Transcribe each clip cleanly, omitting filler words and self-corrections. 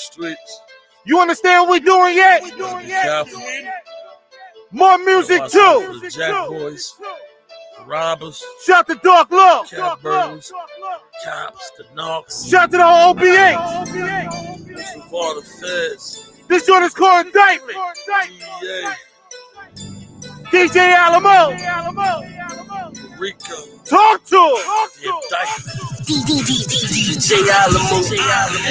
streets. You understand what we're doing yet? More music too. The Jack Boys, the Robbers, shout to Dark Love, Cat Burglars, Cops, the Knocks. Shout to the whole OBA. This is all the feds. This joint is called Indictment. DEA. DJ Alamo. Rico. Talk to him. DJ Alamo.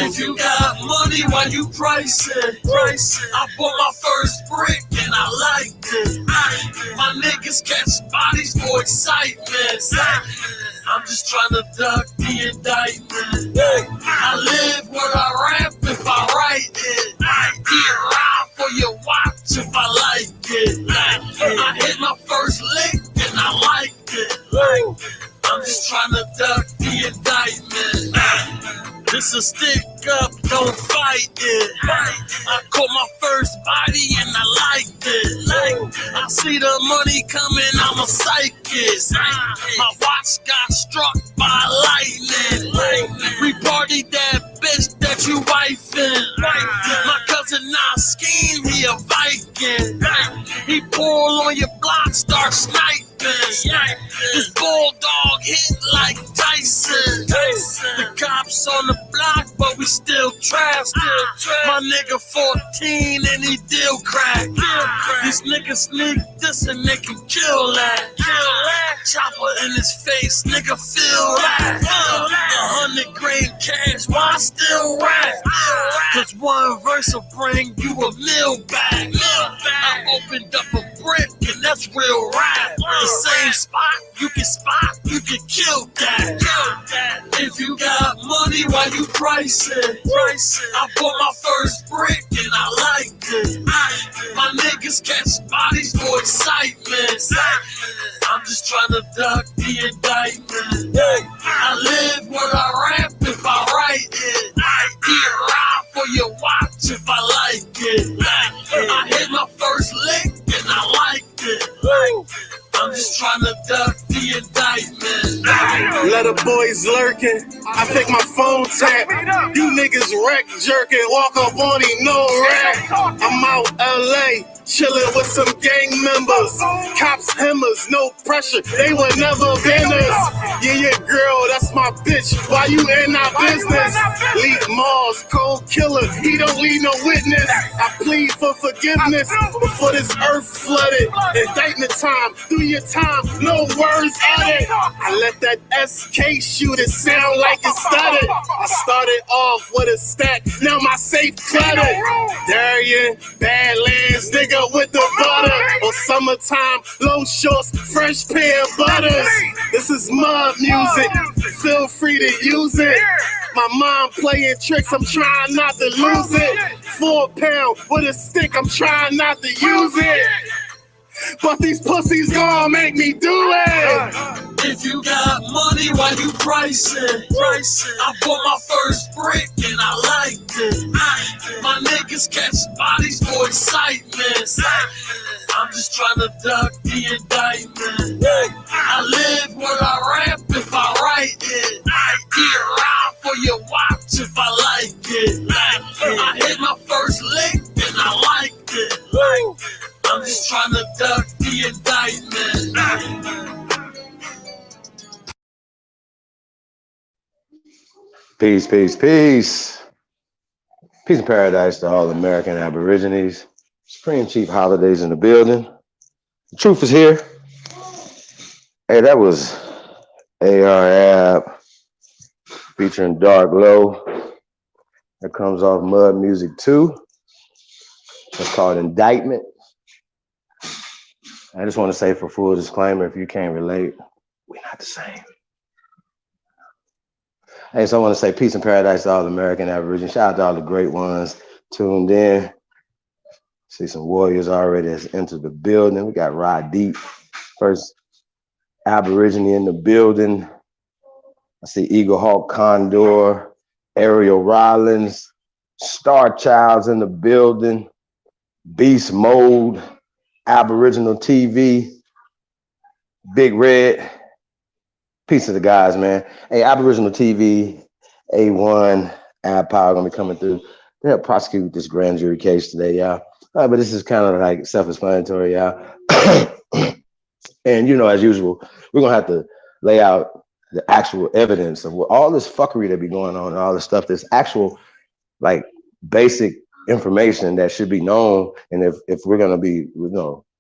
If you got money, why you pricing? I bought my first brick and I liked it. My niggas catch bodies for excitement. I'm just trying to duck the indictment. I live where I rap if I write it. Get around for your watch if I like it. I hit my first lick and I liked it. I'm just trying to duck the indictment. This a stick up, don't fight it. I caught my first body and I liked it. I see the money coming, I'm a psychic. My watch got struck by lightning. We partied that bitch that you wifing. My cousin not scheme, he a Viking. He pull on your block, start sniping. This bulldog hit like Tyson. The cops on the block, but we still trash. My nigga 14 and he deal crack. These niggas sneak this and they can kill that. Chopper in his face, nigga feel that. 100 grand cash, why I still rap? Cause one verse will bring you a meal back. I opened up a brick and that's real rap. The same spot, you can kill that. If you got money, why you pricing? I bought my first brick and I liked it. My niggas catch bodies for excitement. I'm just trying to duck the indictment. I live where I rap if I write it. Get around for your watch if I like it. I hit my first lick and I liked it. I'm just trying to duck the indictment. Letter boys lurking, I think my phone tap. You niggas wreck jerking, walk up on him, no rap. I'm out LA, chillin' with some gang members. Cops hemmers, no pressure, they were never benders. Yeah, girl, that's my bitch, why you in our business? Lead Mars, cold killer, he don't leave no witness. I plead for forgiveness before this earth flooded. Indictment time, do your time, no words added. I let that SK shoot it sound like it stuttered. I started off with a stack, now my safe cluttered. Darien, Badlands, nigga with the butter. On summertime, low shorts, fresh pair of butters. This is mud music, feel free to use it. My mom playing tricks, I'm trying not to lose it. 4 pound with a stick, I'm trying not to use it. But these pussies gon' make me do it. If you got money, why you pricing? I bought my first brick and I liked it. My niggas catch bodies for excitement. I'm just trying to duck the indictment. I live where I rap if I write it. Get around for your watch if I like it. I hit my first lick and I liked it. I'm just trying to duck the indictment. Peace, peace, peace. Peace and paradise to all American Aborigines. Supreme Chief Holidays in the building. The truth is here. Hey, that was AR Ab featuring Dark Low. That comes off Mud Music 2. It's called Indictment. I just want to say for full disclaimer, if you can't relate, we're not the same. Hey, so I want to say peace and paradise to all American Aborigines. Shout out to all the great ones tuned in. See some warriors already has entered the building. We got Rod Deep, first Aborigine in the building. I see Eagle Hawk Condor, Ariel Rollins, Star Child's in the building, Beast Mode, Aboriginal TV, Big Red. Peace to the guys, man. Hey, Aboriginal TV, A1, Ab Power gonna be coming through. to help prosecute this grand jury case today, y'all. But this is kind of like self-explanatory, y'all. And as usual, we're gonna have to lay out the actual evidence of what all this fuckery that be going on and all this stuff. This actual like basic information that should be known. And if we're gonna be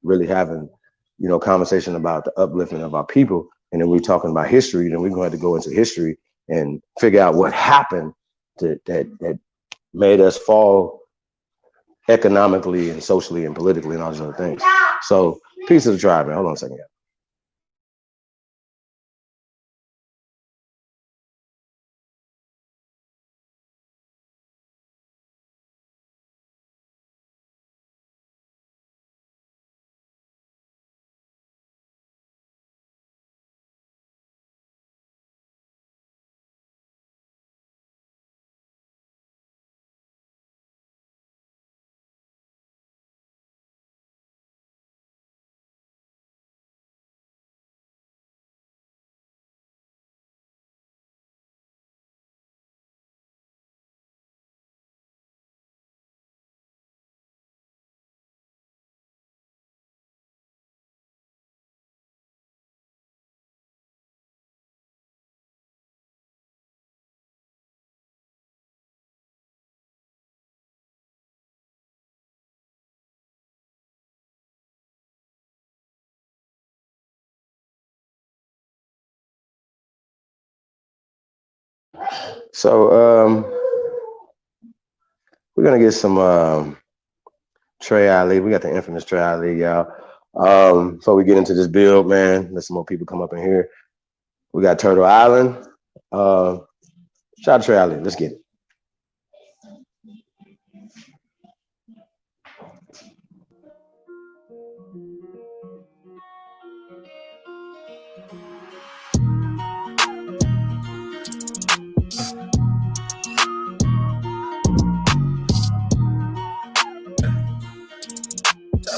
really having conversation about the uplifting of our people, and then we're talking about history, then we're going to have to go into history and figure out what happened that made us fall economically and socially and politically and all these other things. So peace to the tribe, man. Hold on a second. So we're gonna get some Trey Ali. We got the infamous Trey Ali, y'all. Before we get into this build, man, let some more people come up in here. We got Turtle Island. Shout out to Trey Ali. Let's get it.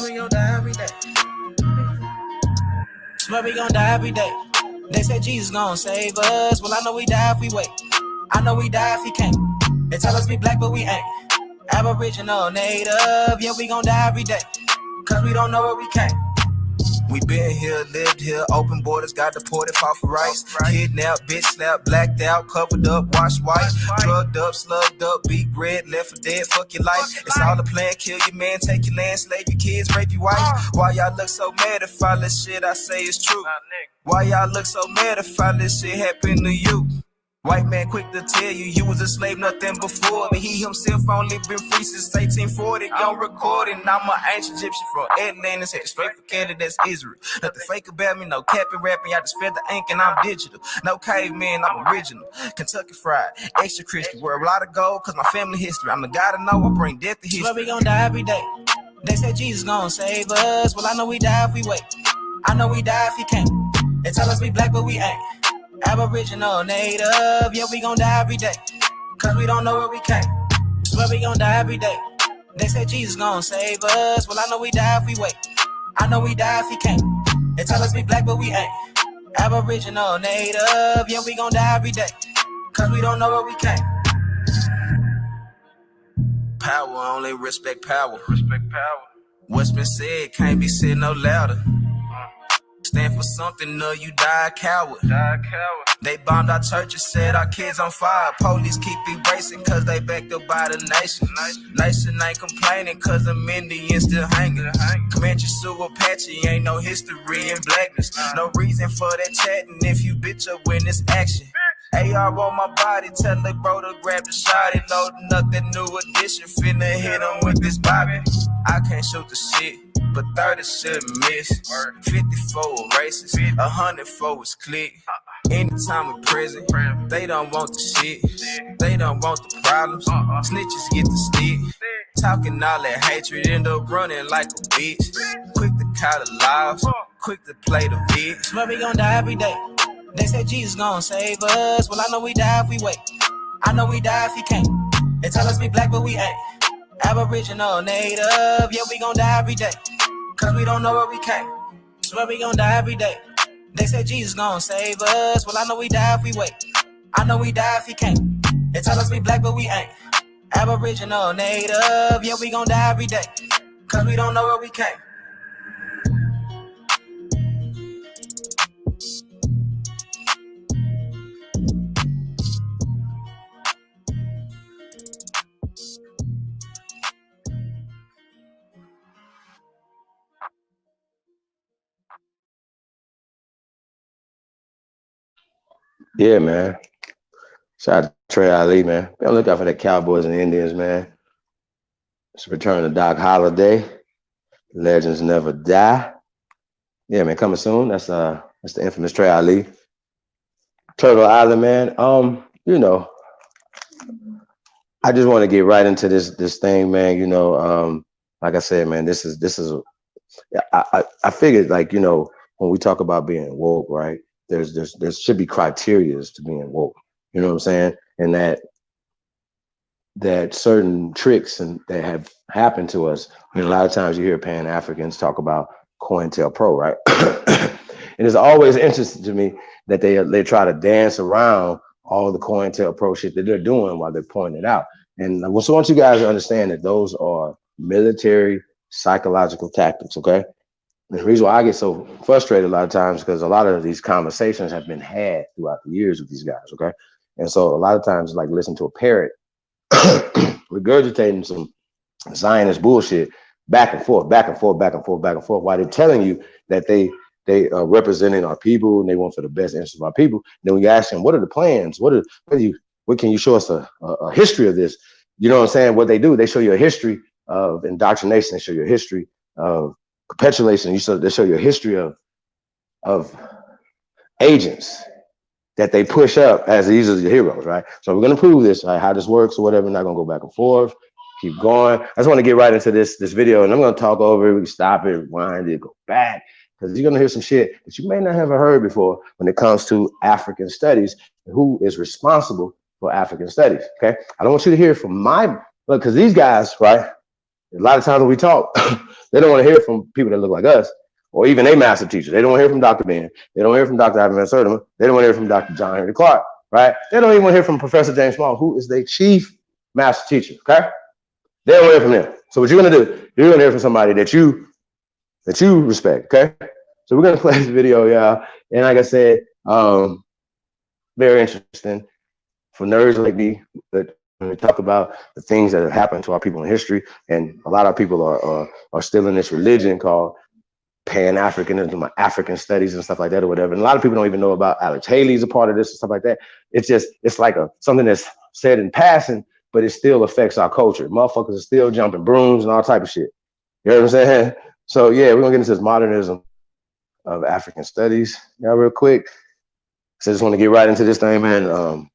We gon' die every day. Swear we gon' die every day. They said Jesus gon' save us. Well, I know we die if we wait. I know we die if he can't. They tell us we black, but we ain't. Aboriginal, native, yeah, we gon' die every day. Cause we don't know where we came. We been here, lived here, open borders, got deported, fought for rights. Kidnapped, bitch slapped, blacked out, covered up, washed white. Drugged up, slugged up, beat bread, left for dead, fuck your life. It's all a plan, kill your man, take your land, slave your kids, rape your wife. Why y'all look so mad if all this shit I say is true? Why y'all look so mad if all this shit happen to you? White man quick to tell you was a slave, nothing before me. He himself only been free since 1840. Young recording, I'm an ancient Egyptian from Atlantis, head straight for Canada, that's Israel. Nothing fake about me, no capping, rapping, I just fed the ink and I'm digital. No caveman, I'm original. Kentucky fried, extra crispy, wear a lot of gold cause my family history. I'm the guy to know, I bring death to history. Swear we gon' die every day. They said Jesus gon' save us. Well, I know we die if we wait. I know we die if he can't. They tell us we black, but we ain't. Aboriginal, native, yeah, we gon' die every day. Cause we don't know where we came. Swear we gon' die every day. They said Jesus gon' save us. Well, I know we die if we wait. I know we die if he can't. They tell us we black, but we ain't. Aboriginal, native, yeah, we gon' die every day. Cause we don't know where we came. Power, only respect power. Respect power. What's been said can't be said no louder. Stand for something or you die a coward. They bombed our churches, set our kids on fire. Police keep erasing cause they backed up by the nation. Nation ain't complaining cause them Indians still hanging. Comanche, Sioux, Apache, ain't no history in blackness. No reason for that chatting if you bitch up when it's action. AR on my body, tell the bro to grab the shot and loading up that new edition. Finna hit him with this bobby. I can't shoot the shit, but 30 shouldn't miss. 54 races, 104 is click. Anytime in prison, they don't want the shit. They don't want the problems. Snitches get the stick. Talking all that hatred, end up running like a bitch. Quick to call the laws, quick to play the bitch. Swear we gon' die every day. They said Jesus gon' save us. Well, I know we die if we wait. I know we die if he can't. They tell us we black, but we ain't. Aboriginal, native, yeah, we gon' die every day. Cause we don't know where we came. Swear we gon' die every day. They said Jesus gon' save us. Well, I know we die if we wait. I know we die if he can't. They tell us we black, but we ain't. Aboriginal, native, yeah, we gon' die every day, cause we don't know where we came. Yeah, man. Shout out to Trey Ali, man. Be on the lookout for the Cowboys and Indians, man. It's a return to Doc Holliday. Legends never die. Yeah, man, coming soon. That's the infamous Trey Ali. Turtle Island, man. You know, I just want to get right into this thing, man. You know, like I said, man, this is I figured, like, you know, when we talk about being woke, right? There should be criterias to being woke. You know what I'm saying? And that certain tricks and that have happened to us. I mean, a lot of times you hear Pan Africans talk about COINTELPRO, right? And it's always interesting to me that they try to dance around all the COINTELPRO shit that they're doing while they're pointing it out. And I just want you guys to understand that those are military psychological tactics, okay? And the reason why I get so frustrated a lot of times because a lot of these conversations have been had throughout the years with these guys, okay? And so a lot of times, like, listen to a parrot regurgitating some Zionist bullshit back and forth, back and forth, back and forth, back and forth, while they're telling you that they are representing our people and they want for the best interest of our people. Then when you ask them, what are the plans? What can you show us a history of this? You know what I'm saying? What they do, they show you a history of indoctrination. They show you a history of capitulation. They show you a history of agents that they push up as these are the heroes, right? So we're gonna prove this, right, how this works or whatever. We're not gonna go back and forth, keep going. I just want to get right into this video, and I'm gonna talk over it. We can stop it, rewind it, go back, because you're gonna hear some shit that you may not have heard before when it comes to African studies and who is responsible for African studies. Okay, I don't want you to hear from because these guys, right? A lot of times when we talk, they don't want to hear from people that look like us, or even a master teacher. They don't want to hear from Dr. Ben. They don't hear from Dr. Ivan Van Sertima. They don't want to hear from Dr. John Henry Clark, right? They don't even want to hear from Professor James Small, who is the chief master teacher, okay? They don't want to hear from them. So what you're going to do, you're going to hear from somebody that you respect, okay? So we're going to play this video, y'all. And like I said, very interesting for nerds like me that when we talk about the things that have happened to our people in history, and a lot of people are still in this religion called Pan-Africanism, African studies and stuff like that or whatever. And a lot of people don't even know about Alex Haley's a part of this and stuff like that. It's like something that's said in passing, but it still affects our culture. Motherfuckers are still jumping brooms and all type of shit. You know what I'm saying? So yeah, we're gonna get into this modernism of African studies now real quick. So I just want to get right into this thing, man. I don't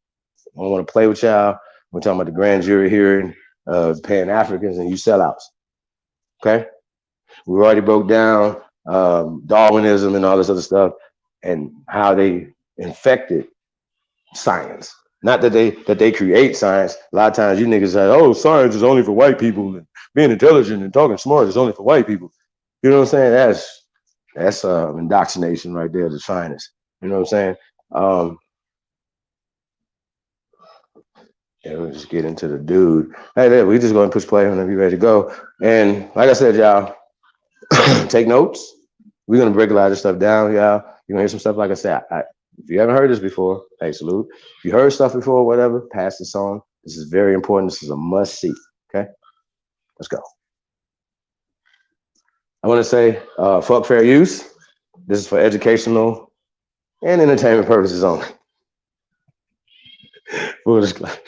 want to play with y'all. We're talking about the grand jury hearing of Pan-Africans and you sellouts. Okay? We already broke down Darwinism and all this other stuff and how they infected science. Not that they create science. A lot of times you niggas say, oh, science is only for white people and being intelligent and talking smart is only for white people. You know what I'm saying? That's indoctrination right there, the finest. You know what I'm saying? Yeah, we'll just get into the dude. Hey, we just go and push play whenever you're ready to go. And like I said, y'all, take notes. We're gonna break a lot of this stuff down, y'all. You're gonna hear some stuff. Like I said, if you haven't heard this before, hey, salute. If you heard stuff before, whatever, pass this on. This is very important. This is a must see. Okay, let's go. I want to say, fuck fair use. This is for educational and entertainment purposes only. Full disclosure.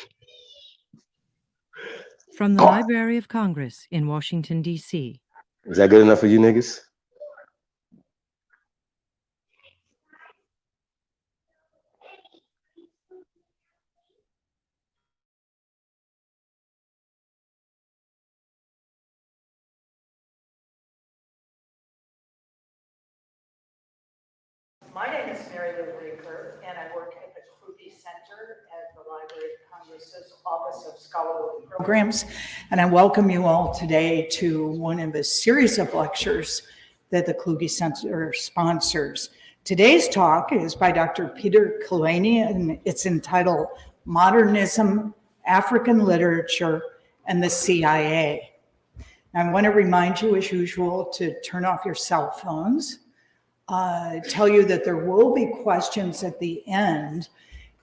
From the Library of Congress in Washington, D.C. Is that good enough for you niggas? My name is Mary Lou Reeker, and I work at the Kluge Center at the Library of Congress's Office of Scholarly Programs. And I welcome you all today to one of a series of lectures that the Kluge Center sponsors. Today's talk is by Dr. Peter Kalani, and it's entitled Modernism, African Literature, and the CIA. I want to remind you, as usual, to turn off your cell phones. Tell you that there will be questions at the end.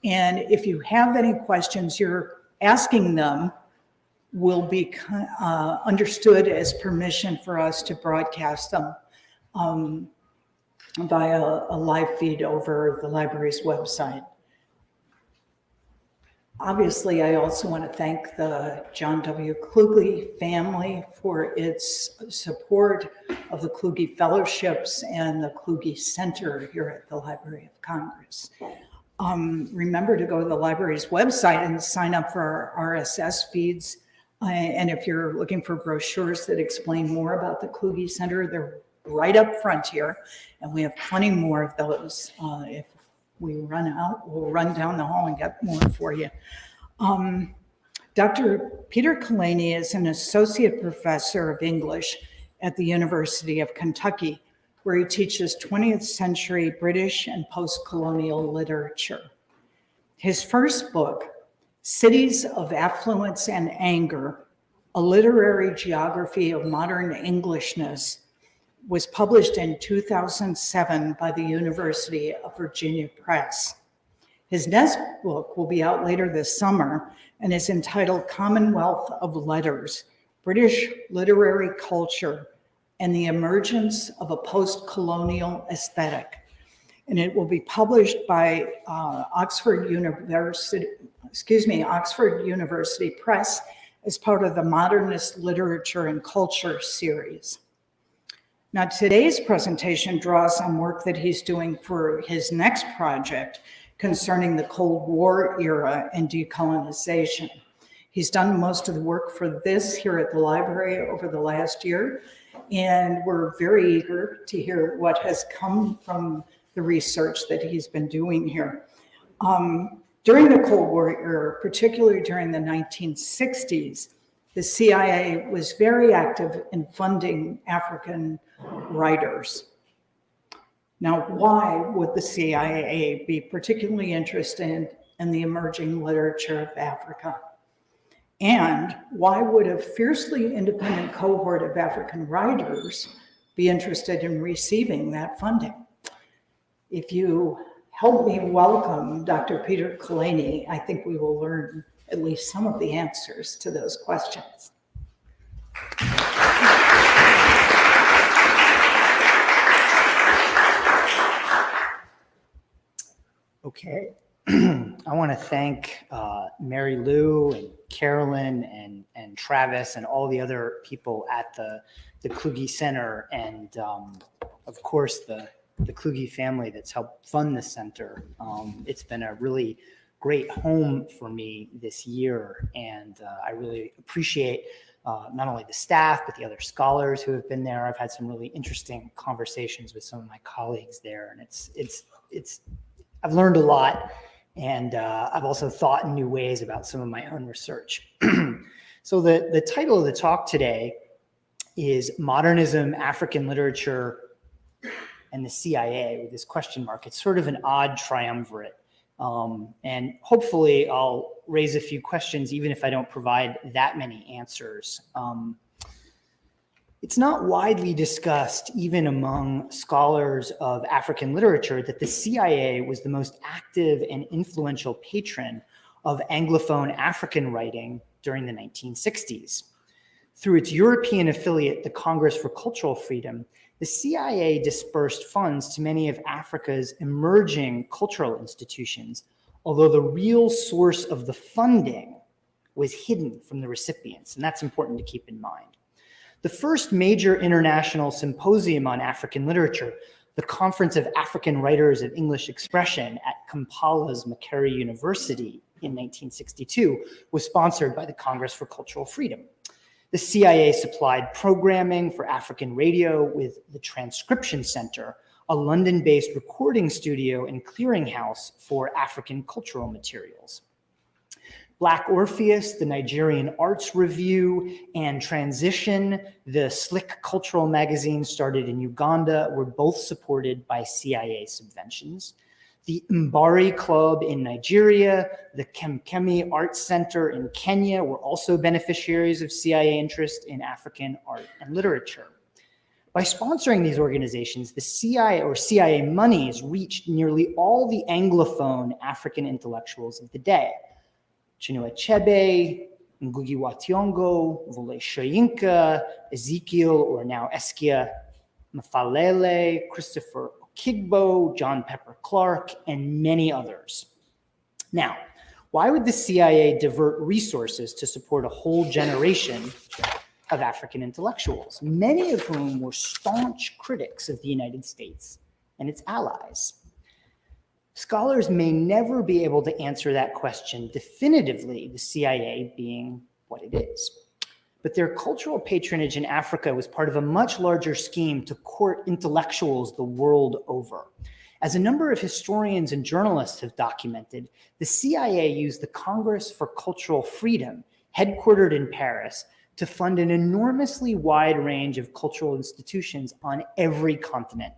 And if you have any questions, you're asking them will be understood as permission for us to broadcast them via a live feed over the library's website. Obviously, I also want to thank the John W. Kluge family for its support of the Kluge Fellowships and the Kluge Center here at the Library of Congress. Remember to go to the library's website and sign up for our RSS feeds. And if you're looking for brochures that explain more about the Kluge Center, they're right up front here. And we have plenty more of those. If we run out, we'll run down the hall and get more for you. Dr. Peter Kalani is an associate professor of English at the University of Kentucky, where he teaches 20th century British and post-colonial literature. His first book, Cities of Affluence and Anger, A Literary Geography of Modern Englishness, was published in 2007 by the University of Virginia Press. His next book will be out later this summer and is entitled Commonwealth of Letters, British Literary Culture and the Emergence of a Post-Colonial Aesthetic. And it will be published by Oxford University Press as part of the Modernist Literature and Culture series. Now, today's presentation draws on work that he's doing for his next project concerning the Cold War era and decolonization. He's done most of the work for this here at the library over the last year, and we're very eager to hear what has come from the research that he's been doing here. During the Cold War era, particularly during the 1960s, the CIA was very active in funding African writers. Now, why would the CIA be particularly interested in the emerging literature of Africa? And why would a fiercely independent cohort of African writers be interested in receiving that funding? If you help me welcome Dr. Peter Kalani, I think we will learn at least some of the answers to those questions. Okay, I want to thank Mary Lou and Carolyn and Travis and all the other people at the Kluge Center and of course the Kluge family that's helped fund the center. It's been a really great home for me this year, and I really appreciate not only the staff but the other scholars who have been there. I've had some really interesting conversations with some of my colleagues there, and it's I've learned a lot, and I've also thought in new ways about some of my own research. So the title of the talk today is Modernism, African Literature, and the CIA, with this question mark. It's sort of an odd triumvirate. And hopefully I'll raise a few questions, even if I don't provide that many answers. It's not widely discussed, even among scholars of African literature, that the CIA was the most active and influential patron of Anglophone African writing during the 1960s. Through its European affiliate, the Congress for Cultural Freedom, the CIA dispersed funds to many of Africa's emerging cultural institutions, although the real source of the funding was hidden from the recipients, and that's important to keep in mind. The first major international symposium on African literature, the Conference of African Writers of English Expression at Kampala's Makerere University in 1962, was sponsored by the Congress for Cultural Freedom. The CIA supplied programming for African radio with the Transcription Center, a London-based recording studio and clearinghouse for African cultural materials. Black Orpheus, the Nigerian Arts Review, and Transition, the slick cultural magazine started in Uganda, were both supported by CIA subventions. The Mbari Club in Nigeria, the Kemkemi Arts Center in Kenya were also beneficiaries of CIA interest in African art and literature. By sponsoring these organizations, the CIA monies reached nearly all the Anglophone African intellectuals of the day. Chinua Achebe, Ngugi wa Thiong'o, Wole Soyinka, Ezekiel, or now Eskia Mafalele, Christopher Okigbo, John Pepper Clark, and many others. Now, why would the CIA divert resources to support a whole generation of African intellectuals, many of whom were staunch critics of the United States and its allies? Scholars may never be able to answer that question definitively, the CIA being what it is. But their cultural patronage in Africa was part of a much larger scheme to court intellectuals the world over. As a number of historians and journalists have documented, the CIA used the Congress for Cultural Freedom, headquartered in Paris, to fund an enormously wide range of cultural institutions on every continent.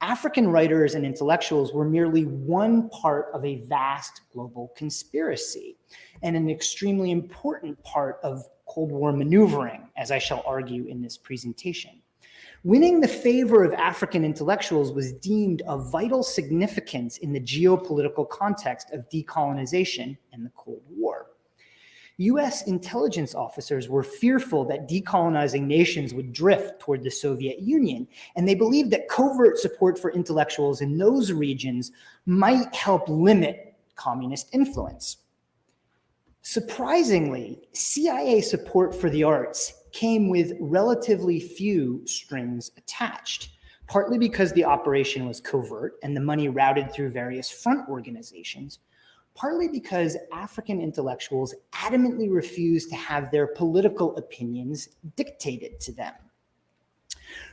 African writers and intellectuals were merely one part of a vast global conspiracy and an extremely important part of Cold War maneuvering, as I shall argue in this presentation. Winning the favor of African intellectuals was deemed of vital significance in the geopolitical context of decolonization and the Cold War. US intelligence officers were fearful that decolonizing nations would drift toward the Soviet Union, and they believed that covert support for intellectuals in those regions might help limit communist influence. Surprisingly, CIA support for the arts came with relatively few strings attached, partly because the operation was covert and the money routed through various front organizations, partly because African intellectuals adamantly refused to have their political opinions dictated to them.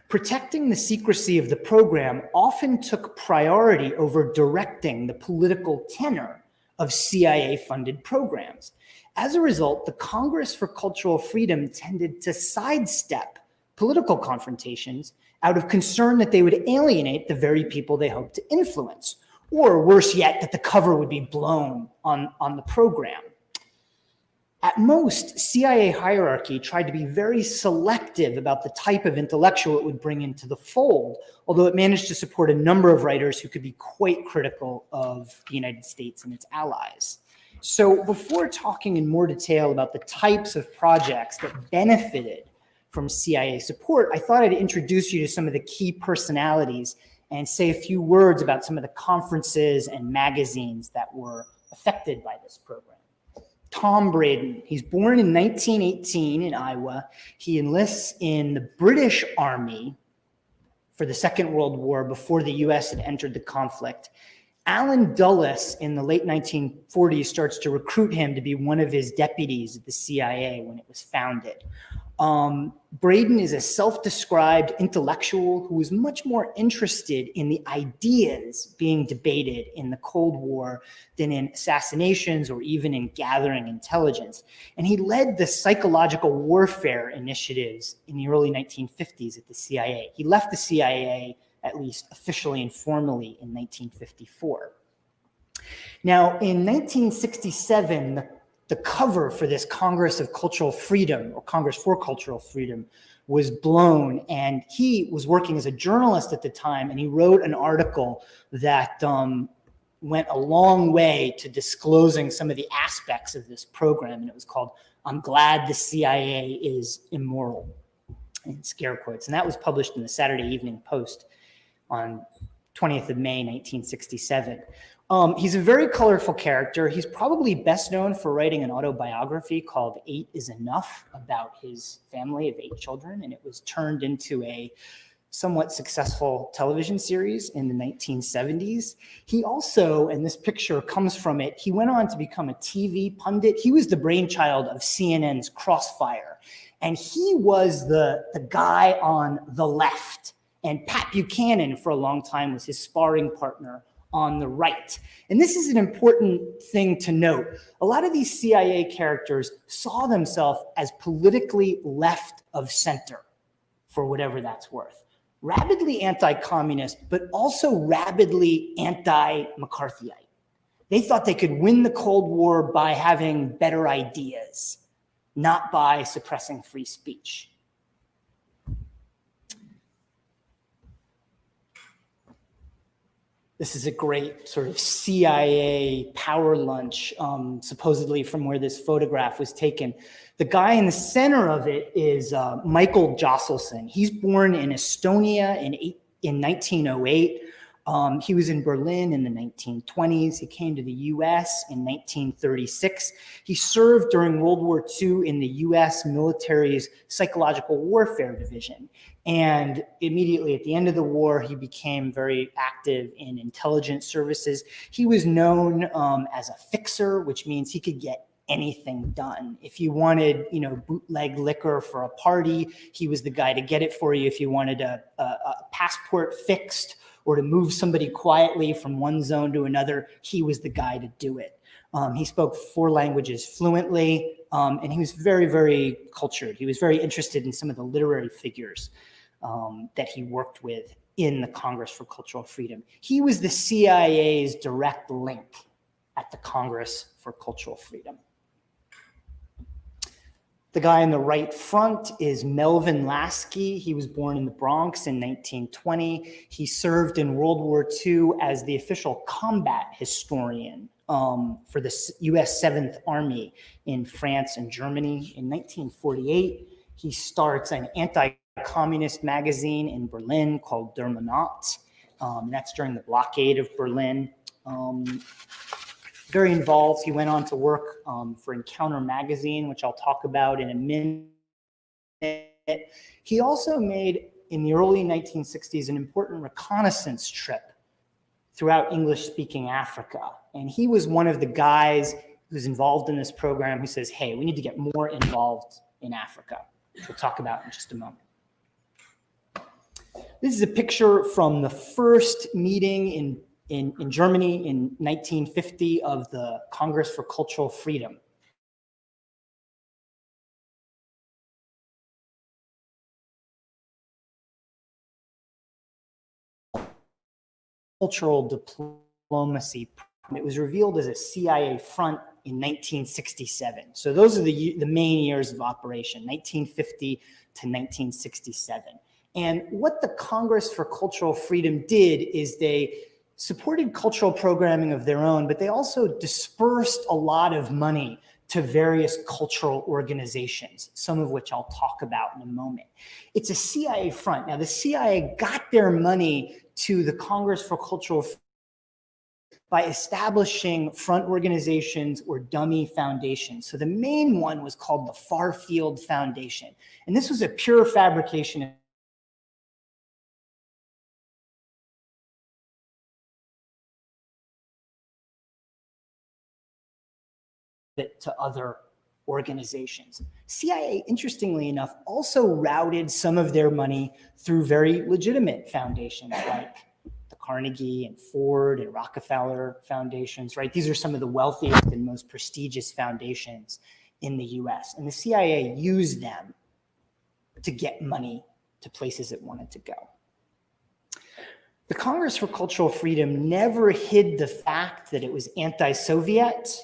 Protecting the secrecy of the program often took priority over directing the political tenor of CIA-funded programs. As a result, the Congress for Cultural Freedom tended to sidestep political confrontations out of concern that they would alienate the very people they hoped to influence, or worse yet, that the cover would be blown on the program. At most, CIA hierarchy tried to be very selective about the type of intellectual it would bring into the fold, although it managed to support a number of writers who could be quite critical of the United States and its allies. So before talking in more detail about the types of projects that benefited from CIA support, I thought I'd introduce you to some of the key personalities and say a few words about some of the conferences and magazines that were affected by this program. Tom Braden, he's born in 1918 in Iowa. He enlists in the British Army for the Second World War before the US had entered the conflict. Allen Dulles in the late 1940s starts to recruit him to be one of his deputies at the CIA when it was founded. Braden is a self-described intellectual who was much more interested in the ideas being debated in the Cold War than in assassinations or even in gathering intelligence. And he led the psychological warfare initiatives in the early 1950s at the CIA. He left the CIA, at least officially and formally, in 1954. Now, in 1967, the cover for this Congress of Cultural Freedom, or Congress for Cultural Freedom, was blown, and he was working as a journalist at the time, and he wrote an article that went a long way to disclosing some of the aspects of this program, and it was called "I'm Glad the CIA is Immoral," in scare quotes, and that was published in the Saturday Evening Post on 20th of May, 1967. He's a very colorful character. He's probably best known for writing an autobiography called 8 is Enough about his family of 8 children, and it was turned into a somewhat successful television series in the 1970s. He also, and this picture comes from it, he went on to become a TV pundit. He was the brainchild of CNN's Crossfire, and he was the guy on the left, and Pat Buchanan for a long time was his sparring partner on the right. And this is an important thing to note. A lot of these CIA characters saw themselves as politically left of center, for whatever that's worth. rabidly anti-communist, but also rabidly anti-McCarthyite. They thought they could win the Cold War by having better ideas, not by suppressing free speech. This is a great sort of CIA power lunch, supposedly from where this photograph was taken. The guy in the center of it is Michael Josselson. He's born in Estonia in 1908. He was in Berlin in the 1920s. He came to the US in 1936. He served during World War II in the US military's psychological warfare division. And immediately at the end of the war, he became very active in intelligence services. He was known as a fixer, which means he could get anything done. If you wanted, bootleg liquor for a party, he was the guy to get it for you. If you wanted a passport fixed or to move somebody quietly from one zone to another, he was the guy to do it. He spoke 4 languages fluently, and he was very, very cultured. He was very interested in some of the literary figures that he worked with in the Congress for Cultural Freedom. He was the CIA's direct link at the Congress for Cultural Freedom. The guy in the right front is Melvin Lasky. He was born in the Bronx in 1920. He served in World War II as the official combat historian for the US 7th Army in France and Germany. In 1948, he starts an anti-communist magazine in Berlin called Der Monat. That's during the blockade of Berlin. Very involved. He went on to work for Encounter magazine, which I'll talk about in a minute. He also made, in the early 1960s, an important reconnaissance trip throughout English-speaking Africa. And he was one of the guys who's involved in this program who says, hey, we need to get more involved in Africa, which we'll talk about in just a moment. This is a picture from the first meeting in Germany in 1950 of the Congress for Cultural Freedom. Cultural diplomacy. It was revealed as a CIA front in 1967. So those are the main years of operation, 1950 to 1967. And what the Congress for Cultural Freedom did is they supported cultural programming of their own, but they also dispersed a lot of money to various cultural organizations, some of which I'll talk about in a moment. It's a CIA front. Now, the CIA got their money to the Congress for Cultural Freedom by establishing front organizations or dummy foundations. So the main one was called the Farfield Foundation. And this was a pure fabrication to other organizations. CIA, interestingly enough, also routed some of their money through very legitimate foundations like the Carnegie and Ford and Rockefeller foundations, right? These are some of the wealthiest and most prestigious foundations in the US. And the CIA used them to get money to places it wanted to go. The Congress for Cultural Freedom never hid the fact that it was anti-Soviet.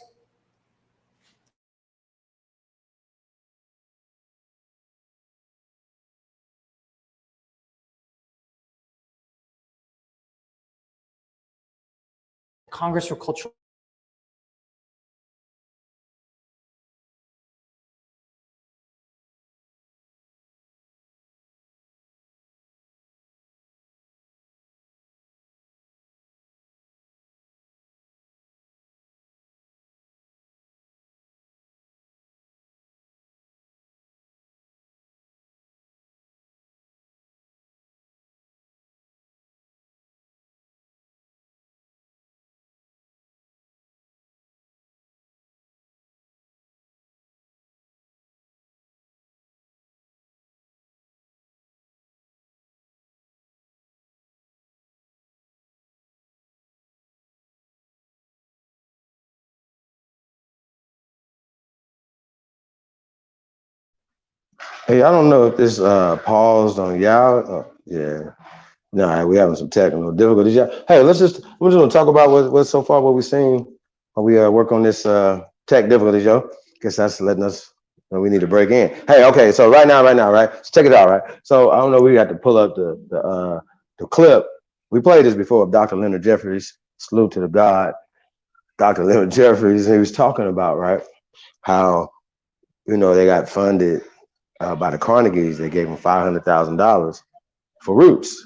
Congress for Cultural Hey, I don't know if this paused on y'all. Yeah. No, we having some technical difficulties. Yeah. Hey, we're just gonna talk about what so far what we've seen while we work on this tech difficulties, yo. Guess that's letting us know we need to break in. Hey, okay, so right now, right? So check it out, right? So I don't know, we got to pull up the clip. We played this before of Dr. Leonard Jeffries, salute to the God, Dr. Leonard Jeffries, and he was talking about, right, how they got funded by the Carnegies. They gave them $500,000 for Roots.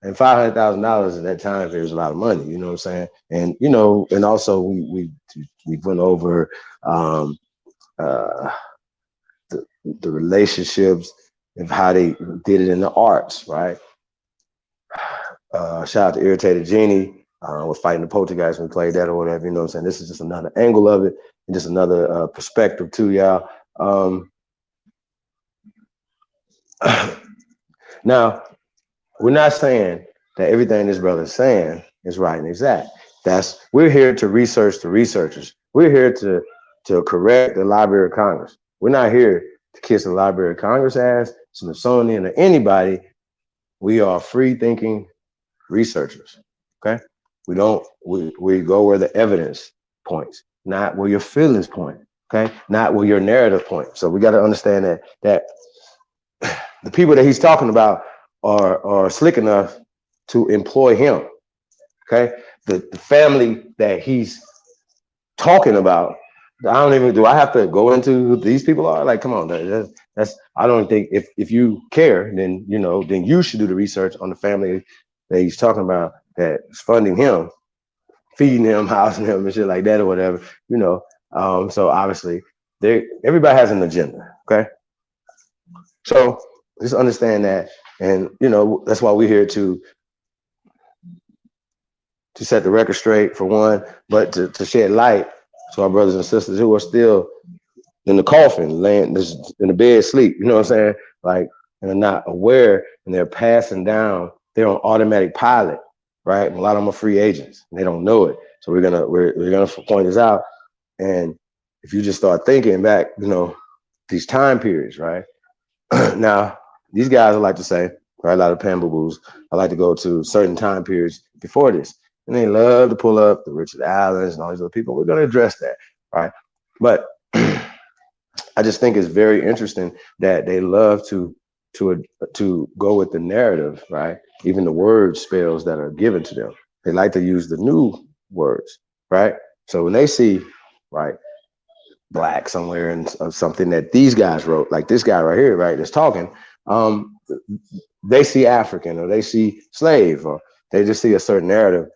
And $500,000 at that time period was a lot of money, you know what I'm saying? And and also we went over the relationships of how they did it in the arts, right? Shout out to Irritated Genie. Was fighting the poltergeist when we played that or whatever, you know what I'm saying? This is just another angle of it and just another perspective too, y'all. Now, we're not saying that everything this brother is saying is right and exact. We're here to research the researchers. We're here to correct the Library of Congress. We're not here to kiss the Library of Congress ass, Smithsonian, or anybody. We are free thinking researchers. Okay? We go where the evidence points, not where your feelings point. Okay? Not where your narrative points. So we got to understand that the people that he's talking about are slick enough to employ him. Okay, the family that he's talking about, do I have to go into who these people are? Like, come on, that's I don't think if you care, then then you should do the research on the family that he's talking about that's funding him, feeding him, housing him, and shit like that or whatever. So obviously everybody has an agenda. Okay, so just understand that, and that's why we're here to set the record straight for one, but to shed light to our brothers and sisters who are still in the coffin, laying in the bed sleep, you know what I'm saying? Like, and they're not aware and they're passing down, they're on automatic pilot, right? And a lot of them are free agents and they don't know it. So we're gonna point this out. And if you just start thinking back, these time periods, right? Now, these guys, I like to say, right, a lot of pan-boo-boos, I like to go to certain time periods before this. And they love to pull up the Richard Allens and all these other people. We're going to address that, right? But I just think it's very interesting that they love to go with the narrative, right? Even the word spells that are given to them. They like to use the new words, right? So when they see, right, black somewhere and something that these guys wrote, like this guy right here, right, that's talking, they see African or they see slave or they just see a certain narrative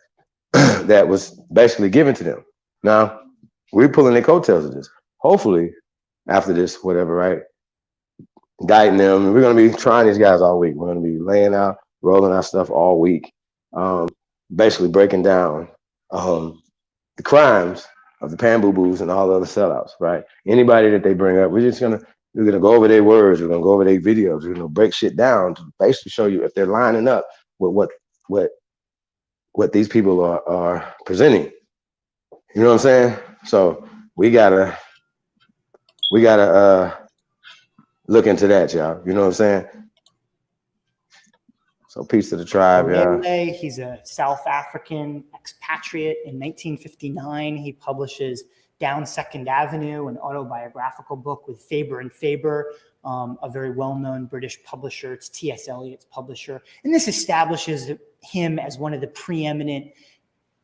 that was basically given to them. Now, we're pulling their coattails of this. Hopefully, after this, whatever, right, guiding them. We're going to be trying these guys all week. We're going to be laying out, rolling out stuff all week, basically breaking down the crimes of the pan-boo-boos and all the other sellouts, right? Anybody that they bring up, we're gonna go over their words. We're gonna go over their videos. We're gonna break shit down to basically show you if they're lining up with what these people are presenting. You know what I'm saying? So we gotta look into that, y'all. You know what I'm saying? So peace to the tribe, y'all. He's a South African expatriate. In 1959, he publishes Down Second Avenue, an autobiographical book with Faber and Faber, a very well-known British publisher. It's T.S. Eliot's publisher. And this establishes him as one of the preeminent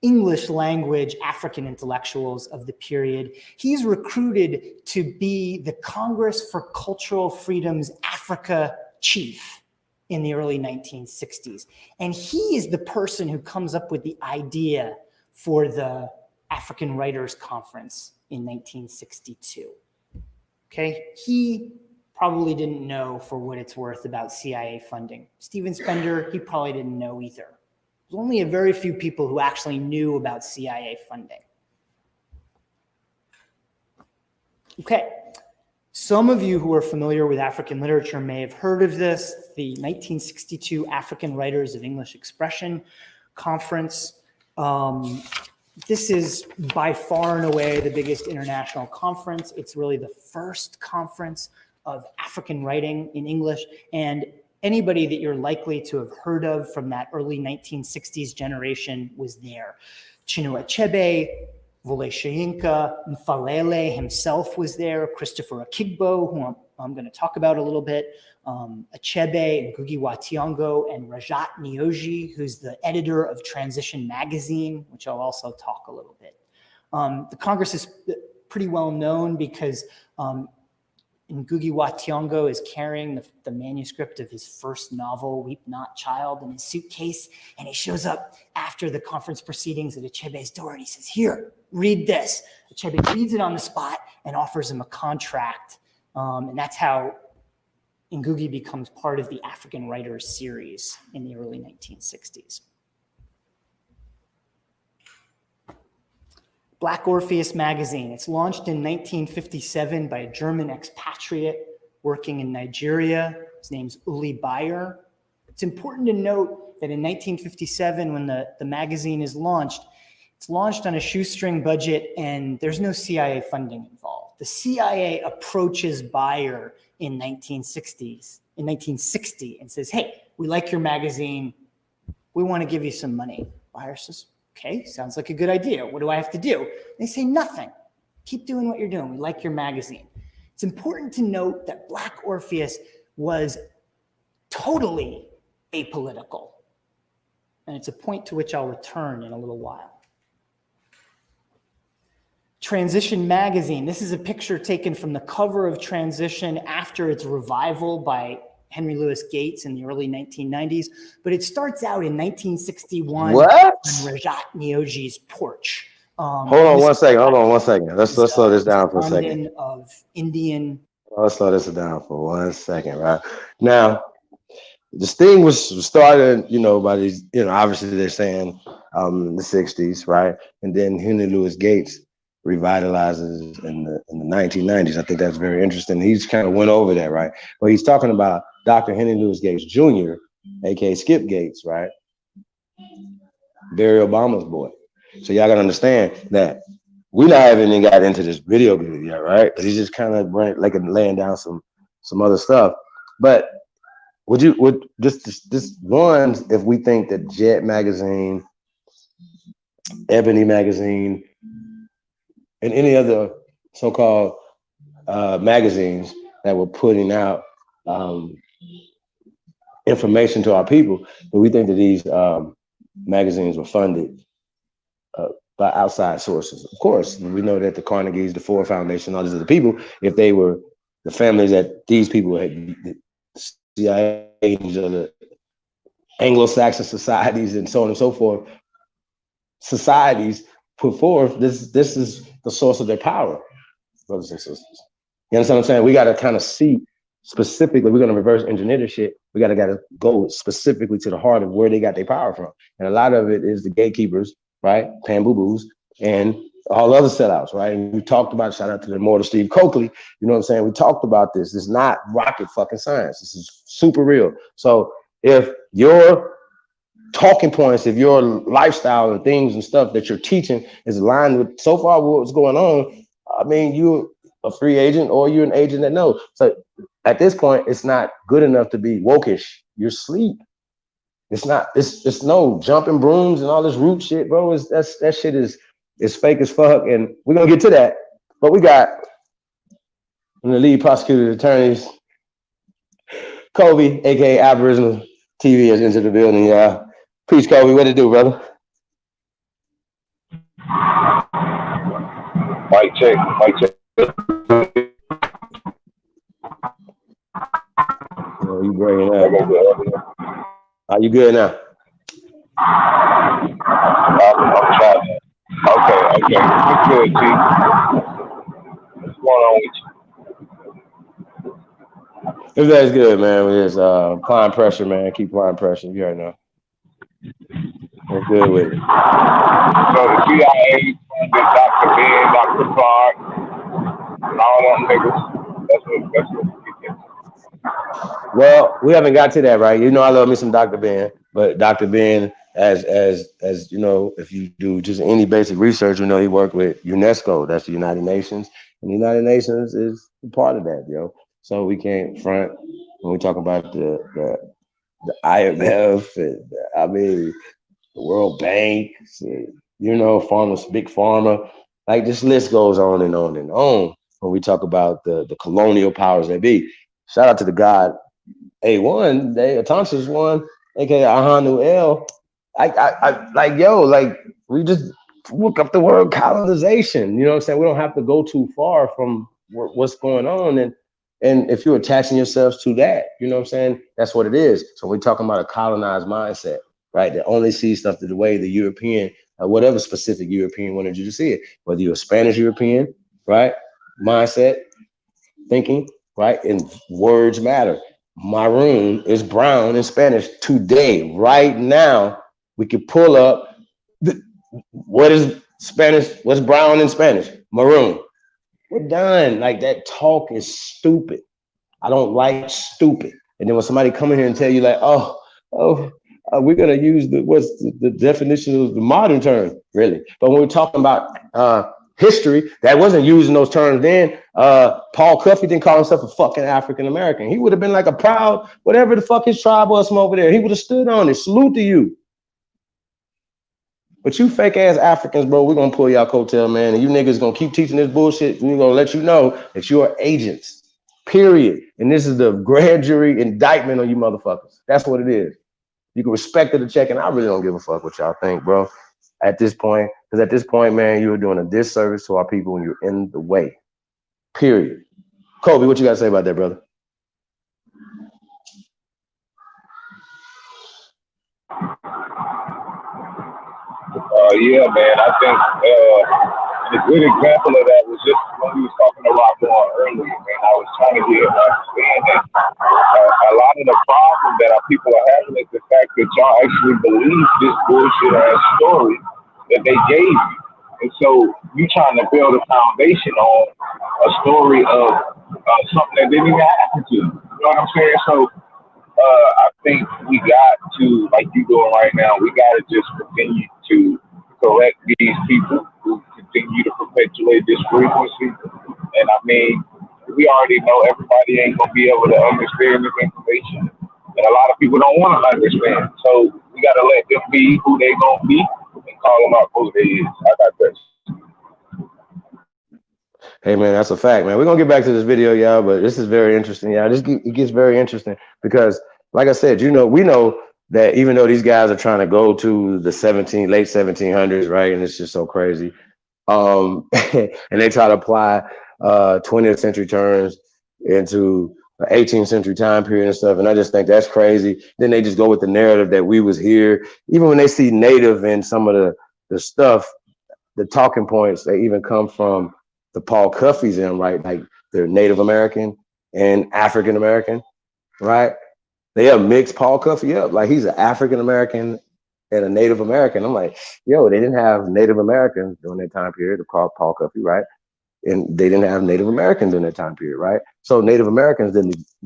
English language African intellectuals of the period. He's recruited to be the Congress for Cultural Freedom's Africa chief in the early 1960s. And he is the person who comes up with the idea for the African Writers Conference in 1962. Okay, he probably didn't know, for what it's worth, about CIA funding. Stephen Spender, he probably didn't know either. There's only a very few people who actually knew about CIA funding. Okay, some of you who are familiar with African literature may have heard of this, the 1962 African Writers of English Expression Conference. This is by far and away the biggest international conference. It's really the first conference of African writing in English, and anybody that you're likely to have heard of from that early 1960s generation was there. Chinua Achebe, Wole Soyinka, Mfalele himself was there, Christopher Akigbo, who I'm going to talk about a little bit, Achebe, Ngugi wa Thiong'o, and Rajat Nyoji, who's the editor of Transition Magazine, which I'll also talk a little bit. The Congress is pretty well known because Ngugi wa Thiong'o is carrying the manuscript of his first novel, Weep Not Child, in his suitcase, and he shows up after the conference proceedings at Achebe's door, and he says, "Here, read this." Achebe reads it on the spot and offers him a contract, and that's how Ngugi becomes part of the African Writers series in the early 1960s. Black Orpheus magazine. It's launched in 1957 by a German expatriate working in Nigeria. His name's Uli Bayer. It's important to note that in 1957, when the magazine is launched, it's launched on a shoestring budget and there's no CIA funding involved. The CIA approaches Bayer in 1960 and says, "Hey, we like your magazine. We want to give you some money." Bayer says, "Okay, sounds like a good idea. What do I have to do?" They say, "Nothing. Keep doing what you're doing. We like your magazine." It's important to note that Black Orpheus was totally apolitical. And it's a point to which I'll return in a little while. Transition magazine. This is a picture taken from the cover of Transition after its revival by Henry Louis Gates in the early 1990s, but it starts out in 1961 What? on Rajat Nyoji's porch. Hold on one second. Let's slow this down for a second. Of Indian. Let's slow this down for 1 second, right? Now, this thing was started, by these, obviously they're saying the 60s, right? And then Henry Louis Gates revitalizes in the 1990s. I think that's very interesting. He's kind of went over that, right? But he's talking about Dr. Henry Louis Gates Jr., aka Skip Gates, right? Barry Obama's boy. So y'all gotta understand that we not even got into this video yet, right? But he's just kind of laying down some other stuff. But would this one, if we think that Jet magazine, Ebony magazine, and any other so-called magazines that were putting out information to our people, but we think that these magazines were funded by outside sources. Of course, we know that the Carnegies, the Ford Foundation, all these other people, if they were the families that these people had, the CIA, these other Anglo-Saxon societies and so on and so forth, societies put forth, this is the source of their power, brothers and sisters. You understand what I'm saying? We got to kind of see specifically, we're going to reverse engineer this shit. We got to go specifically to the heart of where they got their power from. And a lot of it is the gatekeepers, right? Pan-boo-boos and all other sellouts, right? And we talked about, shout out to the immortal Steve Coakley, you know what I'm saying? We talked about this. It's not rocket fucking science. This is super real. So if your talking points, if your lifestyle and things and stuff that you're teaching is aligned with so far what's going on, I mean, you're a free agent or you're an agent that knows. So at this point, it's not good enough to be wokish. You're asleep. It's not, it's no jumping brooms and all this root shit, bro. That shit is fake as fuck. And we're gonna get to that. But we got one of the lead prosecutor attorneys, Kobe, aka Aboriginal TV, has entered the building, y'all. Peace, Kobe. What it do, brother? Mic check. Oh, you breaking up. Are you good now? I'm trying. Okay. I'm good, G. What's going on with you? Everything's good, man. We're just applying pressure, man. Keep applying pressure. You already know. We're good with it. So the CIA funded Dr. Ben, Dr. Clark, and all them niggas. That's what we get. Well, we haven't got to that, right? You know, I love me some Dr. Ben, but Dr. Ben, as you know, if you do just any basic research, you know, he worked with UNESCO. That's the United Nations, and the United Nations is part of that, yo. So we can't front when we talk about the the IMF, and I mean, the World Bank, you know, farmers, big pharma. Like this list goes on and on and on when we talk about the colonial powers that be. Shout out to the god A1, Atansis one, aka Ahanu El. I like yo, like we just look up the word colonization. You know what I'm saying? We don't have to go too far from what's going on, and if you're attaching yourselves to that, you know what I'm saying? That's what it is. So we're talking about a colonized mindset, right? That only sees stuff the way the European, whatever specific European wanted you to see it. Whether you're a Spanish European, right? Mindset, thinking, right? And words matter. Maroon is brown in Spanish today, right now. We could pull up what is Spanish, what's brown in Spanish? Maroon. We're done. Like that talk is stupid. I don't like stupid. And then when somebody come in here and tell you like, we're gonna use what's the definition of the modern term, really. But when we're talking about history, that wasn't using those terms then. Paul Cuffey didn't call himself a fucking African American. He would have been like a proud, whatever the fuck his tribe was from over there. He would have stood on it. Salute to you. But you fake ass Africans, bro, we're gonna pull y'all coattail, man. And you niggas gonna keep teaching this bullshit. And we're gonna let you know that you are agents. Period. And this is the grand jury indictment on you motherfuckers. That's what it is. You can respect it or check, and I really don't give a fuck what y'all think, bro. At this point, because at this point, man, you're doing a disservice to our people when you're in the way. Period. Kobe, what you gotta say about that, brother? Yeah, man. I think a good example of that was just when we was talking about going earlier, man. I was trying to get him to understand that a lot of the problem that our people are having is the fact that y'all actually believe this bullshit ass story that they gave you. And so you trying to build a foundation on a story of something that didn't even happen to you. You know what I'm saying? So I think we got to, like you doing right now, we got to just continue to correct these people who continue to perpetuate this frequency. And I mean, we already know everybody ain't going to be able to understand this information. And a lot of people don't want to understand. So we got to let them be who they going to be and call them out who they is. I got that. Hey man, that's a fact, man. We're gonna get back to this video, y'all, but this is very interesting, y'all. It gets very interesting because, like I said, you know, we know that even though these guys are trying to go to the late 1700s, right, and it's just so crazy, and they try to apply 20th century terms into the 18th century time period and stuff, and I just think that's crazy. Then they just go with the narrative that we was here, even when they see native in some of the stuff, the talking points, they even come from the Paul Cuffeys in, right? Like they're Native American and African American, right? They have mixed Paul Cuffey up. Like he's an African American and a Native American. I'm like, yo, they didn't have Native Americans during that time period, called Paul Cuffey, right? And they didn't have Native Americans during that time period, right? So Native Americans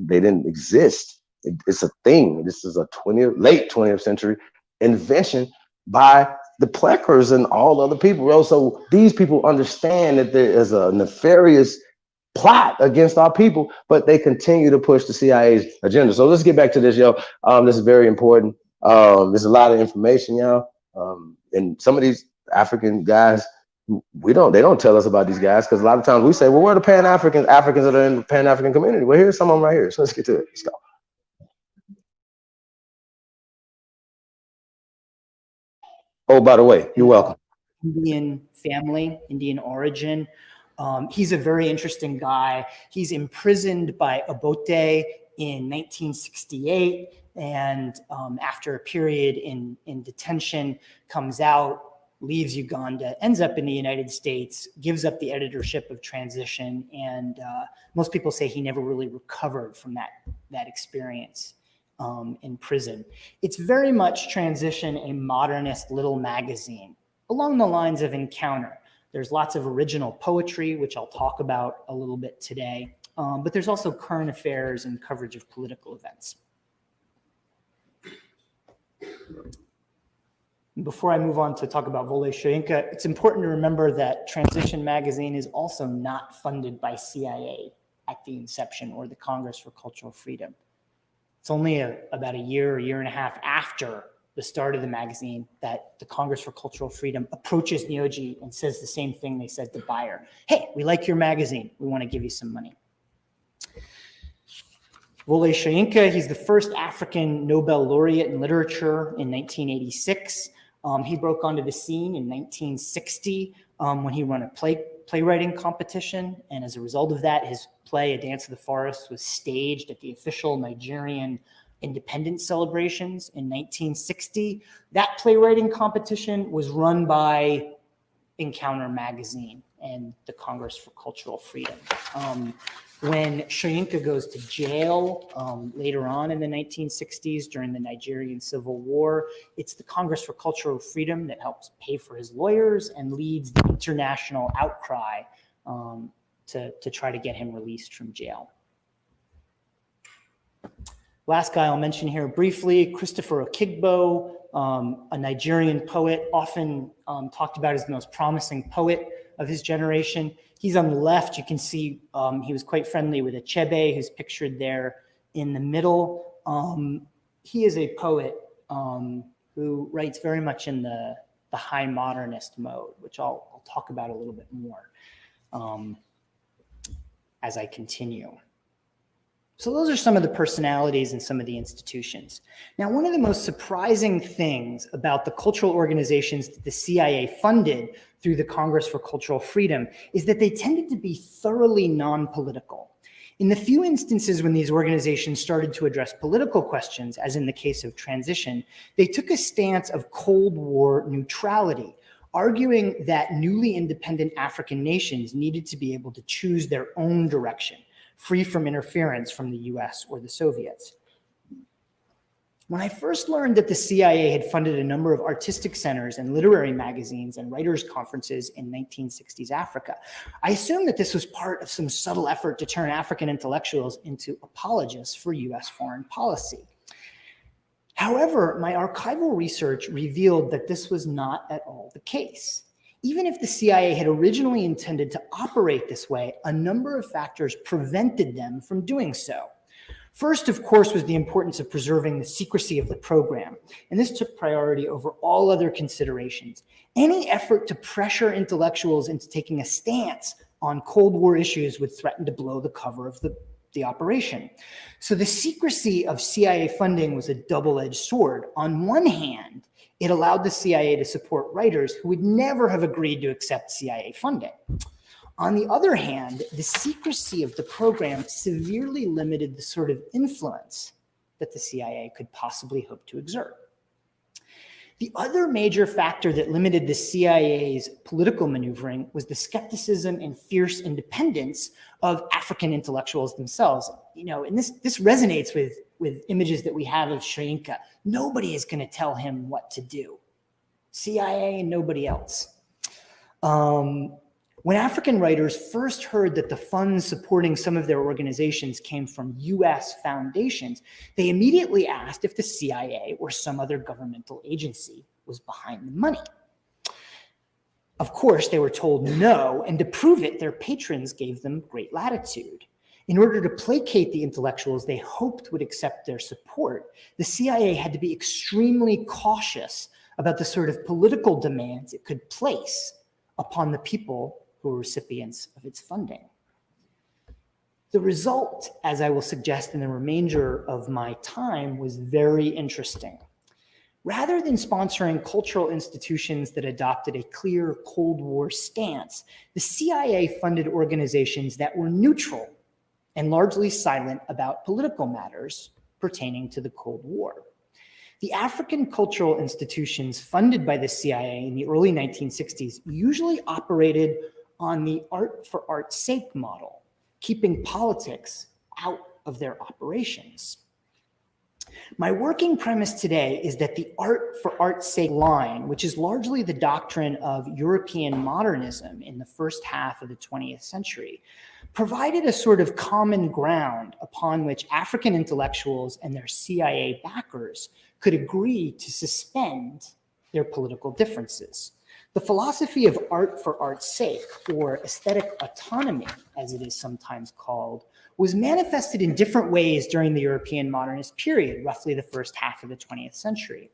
didn't exist. It's a thing. This is a late 20th century invention by the Pleckers and all other people, bro. So these people understand that there is a nefarious plot against our people, but they continue to push the CIA's agenda. So let's get back to this, yo. This is very important. There's a lot of information, y'all. And some of these African guys, they don't tell us about these guys because a lot of times we say, well, where are the Africans that are in the Pan-African community? Well, here's some of them right here. So let's get to it. Let's go. Oh, by the way, you're welcome. Indian family, Indian origin. He's a very interesting guy. He's imprisoned by Obote in 1968, and after a period in detention, comes out, leaves Uganda, ends up in the United States, gives up the editorship of Transition, and most people say he never really recovered from that experience. In prison. It's very much Transition, a modernist little magazine along the lines of Encounter. There's lots of original poetry, which I'll talk about a little bit today, but there's also current affairs and coverage of political events. Before I move on to talk about Wole Soyinka, it's important to remember that Transition magazine is also not funded by CIA at the inception or the Congress for Cultural Freedom. It's only about a year and a half after the start of the magazine that the Congress for Cultural Freedom approaches G.O.A.T and says the same thing they said to Bayer. Hey, we like your magazine. We want to give you some money. Wole Soyinka, he's the first African Nobel laureate in literature in 1986. He broke onto the scene in 1960 when he won a playwriting competition. And as a result of that, his play, A Dance of the Forest, was staged at the official Nigerian independence celebrations in 1960. That playwriting competition was run by Encounter magazine and the Congress for Cultural Freedom. When Soyinka goes to jail later on in the 1960s during the Nigerian Civil War, it's the Congress for Cultural Freedom that helps pay for his lawyers and leads the international outcry to try to get him released from jail. Last guy I'll mention here briefly, Christopher Okigbo, a Nigerian poet, often talked about as the most promising poet of his generation. He's on the left. You can see he was quite friendly with Achebe, who's pictured there in the middle. He is a poet who writes very much in the high modernist mode, which I'll talk about a little bit more as I continue. So those are some of the personalities and some of the institutions. Now, one of the most surprising things about the cultural organizations that the CIA funded through the Congress for Cultural Freedom is that they tended to be thoroughly non-political. In the few instances when these organizations started to address political questions, as in the case of transition, they took a stance of Cold War neutrality, arguing that newly independent African nations needed to be able to choose their own direction, free from interference from the US or the Soviets. When I first learned that the CIA had funded a number of artistic centers and literary magazines and writers' conferences in 1960s Africa, I assumed that this was part of some subtle effort to turn African intellectuals into apologists for US foreign policy. However, my archival research revealed that this was not at all the case. Even if the CIA had originally intended to operate this way, a number of factors prevented them from doing so. First, of course, was the importance of preserving the secrecy of the program, and this took priority over all other considerations. Any effort to pressure intellectuals into taking a stance on Cold War issues would threaten to blow the cover of the operation. So the secrecy of CIA funding was a double-edged sword. On one hand, it allowed the CIA to support writers who would never have agreed to accept CIA funding. On the other hand, the secrecy of the program severely limited the sort of influence that the CIA could possibly hope to exert. The other major factor that limited the CIA's political maneuvering was the skepticism and fierce independence of African intellectuals themselves. You know, and this resonates with images that we have of Soyinka. Nobody is going to tell him what to do. CIA and nobody else. When African writers first heard that the funds supporting some of their organizations came from US foundations, they immediately asked if the CIA or some other governmental agency was behind the money. Of course, they were told no, and to prove it, their patrons gave them great latitude. In order to placate the intellectuals they hoped would accept their support, the CIA had to be extremely cautious about the sort of political demands it could place upon the people who were recipients of its funding. The result, as I will suggest in the remainder of my time, was very interesting. Rather than sponsoring cultural institutions that adopted a clear Cold War stance, the CIA funded organizations that were neutral and largely silent about political matters pertaining to the Cold War. The African cultural institutions funded by the CIA in the early 1960s usually operated on the art for art's sake model, keeping politics out of their operations. My working premise today is that the art for art's sake line, which is largely the doctrine of European modernism in the first half of the 20th century, provided a sort of common ground upon which African intellectuals and their CIA backers could agree to suspend their political differences. The philosophy of art for art's sake, or aesthetic autonomy, as it is sometimes called, was manifested in different ways during the European modernist period, roughly the first half of the 20th century.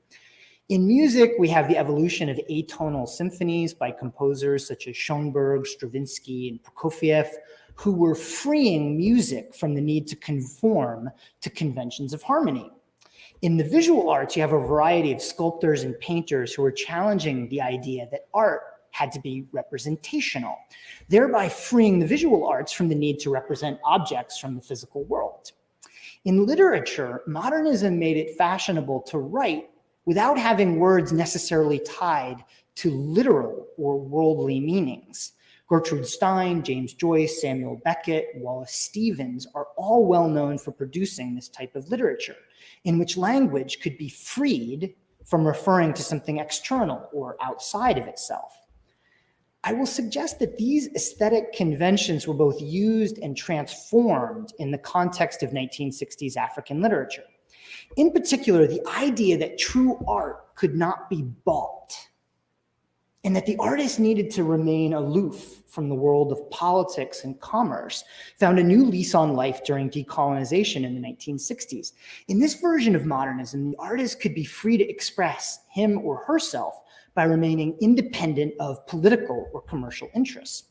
In music, we have the evolution of atonal symphonies by composers such as Schoenberg, Stravinsky, and Prokofiev, who were freeing music from the need to conform to conventions of harmony. In the visual arts, you have a variety of sculptors and painters who are challenging the idea that art had to be representational, thereby freeing the visual arts from the need to represent objects from the physical world. In literature, modernism made it fashionable to write without having words necessarily tied to literal or worldly meanings. Gertrude Stein, James Joyce, Samuel Beckett, Wallace Stevens are all well known for producing this type of literature, in which language could be freed from referring to something external or outside of itself. I will suggest that these aesthetic conventions were both used and transformed in the context of 1960s African literature. In particular, the idea that true art could not be bought and that the artist needed to remain aloof from the world of politics and commerce found a new lease on life during decolonization in the 1960s. In this version of modernism, the artist could be free to express him or herself by remaining independent of political or commercial interests.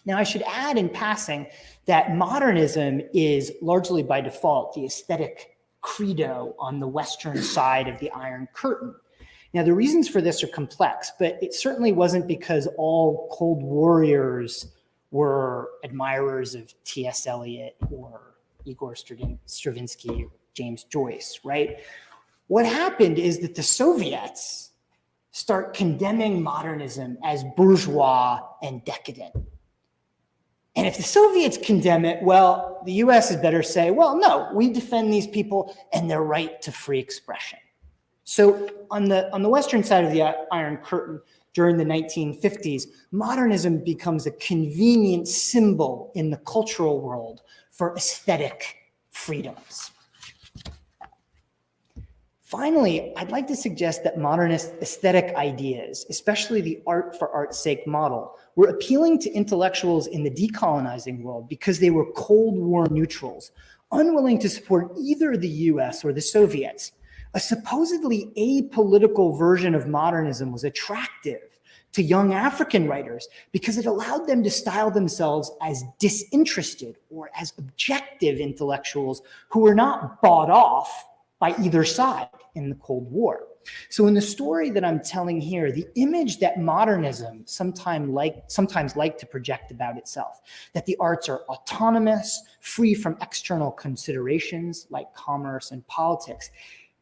Now, I should add in passing that modernism is largely by default the aesthetic credo on the Western side of the Iron Curtain. Now, the reasons for this are complex, but it certainly wasn't because all Cold Warriors were admirers of T.S. Eliot or Igor Stravinsky or James Joyce, right? What happened is that the Soviets start condemning modernism as bourgeois and decadent. And if the Soviets condemn it, well, the US had better say, well, no, we defend these people and their right to free expression. So on the Western side of the Iron Curtain, during the 1950s, modernism becomes a convenient symbol in the cultural world for aesthetic freedoms. Finally, I'd like to suggest that modernist aesthetic ideas, especially the art for art's sake model, were appealing to intellectuals in the decolonizing world because they were Cold War neutrals, unwilling to support either the US or the Soviets. A supposedly apolitical version of modernism was attractive to young African writers because it allowed them to style themselves as disinterested or as objective intellectuals who were not bought off by either side in the Cold War. So in the story that I'm telling here, the image that modernism sometimes like to project about itself, that the arts are autonomous, free from external considerations like commerce and politics,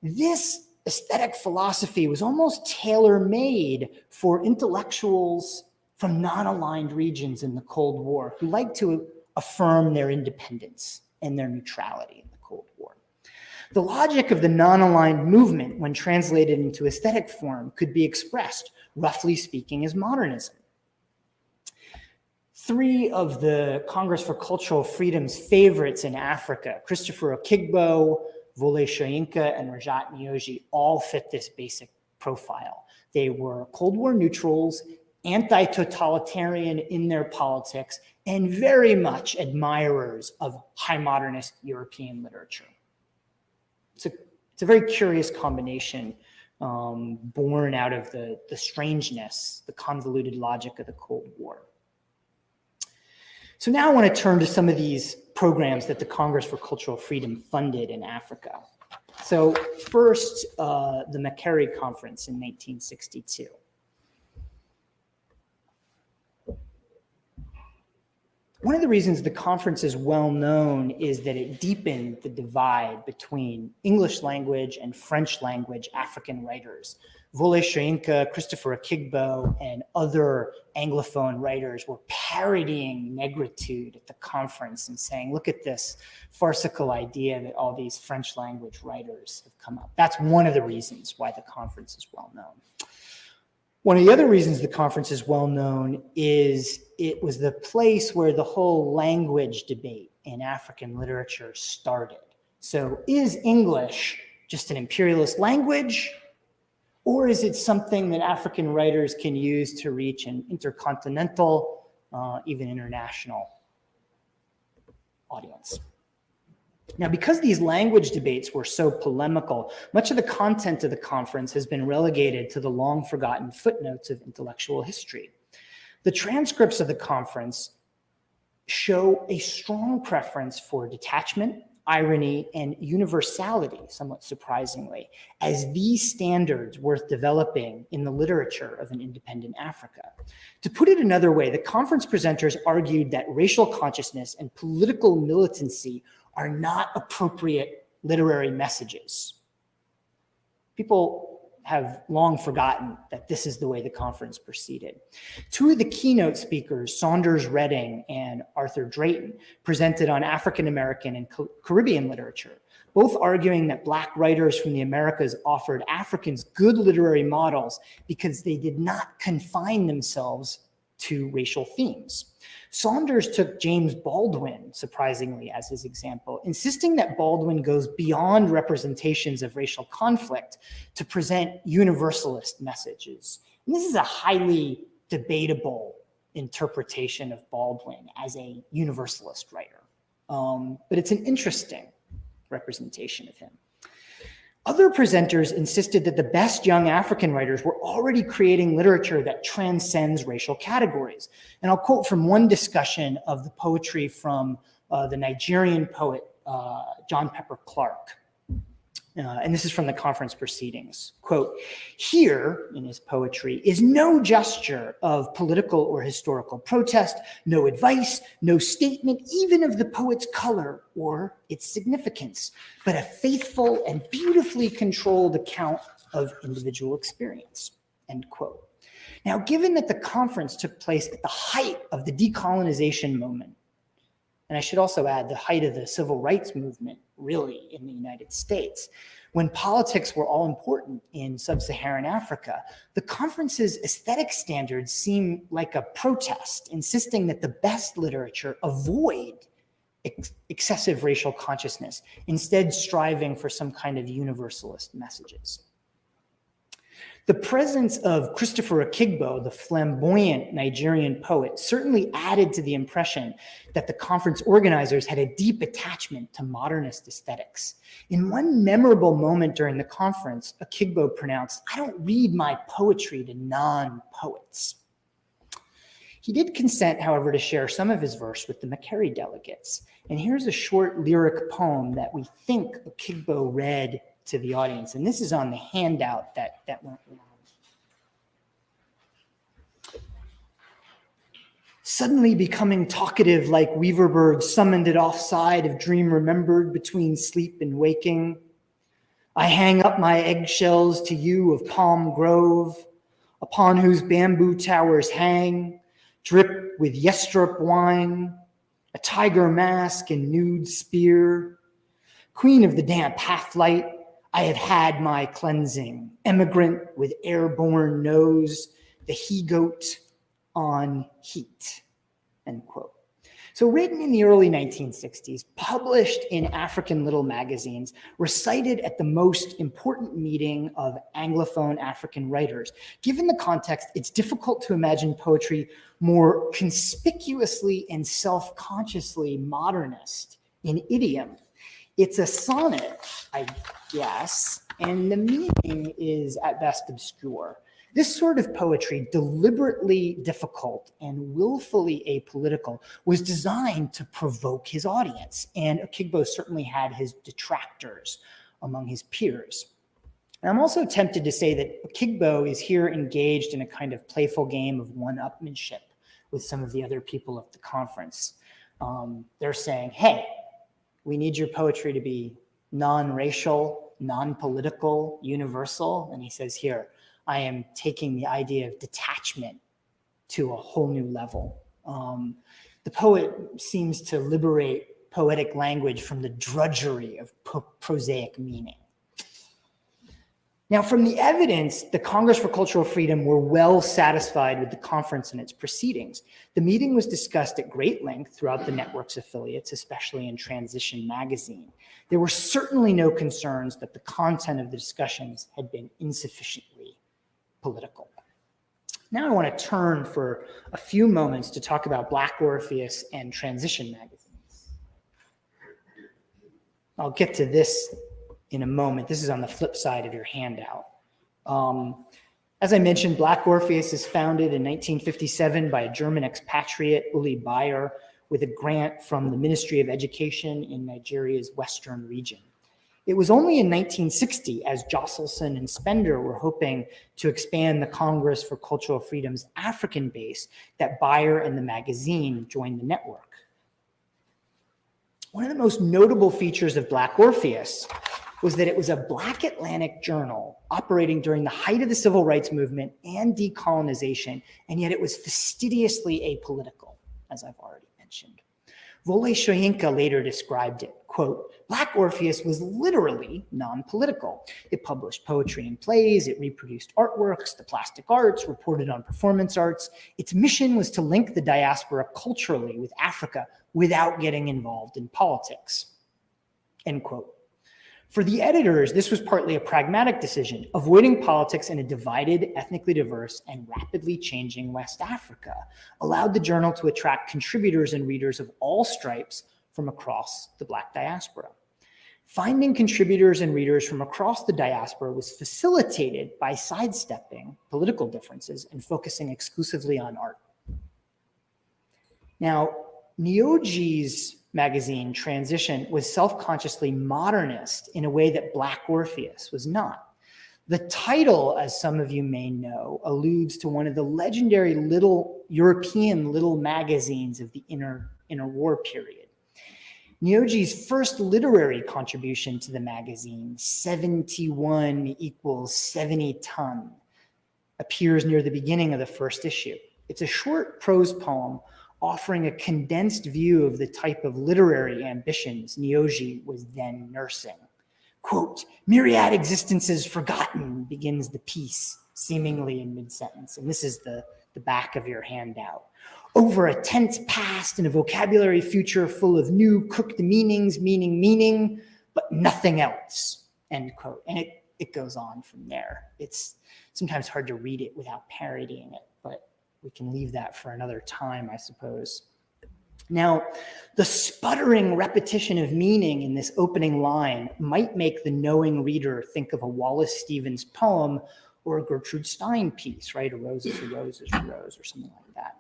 this aesthetic philosophy was almost tailor-made for intellectuals from non-aligned regions in the Cold War who like to affirm their independence and their neutrality in the Cold War. The logic of the non-aligned movement, when translated into aesthetic form, could be expressed, roughly speaking, as modernism. Three of the Congress for Cultural Freedom's favorites in Africa, Christopher Okigbo, Wole Soyinka, and Rajat Nyoji, all fit this basic profile. They were Cold War neutrals, anti-totalitarian in their politics, and very much admirers of high modernist European literature. It's a very curious combination born out of the strangeness, the convoluted logic of the Cold War. So now I want to turn to some of these programs that the Congress for Cultural Freedom funded in Africa. So first, the Makerere Conference in 1962. One of the reasons the conference is well known is that it deepened the divide between English language and French language African writers. Wole Soyinka, Christopher Okigbo, and other Anglophone writers were parodying negritude at the conference and saying, look at this farcical idea that all these French language writers have come up. That's one of the reasons why the conference is well known. One of the other reasons the conference is well known is it was the place where the whole language debate in African literature started. So is English just an imperialist language, or is it something that African writers can use to reach an intercontinental, even international audience? Now, because these language debates were so polemical, much of the content of the conference has been relegated to the long forgotten footnotes of intellectual history. The transcripts of the conference show a strong preference for detachment, irony, and universality, somewhat surprisingly, as these standards worth developing in the literature of an independent Africa. To put it another way, the conference presenters argued that racial consciousness and political militancy are not appropriate literary messages. People have long forgotten that this is the way the conference proceeded. Two of the keynote speakers, Saunders Redding and Arthur Drayton, presented on African American and Caribbean literature, both arguing that Black writers from the Americas offered Africans good literary models because they did not confine themselves to racial themes. Saunders took James Baldwin, surprisingly, as his example, insisting that Baldwin goes beyond representations of racial conflict to present universalist messages. And this is a highly debatable interpretation of Baldwin as a universalist writer, but it's an interesting representation of him. Other presenters insisted that the best young African writers were already creating literature that transcends racial categories. And I'll quote from one discussion of the poetry from the Nigerian poet John Pepper Clark. And this is from the conference proceedings. Quote, "Here, in his poetry, is no gesture of political or historical protest, no advice, no statement even of the poet's color or its significance, but a faithful and beautifully controlled account of individual experience." End quote. Now, given that the conference took place at the height of the decolonization moment, and I should also add the height of the civil rights movement, really, in the United States, when politics were all important in sub-Saharan Africa, the conference's aesthetic standards seem like a protest, insisting that the best literature avoid excessive racial consciousness, instead striving for some kind of universalist messages. The presence of Christopher Akigbo, the flamboyant Nigerian poet, certainly added to the impression that the conference organizers had a deep attachment to modernist aesthetics. In one memorable moment during the conference, Akigbo pronounced, "I don't read my poetry to non-poets." He did consent, however, to share some of his verse with the McCary delegates. And here's a short lyric poem that we think Akigbo read to the audience. And this is on the handout that went around. "Suddenly becoming talkative like weaver birds summoned it offside of dream remembered between sleep and waking. I hang up my eggshells to you of Palm Grove, upon whose bamboo towers hang, drip with Yestrop wine, a tiger mask and nude spear. Queen of the damp half-light, I have had my cleansing, emigrant with airborne nose, the he-goat on heat," end quote. So written in the early 1960s, published in African Little magazines, recited at the most important meeting of Anglophone African writers. Given the context, it's difficult to imagine poetry more conspicuously and self-consciously modernist in idiom. It's a sonnet, I guess, and the meaning is at best obscure. This sort of poetry, deliberately difficult and willfully apolitical, was designed to provoke his audience, and Akigbo certainly had his detractors among his peers. And I'm also tempted to say that Akigbo is here engaged in a kind of playful game of one-upmanship with some of the other people of the conference. They're saying, hey, we need your poetry to be non-racial, non-political, universal. And he says here, I am taking the idea of detachment to a whole new level. The poet seems to liberate poetic language from the drudgery of prosaic meaning. Now, from the evidence, the Congress for Cultural Freedom were well satisfied with the conference and its proceedings. The meeting was discussed at great length throughout the network's affiliates, especially in Transition magazine. There were certainly no concerns that the content of the discussions had been insufficiently political. Now I want to turn for a few moments to talk about Black Orpheus and Transition magazines. I'll get to this in a moment. This is on the flip side of your handout. As I mentioned, Black Orpheus is founded in 1957 by a German expatriate, Uli Bayer, with a grant from the Ministry of Education in Nigeria's western region. It was only in 1960, as Josselson and Spender were hoping to expand the Congress for Cultural Freedom's African base, that Bayer and the magazine joined the network. One of the most notable features of Black Orpheus was that it was a Black Atlantic journal operating during the height of the civil rights movement and decolonization, and yet it was fastidiously apolitical, as I've already mentioned. Wole Soyinka later described it, quote, Black Orpheus was literally non-political. It published poetry and plays, it reproduced artworks, the plastic arts, reported on performance arts. Its mission was to link the diaspora culturally with Africa without getting involved in politics, end quote. For the editors, this was partly a pragmatic decision. Avoiding politics in a divided, ethnically diverse, and rapidly changing West Africa allowed the journal to attract contributors and readers of all stripes from across the Black diaspora. Finding contributors and readers from across the diaspora was facilitated by sidestepping political differences and focusing exclusively on art. Now, G.O.A.T's magazine Transition was self-consciously modernist in a way that Black Orpheus was not. The title, as some of you may know, alludes to one of the legendary European little magazines of the interwar period. G.O.A.T's first literary contribution to the magazine, 71 equals 70 ton, appears near the beginning of the first issue. It's a short prose poem offering a condensed view of the type of literary ambitions G.O.A.T was then nursing. Quote, myriad existences forgotten, begins the piece, seemingly in mid-sentence. And this is the back of your handout. Over a tense past and a vocabulary future full of new cooked meanings, meaning, but nothing else, end quote. And it goes on from there. It's sometimes hard to read it without parodying it, but we can leave that for another time, I suppose. Now, the sputtering repetition of meaning in this opening line might make the knowing reader think of a Wallace Stevens poem or a Gertrude Stein piece, right? A rose is a rose is a rose, or something like that.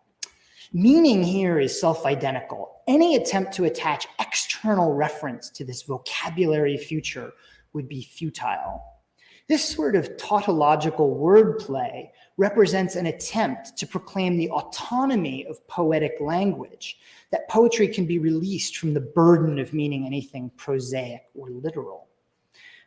Meaning here is self-identical. Any attempt to attach external reference to this vocabulary future would be futile. This sort of tautological wordplay represents an attempt to proclaim the autonomy of poetic language, that poetry can be released from the burden of meaning anything prosaic or literal.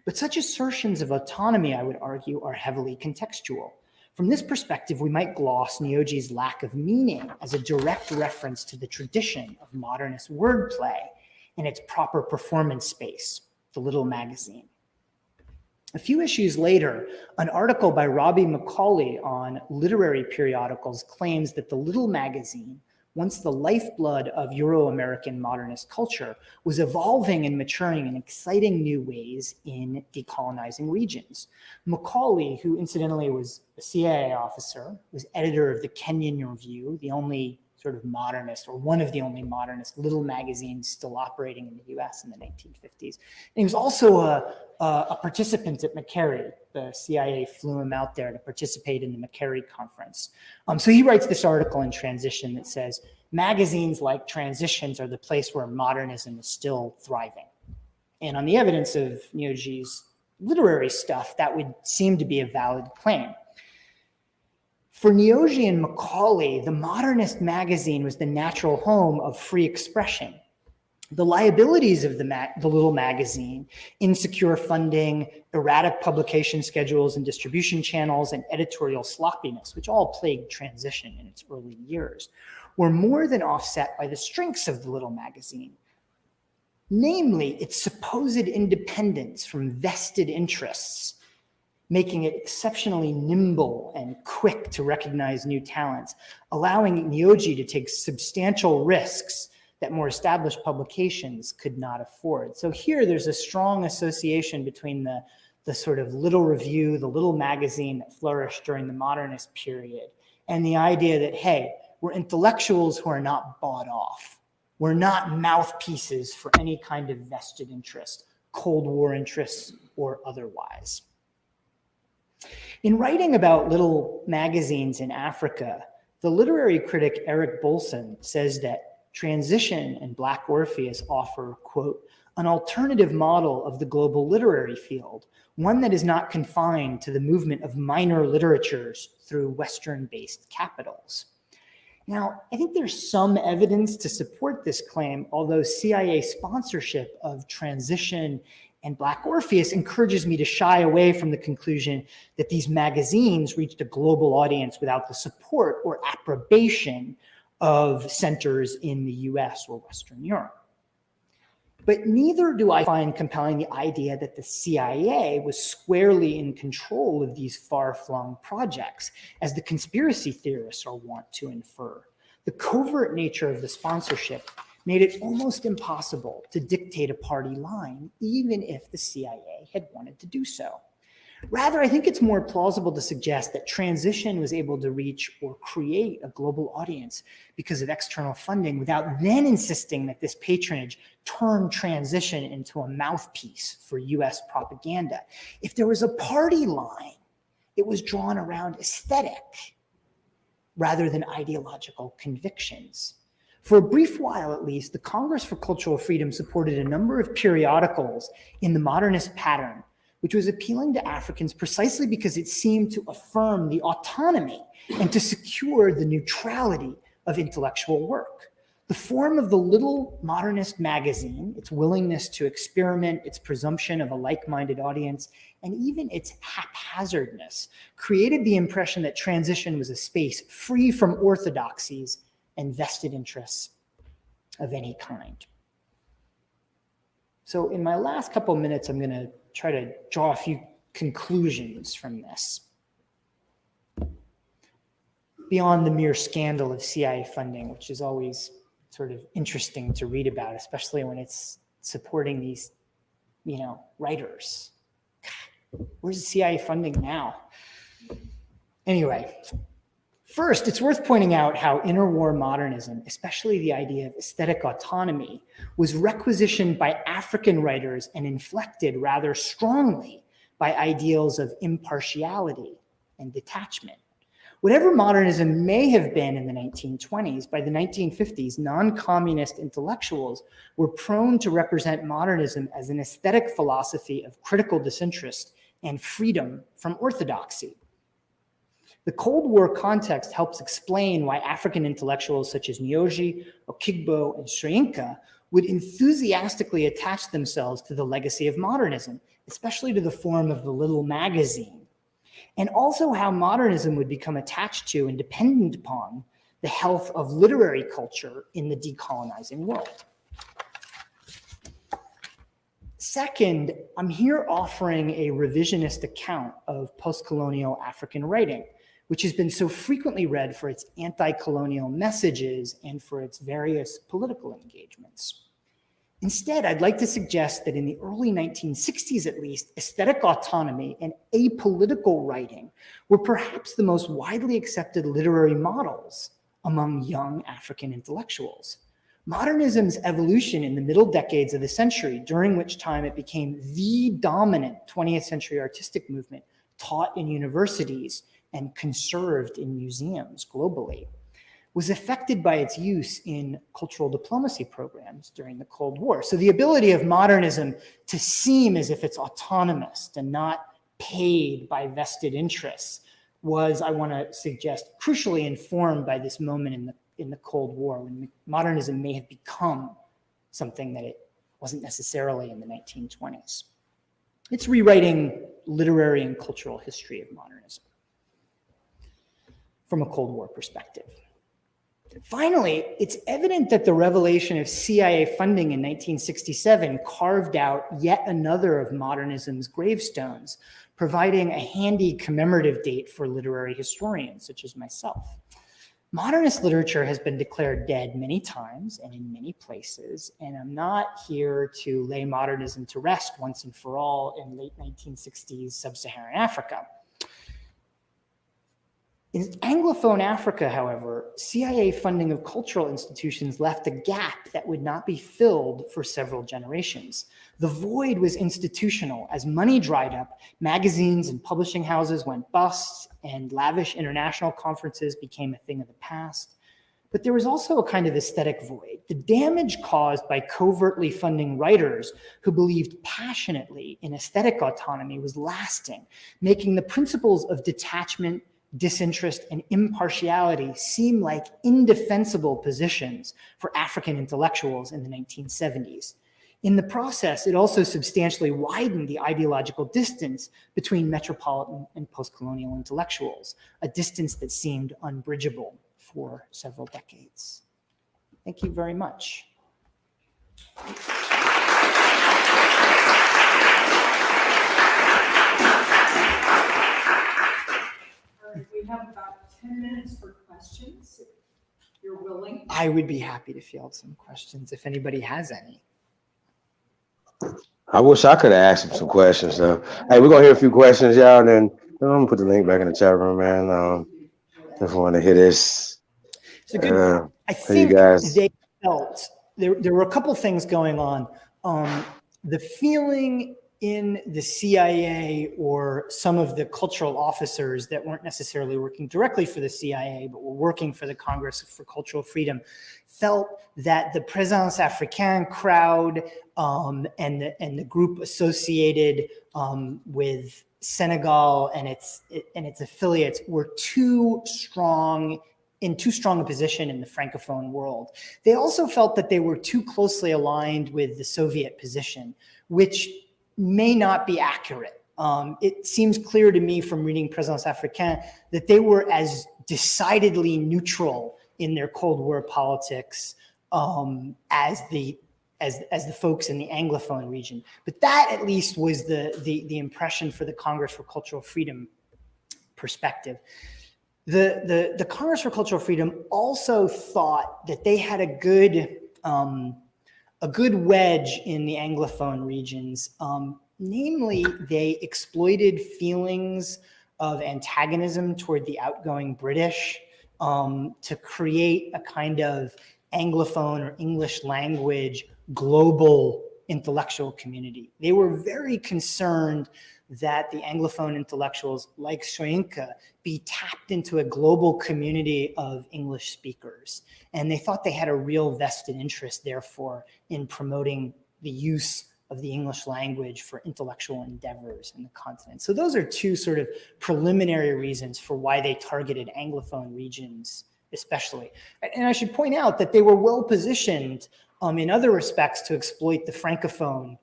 But such assertions of autonomy, I would argue, are heavily contextual. From this perspective, we might gloss G.O.A.T's lack of meaning as a direct reference to the tradition of modernist wordplay in its proper performance space, the little magazine. A few issues later, an article by Robbie Macaulay on literary periodicals claims that the little magazine, once the lifeblood of Euro-American modernist culture, was evolving and maturing in exciting new ways in decolonizing regions. Macaulay, who incidentally was a CIA officer, was editor of the Kenyan Review, the only sort of modernist, or one of the only modernist little magazines still operating in the US in the 1950s. And he was also a participant at McCary. The CIA flew him out there to participate in the McCary conference. So he writes this article in Transition that says, magazines like Transitions are the place where modernism is still thriving. And on the evidence of G.O.A.T's literary stuff, that would seem to be a valid claim. For G.O.A.T and Macaulay, the modernist magazine was the natural home of free expression. The liabilities of the little magazine, insecure funding, erratic publication schedules and distribution channels, and editorial sloppiness, which all plagued Transition in its early years, were more than offset by the strengths of the little magazine, namely its supposed independence from vested interests, making it exceptionally nimble and quick to recognize new talents, allowing G.O.A.T to take substantial risks that more established publications could not afford. So here there's a strong association between the sort of little review, the little magazine that flourished during the modernist period, and the idea that, hey, we're intellectuals who are not bought off. We're not mouthpieces for any kind of vested interest. Cold War interests or otherwise. In writing about little magazines in Africa, the literary critic Eric Bolson says that Transition and Black Orpheus offer, quote, an alternative model of the global literary field, one that is not confined to the movement of minor literatures through Western-based capitals. Now, I think there's some evidence to support this claim, although CIA sponsorship of Transition and Black Orpheus encourages me to shy away from the conclusion that these magazines reached a global audience without the support or approbation of centers in the US or Western Europe. But neither do I find compelling the idea that the CIA was squarely in control of these far-flung projects, as the conspiracy theorists are wont to infer. The covert nature of the sponsorship made it almost impossible to dictate a party line, even if the CIA had wanted to do so. Rather, I think it's more plausible to suggest that Transition was able to reach or create a global audience because of external funding without then insisting that this patronage turn Transition into a mouthpiece for US propaganda. If there was a party line, it was drawn around aesthetic rather than ideological convictions. For a brief while, at least, the Congress for Cultural Freedom supported a number of periodicals in the modernist pattern, which was appealing to Africans precisely because it seemed to affirm the autonomy and to secure the neutrality of intellectual work. The form of the little modernist magazine, its willingness to experiment, its presumption of a like-minded audience, and even its haphazardness created the impression that Transition was a space free from orthodoxies and vested interests of any kind. So in my last couple of minutes, I'm going to try to draw a few conclusions from this. Beyond the mere scandal of CIA funding, which is always sort of interesting to read about, especially when it's supporting these, writers. God, where's the CIA funding now? Anyway, first, it's worth pointing out how interwar modernism, especially the idea of aesthetic autonomy, was requisitioned by African writers and inflected rather strongly by ideals of impartiality and detachment. Whatever modernism may have been in the 1920s, by the 1950s, non-communist intellectuals were prone to represent modernism as an aesthetic philosophy of critical disinterest and freedom from orthodoxy. The Cold War context helps explain why African intellectuals such as Nyoji, Okigbo, and Soyinka would enthusiastically attach themselves to the legacy of modernism, especially to the form of the little magazine, and also how modernism would become attached to and dependent upon the health of literary culture in the decolonizing world. Second, I'm here offering a revisionist account of post-colonial African writing, which has been so frequently read for its anti-colonial messages and for its various political engagements. Instead, I'd like to suggest that in the early 1960s, at least, aesthetic autonomy and apolitical writing were perhaps the most widely accepted literary models among young African intellectuals. Modernism's evolution in the middle decades of the century, during which time it became the dominant 20th century artistic movement taught in universities and conserved in museums globally, was affected by its use in cultural diplomacy programs during the Cold War. So the ability of modernism to seem as if it's autonomous and not paid by vested interests was, I want to suggest, crucially informed by this moment in the Cold War, when modernism may have become something that it wasn't necessarily in the 1920s. It's rewriting literary and cultural history of modernism from a Cold War perspective. Finally, it's evident that the revelation of CIA funding in 1967 carved out yet another of modernism's gravestones, providing a handy commemorative date for literary historians such as myself. Modernist literature has been declared dead many times and in many places, and I'm not here to lay modernism to rest once and for all in late 1960s sub-Saharan Africa. In Anglophone Africa, however, CIA funding of cultural institutions left a gap that would not be filled for several generations. The void was institutional. As money dried up, magazines and publishing houses went bust, and lavish international conferences became a thing of the past. But there was also a kind of aesthetic void. The damage caused by covertly funding writers who believed passionately in aesthetic autonomy was lasting, making the principles of detachment, disinterest, and impartiality seem like indefensible positions for African intellectuals in the 1970s. In the process, it also substantially widened the ideological distance between metropolitan and post-colonial intellectuals, a distance that seemed unbridgeable for several decades. Thank you very much. We have about 10 minutes for questions, if you're willing. I would be happy to field some questions if anybody has any. I wish I could have asked him some questions. So, hey, we're gonna hear a few questions, y'all. And then I'm gonna put the link back in the chat room, man. If you want to hear this, So good. I think they felt there were a couple things going on. The feeling in the CIA or some of the cultural officers that weren't necessarily working directly for the CIA, but were working for the Congress for Cultural Freedom, felt that the Présence Africaine crowd and the group associated with Senegal and its affiliates were too strong a position in the Francophone world. They also felt that they were too closely aligned with the Soviet position, which may not be accurate. It seems clear to me from reading Présence Africaine that they were as decidedly neutral in their Cold War politics as the folks in the Anglophone region. But that at least was the impression for the Congress for Cultural Freedom perspective. The Congress for Cultural Freedom also thought that they had a good wedge in the Anglophone regions. Namely, they exploited feelings of antagonism toward the outgoing British to create a kind of Anglophone or English language global intellectual community. They were very concerned that the Anglophone intellectuals like Soyinka be tapped into a global community of English speakers. And they thought they had a real vested interest, therefore, in promoting the use of the English language for intellectual endeavors in the continent. So those are two sort of preliminary reasons for why they targeted Anglophone regions especially. And I should point out that they were well positioned in other respects to exploit the Francophone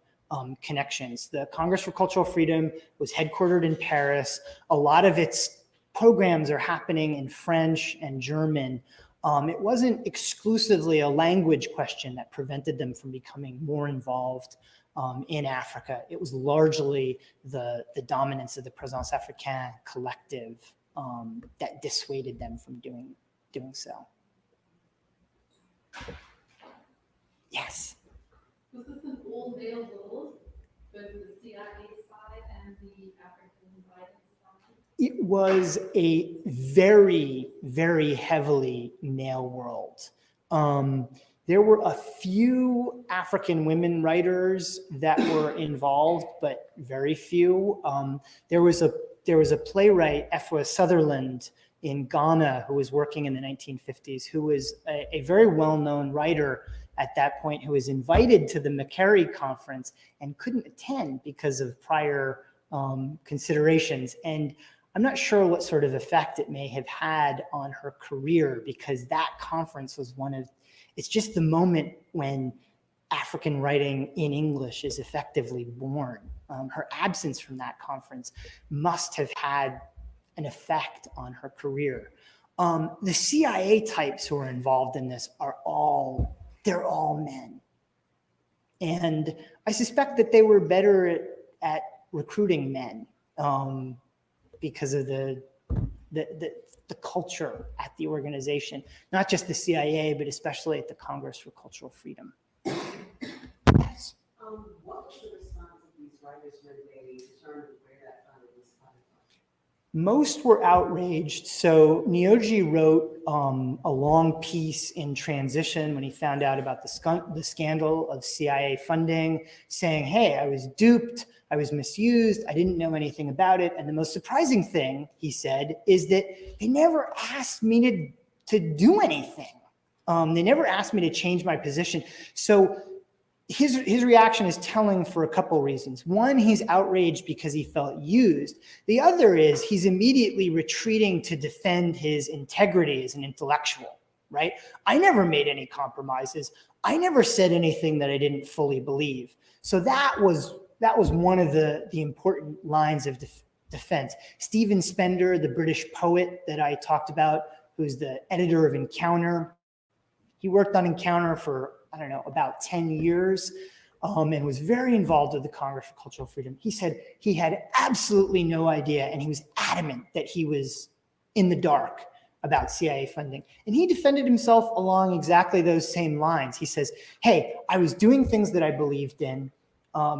connections. The Congress for Cultural Freedom was headquartered in Paris. A lot of its programs are happening in French and German. It wasn't exclusively a language question that prevented them from becoming more involved in Africa. It was largely the dominance of the Présence Africaine collective that dissuaded them from doing so. Yes. Was this an old male world, both the CIA side and the African writing side? It was a very, very heavily male world. There were a few African women writers that were involved, but very few. There was a playwright, Efwa Sutherland, in Ghana, who was working in the 1950s, who was a very well-known writer at that point, who was invited to the McCarry conference and couldn't attend because of prior considerations. And I'm not sure what sort of effect it may have had on her career, because that conference was it's just the moment when African writing in English is effectively born. Her absence from that conference must have had an effect on her career. The CIA types who are involved in this they're all men. And I suspect that they were better at recruiting men because of the culture at the organization, not just the CIA, but especially at the Congress for Cultural Freedom. Yes. What was the response of these writers when they determined where that funding was coming from? Most were outraged. So Nyoji wrote a long piece in Transition when he found out about the scandal of CIA funding, saying, hey, I was duped, I was misused, I didn't know anything about it. And the most surprising thing, he said, is that they never asked me to do anything. They never asked me to change my position. So his reaction is telling for a couple reasons. One, he's outraged because he felt used. The other is he's immediately retreating to defend his integrity as an intellectual, right? I never made any compromises. I never said anything that I didn't fully believe. So that was one of the important lines of defense. Stephen Spender, the British poet that I talked about, who's the editor of Encounter, he worked on Encounter for, I don't know, about 10 years and was very involved with the Congress for Cultural Freedom. He said he had absolutely no idea, and he was adamant that he was in the dark about CIA funding. And he defended himself along exactly those same lines. He says, hey, I was doing things that I believed in.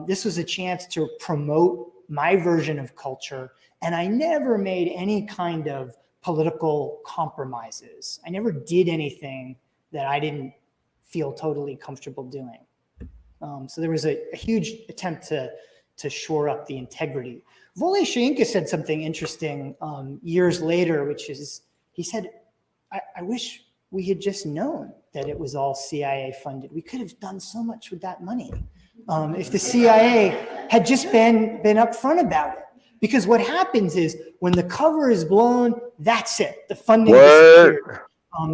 This was a chance to promote my version of culture, and I never made any kind of political compromises. I never did anything that I didn't feel totally comfortable doing. So there was a huge attempt to shore up the integrity. Wole Soyinka said something interesting years later, which is, he said, I wish we had just known that it was all CIA funded. We could have done so much with that money if the CIA had just been upfront about it. Because what happens is when the cover is blown, that's it. The funding disappears.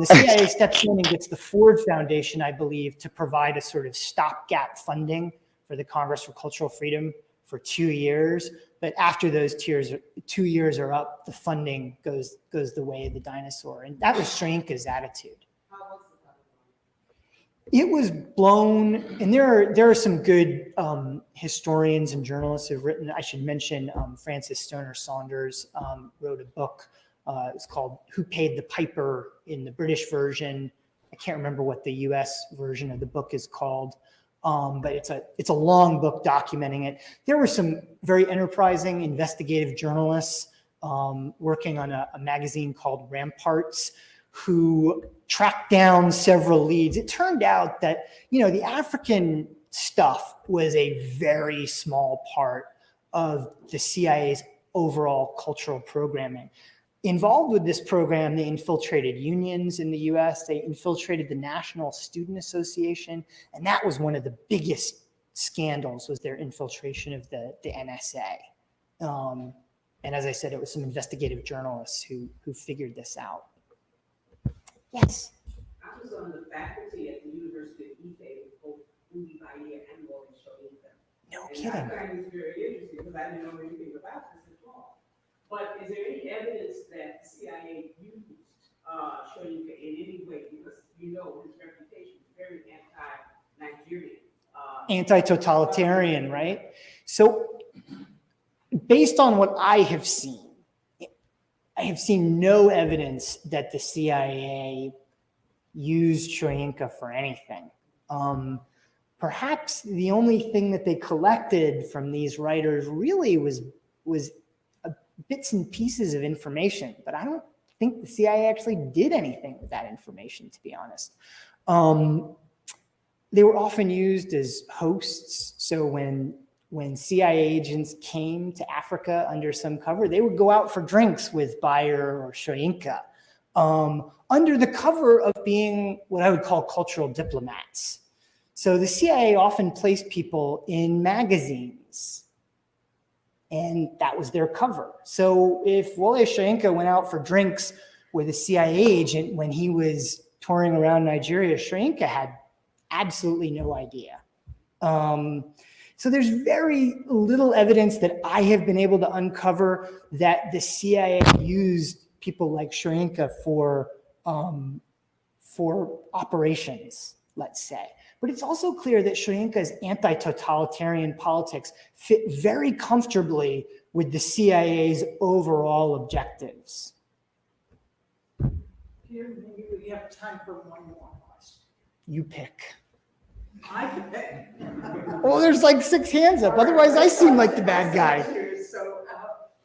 The CIA steps in and gets the Ford Foundation, I believe, to provide a sort of stopgap funding for the Congress for Cultural Freedom for 2 years. But after those 2 years are up, the funding goes the way of the dinosaur. And that was Soyinka's attitude. It was blown, and there are some good historians and journalists who've written. I should mention Francis Stoner Saunders wrote a book. It's called Who Paid the Piper in the British version. I can't remember what the US version of the book is called, but it's a long book documenting it. There were some very enterprising investigative journalists working on a magazine called Ramparts who tracked down several leads. It turned out that, the African stuff was a very small part of the CIA's overall cultural programming. Involved with this program, they infiltrated unions in the US, they infiltrated the National Student Association, and that was one of the biggest scandals, was their infiltration of the NSA. And as I said, it was some investigative journalists who figured this out. Yes? I was on the faculty at the University of Ife with both Udi Baye and Wole Soyinka. No and kidding. I find this very interesting because I didn't know anything about this at all. But is there any evidence that the CIA used Soyinka in any way? Because his reputation is very anti-Nigerian. Anti-totalitarian, right? So based on what I have seen no evidence that the CIA used Soyinka for anything. Perhaps the only thing that they collected from these writers really was bits and pieces of information, but I don't think the CIA actually did anything with that information, to be honest. They were often used as hosts. So when CIA agents came to Africa under some cover, they would go out for drinks with Bayer or Soyinka under the cover of being what I would call cultural diplomats. So the CIA often placed people in magazines, and that was their cover. So if Wole Soyinka went out for drinks with a CIA agent when he was touring around Nigeria, Soyinka had absolutely no idea. So there's very little evidence that I have been able to uncover that the CIA used people like Soyinka for operations, let's say. But it's also clear that Soyinka's anti-totalitarian politics fit very comfortably with the CIA's overall objectives. Here, maybe we have time for one more question. You pick. I can pick. Well, there's like 6 hands up. Otherwise, I seem like the bad guy. So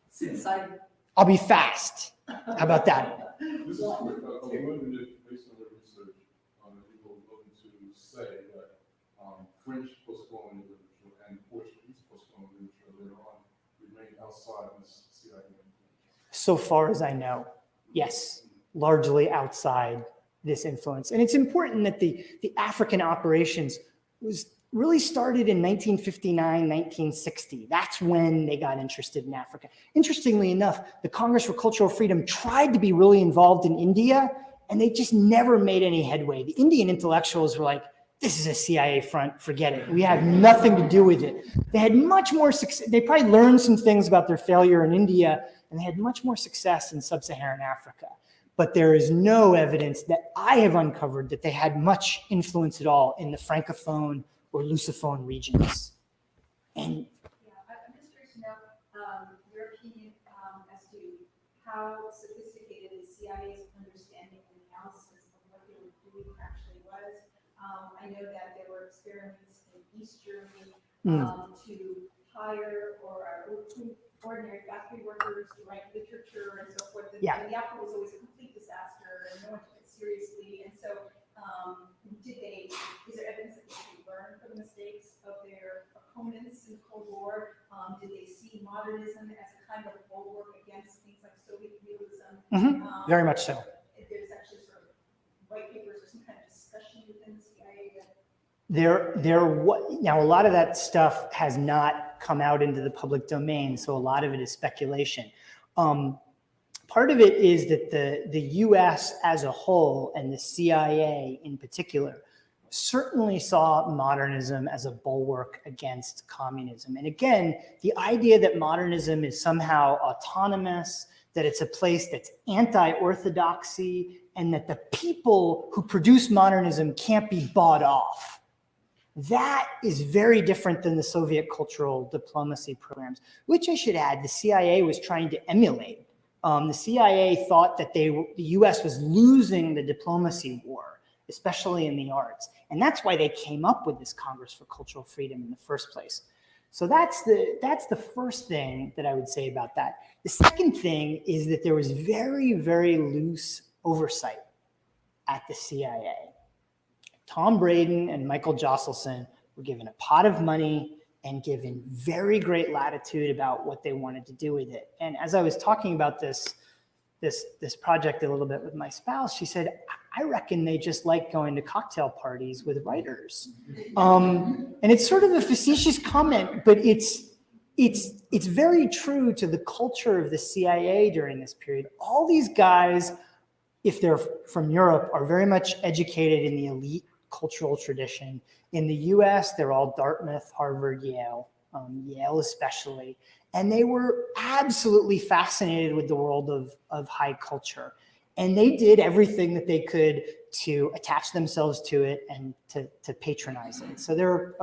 since I I'll be fast. How about that? This is quick. I was wondering if, based on your research, you were looking to say that French postcolonial literature and Portuguese postcolonial literature later on remained outside this CIA influence. So far as I know, yes, largely outside this influence. And it's important that the African operations was really started in 1959, 1960. That's when they got interested in Africa. Interestingly enough, the Congress for Cultural Freedom tried to be really involved in India, and they just never made any headway. The Indian intellectuals were like, this is a CIA front, forget it. We have nothing to do with it. They had much more success. They probably learned some things about their failure in India, and they had much more success in sub-Saharan Africa. But there is no evidence that I have uncovered that they had much influence at all in the Francophone or Lusophone regions. And I'm just curious to know your opinion as to how sophisticated the CIA's understanding and analysis of what they were doing actually was. I know that there were experiments in East Germany to hire or recruit ordinary factory workers to write literature and so forth. And the output was always a complete disaster, and no one took it seriously. And so, is there evidence that they learned from the mistakes of their opponents in the Cold War? Did they see modernism as a kind of bulwark against things like Soviet realism? Very much so. There's actually sort of white papers or some kind of discussion within the CIA that now a lot of that stuff has not come out into the public domain, so a lot of it is speculation. Part of it is that the US as a whole and the CIA in particular certainly saw modernism as a bulwark against communism. And again, the idea that modernism is somehow autonomous, that it's a place that's anti-orthodoxy, and that the people who produce modernism can't be bought off. That is very different than the Soviet cultural diplomacy programs, which I should add, the CIA was trying to emulate. The CIA thought that the US was losing the diplomacy war, especially in the arts. And that's why they came up with this Congress for Cultural Freedom in the first place. So that's the first thing that I would say about that. The second thing is that there was very, very loose oversight at the CIA. Tom Braden and Michael Josselson were given a pot of money and given very great latitude about what they wanted to do with it. And as I was talking about this project a little bit with my spouse, she said, I reckon they just like going to cocktail parties with writers. And it's sort of a facetious comment, but it's very true to the culture of the CIA during this period. All these guys, if they're from Europe, are very much educated in the elite cultural tradition. In the US, they're all Dartmouth, Harvard, Yale, Yale especially. And they were absolutely fascinated with the world of high culture. And they did everything that they could to attach themselves to it and to patronize it. So there are,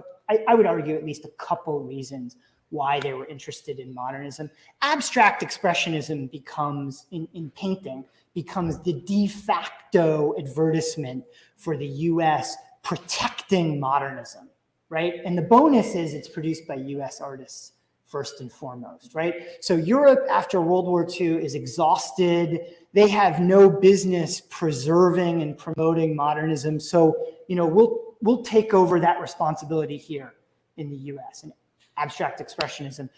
I would argue, at least a couple reasons why they were interested in modernism. Abstract expressionism becomes, in painting, becomes the de facto advertisement for the US protecting modernism, right? And the bonus is it's produced by US artists first and foremost, right? So Europe after World War II is exhausted. They have no business preserving and promoting modernism. So, we'll take over that responsibility here in the US. And abstract expressionism.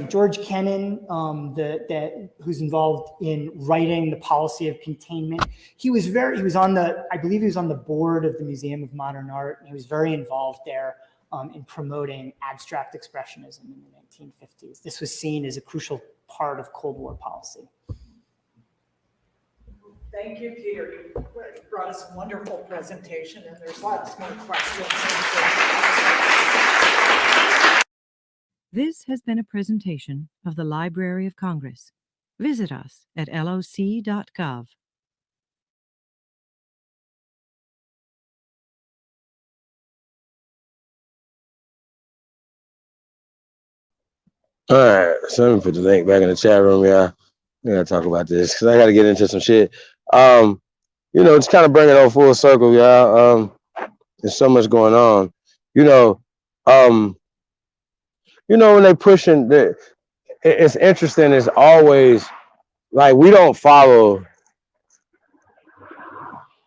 George Kennan, who's involved in writing the policy of containment. I believe he was on the board of the Museum of Modern Art. And he was very involved there in promoting abstract expressionism in the 1950s. This was seen as a crucial part of Cold War policy. Thank you, Peter. You brought us a wonderful presentation, and there's lots more questions. This has been a presentation of the Library of Congress. Visit us at loc.gov. All right, so let me put the link back in the chat room, y'all. We gotta talk about this because I gotta get into some shit. Just kind of bring it all full circle, y'all. There's so much going on. When they pushing it's interesting. It's always like we don't follow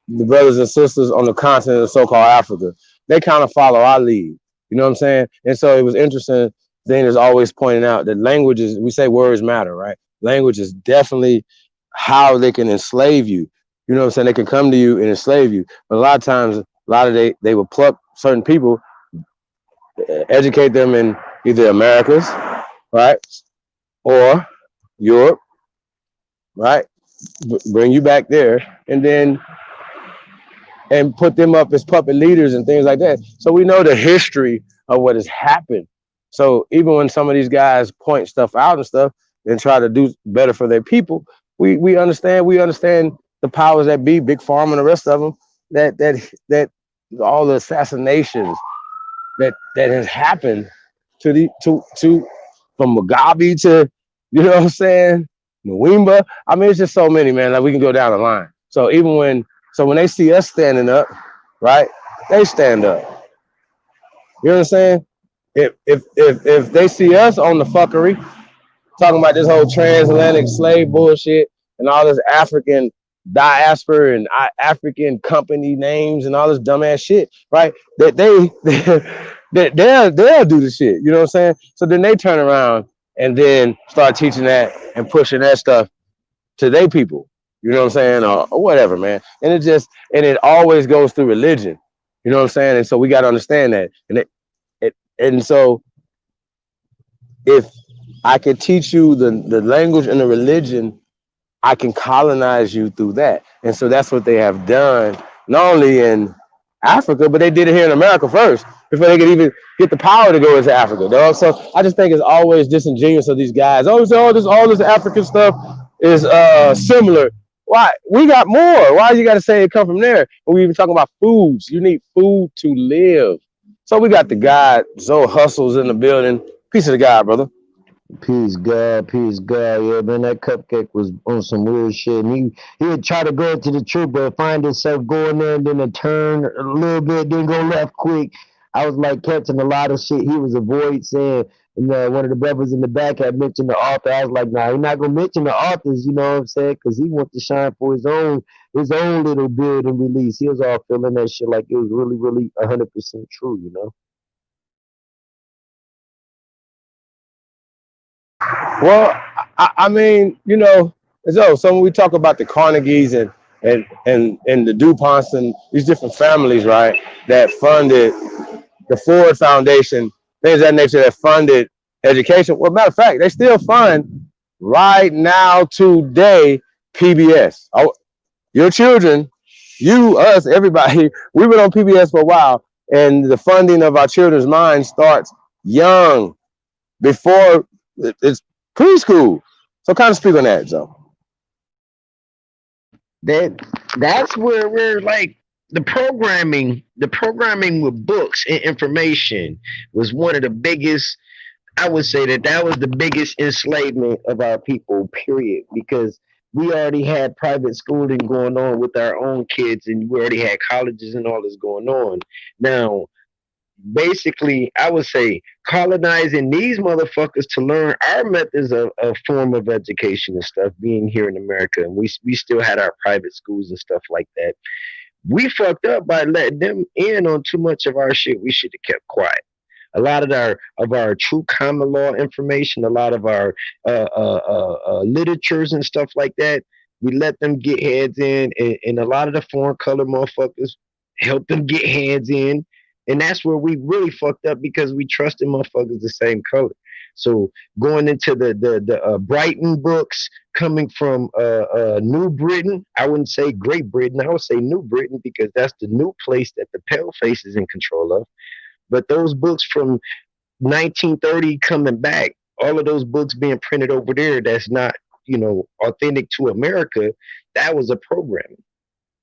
the brothers and sisters on the continent of so-called Africa. They kind of follow our lead. You know what I'm saying? And so it was interesting. Zane is always pointing out that languages, we say words matter, right? Language is definitely how they can enslave you. You know what I'm saying? They can come to you and enslave you. But a lot of times, they will pluck certain people, educate them in either Americas, right? Or Europe, right? Bring you back there. And then and put them up as puppet leaders and things like that. So we know the history of what has happened. So even when some of these guys point stuff out and stuff and try to do better for their people, we understand the powers that be, Big Pharma and the rest of them, that all the assassinations that has happened to from Mugabe to, you know what I'm saying, Mwimba. I mean, it's just so many, man. Like we can go down the line. So when they see us standing up, right, they stand up. You know what I'm saying? If they see us on the fuckery, talking about this whole transatlantic slave bullshit and all this African diaspora and African company names and all this dumbass shit, right? That they'll do the shit. You know what I'm saying? So then they turn around and then start teaching that and pushing that stuff to their people. You know what I'm saying? Or whatever, man. And it always goes through religion. You know what I'm saying? And so we got to understand that. And so if I could teach you the language and the religion, I can colonize you through that. And so that's what they have done, not only in Africa, but they did it here in America first before they could even get the power to go into Africa, dog. So I just think it's always disingenuous of these guys. Oh, so all this African stuff is similar. Why? We got more. Why you got to say it come from there? When we even talking about foods, you need food to live. So we got the guy Zoe Hustles in the building. Peace of the God, brother. Peace, God, peace, God. Yeah, man, that cupcake was on some weird shit. And he would try to go into the truth, but find himself going there and then a turn a little bit, then go left quick. I was like catching a lot of shit he was avoiding saying. And one of the brothers in the back had mentioned the author. I was like, nah, he's not gonna mention the authors, you know what I'm saying? Because he wants to shine for his own little build and release. He was all feeling that shit like it was really, really 100% true, you know? Well, I mean, you know, so when we talk about the Carnegies and the DuPonts and these different families, right, that funded the Ford Foundation, things of that nature that funded education. Well, matter of fact, they still fund right now today PBS. Oh, your children, you, us, everybody, we've been on PBS for a while, and the funding of our children's minds starts young before it's preschool. So kind of speak on that, Joe. That's where we're like the programming with books and information was one of the biggest. I would say that was the biggest enslavement of our people, period, because we already had private schooling going on with our own kids, and we already had colleges and all this going on. Now, basically, I would say colonizing these motherfuckers to learn our methods of form of education and stuff, being here in America, and we still had our private schools and stuff like that. We fucked up by letting them in on too much of our shit. We should have kept quiet. A lot of our true common law information, a lot of our literatures and stuff like that, we let them get heads in, and a lot of the foreign color motherfuckers help them get hands in, and that's where we really fucked up because we trusted motherfuckers the same color. So going into the Brighton books coming from New Britain, I wouldn't say Great Britain, I would say New Britain because that's the new place that the pale face is in control of. But those books from 1930 coming back, all of those books being printed over there, that's not, authentic to America, that was a program.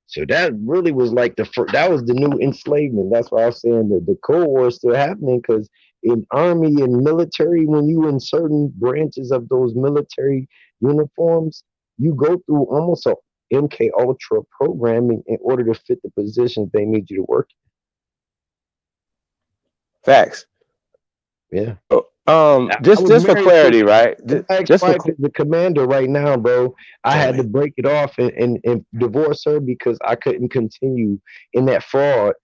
So that really was like that was the new enslavement. That's why I was saying that the Cold War is still happening because in army and military, when you in certain branches of those military uniforms, you go through almost a MK Ultra programming in order to fit the positions they need you to work Facts. in. Yeah. I Just was just for married to clarity, right? my Just for ex-wife is the commander right now, bro. I damn had to it. break it off and divorce her because I couldn't continue in that fraud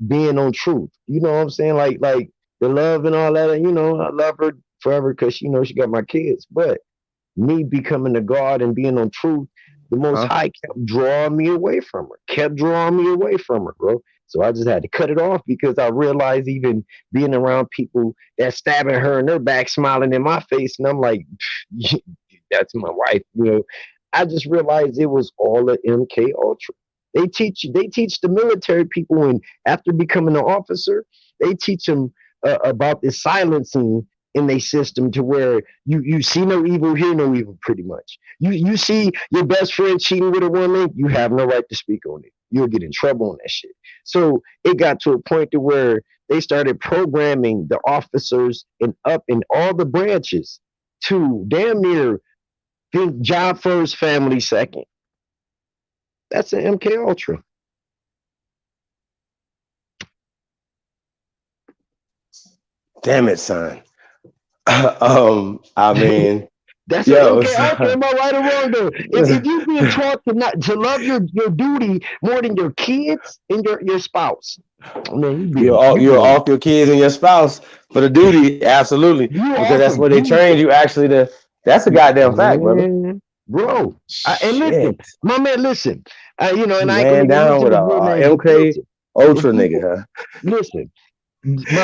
being on truth. You know what I'm saying? Like the love and all that. And, I love her forever because she got my kids. But me becoming a God and being on truth, the Most Huh? High kept drawing me away from her, kept drawing me away from her, bro. So I just had to cut it off because I realized even being around people that stabbing her in their back, smiling in my face, and I'm like, that's my wife, I just realized it was all a MK Ultra. They teach the military people, and after becoming an officer, they teach them about the silencing in their system to where you see no evil, hear no evil, pretty much. You see your best friend cheating with a woman, you have no right to speak on it. You'll get in trouble on that shit. So it got to a point to where they started programming the officers and up in all the branches to damn near think job first, family second. That's an MK Ultra. Damn it, son. I mean, That's an yo, MK Ultra. son. Am I right or wrong though? If you're being taught to love your duty more than your kids and your spouse, man, You're off your kids and your spouse for the duty, absolutely, you because off that's them. what they trained you actually to. That's a goddamn fact, brother. Man, bro. And listen, Shit, my man, listen. And I ain't gonna man even down mention with his real a name. But MK listen, if Ultra nigga, people huh? listen,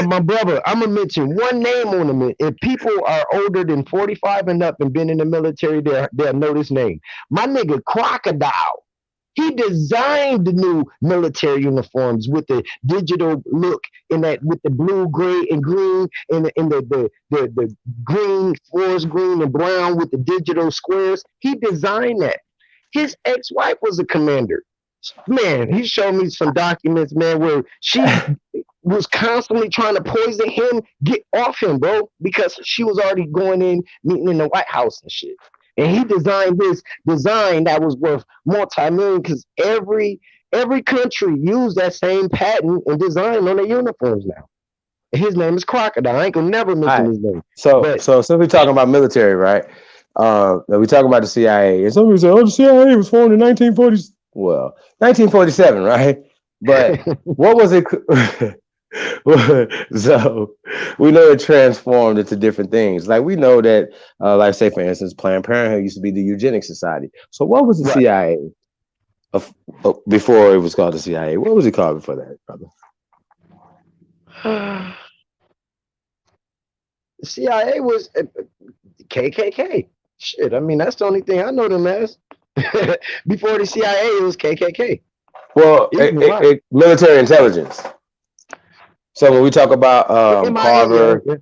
my brother, I'm gonna mention one name on him. If people are older than 45 and up and been in the military, they'll know this name. My nigga Crocodile. He designed the new military uniforms with the digital look in that with the blue, gray, and green, and the green, forest green and brown with the digital squares. He designed that. His ex-wife was a commander. Man, he showed me some documents, man, where she was constantly trying to poison him, get off him, bro, because she was already going in, meeting in the White House and shit. And he designed this design that was worth multi-million because every country used that same patent and design on their uniforms now. And his name is Crocodile. I ain't gonna never All mention right. his name. So But so since we're talking about military, right? We talking about the CIA, and some people say, "Oh, the CIA was formed in 1940." Well, 1947, right? But what was it? So we know it transformed into different things. Like we know that, like say for instance, Planned Parenthood used to be the Eugenics Society. So what was the right. CIA before it was called the CIA? What was it called before that, brother? The CIA was KKK. Shit, I mean that's the only thing I know them as. Before the CIA, it was KKK. Well, It was a lot. military intelligence. So when we talk about MIA, Carver, yeah.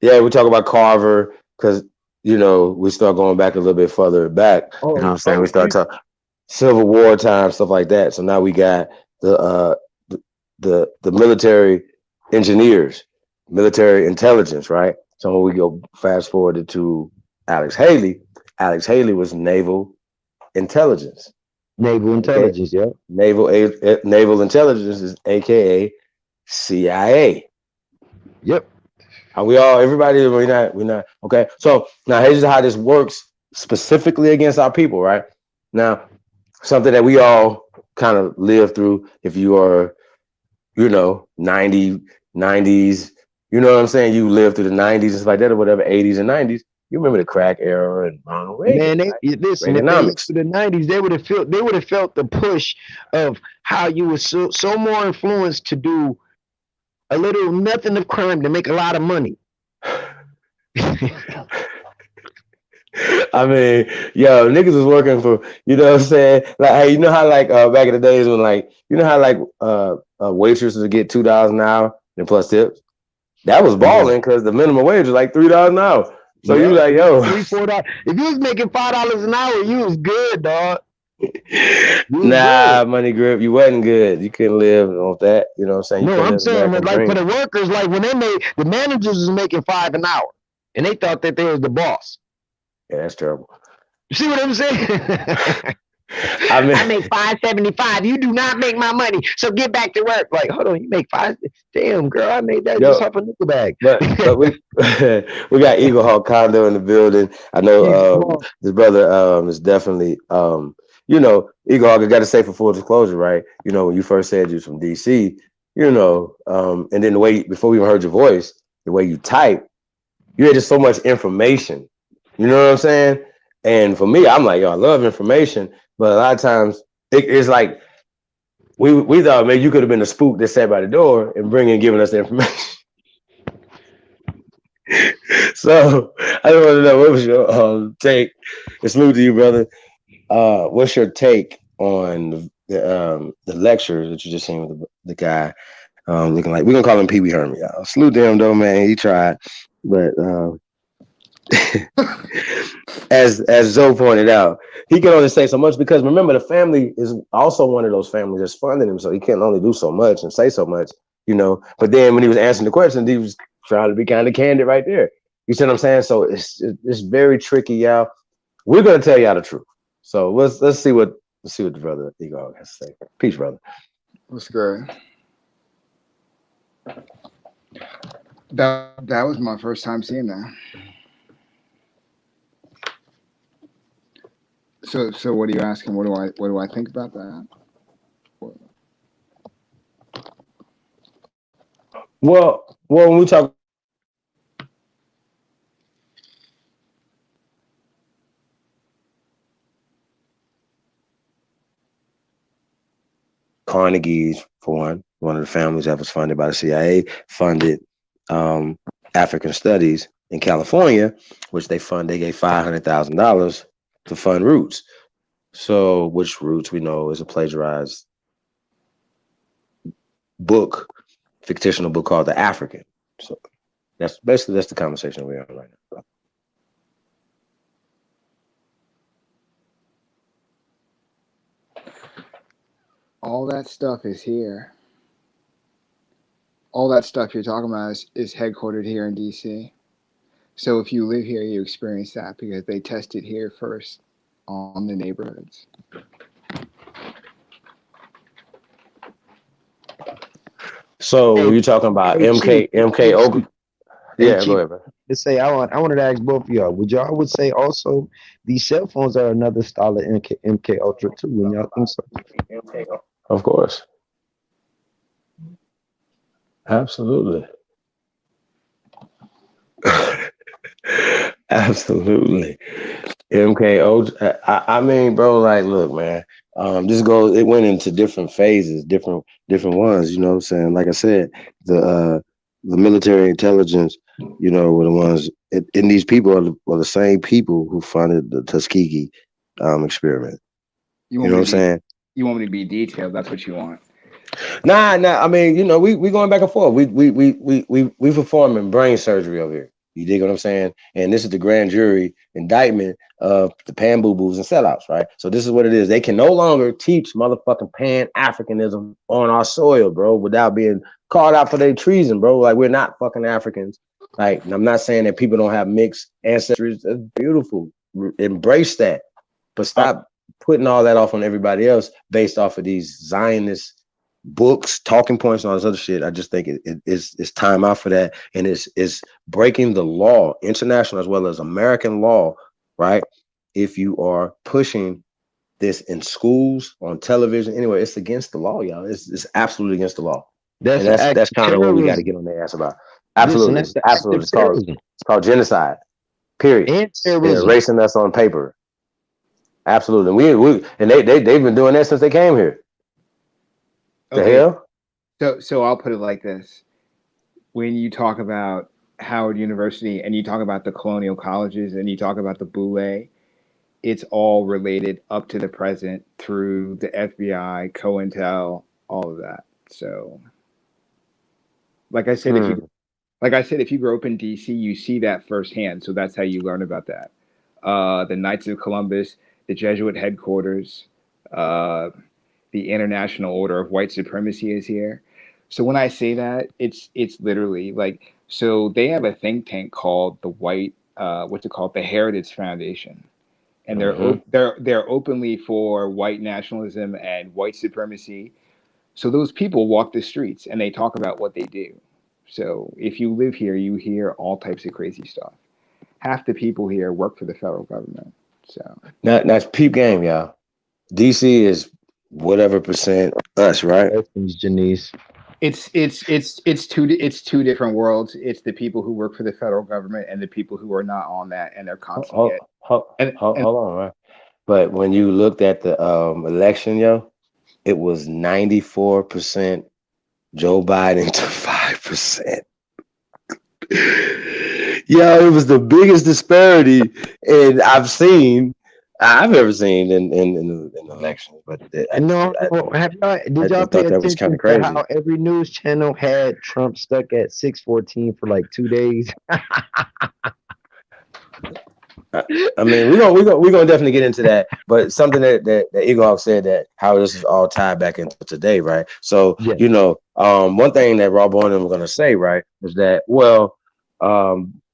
yeah, we talk about Carver because we start going back a little bit further back. You know what I'm saying? We start talking Civil War time, stuff like that. So now we got the military engineers, military intelligence, right? So when we go fast forward to Alex Haley was naval intelligence. Naval Okay, intelligence, yeah. naval intelligence is AKA CIA. Yep. Are we all everybody? We're not okay. So now here's how this works specifically against our people, right? Now, something that we all kind of live through. If you are, 90s, you know what I'm saying? You lived through the 90s and stuff like that, or whatever, 80s and 90s. You remember the crack era and Ronald Reagan, Man, right? listen. If they lived Reaganomics. through the '90s, they would have felt the push of how you were so more influenced to do a little nothing of crime to make a lot of money. I mean, yo, niggas was working for, you know what I'm saying? Like, hey, you know how like back in the days when like, you know how like waitresses would get $2 an hour and plus tips? That was Yeah. balling because the minimum wage was like $3 an hour. So you Yeah, like, yo, $3-4. If you was making $5 an hour, you was good, dog. You was nah, good. money grip, you wasn't good. You couldn't live on that. You know what I'm saying? You No, couldn't I'm live the saying that American like for dream. the workers, like when they made the managers was making $5 an hour, and they thought that they was the boss. Yeah, that's terrible. You see what I'm saying? I make $5.75. You do not make my money, so get back to work. Like, hold on, you make five? Damn, girl, I made that just off a nickel bag. But we we got Eagle Hawk Condo in the building. I know this brother is definitely Eagle Hawk. I got to say for full disclosure, right? When you first said you was from DC, and then the way before we even heard your voice, the way you type, you had just so much information. You know what I'm saying? And for me, I'm like, yo, I love information, but a lot of times it's like we thought maybe you could have been the spook that sat by the door and giving us the information. So I just want to know, what was your take? It's smooth to you, brother. What's your take on the lectures that you just seen with the guy looking like, we're gonna call him Pee Wee Herman, y'all. Salute to him though, man. He tried, but as Zoe pointed out, he can only say so much because remember the family is also one of those families that's funding him, so he can't only do so much and say so much, But then when he was answering the questions, he was trying to be kind of candid right there. You see what I'm saying? So it's very tricky, y'all. We're gonna tell y'all the truth. So let's see what the brother Ego has to say. Peace, brother. What's good? That was my first time seeing that. So what are you asking? What do I think about that? Well, when we talk Carnegie's, for one of the families that was funded by the CIA, funded African Studies in California, which they gave $500,000 to fund Roots. So, which Roots we know is a plagiarized book, fictional book called The African. So that's the conversation we're on right now. All that stuff is here. All that stuff you're talking about is headquartered here in DC. So if you live here, you experience that because they tested here first on the neighborhoods. So were you talking about MK Oak? Yeah, go ahead, bro. To say, I wanted to ask both of y'all. Would say also these cell phones are another style of MK Ultra too? When y'all think so? Of course. Absolutely. Absolutely. MKO. I mean, bro, like, look, man. It went into different phases, different ones, you know what I'm saying? Like I said, the military intelligence, were the ones, and these people are the same people who funded the Tuskegee experiment. You know what I'm saying? You want me to be detailed? That's what you want. Nah. I mean, we going back and forth. We performing brain surgery over here. You dig what I'm saying? And this is the grand jury indictment of the Pan Boo Boos and sellouts, right? So this is what it is. They can no longer teach motherfucking Pan Africanism on our soil, bro, without being called out for their treason, bro. Like, we're not fucking Africans. Like, I'm not saying that people don't have mixed ancestries. That's beautiful. Embrace that. But stop putting all that off on everybody else based off of these Zionist books, talking points, and all this other shit. I just think it's time out for that, and it's breaking the law, international as well as American law, right? If you are pushing this in schools, on television, anyway, it's against the law, y'all. It's absolutely against the law. That's kind of what we got to get on their ass about. Absolutely, absolutely. It's called genocide. Period. And terrorism. They're erasing us on paper. Absolutely. And they've been doing that since they came here. The hell? So I'll put it like this. When you talk about Howard University and you talk about the colonial colleges and you talk about the Boule, it's all related up to the present through the FBI, COINTEL, all of that. So like I said, if you grow up in DC, you see that firsthand. So that's how you learn about that. The Knights of Columbus, the Jesuit headquarters, the International Order of White Supremacy is here. So when I say that, it's literally like, so they have a think tank called the the Heritage Foundation. and they're openly for white nationalism and white supremacy. So those people walk the streets and they talk about what they do. So if you live here, you hear all types of crazy stuff. Half the people here work for the federal government. So that's peep game, y'all. DC is whatever percent us, right? Janice. It's two different worlds. It's the people who work for the federal government and the people who are not on that, and they're constantly Hold on, right? But when you looked at the election, yo, it was 94% Joe Biden to 5%. Yo, it was the biggest disparity I've ever seen in elections. But did y'all pay thought that was kind attention of to crazy. how every news channel had Trump stuck at 614 for like 2 days? I mean, we're gonna definitely get into that, but something that Igor said, that how this is all tied back into today, right? So Yeah. One thing that Rob Bowen was gonna say, right, is that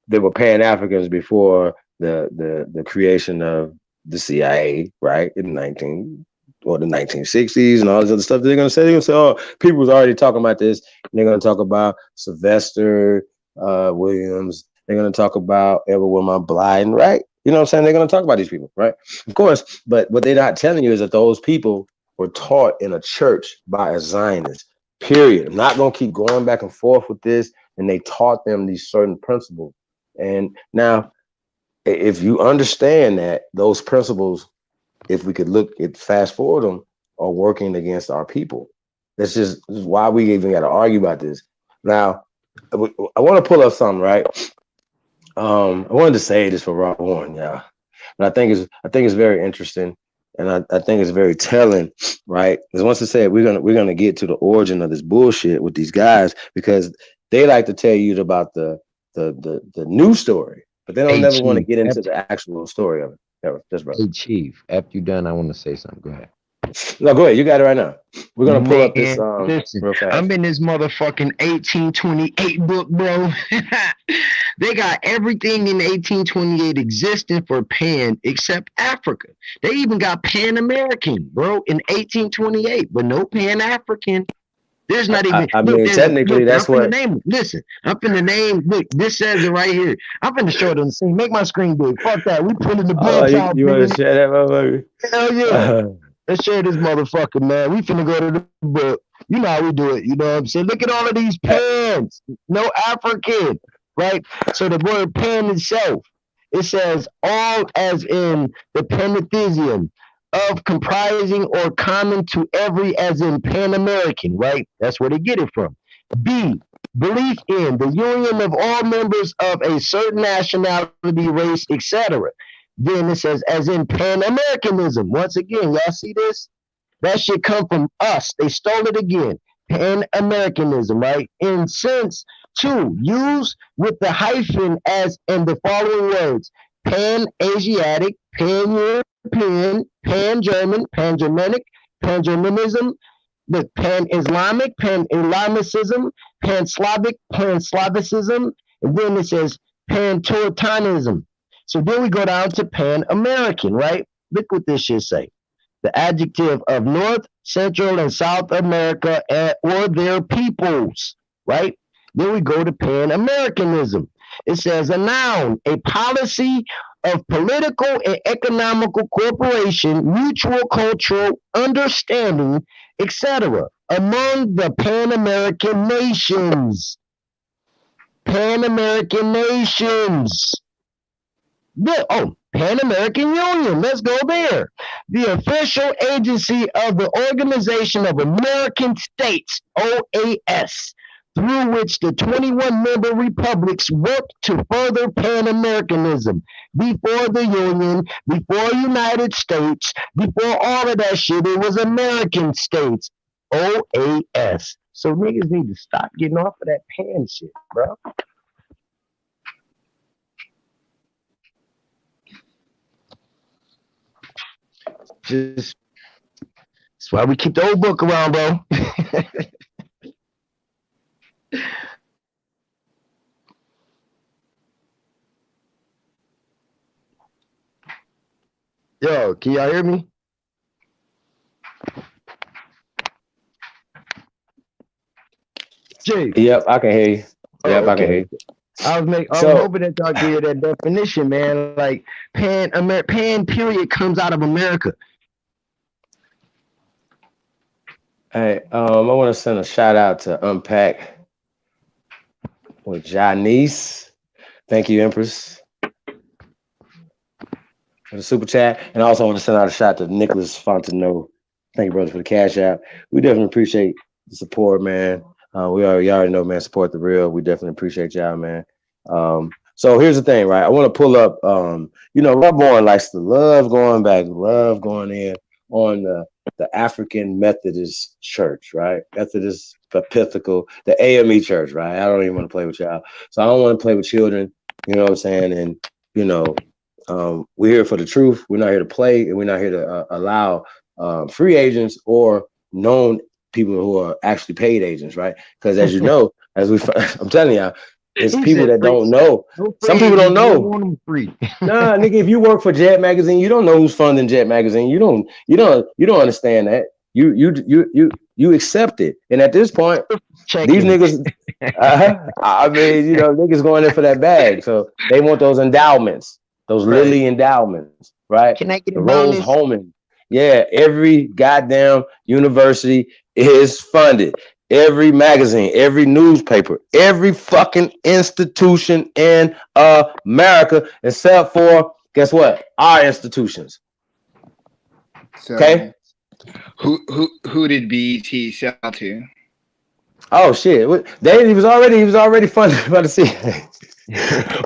they were Pan Africans before the creation of the CIA, right, in the 1960s and all this other stuff. They're gonna say, oh, people was already talking about this. And they're gonna talk about Sylvester Williams. They're going to talk about Edward Wilmot Blyden, right? You know what I'm saying? They're going to talk about these people, right? Of course, but what they're not telling you is that those people were taught in a church by a Zionist, period. I'm not going to keep going back and forth with this. And they taught them these certain principles. And now, if you understand that those principles, if we could fast forward them, are working against our people. This is why we even got to argue about this. Now, I want to pull up something, right? I wanted to say this for Rob Warren, yeah, but I think it's very interesting, and I think it's very telling, right? Because once I said we're gonna get to the origin of this bullshit with these guys, because they like to tell you about the new story, but they don't never want to get into the actual story of it. Yeah, just bro. Hey Chief, after you're done, I want to say something. Go ahead. No, go ahead. You got it right now. We're gonna pull up this listen, real fast. I'm in this motherfucking 1828 book, bro. They got everything in 1828 existing for Pan except Africa. They even got Pan American, bro, in 1828, but no Pan African. There's not even. I mean, technically, that's what. Listen, I'm finna name. Look, this says it right here. I'm finna show it on the screen. Make my screen big. Fuck that. We printing the books out. You want to share that, motherfucker? Hell yeah. Let's share this motherfucker, man. We finna go to the book. You know how we do it. You know what I'm saying? Look at all of these pans. No African, right? So the word pan itself, it says all as in the pantheism of comprising or common to every as in Pan-American, right? That's where they get it from. B, belief in the union of all members of a certain nationality, race, etc. Then it says as in Pan-Americanism. Once again, y'all see this? That shit come from us. They stole it again. Pan-Americanism, right? In sense, two, use with the hyphen as in the following words: Pan-Asiatic, Pan-European, Pan-German, Pan-Germanic, Pan-Germanism, the Pan-Islamic, Pan-Islamicism, Pan-Slavic, Pan-Slavicism, and then it says Pan-Teutonicism. So then we go down to Pan-American, right? Look what this shit say. The adjective of North, Central, and South America or their peoples, right? Then we go to Pan-Americanism. It says a noun, a policy of political and economical cooperation, mutual cultural understanding, etc. among the Pan-American nations. Pan-American nations. Pan American Union. Let's go there. The official agency of the Organization of American States, OAS, through which the 21 member republics worked to further Pan Americanism. Before the Union, before United States, before all of that shit, it was American States, OAS. So niggas need to stop getting off of that pan shit, bro. Just that's why we keep the old book around, bro. Yo, can y'all hear me? Jay. Yep, I can hear you. Oh, Yep, I can hear okay. you. I was So, hoping that y'all give that definition, man. Like pan period comes out of America. hey, I want to send a shout out to Unpack with Janice. Thank you, Empress, for the super chat. And I also want to send out a shout to Nicholas Fontenot. Thank you, brother, for the cash out. We definitely appreciate the support, man. You already know, man, support the real. We definitely appreciate y'all, man. So here's the thing, right? I want to pull up, Rubborn likes to love going back, love going in on the African Methodist Church, right? Methodist Episcopal, the AME Church, right? I don't even want to play with y'all. So I don't want to play with children, you know what I'm saying? And, you know, we're here for the truth. We're not here to play, and we're not here to allow free agents or known people who are actually paid agents, right? Because as you know, I'm telling you, it's He people said that free. don't know. No Some free people don't agents. We don't know. want them free. Nah, nigga, if you work for Jet Magazine, you don't know who's funding Jet Magazine. You don't understand that. You accept it, and at this point, these Checking. niggas. I mean, niggas going in for that bag, so they want those endowments, those Right. Lilly endowments, right? Can I get The about Rose this? Holman. Yeah, every goddamn university is funded. Every magazine, every newspaper, every fucking institution in America, except for guess what? Our institutions. Okay. So who did BET sell to? Oh shit! He was already funded by the CIA.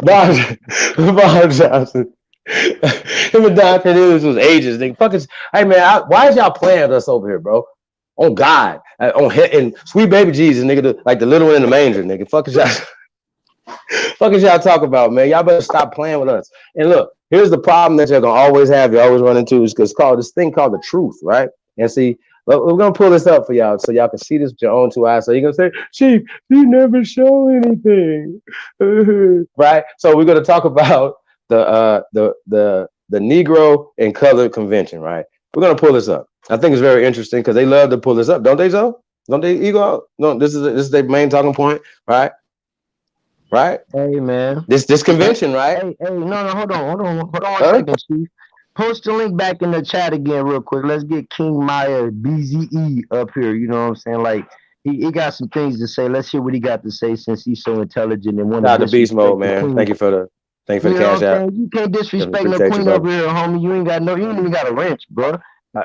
Bob Johnson. Him and Don Cornelius was ages. They fucking. Hey man, why is y'all playing with us over here, bro? On God, and sweet baby Jesus, nigga, like the little one in the manger, nigga. Fuck is y'all talk about, man? Y'all better stop playing with us. And look, here's the problem that you're gonna always have. You always run into is because called this thing called the truth, right? And see, we're gonna pull this up for y'all so y'all can see this with your own two eyes. So you're gonna say, Chief, you never show anything, right? So we're gonna talk about the Negro and Colored Convention, right? We're gonna pull this up. I think it's very interesting because they love to pull this up, don't they, Zoe? Don't they, Ego? No, this is their main talking point, right? Right? Hey man. This convention, right? No, hold on one Huh? second, Chief. Post the link back in the chat again, real quick. Let's get King Maya BZE up here. You know what I'm saying? Like he got some things to say. Let's hear what he got to say since he's so intelligent and want Shout to out to Beast disrespect Mode, the man. queen. Thank you for the You know cash what I'm out. saying? You can't Definitely disrespect no appreciate you, queen brother. over here, homie. You ain't even got a wrench, bro. Uh,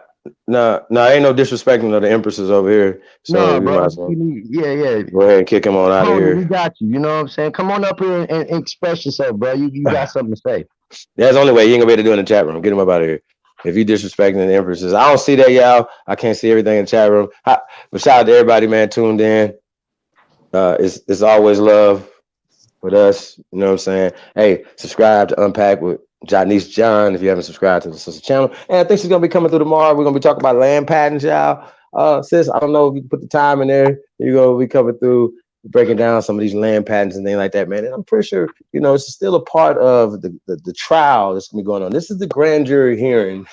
no, ain't no disrespecting of the empresses over here. So No, you might bro. as well Yeah. go ahead and kick him on out of Pony, we here. got you. You know what I'm saying? Come on up here and express yourself, bro. You got something to say. That's the only way. You ain't gonna be able to do it in the chat room. Get him up out of here. If you disrespecting the empresses, I don't see that, y'all. I can't see everything in the chat room. But shout out to everybody, man, tuned in. It's always love with us. You know what I'm saying? Hey, subscribe to Unpack with Janice John if you haven't subscribed to the sister channel. And I think she's gonna be coming through tomorrow. We're gonna be talking about land patents, y'all. Sis, I don't know if you can put the time in there. You're gonna be coming through breaking down some of these land patents and things like that, man. And I'm pretty sure, it's still a part of the trial that's gonna be going on. This is the grand jury hearing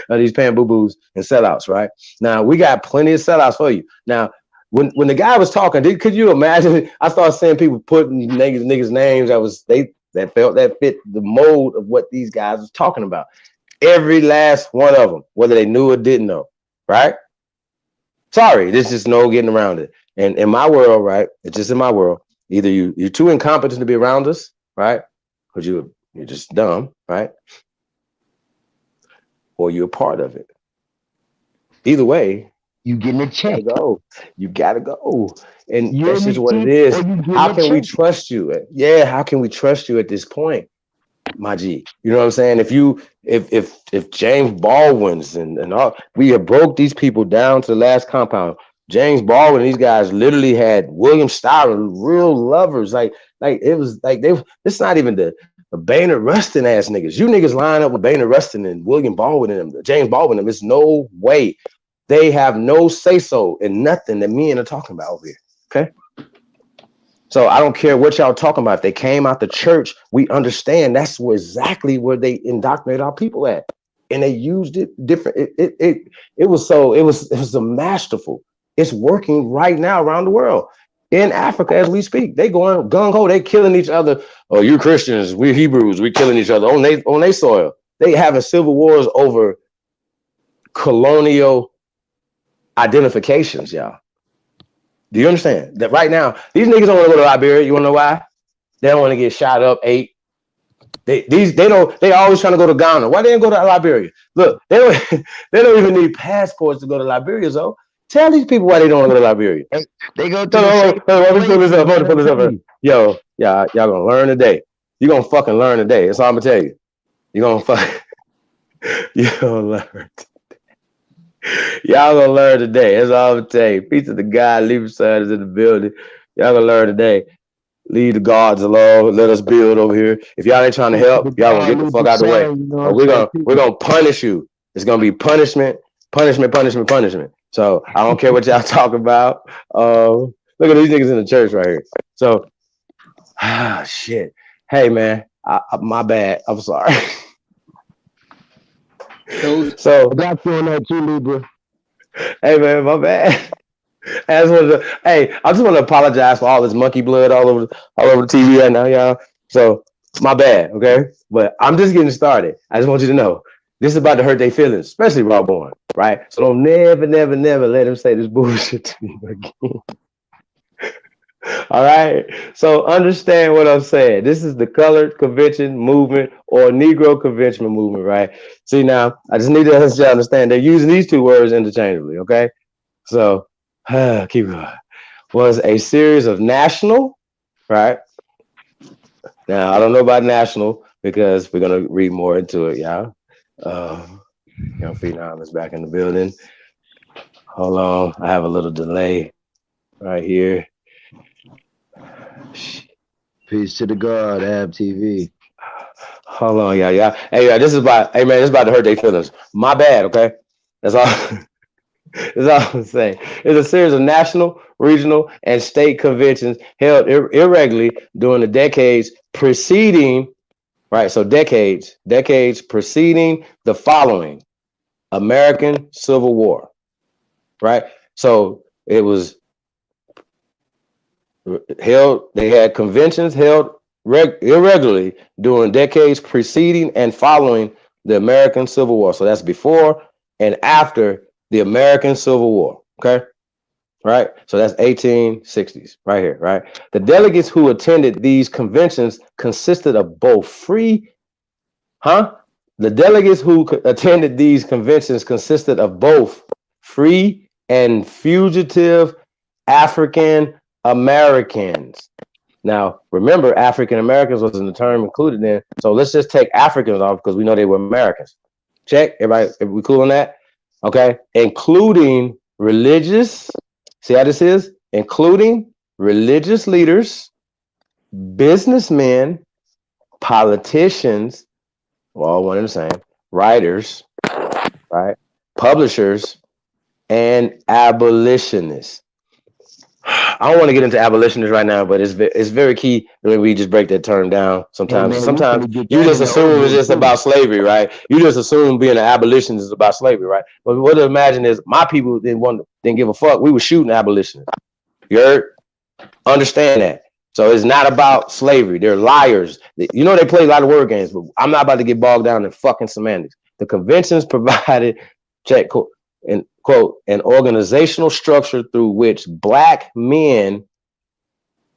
of these pan boo boos and sellouts, right? Now we got plenty of sellouts for you. Now, when the guy was talking, could you imagine? I started seeing people putting niggas names that fit the mold of what these guys was talking about. Every last one of them, whether they knew or didn't know, right? Sorry, there's just no getting around it. And in my world, right? It's just in my world. Either you're too incompetent to be around us, right? Because you're just dumb, right? Or you're a part of it. Either way, You getting a check. You gotta go. And You're that's in just the what it seat is. or you getting How a can we check. trust you? Yeah, how can we trust you at this point, my G? You know what I'm saying? If James Baldwin's and all, we have broke these people down to the last compound. James Baldwin, these guys literally had William Styler, real lovers. Like it was like it's not even the Boehner Rustin ass niggas. You niggas line up with Boehner Rustin and William Baldwin and them, James Baldwin and them. There's no way. They have no say-so in nothing that me and are talking about over here. Okay. So I don't care what y'all talking about. If they came out the church, we understand that's exactly where they indoctrinate our people at. and they used it different. It was a masterful. It's working right now around the world. In Africa, as we speak, they going gung ho. They killing each other. Oh, you Christians, we Hebrews, we killing each other on they soil. They having civil wars over colonial identifications, y'all. Do you understand that right now these niggas don't want to go to Liberia? You want to know why? They don't want to get shot up 8. They always trying to go to Ghana. Why they didn't go to Liberia? Look, they don't even need passports to go to Liberia. So tell these people why they don't want to go to Liberia. They go to let me pull this up. Yo, y'all gonna learn today. You gonna fucking learn today. That's all I'm gonna tell you. You gonna learn. Y'all gonna learn today. That's all I'm gonna tell you. Peace to the guy, Leave Side is in the building. Y'all gonna learn today. Leave the guards alone. Let us build over here. If y'all ain't trying to help, y'all gonna get the fuck out of the way. We're gonna punish you. It's gonna be punishment. So I don't care what y'all talk about. Look at these niggas in the church right here. So shit. Hey man, my bad. I'm sorry. So I got you on that too, Libra. Hey man, my bad. I just want to apologize for all this monkey blood all over the TV right now, y'all. So my bad, okay? But I'm just getting started. I just want you to know this is about to hurt their feelings, especially raw born, right? So don't never let him say this bullshit to me again. All right. So understand what I'm saying. This is the colored convention movement or Negro convention movement, right? See now, I just need to let you understand they're using these two words interchangeably, okay? So keep going. Was a series of national, right? Now I don't know about national because we're gonna read more into it, y'all. Young Phenom is back in the building. Hold on, I have a little delay right here. Peace to the God, Ab TV. Hold on, y'all. Hey, this is about to hurt their feelings. My bad, okay? That's all. That's all I'm saying. It's a series of national, regional, and state conventions held irregularly during the decades preceding, right? So decades preceding the following American Civil War, right? So it was held, they had conventions held irregularly during decades preceding and following the American Civil War. So that's before and after the American Civil War, okay? Right? So that's 1860s right here, right? The delegates who attended these conventions consisted of both free, The delegates who attended these conventions consisted of both free and fugitive African Americans. Now, remember, African Americans wasn't the term included in. So let's just take Africans off because we know they were Americans. Check, everybody, if we cool on that? Okay, including religious, see how this is? Including religious leaders, businessmen, politicians, all one and the same, writers, right? Publishers, and abolitionists. I don't want to get into abolitionists right now, but it's very key when we just break that term down. Sometimes you just assume it's just about slavery, right? You just assume being an abolitionist is about slavery, right? But what to imagine is my people didn't give a fuck. We were shooting abolitionists. You heard? Understand that. So it's not about slavery. They're liars. You know they play a lot of word games, but I'm not about to get bogged down in fucking semantics. The conventions provided, check quote, and quote, an organizational structure through which Black men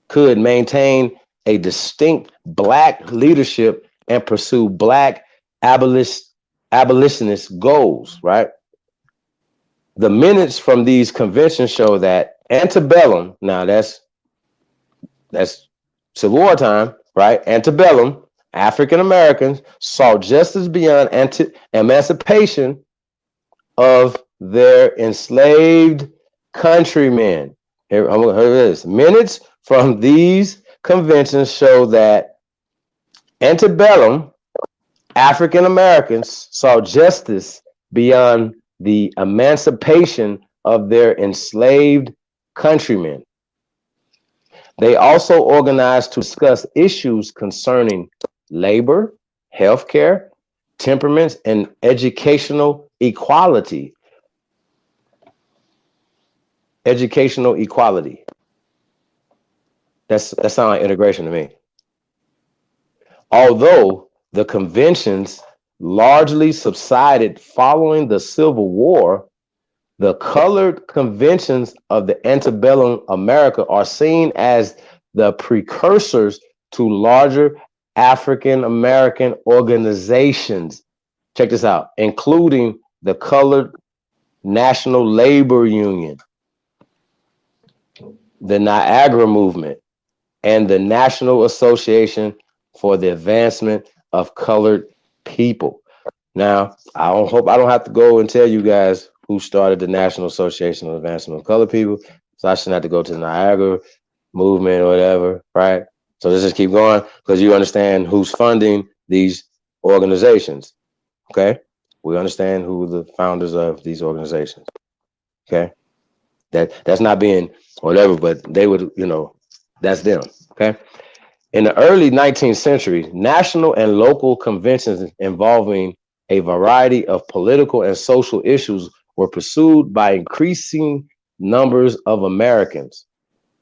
could maintain a distinct Black leadership and pursue Black abolitionist goals, right? The minutes from these conventions show that antebellum, now that's Civil War time, right? Antebellum, African Americans saw justice beyond emancipation of their enslaved countrymen. Here it is. Minutes from these conventions show that antebellum African Americans saw justice beyond the emancipation of their enslaved countrymen. They also organized to discuss issues concerning labor, healthcare, temperaments, and educational equality. Educational equality. That sounds like integration to me. Although the conventions largely subsided following the Civil War, the colored conventions of the antebellum America are seen as the precursors to larger African American organizations. Check this out, including the Colored National Labor Union, the Niagara Movement, and the National Association for the Advancement of Colored People. Now, I hope I don't have to go and tell you guys who started the National Association of Advancement of Colored People, so I shouldn't have to go to the Niagara Movement or whatever, right? So let's just keep going because you understand who's funding these organizations, okay? We understand who the founders of these organizations, okay? That's not being whatever, but they would, that's them, okay? In the early 19th century, national and local conventions involving a variety of political and social issues were pursued by increasing numbers of Americans.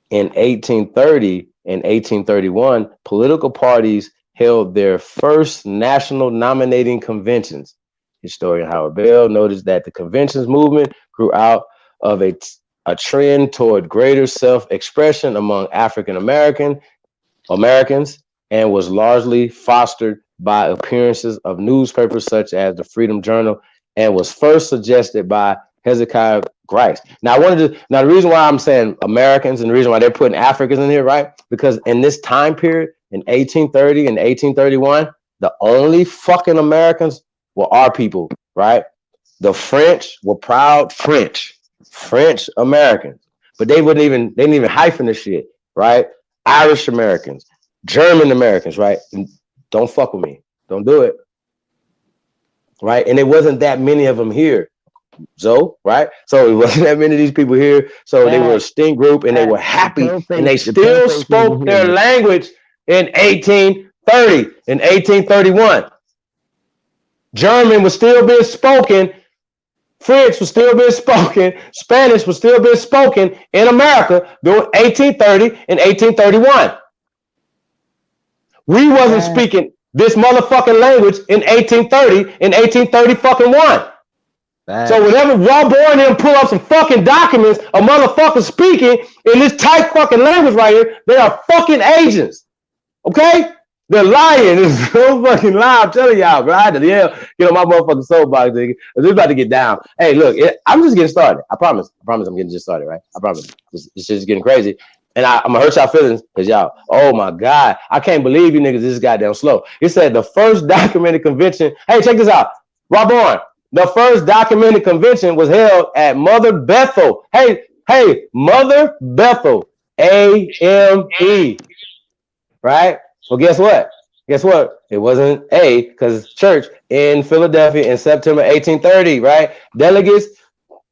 In 1830 and 1831, political parties held their first national nominating conventions. Historian Howard Bell noticed that the conventions movement grew out of a trend toward greater self-expression among African Americans and was largely fostered by appearances of newspapers such as the Freedom Journal and was first suggested by Hezekiah Grice. Now, the reason why I'm saying Americans and the reason why they're putting Africans in here, right? Because in this time period, in 1830 and 1831, the only fucking Americans were our people, right? The French were proud French Americans, but they didn't even hyphen the shit, right? Irish Americans, German Americans, right? And don't fuck with me. Don't do it, right? And it wasn't that many of them here. So, right? So it wasn't that many of these people here. So they were a stink group and they were happy and they still spoke their language in 1830 and 1831. German was still being spoken. French was still being spoken. Spanish was still being spoken in America during 1830 and 1831. We wasn't speaking this motherfucking language in 1830 and 1830 fucking one. So whenever y'all born here and pull up some fucking documents of motherfuckers speaking in this tight fucking language right here, they are fucking agents. Okay? They're lying. It's so fucking lie. I'm telling y'all, bro. I had to get on my motherfucking soapbox, nigga. It's about to get down. Hey, look, I'm just getting started. I promise I'm getting just started, right? I promise. It's just getting crazy. And I'm gonna hurt y'all feelings because y'all, oh my God, I can't believe you niggas this goddamn slow. It said the first documented convention. Hey, check this out. Rob Bourne. The first documented convention was held at Mother Bethel. Hey, Mother Bethel, AME, right? Well, guess what? It wasn't because church in Philadelphia in September 1830, right? Delegates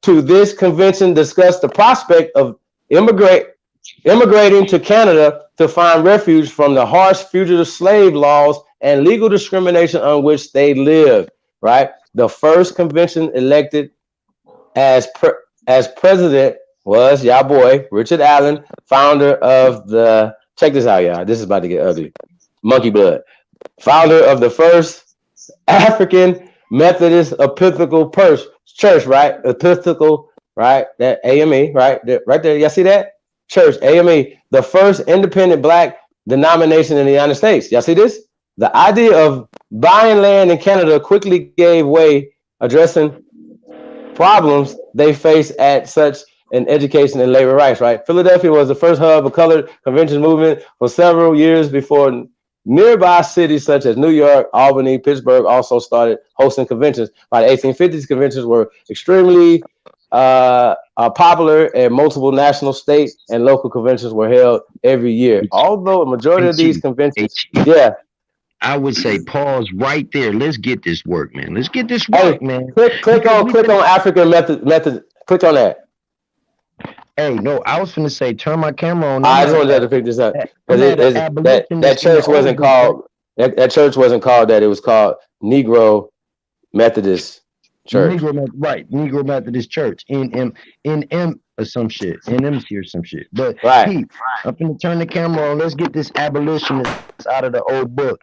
to this convention discussed the prospect of immigrating to Canada to find refuge from the harsh fugitive slave laws and legal discrimination on which they lived, right? The first convention elected as president was y'all boy, Richard Allen, founder of the, check this out, y'all. This is about to get ugly. Monkey Blood. Founder of the first African Methodist Episcopal Church, right? Episcopal, right? That AME, right? Right there. Y'all see that? Church, AME. The first independent black denomination in the United States. Y'all see this? The idea of buying land in Canada quickly gave way, addressing problems they face at such an education and labor rights, right? Philadelphia was the first hub of colored convention movement for several years before nearby cities such as New York, Albany, Pittsburgh also started hosting conventions. By the 1850s, conventions were extremely popular, and multiple national, state, and local conventions were held every year. Although a majority of these conventions, I would say pause right there. Let's get this work, man. Let's get this work, man. Click on African method. Click on that. Hey, no, I was finna say turn my camera on. I just wanted to pick this up because that church wasn't called that. It was called Negro Methodist Church. Negro Methodist Church, NM or some shit, NMC or some shit. But Right. Pete, I'm gonna turn the camera on. Let's get this abolitionist out of the old book,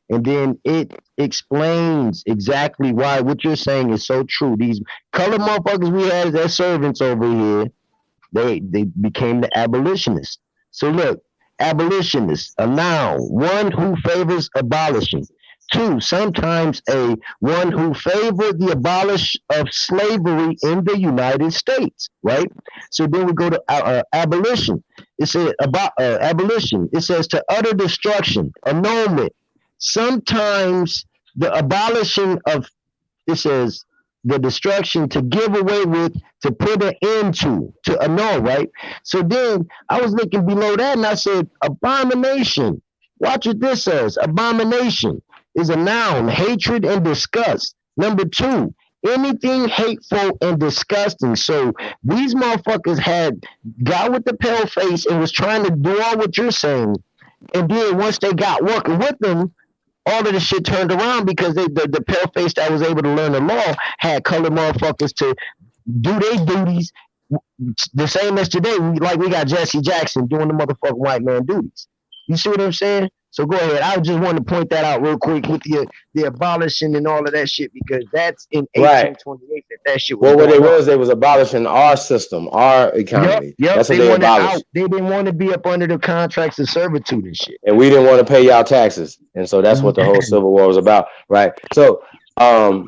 and then it explains exactly why what you're saying is so true. These colored motherfuckers we had as servants over here, they became the abolitionists. So look, abolitionist, a noun, one who favors abolishing. Two, sometimes a one who favored the abolish of slavery in the United States, right? So then we go to abolition. It says about abolition. It says to utter destruction, annulment. Sometimes the abolishing of, it says the destruction, to give away with, to put an end to annul, right? So then I was looking below that and I said, abomination. Watch what this says. Abomination is a noun, hatred and disgust. Number two, anything hateful and disgusting. So these motherfuckers got with the pale face and was trying to do all what you're saying. And then once they got working with them, all of the shit turned around because the pale face that was able to learn the law had colored motherfuckers to do their duties the same as today. We got Jesse Jackson doing the motherfucking white man duties. You see what I'm saying? So go ahead. I just wanted to point that out real quick with the abolishing and all of that shit, because that's in 1828 that shit was. Well, what it was, they was abolishing our system, our economy. Yep. That's what they abolished. They didn't want to be up under the contracts of servitude and shit. And we didn't want to pay y'all taxes. And so that's what the whole Civil War was about, right? So I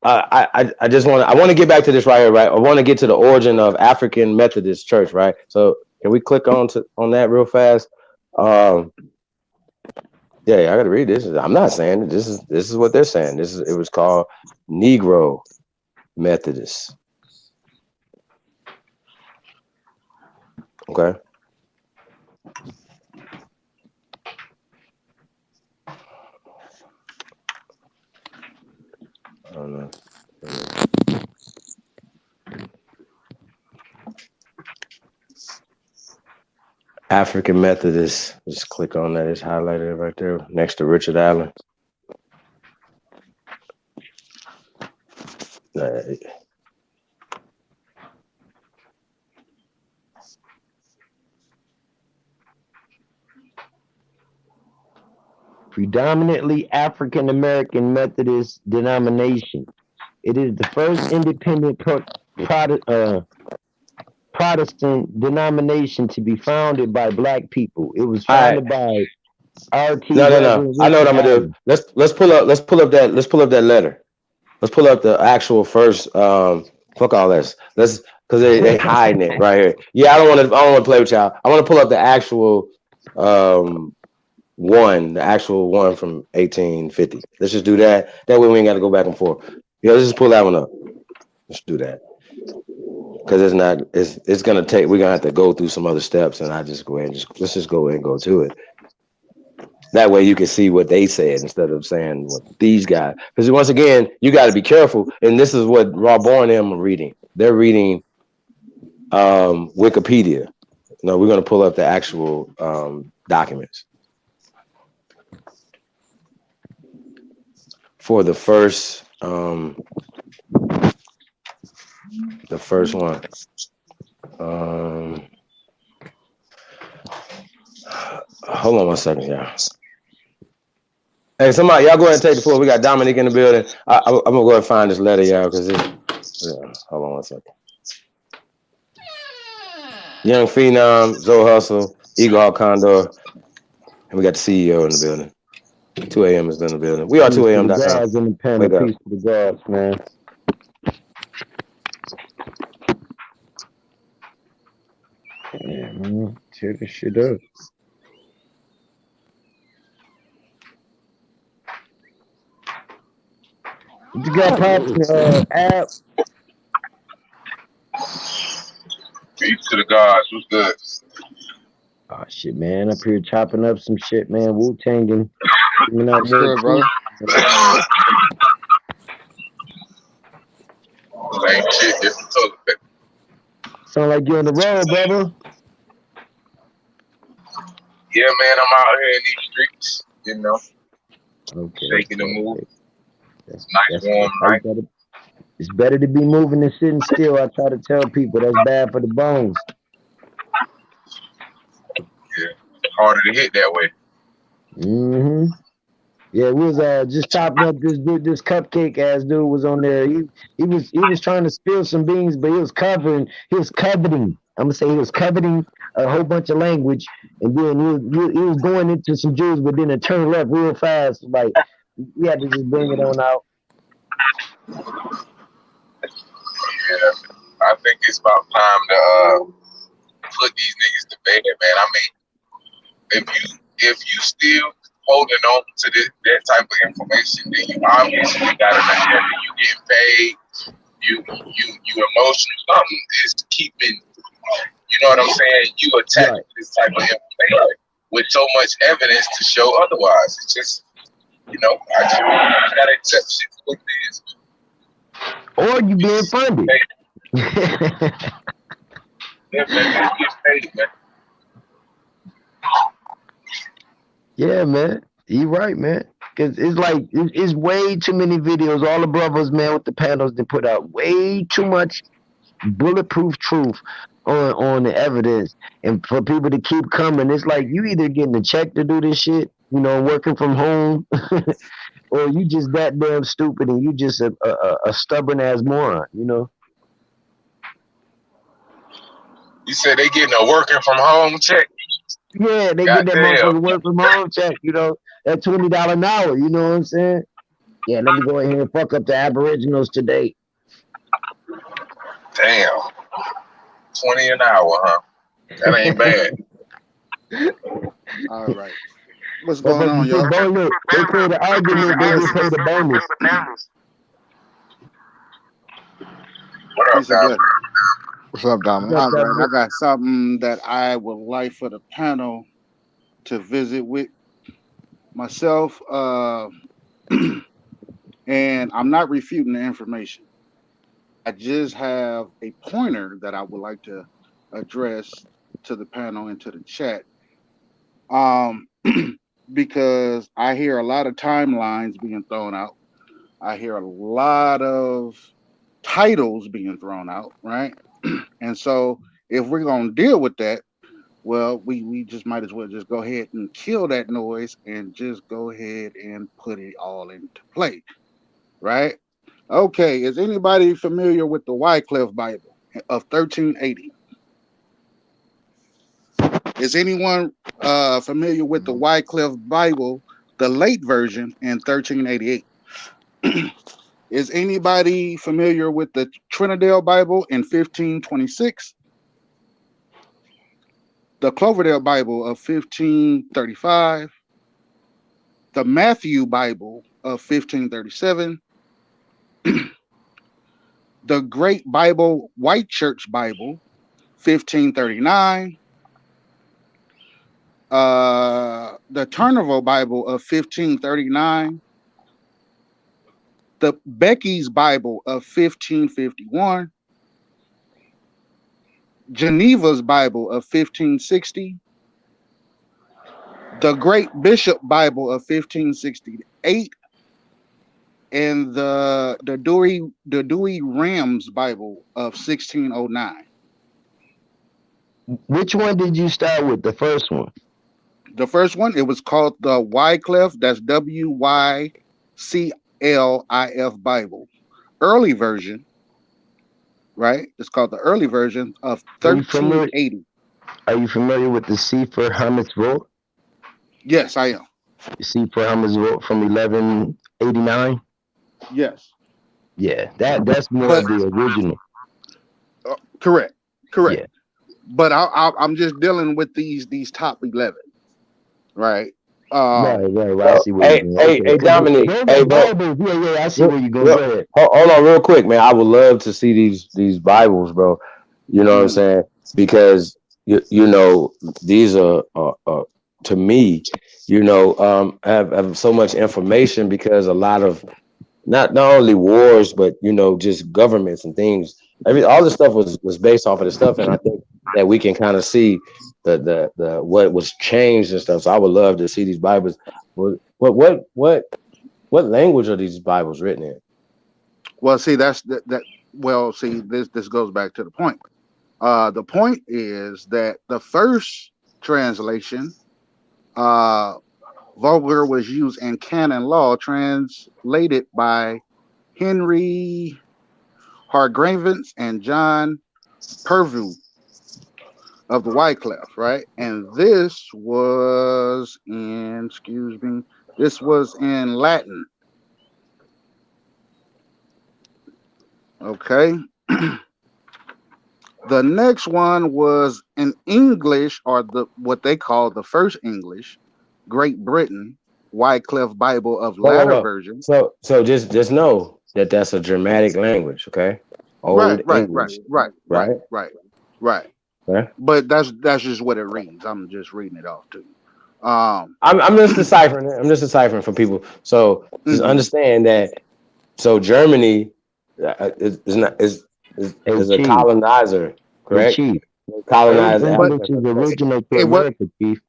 want to get back to this right here, right? I want to get to the origin of African Methodist Church, right? So can we click on that real fast? Yeah, I gotta read this. I'm not saying it. This is what they're saying. It was called Negro Methodist. Okay. I don't know. African Methodist. Just click on that. It's highlighted right there next to Richard Allen. Predominantly African American Methodist denomination. It is the first independent Protestant denomination to be founded by Black people. It was founded by R.T. No. I know what I'm gonna do. Let's pull up that letter. Let's pull up the actual first. Fuck all this. Because they hiding it right here. Yeah, I don't want to play with y'all. I want to pull up the actual one from 1850. Let's just do that. That way we ain't got to go back and forth. Yeah, let's just pull that one up. Let's do that. Because it's gonna take. We're gonna have to go through some other steps, and I just go ahead and let's just go ahead and go to it. That way you can see what they said instead of saying what these guys. Because once again, you got to be careful. And this is what Raw Born and them are reading. They're reading Wikipedia. No, we're going to pull up the actual documents for the first one. Hold on 1 second, y'all. Hey, somebody, y'all go ahead and take the floor. We got Dominic in the building. I'm gonna go ahead and find this letter, y'all, because hold on 1 second. Young Phenom, Zoe Hustle, Eagle Hawk Condor, and we got the CEO in the building. 2 a.m. is in the building. We are 2am.com. Wake up. Peace to the gods, man. Yeah, man. Tear this shit up. You got pops app. Peace to the gods. What's good? Oh shit, man! Up here chopping up some shit, man. Wu-Tanging. What's good, brother? Same shit, different toilet paper. Sound like you're on the road, brother. Yeah, man, I'm out here in these streets, you know, okay, shaking the move. Nice warm night. It's better to be moving than sitting still. I try to tell people that's bad for the bones. Yeah, harder to hit that way. Mm-hmm. Yeah, we was just chopping up this dude, this cupcake ass dude was on there. He was trying to spill some beans, but he was coveting. I'm gonna say he was coveting a whole bunch of language, and then he was going into some Jews, but then it turned left real fast. Like we had to just bring it on out. Yeah, I think it's about time to put these niggas to bed, man. I mean, if you still holding on to that type of information, then you obviously got an agenda. You getting paid. You emotional. Something is keeping. You know what I'm saying? You attacking this type of information with so much evidence to show otherwise. It's just, I gotta accept shit for what it is. Or you being funded. Yeah, man, get paid, man. Yeah, man. You right, man. Cause it's like it's way too many videos. All the brothers, man, with the panels they put out way too much bulletproof truth on the evidence, and for people to keep coming, it's like you either getting a check to do this shit, working from home, or you just that damn stupid and you just a stubborn ass moron, You said they getting a working from home check? Yeah, they get that motherfucker work from home check, that $20 an hour, you know what I'm saying? Yeah, let me go ahead and fuck up the Aboriginals today. Damn. 20 an hour, huh? That ain't bad. All right. What's going on, y'all? They create an argument, they get paid a bonus. What up, Dom? What's up, Dom? All right, I got something that I would like for the panel to visit with myself, and I'm not refuting the information. I just have a pointer that I would like to address to the panel and to the chat. Because I hear a lot of timelines being thrown out. I hear a lot of titles being thrown out, right? And so if we're going to deal with that, well, we just might as well just go ahead and kill that noise and just go ahead and put it all into play, right? Okay, is anybody familiar with the Wycliffe Bible of 1380? Is anyone familiar with the Wycliffe Bible, the late version in 1388? Is anybody familiar with the Trinidad Bible in 1526? The Cloverdale Bible of 1535? The Matthew Bible of 1537? The Great Bible White Church Bible, 1539? The Turnerville Bible of 1539? The Becky's Bible of 1551, Geneva's Bible of 1560, the Great Bishop Bible of 1568, and the Dewey Rams Bible of 1609. Which one did you start with? The first one? The first one, it was called the Wycliffe, that's Wyclif Bible. Early version, right? It's called the early version of 1380. Are you familiar with the Sefer HaMitzvot? Yes, I am. Sefer HaMitzvot from 1189? Yes. Yeah, that's more of the original. Correct. Yeah. But I'm just dealing with these top 11, right? Right. I see where you're going. Hey, Dominic. Hey, bro. Yeah, I see where you're going. Go ahead. Hold on, real quick, man. I would love to see these Bibles, bro. You know what I'm saying? Because these are to me, have so much information because a lot of not only wars, but just governments and things. All this stuff was based off of the stuff, and I think that we can kind of see the what was changed and stuff. So I would love to see these Bibles. What What language are these Bibles written in? Well, see, that's that. Well, see, this goes back to the point. The point is that the first translation, vulgar, was used in canon law, translated by Henry Hargravens and John Purvey of the Wycliffe, right? And this was in, excuse me, this was in Latin. Okay. The next one was in English, or what they call the first English, Great Britain, Wycliffe Bible of latter Whoa. version. So just know that that's a Germanic language, okay? Old English, right? Right. But that's just what it reads. I'm just reading it off to you. I'm just deciphering it. I'm just deciphering for people. So just understand that. So Germany is a colonizer, correct? Chief. Colonized English Africa. is original to America, Chief.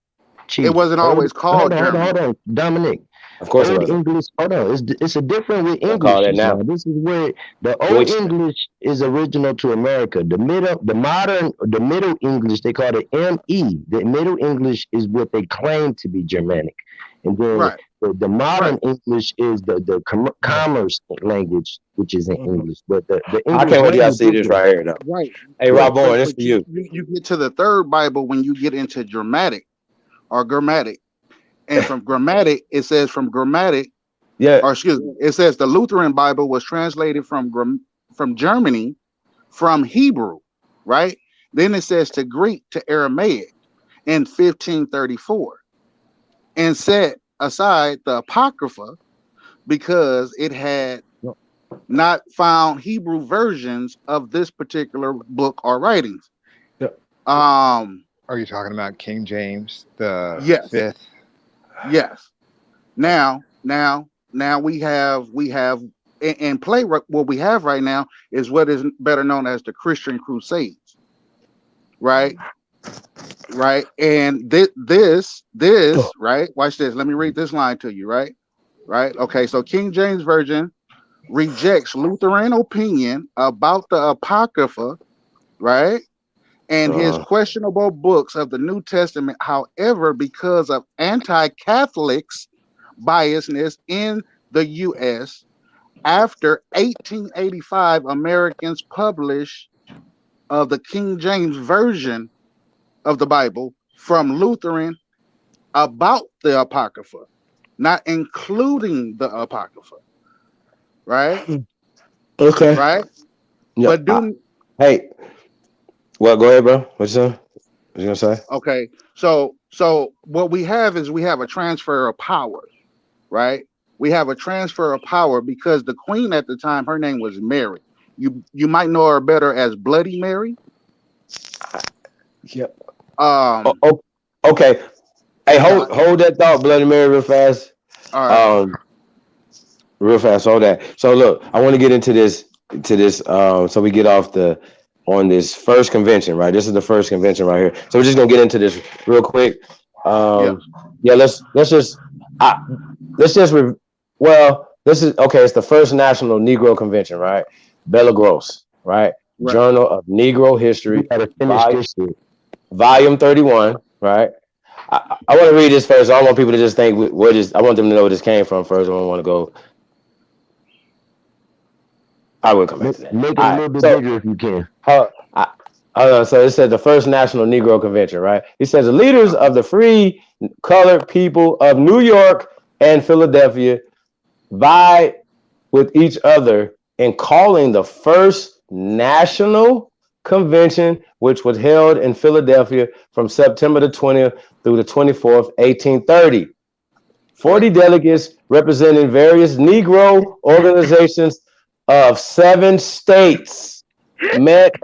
It wasn't always called German. Hold on, Dominic. Of course it Old wasn't. English. Hold on. It's a different with Don't call English. it now. This is where the old English is original to America. The Middle English, they call it ME. The Middle English is what they claim to be Germanic, and then the modern English is the commerce language, which is in English. But the English I can't wait till y'all see this right here, though. Right. Hey, Rob Bourne, this for you. You get to the third Bible when you get into Dramatic or Grammatic. And from Grammatic, it says from Grammatic, or excuse me, it says the Lutheran Bible was translated from Germany, from Hebrew, right? Then it says to Greek to Aramaic in 1534, and set aside the Apocrypha because it had not found Hebrew versions of this particular book or writings. Are you talking about King James the fifth? Yes. Now we have in play. What we have right now is what is better known as the Christian Crusades, right? Right. And this right. Watch this. Let me read this line to you. Right. Okay. So King James Version rejects Lutheran opinion about the Apocrypha, right? And his questionable books of the New Testament, however, because of anti-Catholics biasness in the U.S. after 1885, Americans published of the King James Version of the Bible from Lutheran about the Apocrypha, not including the Apocrypha, right? Okay. Right? Yeah. But hey, well, go ahead, bro. What you gonna say? Okay, so what we have is we have a transfer of power, right? We have a transfer of power because the queen at the time, her name was Mary. You might know her better as Bloody Mary. Yep. Okay. Hey, hold that thought, Bloody Mary, real fast. All right. Real fast. Hold that. So look, I want to get into this. So we get off on this first convention, right? This is the first convention right here. So we're just gonna get into this real quick. Let's just this is okay. It's the first National Negro Convention, right? Bella Gross, right? Journal of Negro History, volume 31, right? I want to read this first. I don't want people to just think I want them to know where this came from first. I don't want to go. I will come back to that. Make it a little bit bigger if you can. So it says the first National Negro Convention, right? It says the leaders of the free colored people of New York and Philadelphia vied with each other in calling the first National Convention, which was held in Philadelphia from September the 20th through the 24th, 1830. 40 delegates representing various Negro organizations of 7 states met,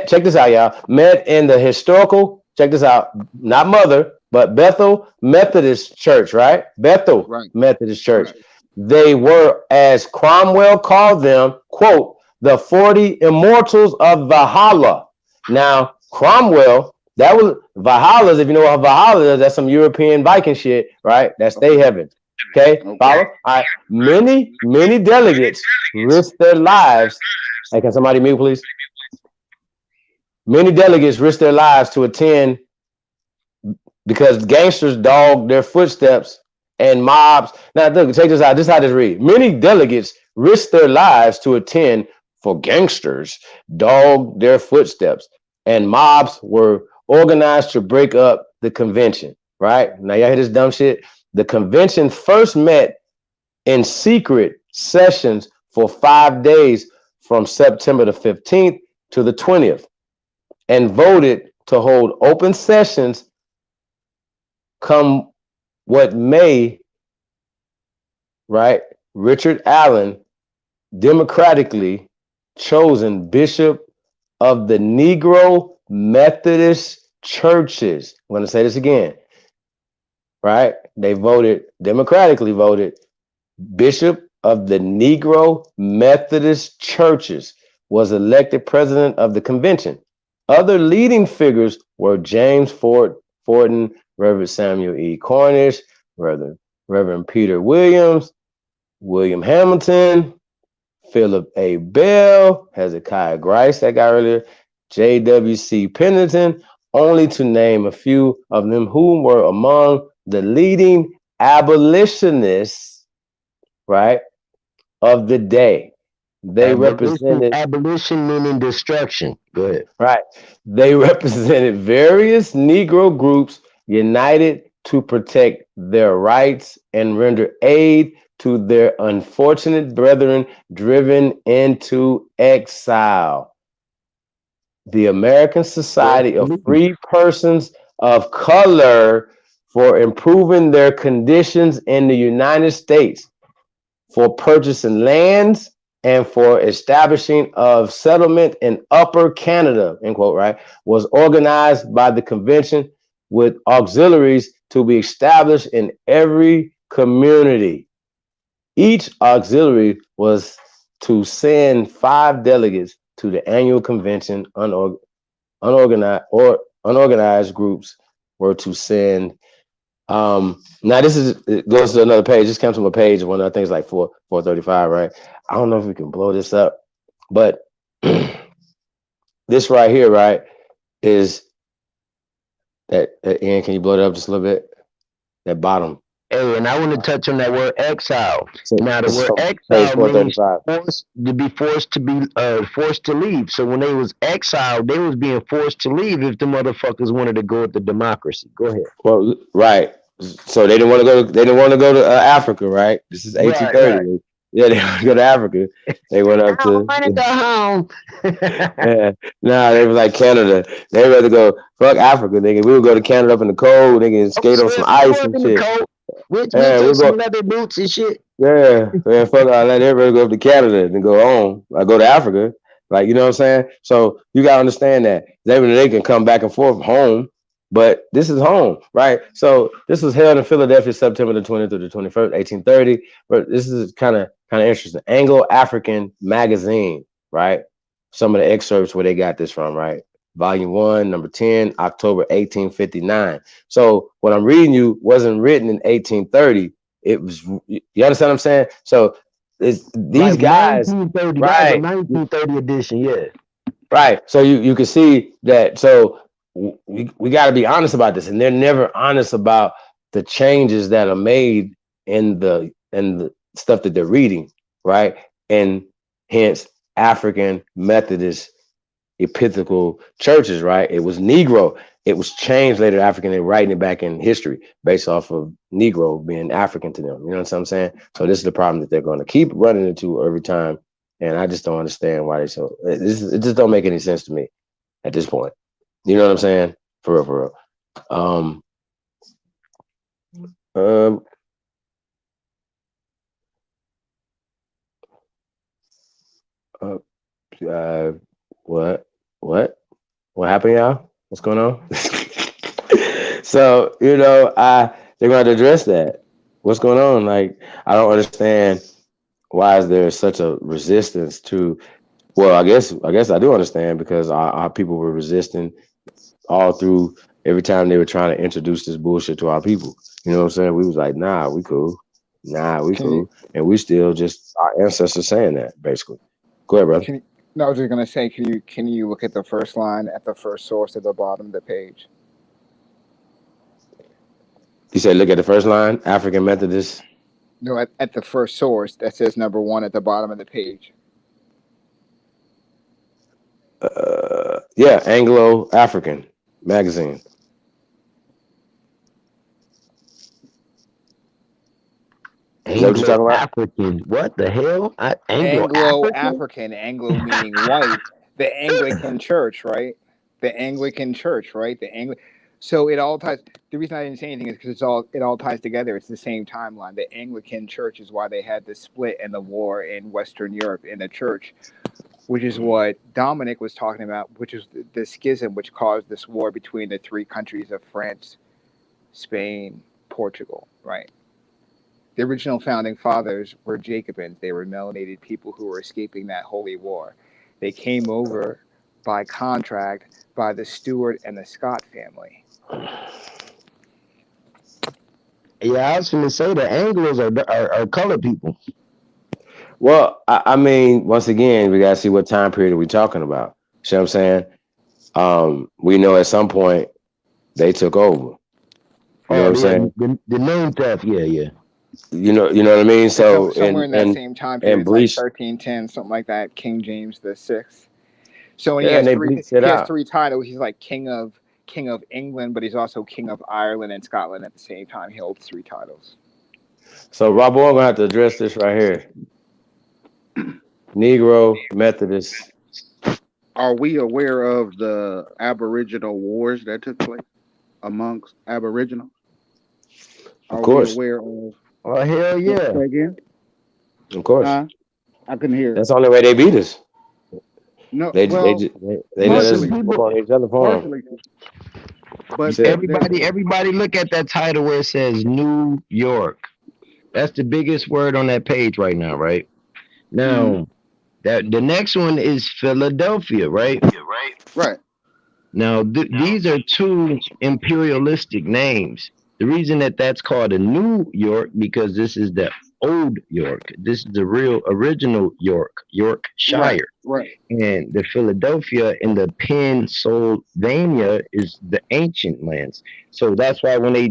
check this out, y'all, met in the historical, check this out, not Mother, but Bethel Methodist Church, right? Bethel Methodist Church. They were, as Cromwell called them, quote, the 40 immortals of Valhalla. Now, Cromwell, that was Valhalla's, if you know what Valhalla is, that's some European Viking shit, right? That's their heaven. Okay, Okay. follow. All right. Many delegates risked their lives. Hey, can somebody mute, please? Many delegates risked their lives to attend because gangsters dogged their footsteps and mobs. Now, look, check this out. This is how this reads. Many delegates risked their lives to attend for gangsters dogged their footsteps and mobs were organized to break up the convention. Right? Now, y'all hear this dumb shit? The convention first met in secret sessions for 5 days from September the 15th to the 20th and voted to hold open sessions come what may, right? Richard Allen, democratically chosen bishop of the Negro Methodist churches. I'm going to say this again, right? They democratically voted bishop of the Negro Methodist churches was elected president of the convention. Other leading figures were James Fortin, Reverend Samuel E. Cornish, Reverend Peter Williams, William Hamilton, Philip A. Bell, Hezekiah Grice, that guy earlier, J.W.C. Pennington, only to name a few of them who were among the leading abolitionists, right, of the day. They represented abolition meaning destruction. Go ahead. Right. They represented various Negro groups united to protect their rights and render aid to their unfortunate brethren driven into exile. The American Society of Free Persons of Color for improving their conditions in the United States, for purchasing lands and for establishing of settlement in Upper Canada, end quote, right, was organized by the convention with auxiliaries to be established in every community. Each auxiliary was to send 5 delegates to the annual convention. Unorganized groups were to send now it goes to another page. This comes from a page of one of the things like 435, right? I don't know if we can blow this up, but this right here, right, is that Ian, can you blow it up just a little bit? That bottom. Hey, and I want to touch on that word exile. So now, the word page exile means 435. forced to leave. So when they was exiled, they was being forced to leave if the motherfuckers wanted to go with the democracy. Go ahead. Well, right. So they didn't want to go. They didn't want to go to Africa, right? This is 1830. Right. Yeah, they want to go to Africa. They went up to. I want to go home. Yeah. Nah, they were like Canada. They rather go fuck Africa, nigga. We would go to Canada up in the cold, nigga, and skate on some ice and shit. We'll take some leather boots and shit. Yeah, man, fuck all that. Everybody go up to Canada and go home. I go to Africa. Like, you know what I'm saying? So you gotta understand that. They can come back and forth home, but this is home, right? So this was held in Philadelphia, September the 20th through the 21st, 1830. But this is kind of interesting. Anglo-African magazine, right? Some of the excerpts where they got this from, right? Volume 1, number 10, October 1859. So what I'm reading you wasn't written in 1830. It was, you understand what I'm saying? So it's these like guys, 1930, right? 1930 edition, yeah. Right. So you can see that. So we got to be honest about this, and they're never honest about the changes that are made in the stuff that they're reading, right? And hence African Methodist Episcopal churches, right? It was Negro. It was changed later African. They're writing it back in history based off of Negro being African to them. You know what I'm saying? So this is the problem that they're going to keep running into every time. And I just don't understand why they so. It just don't make any sense to me at this point. You know what I'm saying? For real, for real. What happened, y'all? What's going on? So, you know, they're going to address that. What's going on? Like, I don't understand why is there such a resistance to. Well, I guess I do understand because our people were resisting all through every time they were trying to introduce this bullshit to our people. You know what I'm saying? We was like, nah, we cool. Nah, we Can you cool, and we still just our ancestors saying that basically. Go ahead, brother. can you, no, I was just gonna say, can you look at the first line at the first source at the bottom of the page? You said look at the first line, African Methodist. No, at the first source that says number one at the bottom of the page. Yeah, Anglo African magazine. Is that what you're Anglo talking about? African. What the hell? Anglo Anglo African? African, Anglo meaning white, the Anglican Church, right? The Anglican Church, right? So it all ties. The reason I didn't say anything is because it all ties together. It's the same timeline. The Anglican Church is why they had the split and the war in Western Europe in the church, which is what Dominic was talking about, which is the schism which caused this war between the three countries of France, Spain, Portugal, right? The original founding fathers were Jacobins. They were melanated people who were escaping that holy war. They came over by contract by the Stuart and the Scott family. Yeah, I was going to say the Anglos are colored people. Well, I mean, once again, we gotta see what time period we're talking about. See what I'm saying? We know at some point they took over. You know what Oh, I'm yeah, saying? the name theft. Yeah, yeah. You know what I mean? It's So somewhere in that and same time period. and It's like bleach, 1310, something like that. King James the Sixth. So yeah, and they bleached it he has out. three titles. He's like King of England, but he's also King of Ireland and Scotland at the same time. He holds three titles. So Rob, we're gonna have to address this right here. Negro Methodist, Are we aware of the Aboriginal wars that took place amongst Aboriginals? of Are we course, aware of? Oh, hell yeah. Say again? of course. Huh? I couldn't hear. That's the only way they beat us. No, They well, just they let Listen, us partially, walk people, on each other for them. partially, but You said everybody look at that title where it says New York. That's the biggest word on that page right now, right? mhm, Now, that the next one is Philadelphia, right? right, Now, these are two imperialistic names. The reason that that's called a New York because this is the old York. This is the real original York, right, Yorkshire. right, And the Philadelphia in the Pennsylvania is the ancient lands. So that's why when they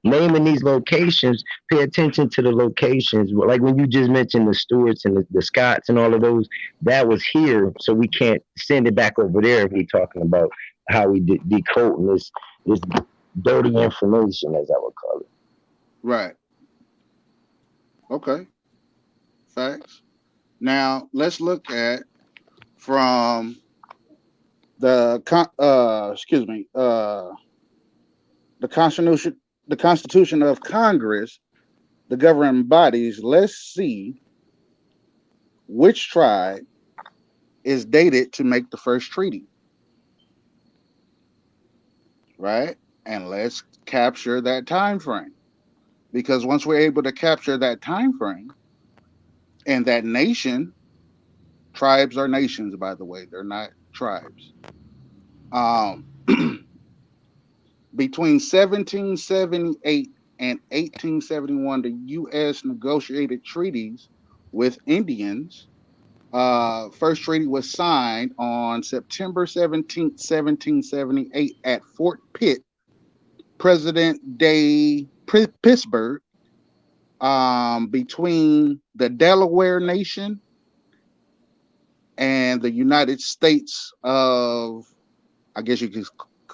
naming these locations, pay attention to the locations. Like when you just mentioned the Stuarts and the Scots and all of those, that was here. So we can't send it back over there if we're talking about how we decoding this dirty information, as I would call it. right. Okay, facts. Now let's look at from excuse me, the Constitution of Congress, the governing bodies. Let's see which tribe is dated to make the first treaty, right? And let's capture that time frame. Because once we're able to capture that time frame and that nation, tribes are nations, by the way, they're not tribes. Um, between 1778 and 1871, the U.S. negotiated treaties with Indians. First treaty was signed on September 17th, 1778 at Fort Pitt, President Day, Pittsburgh, between the Delaware Nation and the United States of, I guess you could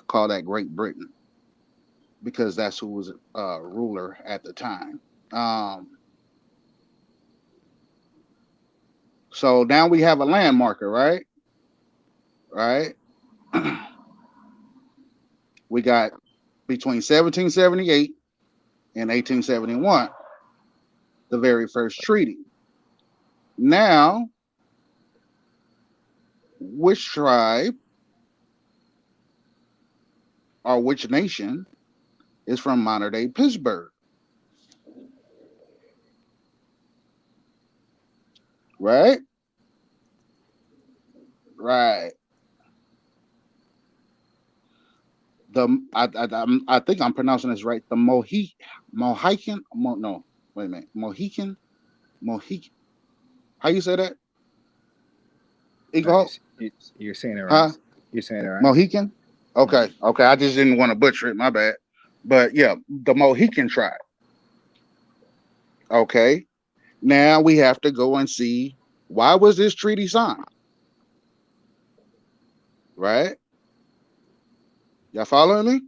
call that Great Britain, because that's who was ruler at the time. Um, so now we have a landmarker, right? Right. We got between 1778 and 1871, the very first treaty. Now, which tribe or which nation is from modern day Pittsburgh? Right? Right. I think I'm pronouncing this right. The Mohican, no, Wait a minute. Mohican? How you say that? Eagle? You're saying it right. Huh? You're saying it right. Mohican? Okay. Okay. I just didn't want to butcher it. My bad. But yeah, the Mohican tribe. Okay. Now we have to go and see, why was this treaty signed? Right? Y'all following me?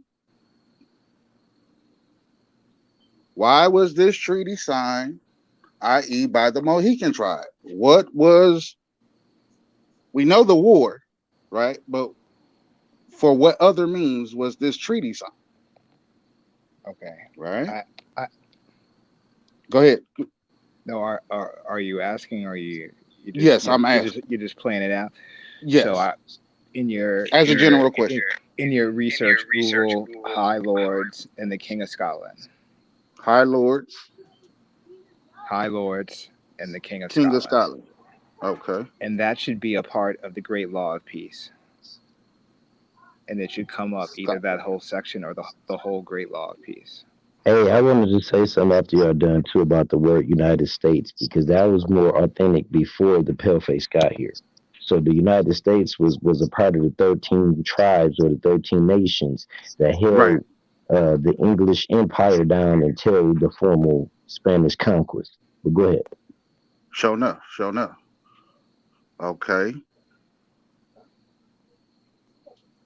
Why was this treaty signed, i.e., by the Mohican tribe? We know the war, right? But for what other means was this treaty signed? Okay. Right? I Go ahead. No, are you asking? Or are you just, yes, I'm asking. You're just playing it out. Yes. So in your general question. In your research, Google High Lords and the King of Scotland. High Lords. High Lords and the King of Scotland. Okay. And that should be a part of the Great Law of Peace. And it should come up either that whole section or the whole Great Law of Peace. Hey, I wanted to say something after y'all done too about the word United States, because that was more authentic before the Paleface got here. So the United States was a part of the 13 tribes or the 13 nations that held the English Empire down until the formal Spanish conquest. But go ahead. Sure enough. Okay.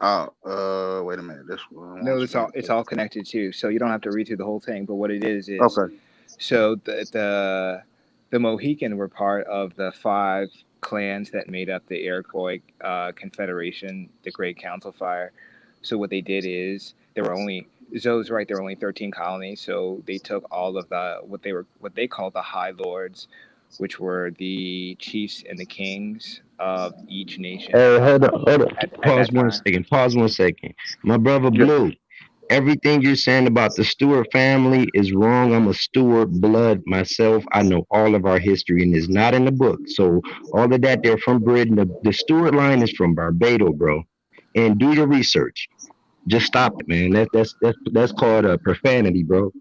Wait a minute. This one. No, it's all connected too. So you don't have to read through the whole thing. But what it is okay. So the Mohican were part of the 5 clans that made up the Iroquois Confederation, the Great Council Fire. So what they did is Zoe's right, there were only 13 colonies. So they took all of what they called the High Lords, which were the chiefs and the kings of each nation. Hold on. Pause 1 second. My brother Blue, everything you're saying about the Stewart family is wrong. I'm a Stewart blood myself. I know all of our history, and it's not in the book. So all of that, they're from Britain. The Stewart line is from Barbados, bro. And do your research. Just stop it, man. That's called a profanity, bro.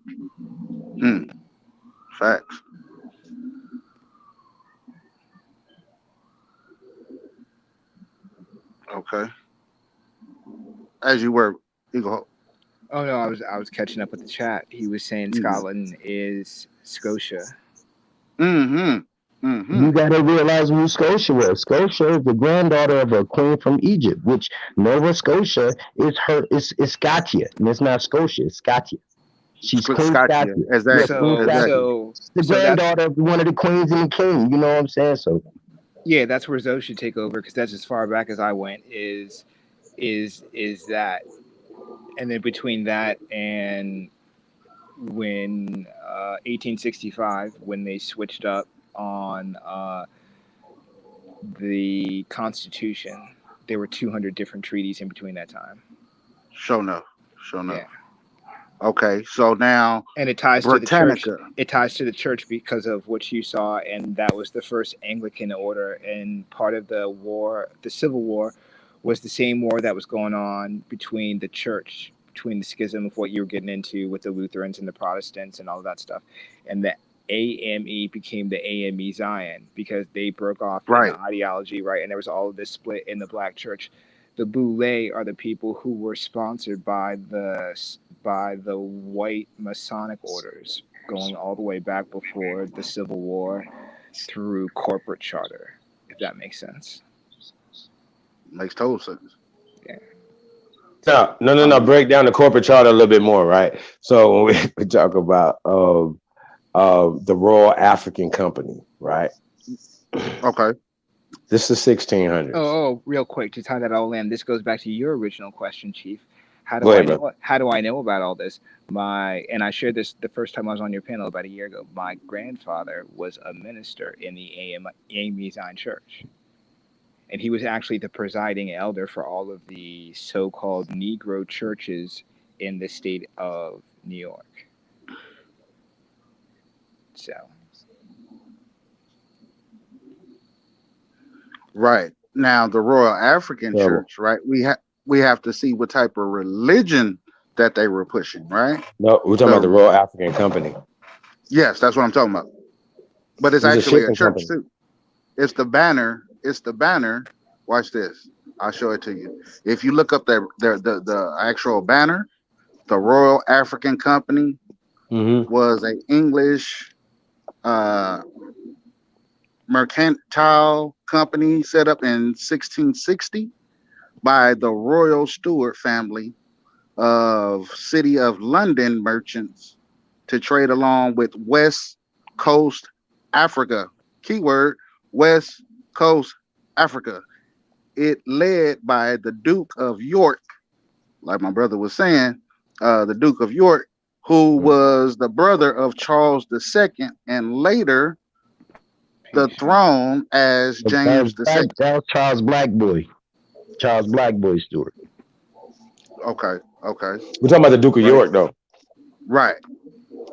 Facts. Okay. As you were, Eagle. Oh no, I was catching up with the chat. He was saying Scotland is Scotia. You gotta realize who Scotia was. Scotia is the granddaughter of a queen from Egypt, which Nova Scotia is Scotia, and it's not Scotia, it's Scotia. She's Queen Scotia. So the granddaughter of one of the queens and the king. You know what I'm saying? So yeah, that's where Zoe should take over, because that's as far back as I went. Is that, and then between that and when 1865, when they switched up on the Constitution, there were 200 different treaties in between that time. Sure enough. Yeah. Okay, so now, and it ties to the church. It ties to the church because of what you saw, and that was the first Anglican order. And part of the war, the Civil War, was the same war that was going on between the church, between the schism of what you were getting into with the Lutherans and the Protestants and all of that stuff. And the AME became the AME Zion because they broke off in the ideology, right? And there was all of this split in the Black church. The Boulay are the people who were sponsored by the white Masonic orders, going all the way back before the Civil War through corporate charter, if that makes sense. Makes total sense. Yeah. No. Break down the corporate charter a little bit more, right? So when we talk about the Royal African Company, right? Okay. This is 1600s. Oh, real quick to tie that all in. This goes back to your original question, Chief. How do I know about all this? And I shared this the first time I was on your panel about a year ago. My grandfather was a minister in the AME Zion Church. And he was actually the presiding elder for all of the so-called Negro churches in the state of New York. So. Right. Now, the Royal African Church, right? We have to see what type of religion that they were pushing, right? No, we're talking about the Royal African Company. Yes, that's what I'm talking about. But it's It's a actually a shipping church company. too. It's the banner. It's the banner. Watch this. I'll show it to you. If you look up the actual banner, the Royal African Company Mm-hmm. was an English uh, mercantile company set up in 1660 by the Royal Stuart family of City of London merchants to trade along with West Coast Africa. Keyword West Coast Africa. It led by the Duke of York, like my brother was saying, the Duke of York, who was the brother of Charles II and later the throne as James II. That was Charles Blackboy. Charles Blackboy Stewart. Okay, okay, We're talking about the Duke of right, York, though, right.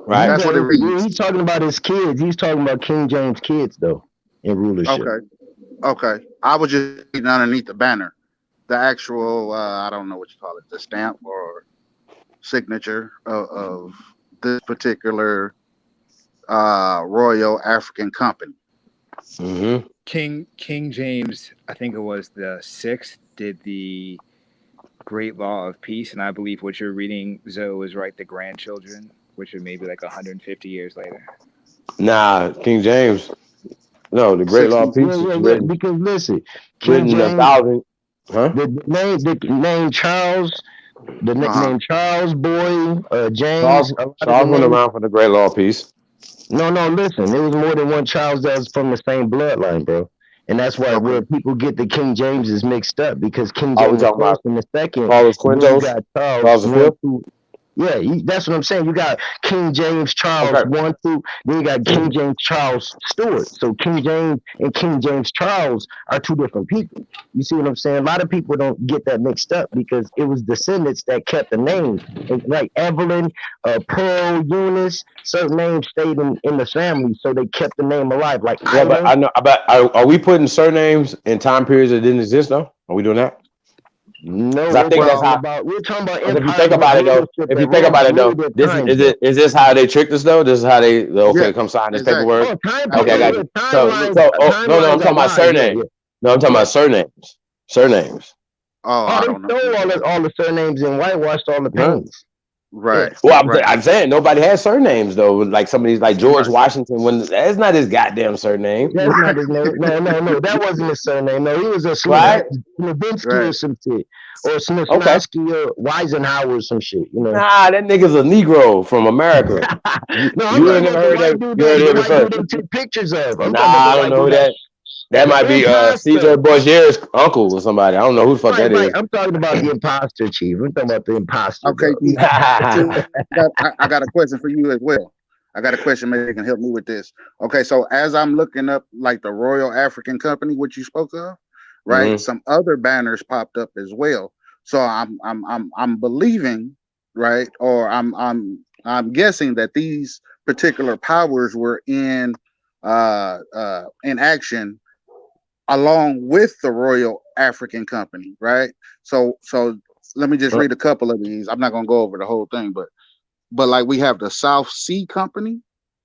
right? That's what it reads. He's talking about his kids. He's talking about King James kids, though, in rulership. Okay, okay. I was just reading underneath the banner, the actual I don't know what you call it, the stamp or signature of this particular Royal African Company. Mm-hmm. King James, I think it was the 6th, did the Great Law of Peace, and I believe what you're reading, Zoe, is right. The grandchildren, which are maybe like 150 years later. Nah, King James. No, the Great Law of 60s. Peace is Yeah. written Because listen, King written a James, thousand. Huh? the name Charles, the Uh-huh. nickname Charles Boy, Charles James, a lot of the Charles went names. around for the Great Law of Peace. No, listen, there was more than one Charles that was from the same bloodline, bro. And that's why Okay. where people get the King Jameses mixed up because King Are we James the talking first about and the second, Carlos then you Quintos? got Charles Charles the one, Fifth? two. Yeah, that's what I'm saying. You got King James Charles Okay. 1, 2. Then you got King James Charles Stewart. So King James and King James Charles are two different people. You see what I'm saying? A lot of people don't get that mixed up because it was descendants that kept the names. Like Evelyn, Pearl, Eunice, certain names stayed in the family, so they kept the name alive. Like Yeah, but Ida. I know. But are we putting surnames in time periods that didn't exist? Though, are we doing that? No, Because I think that's how. we're talking about Because if you empires think of about it, though, rulership if that you think about it, though, ruled at this is times, though. is this how they tricked us, though? This is how they Yeah, okay, come sign this exactly. paperwork. Oh, Okay, I got you. Look. No, I'm timelines are talking about lies. Yeah, surnames. No, I'm talking yeah. about surnames. Surnames. Oh, Oh, I they don't know. stole all the surnames and whitewashed all the Huh? paintings. Right, Well, right, I'm saying nobody has surnames though. Like some of these, like George right, Washington, when that's not his goddamn surname, That's not his name. No. That wasn't his surname. No, he was a right? Slavinsky right. or some shit. Or Okay. Snoslavsky or Weisenhower or some shit, you know. Nah, that nigga's a Negro from America. No, I'm You talking ain't never about the heard white that. dude You heard the it white first. dude they took pictures of. I'm Nah, talking about the I don't white know who dude that. That the might be imposter. Caesar Borgia's uncle or somebody. I don't know who the fuck that Right. is. I'm talking about the imposter, Chief. I'm talking about the imposter, Okay, bro. I got a question for you as well. I got a question. Maybe you can help me with this. Okay, so as I'm looking up like the Royal African Company, which you spoke of, right? Mm-hmm. Some other banners popped up as well. So I'm believing, right, or I'm guessing that these particular powers were in action along with the Royal African Company, right? So let me just read a couple of these. I'm not gonna go over the whole thing, but like we have the South Sea Company.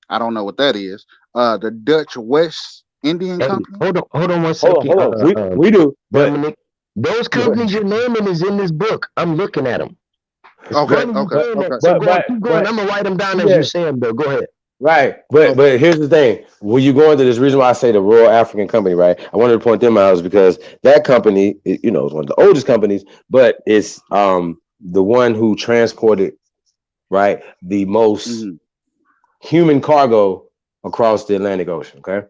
I don't know what that is. The Dutch West Indian Hey, Company. hold on one second. Hold on. We do, but Dominic, those companies you're naming is in this book. I'm looking at them. It's Okay, funny you okay, saying that. okay. So go on, keep going. but I'm gonna write them down as yeah. you say them, though. Go ahead. Right, Okay. but here's the thing. When you go into this, reason why I say the Royal African Company, right? I wanted to point them out is because that company, is one of the oldest companies, but it's the one who transported, right, the most human cargo across the Atlantic Ocean. Okay.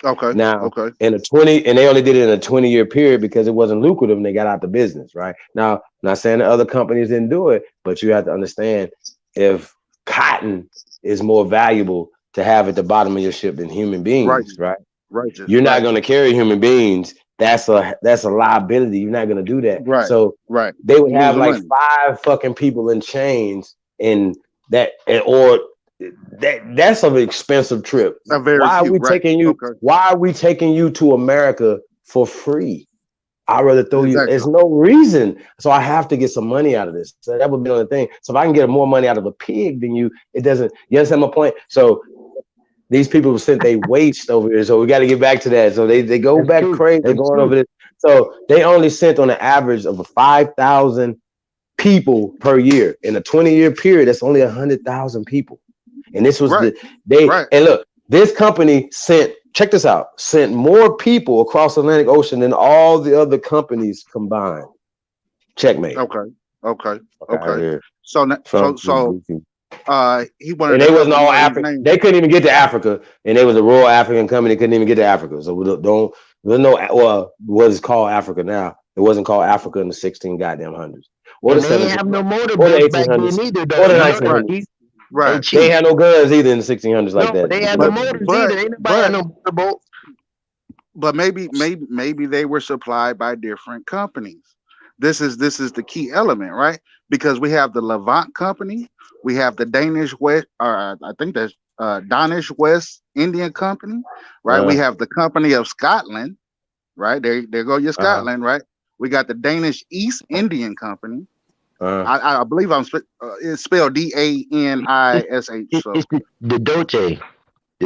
Okay. Now, Okay. in they only did it in a 20-year period because it wasn't lucrative and they got out the business, right? Now, I'm not saying that other companies didn't do it, but you have to understand if cotton is more valuable to have at the bottom of your ship than human beings, right? Righteous. You're not going to carry human beings. That's a liability. You're not going to do that. Right. So Right. they would You're have losing like money. 5 fucking people in chains in that, or that's an expensive trip. A very Why are few. we Right. taking you? Okay. Why are we taking you to America for free? I'd rather throw you. Exactly. There's no reason. So I have to get some money out of this. So that would be the only thing. So if I can get more money out of a pig than you, it doesn't. You understand my point? So these people sent they waste over here. So we got to get back to that. So they go That's back true. crazy. They're That's going true. over this. So they only sent on an average of 5,000 people per year. In a 20-year period, that's only 100,000 people. And this was Right. and look, this company check this out, sent more people across the Atlantic Ocean than all the other companies combined. Checkmate. Okay. Here. So he wanted And to they wasn't cover all more of these African. names. They couldn't even get to Africa, and they was a rural African company. Couldn't even get to Africa. So there's no what is called Africa now. It wasn't called Africa in the 16 goddamn hundreds, or the And they ain't 17, have no or the motorboats back then 1800s, either, or though. the You know that, 1900s. Chief. Hey, Right. Chief. They ain't had no guns either in the 1600s like No, that. they had no But motors but either. Ain't nobody but had no motorboat. but maybe they were supplied by different companies. This is the key element, right? Because we have the Levant Company, we have the Danish West, or I think that's Danish West Indian Company, right? We have the Company of Scotland, right? There go your Scotland, right? We got the Danish East Indian Company. I believe it's spelled Danish. So It's the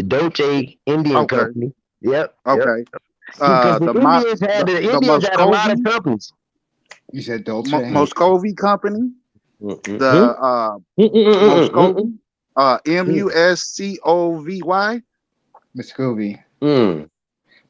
Doce Indian okay, Company. Yep. okay. Because the Indians The had a lot of companies. You said Dolce? Moscovy Company. The Moscovy. Muscovy. Muscovy. Mm.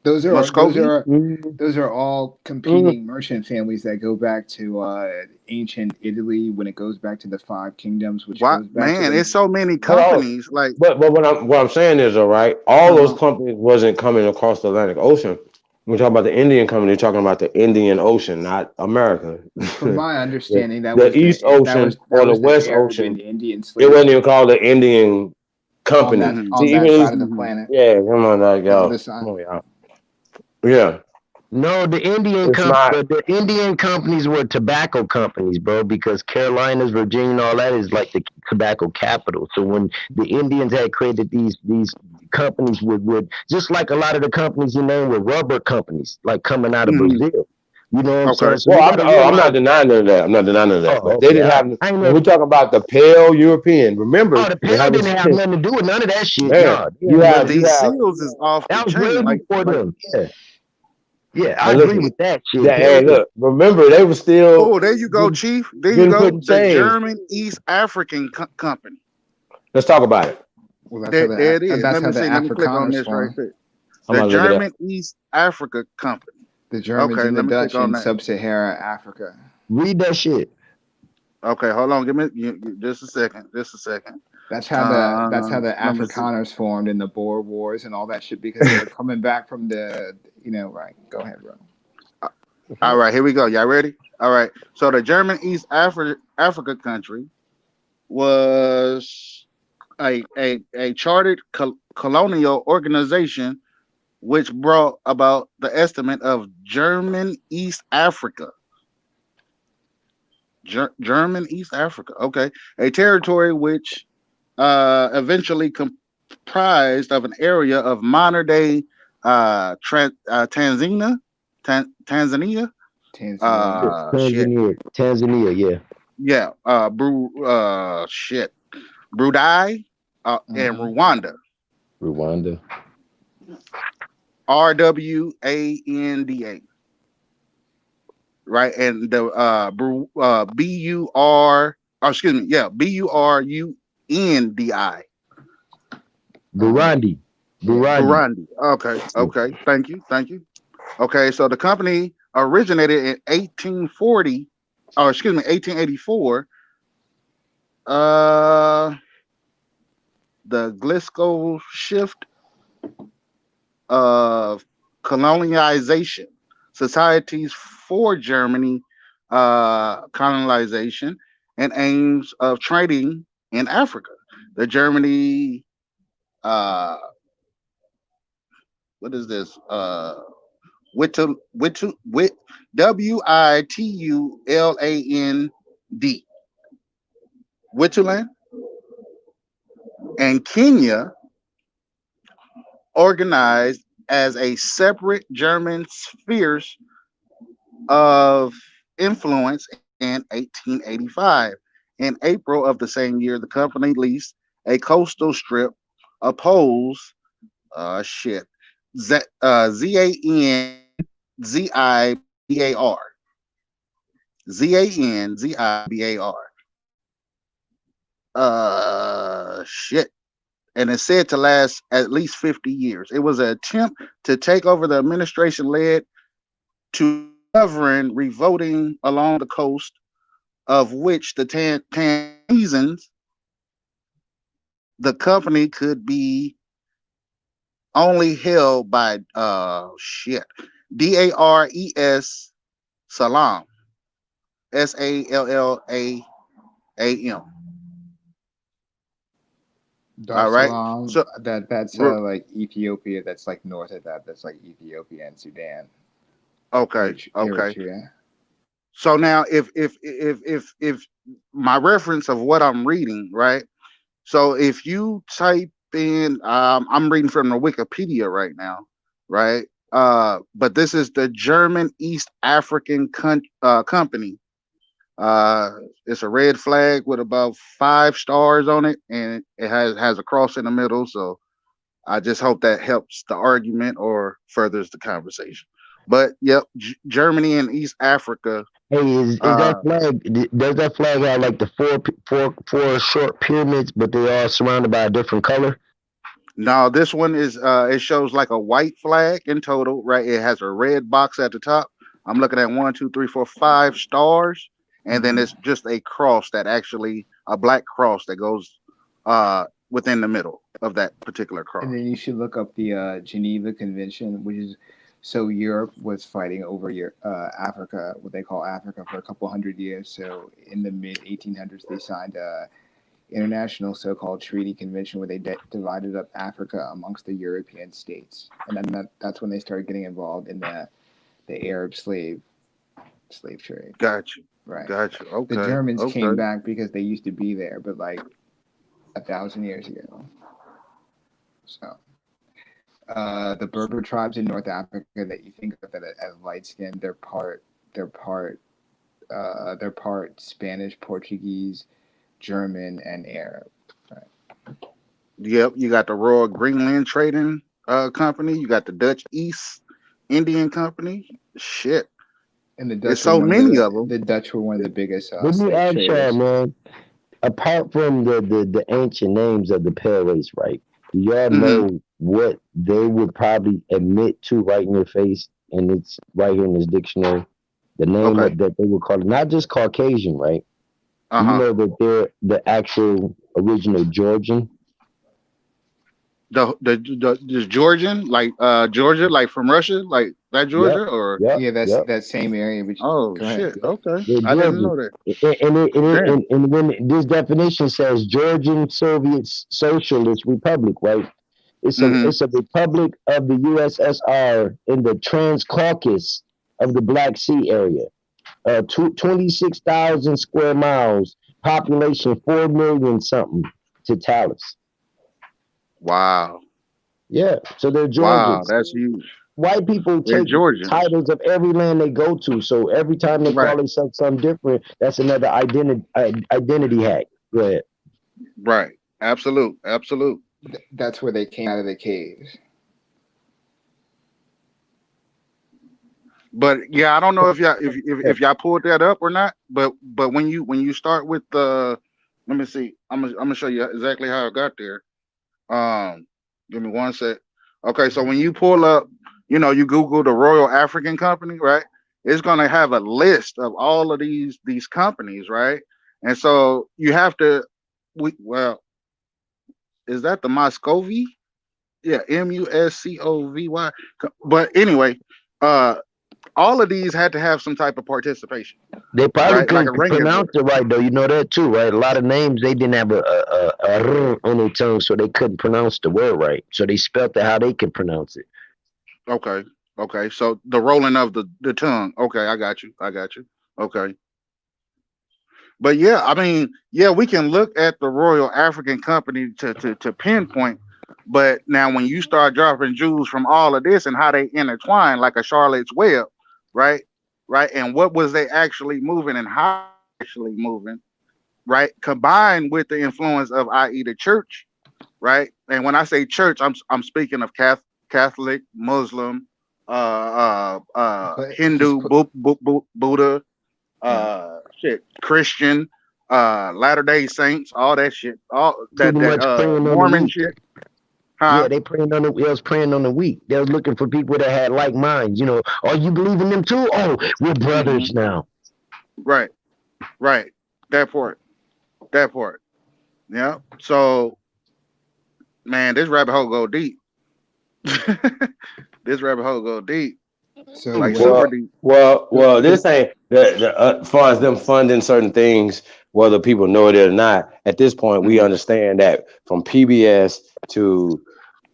Those Muscovy. are all competing merchant families that go back to ancient Italy when it goes back to the Five Kingdoms, which What goes back to man? the It's so many companies. Like, but what I'm saying is, all right, all those companies wasn't coming across the Atlantic Ocean. We're talking about the Indian company. You're talking about the Indian Ocean, not America. From my understanding, the East Ocean or the West Arabian Ocean. Indian It slave wasn't even called the Indian company. on that side of the planet. Yeah, come on, The y'all. other side. Come on, y'all. Yeah. No, the Indian companies were tobacco companies, bro, because Carolinas, Virginia, and all that is like the tobacco capital. So when the Indians had created these companies with just like a lot of the companies you name were rubber companies, like coming out of Brazil. You know what I'm saying? So I'm not denying none of that. I'm not denying none of that. Oh, But they didn't have. When we talk about the pale European, remember? Oh, the pale didn't have nothing to do with none of that shit. Man, No, these seals is off the that was chain. way Like, before them. Yeah, I look, agree with that shit. Hey, look, remember they were still. oh, there you go, Chief. There you getting go. put in The chains. German East African Company. Let's talk about it. Well, there it is. That's Let me how the see. Let me click on Afrikaners this right form. there. I'm The gonna look it up. German East Africa Company. The Germans Okay, and the let me Dutch click on in that. sub-Saharan Africa. Read that shit. Okay, hold on. Give me just a second. Just a second. That's how the let me see. Afrikaners formed in the Boer Wars and all that shit because they were coming back from the right. Go ahead, bro. All right, here we go. Y'all ready? All right. So the German East Africa country was a chartered colonial organization which brought about the estimate of German East Africa. German East Africa. Okay. A territory which eventually comprised of an area of modern day Tanzania. Tanzania. Tanzania, yeah. Yeah. Brunei and Rwanda. RWANDA. Right, and the BURUNDI. Burundi. Okay. Thank you. Okay, so the company originated in 1884. The Glasgow shift of colonization, societies for Germany colonization, and aims of trading in Africa. The Germany, what is this? WITULAND, Wituland, and Kenya organized as a separate German spheres of influence in 1885. In April of the same year, the company leased a coastal strip opposed shit Zanzibar Zanzibar shit, and it's said to last at least 50 years. It was an attempt to take over the administration led to covering revolting along the coast, of which the Tanzanians, the company could be only held by DARES Salam SALLAAM. Dar All es right. Salaam, So that's re- like Ethiopia. That's like north of that. That's like Ethiopia and Sudan, okay, okay. Eritrea. So now if my reference of what I'm reading, right? So if you type in, I'm reading from the Wikipedia right now, right? But this is the German East African company. Uh, it's a red flag with about 5 stars on it, and it has a cross in the middle. So I just hope that helps the argument or furthers the conversation. But yep, Germany and East Africa. Hey, is that Uh, flag? Does that flag have like the four short pyramids, but they're all surrounded by a different color? No, this one is it shows like a white flag in total, right? It has a red box at the top. I'm looking at 1, 2, 3, 4, 5 stars, and then Hmm. it's just a cross that actually a black cross that goes within the middle of that particular And cross. then you should look up the Geneva Convention, which is so Europe was fighting over Africa, what they call Africa, for a couple hundred years. So in the mid 1800s, they signed a international so-called treaty convention where they divided up Africa amongst the European states, and then that's when they started getting involved in the Arab slave trade. Got you, Right. got you. The Okay, Germans came okay, back because they used to be there, but like 1,000 years ago. So the Berber tribes in North Africa that you think of as light skinned, they're part they're part Spanish, Portuguese, German, and Arab. Right. yep. You got the Royal Greenland Trading Company. You got the Dutch East Indian Company. Shit, And the it's Dutch were so one of many of them. the Dutch were one of the biggest Let me slave ask y'all, traders. man. Apart from the ancient names of the pale race, right? Do y'all Hmm. know what they would probably admit to right in your face? And it's right here in this dictionary. The name Okay. that they would call it, not just Caucasian, right? Uh Do you huh. know that they're the actual original Georgian? The Georgian, like Georgia, like from Russia, like that Yep, Georgia, or yep, Yeah, that's yep. that same area. But oh go ahead. shit, okay, They're I didn't Georgian. know that. Damn. And when this definition says Georgian Soviet Socialist Republic, right? Hmm. It's a republic of the USSR in the Transcaucasus of the Black Sea area. 26,000 square miles, population 4 million something to Talus. Wow, Yeah, so they're wow, Georgians. that's huge. White people They're take Georgians, titles of every land they go to. So every time they right? call themselves something different, that's another identity hack. Go ahead. Right. Absolute, absolute. That's where they came out of the caves. But yeah, I don't know if if y'all pulled that up or not. But when you start with the, let me see. I'm gonna show you exactly how I got there. Um, Give me one sec. Okay, so when you pull up, you Google the Royal African Company, right? It's gonna have a list of all of these companies, right? And so you have to, well, is that the Muscovy? Yeah, Muscovy. But anyway, uh, all of these had to have some type of participation, They probably right? Like a couldn't ranking pronounce order. it right though. You know that too, right? A lot of names they didn't have a r on their tongue, so they couldn't pronounce the word right. So they spelt it how they could pronounce it. Okay, okay. So the rolling of the tongue. Okay, I got you. I got you. Okay. But yeah, I mean, yeah, we can look at the Royal African Company to pinpoint. But now, when you start dropping jewels from all of this and how they intertwine like a Charlotte's web, right? right? And what was they actually moving and how actually moving, right? Combined with the influence of, i.e., the church, right? And when I say church, I'm speaking of Catholic, Muslim, But just Hindu, put, Buddha, shit, Christian, Latter-day Saints, all that shit, all Pretty much praying on the Mormon weak. shit, Yeah, huh? they was praying on the weak. They was looking for people that had like minds. You know, oh, you believe in them too? Oh, we're Hmm. brothers now. Right, right. That part, that part. Yeah. So, man, this rabbit hole go deep. This rabbit hole go deep, so like what? super Well, deep. this ain't as far as them funding certain things, whether people know it or not. At this point, we Hmm. understand that from PBS to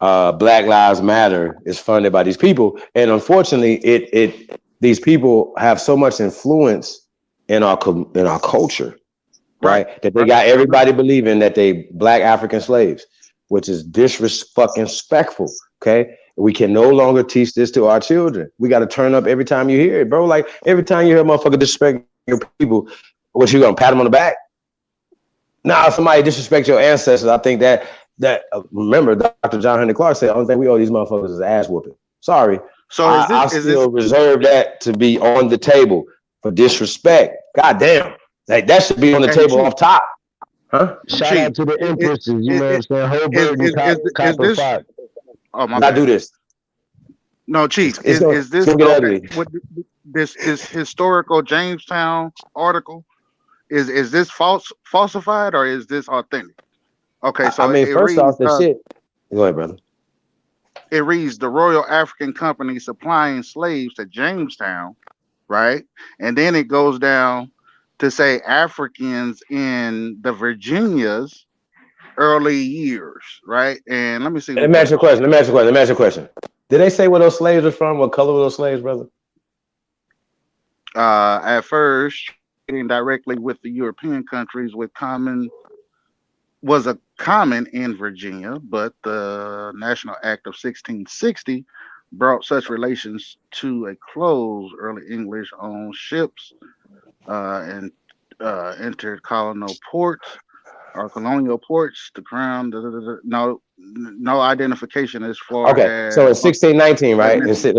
Black Lives Matter is funded by these people, and unfortunately, it these people have so much influence in our culture, Right, right? That they right. got I agree. everybody believing that they black African slaves, which is disrespectful. Okay. We can no longer teach this to our children. We got to turn up every time you hear it, bro. Like every time you hear a motherfucker disrespect your people, what you gonna pat them on the back? Nah, somebody disrespect your ancestors. I think that remember Dr. John Henry Clark said, the only thing we owe these motherfuckers is ass whooping. Sorry, So I is this still reserve that to be on the table for disrespect. God damn, like that should be on the hey table Chief, off top, huh? Shout Chief, out to the empresses. You know what I'm saying? is Holberg and is is is Copper this? Fox. Oh, my I bad. do this. No, Chief, is It's this gonna get okay? ugly. What this historical Jamestown article is this falsified or is this authentic? Okay, I so mean, it first off, reads the shit. Go ahead, brother. the Royal African Company supplying slaves to Jamestown, right? And then it goes down to say Africans in the Virginias early years, right? And let me see who Let me put ask you a this question. shit. Let me ask you a question. Did they say where those slaves are from? What color were those slaves, brother? At first, trading directly with the European countries with common was a common in Virginia, but the National Act of 1660 brought such relations to a close. Early English owned ships and entered colonial ports or colonial ports. The crown, no identification as far Okay, so as in 1619, right? And ethnicity.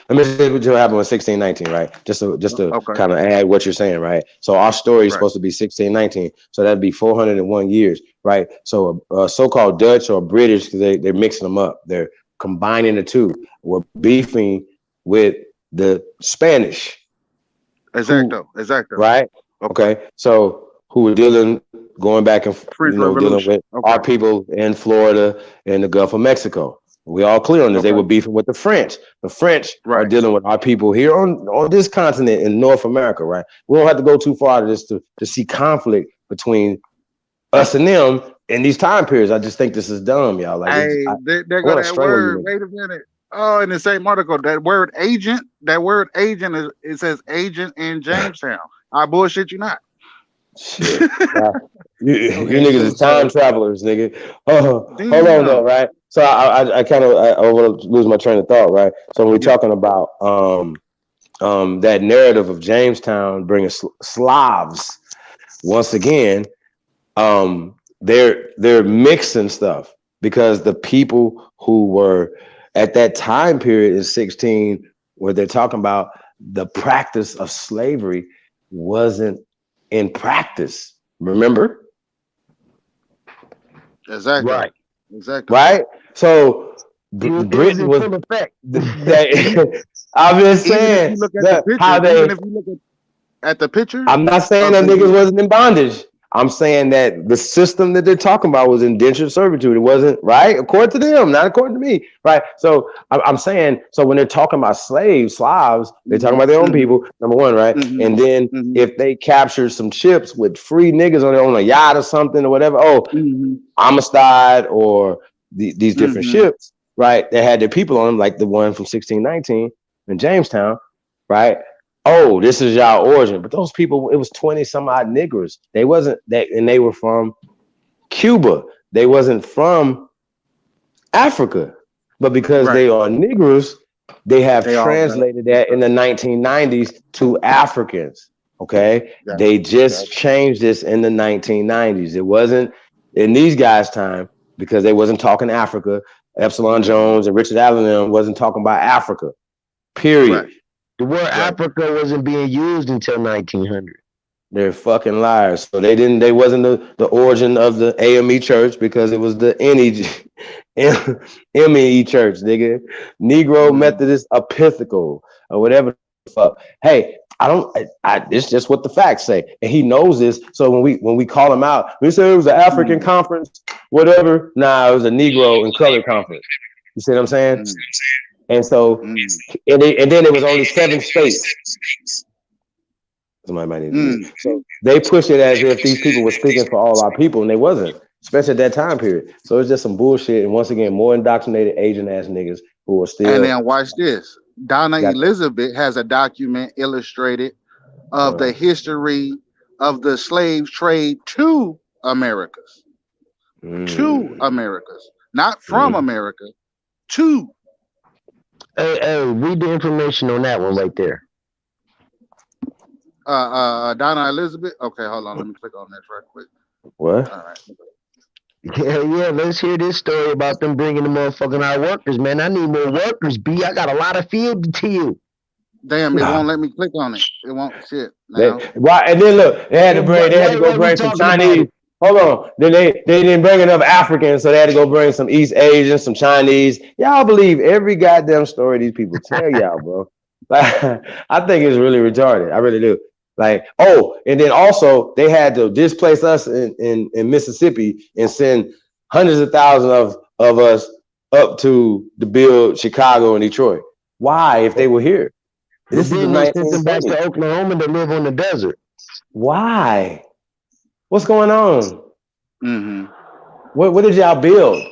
let me see what happened in 1619, right? Just to Okay, kind of add what you're saying, right? So our story is right. supposed to be 1619, so that'd be 401 years, right? So so-called Dutch or British, they're mixing them up. They're combining the two. We're beefing with the Spanish, who Exacto. right? Okay. Okay, so who were going back and French dealing Revolution. with Okay. our people in Florida and the Gulf of Mexico. We all clear on this. They Okay. were beefing with the French. The French are Right. dealing with our people here on this continent in North America, right? We don't have to go too far to this to see conflict between us and them in these time periods. I just think this is dumb, y'all. Like Hey, I there go want to that strangle you word. niggas. Wait a minute. Oh, in the same article, that word agent is it says agent in Jamestown. I bullshit you not. Shit. Wow. You Okay, niggas is time so travelers, nigga. Oh, hold on though, Damn. right? So I kind of I want to lose my train of thought, right? So when we're Yeah. talking about that narrative of Jamestown bringing Slavs once again, they're mixing stuff because the people who were at that time period in 16, where they're talking about the practice of slavery wasn't in practice. Remember? Exacto. Right. Exacto. Right? So It was Britain in was full effect. that I'm just Even if you saying look at the that how pictures, even they if you look at the pictures I'm not saying of that niggas the wasn't in bondage. I'm saying that the system that they're talking about was indentured servitude. It wasn't right according to them, not according to me. Right. So I'm saying, so when they're talking about Slavs, they're talking hmm about their own hmm people, number one, right? hmm And then hmm if they capture some ships with free niggas on a yacht or something or whatever, oh, hmm Amistad or these different hmm ships, right? They had their people on them, like the one from 1619 in Jamestown, right? Oh, this is y'all origin. But those people, it was 20 some odd niggers. They wasn't that, and they were from Cuba. They wasn't from Africa. But because Right. they are niggers, They have They all got translated that in the 1990s to Africans. Okay. got They got just changed this in the 1990s. It wasn't in these guys' time because they wasn't talking Africa. Epsilon Jones and Richard Allen wasn't talking about Africa. Period. right, The word right. Africa wasn't being used until 1900. They're fucking liars. So they wasn't the origin of the AME church because it was the NEG, MEE church, nigga. Negro Mhm. Methodist Episcopal or whatever the fuck. Hey, it's just what the facts say. And he knows this. So when we call him out, we say it was an African Mhm. conference, whatever. Nah, it was a Negro and color conference. You see what I'm saying? Mhm. And so Mhm. and then it was only 7 states. Somebody might need to mute. Mhm. So they push it as if these people were speaking for all our people, and they wasn't, especially at that time period. So it's just some bullshit. And once again, more indoctrinated Asian ass niggas who are And still then watch this. Donna got. Elizabeth has a document illustrated of the history of the slave trade to Americas. To Mm, Americas. Not from mm. America. To Hey, read the information on that one right there. Donna Elizabeth. Okay, hold on. Let me click on this right quick. What? All right. Yeah, let's hear this story about them bringing the motherfucking our workers, man. I need more workers, B. I got a lot of field to you. Damn, it won't let me click on it. It won't shit They now. right, and then look, they had to go Why we bring some talking about Chinese. it? Hold on, then they didn't bring enough Africans, so they had to go bring some East Asians, some Chinese. Y'all believe every goddamn story these people tell y'all, bro. Like, I think it's really retarded. I really do. Like, oh, and then also they had to displace us in Mississippi and send hundreds of thousands of us up to build Chicago and Detroit. Why, if they were here? But This is the then they sent them back 1920s. to Oklahoma to live on the desert. Why? What's going on? Mm-hmm. What did y'all build?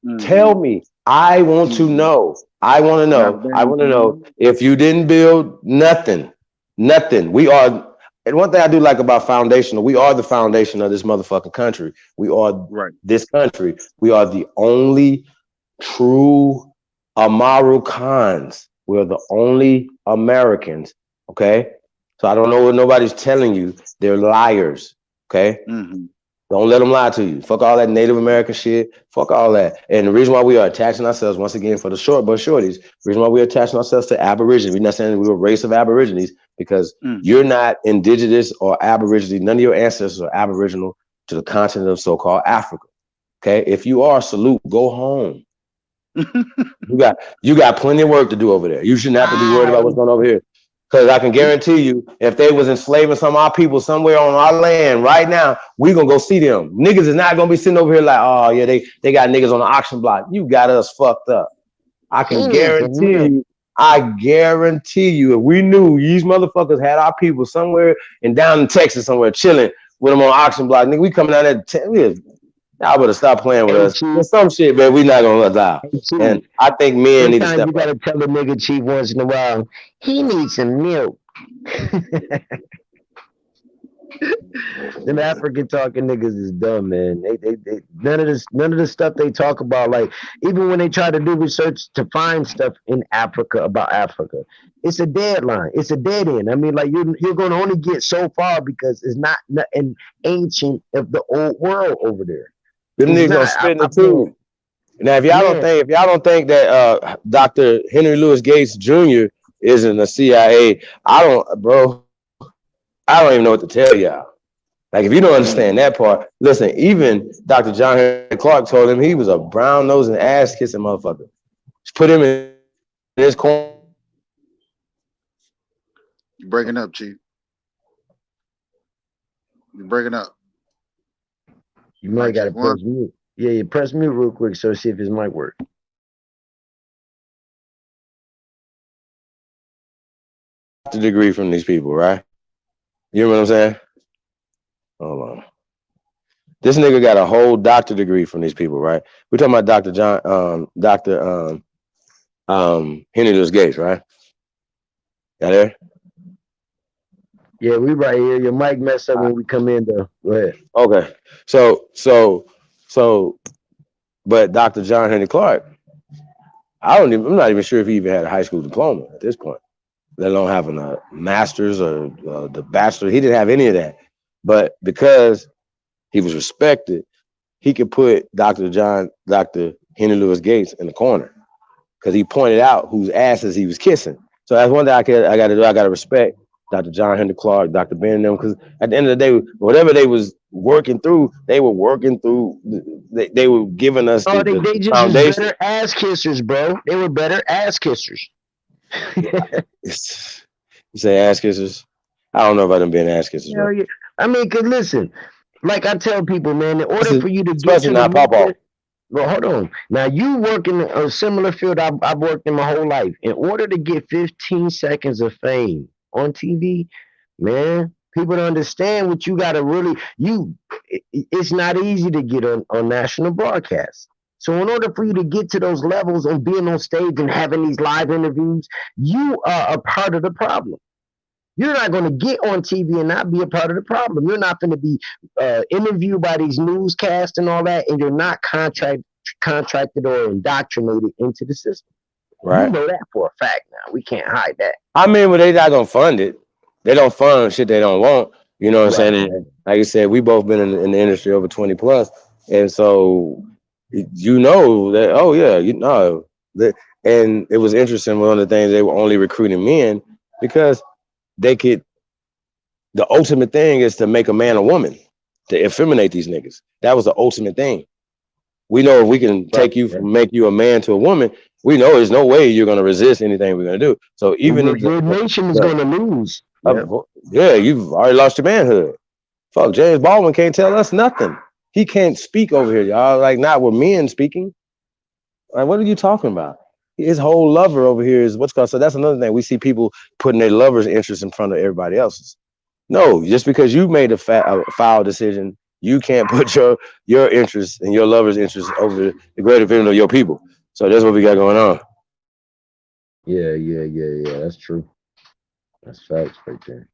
Mm-hmm. Tell me. I want to Mm-hmm. know. I want to Got a know. I damn want to know thing. if you didn't build nothing. Nothing. We are, and one thing I do like about foundational, we are the foundation of this motherfucking country. We are Right. this country. We are the only true Amaru Khans. We're the only Americans. Okay. So I don't know what nobody's telling you. They're liars. Okay. Mm-hmm. Don't let them lie to you. Fuck all that Native American shit. Fuck all that. And the reason why we are attaching ourselves, once again, for the short but shorties, the reason why we're attaching ourselves to Aborigines, we're not saying we were a race of Aborigines because Mm-hmm. you're not indigenous or Aborigine. None of your ancestors are Aboriginal to the continent of so-called Africa. Okay. If you are, salute, go home. You got plenty of work to do over there. You shouldn't have to be worried about what's going on over here. Because I can guarantee you, if they was enslaving some of our people somewhere on our land right now, we gonna go see them. Niggas is not gonna be sitting over here like, oh yeah, they got niggas on the auction block. You got us fucked up. I can guarantee you, if we knew these motherfuckers had our people somewhere and down in Texas somewhere chilling with them on auction block, nigga, we coming out there. Y'all better stop playing with Hey, us. Chief. There's some shit, man, we not gonna allow. Hey, Chief. And I think men need to Sometimes step you gotta up. tell a nigga, Chief, once in a while, he needs some milk. Them African talking niggas is dumb, man. They none of the stuff they talk about, like even when they try to do research to find stuff in Africa about Africa, it's a deadline. It's a dead end. I mean, like you're gonna only get so far because it's not an ancient of the old world over there. Them It's niggas gonna not. spit in the Man, tube. Now, if y'all don't think that Dr. Henry Louis Gates Jr. isn't a CIA, I don't even know what to tell y'all. Like, if you don't understand that part, listen, even Dr. John Henry Clark told him he was a brown nosing ass kissing motherfucker. Just put him in his corner. You're breaking up, Chief. You're breaking up. you might Mic gotta check one. press mute. Yeah, you press mute real quick so see if his mic work. The degree from these people, right? You know what I'm saying? Hold on. This nigga got a whole doctor degree from these people, right? We're talking about Dr. Henry Louis Gates, right? Got there? Yeah, we right here. Your mic messed up when we come in though. Go ahead. Okay. So, but Dr. John Henry Clark, I'm not even sure if he even had a high school diploma at this point, let alone having a master's or the bachelor. He didn't have any of that. But because he was respected, he could put Dr. Henry Louis Gates in the corner because he pointed out whose asses he was kissing. So that's one thing I got to do. I got to respect Dr. John Henry Clark, Dr. Ben and them, because at the end of the day, whatever they was working through, they were working through. They were giving us Oh, they the just was foundation. better ass kissers, bro. They were better ass kissers. You say ass kissers? I don't know about them being ass kissers, Hell bro. yeah. I mean, cause listen, like I tell people, man, in order for you to get Especially to the not Pawpaw. media, well, hold on. Now you work in a similar field I've worked in my whole life. In order to get 15 seconds of fame on TV, man, people don't understand what you gotta really it's not easy to get on national broadcast. So in order for you to get to those levels and being on stage and having these live interviews, you are a part of the problem. You're not going to get on TV and not be a part of the problem. You're not going to be interviewed by these newscasts and all that, and you're not contracted or indoctrinated into the system. Right. You know that for a fact now. We can't hide that. I mean, but they not gonna fund it. They don't fund shit they don't want. You know what I'm saying? And like you said, we both been in the industry over 20 plus, and so you know that. Oh yeah, you know that. And it was interesting. One of the things they were only recruiting men because they could. The ultimate thing is to make a man a woman, to effeminate these niggas. That was the ultimate thing. We know if we can make you a man to a woman, we know there's no way you're gonna resist anything we're gonna do. So even if your nation is going to lose. Yeah, you've already lost your manhood. Fuck, James Baldwin can't tell us nothing. He can't speak over here, y'all. Like, not with men speaking. Like, what are you talking about? His whole lover over here is what's called. So that's another thing. We see people putting their lover's interest in front of everybody else's. No, just because you made a foul decision, you can't put your interest and your lover's interest over the greater vision of your people. So that's what we got going on. Yeah. That's true. That's facts right there.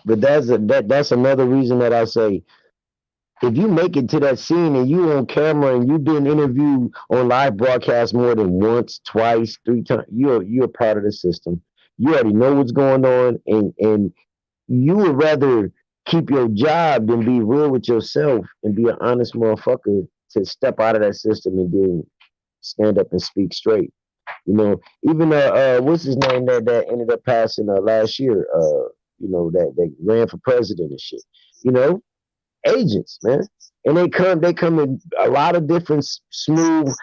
But that's another reason that I say, if you make it to that scene and you on camera and you've been interviewed on live broadcast more than once, twice, 3 times, you're part of the system. You already know what's going on, and you would rather keep your job than be real with yourself and be an honest motherfucker to step out of that system and then stand up and speak straight. You know, even what's his name that ended up passing last year, you know, that ran for president and shit. You know, agents, man. And they come in a lot of different smooth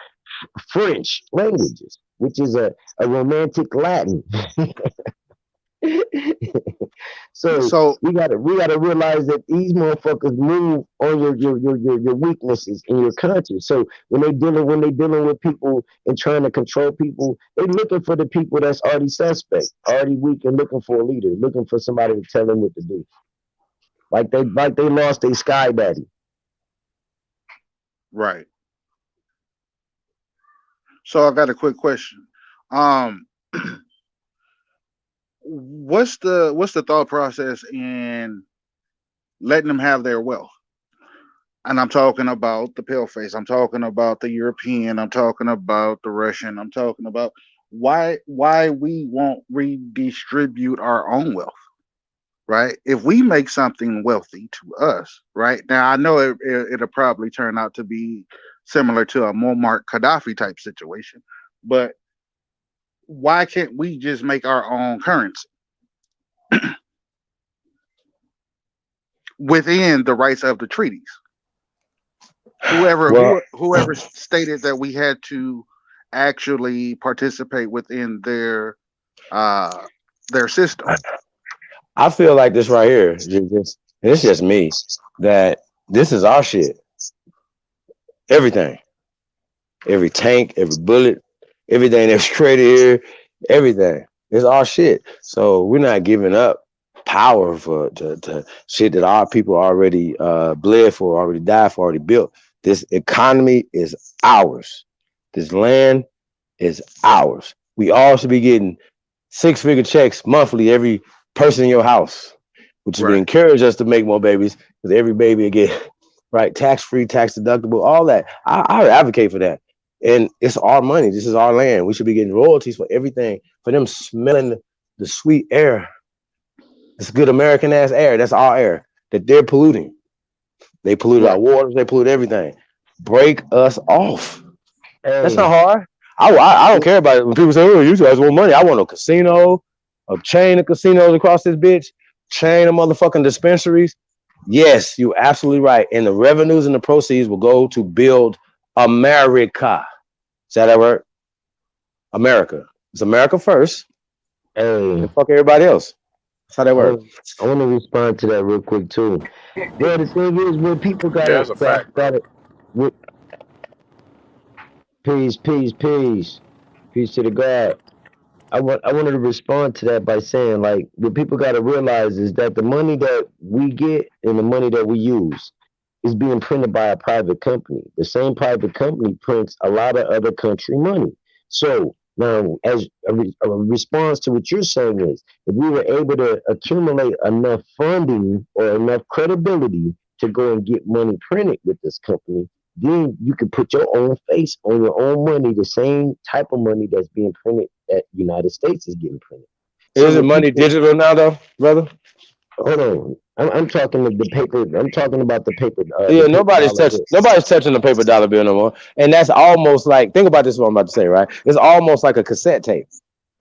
French languages, which is a romantic Latin. So we gotta realize that these motherfuckers move on your weaknesses in your conscience. So when they dealing with people and trying to control people, they looking for the people that's already suspect, already weak, and looking for a leader, looking for somebody to tell them what to do. Like they lost their sky daddy. Right. So I got a quick question. What's the thought process in letting them have their wealth? And I'm talking about the paleface. I'm talking about the European. I'm talking about the Russian. I'm talking about why we won't redistribute our own wealth, right? If we make something wealthy to us, right? Now I know it'll probably turn out to be similar to a Muammar Gaddafi type situation, but why can't we just make our own currency within the rights of the treaties? Whoever stated that we had to actually participate within their system. I feel like this right here, it's just me, that this is our shit. Everything. Every tank, every bullet, everything that's created here, everything. It's our shit. So we're not giving up power to shit that our people already bled for, already died for, already built. This economy is ours. This land is ours. We all should be getting 6-figure checks monthly, every person in your house, which would encourage us to make more babies, because every baby will get right? Tax-free, tax deductible, all that. I advocate for that. And it's our money. This is our land. We should be getting royalties for everything. For them smelling the sweet air, this good American ass air. That's our air that they're polluting. They polluted our waters. They polluted everything. Break us off. That's not hard. I don't care about it. When people say, "Oh, you guys want money," I want a casino, a chain of casinos across this bitch, chain of motherfucking dispensaries. Yes, you're absolutely right. And the revenues and the proceeds will go to build America. Is that word? America. It's America first. And fuck everybody else. That's how that works. I want to respond to that real quick too. Well, the thing is, when people got Yeah, that's a fact, bro. peace to the God. I wanted to respond to that by saying, like, what people got to realize is that the money that we get and the money that we use is being printed by a private company. The same private company prints a lot of other country money. So now, as a response to what you're saying is, if we were able to accumulate enough funding or enough credibility to go and get money printed with this company, then you can put your own face on your own money, the same type of money that's being printed that United States is getting printed. Is it money digital now, though, brother? Hold on, I'm talking the paper. I'm talking about the paper. Yeah, nobody's touching the paper dollar bill no more. And that's almost like, think about this, what I'm about to say, right? It's almost like a cassette tape.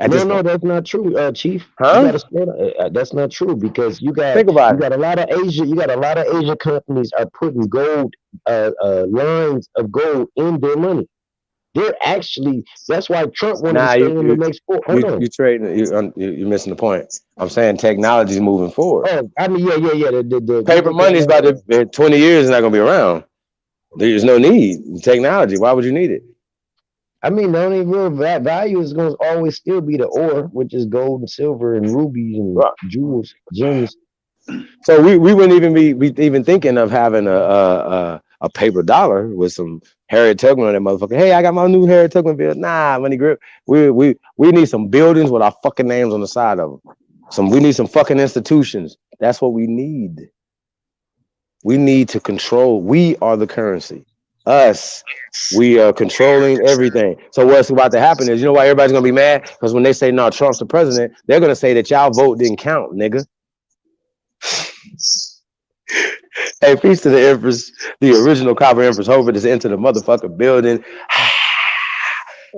No, that's not true, Chief. Huh? You gotta slow down. That's not true because you got a lot of Asian companies are putting gold lines of gold in their money. They're actually, that's why Trump wanted to stay in the next 4. Hold on. You're trading. You're missing the point. I'm saying technology is moving forward. Oh, I mean, yeah. The paper money is about to 20 years. It's not going to be around. There's no need technology. Why would you need it? I mean, the only real value is going to always still be the ore, which is gold and silver and rubies and jewels, gems. So we wouldn't even be even thinking of having a paper dollar with some Harriet Tubman on that motherfucker. Hey, I got my new Harriet Tubman bill. Nah, money grip. We need some buildings with our fucking names on the side of them. We need some fucking institutions. That's what we need. We need to control. We are the currency. Us. We are controlling everything. So what's about to happen is, you know why everybody's gonna be mad? Because when they say no, Trump's the president, they're gonna say that y'all vote didn't count, nigga. Hey, peace to the Empress, the original Copper Empress. Hoping to enter the motherfucking building.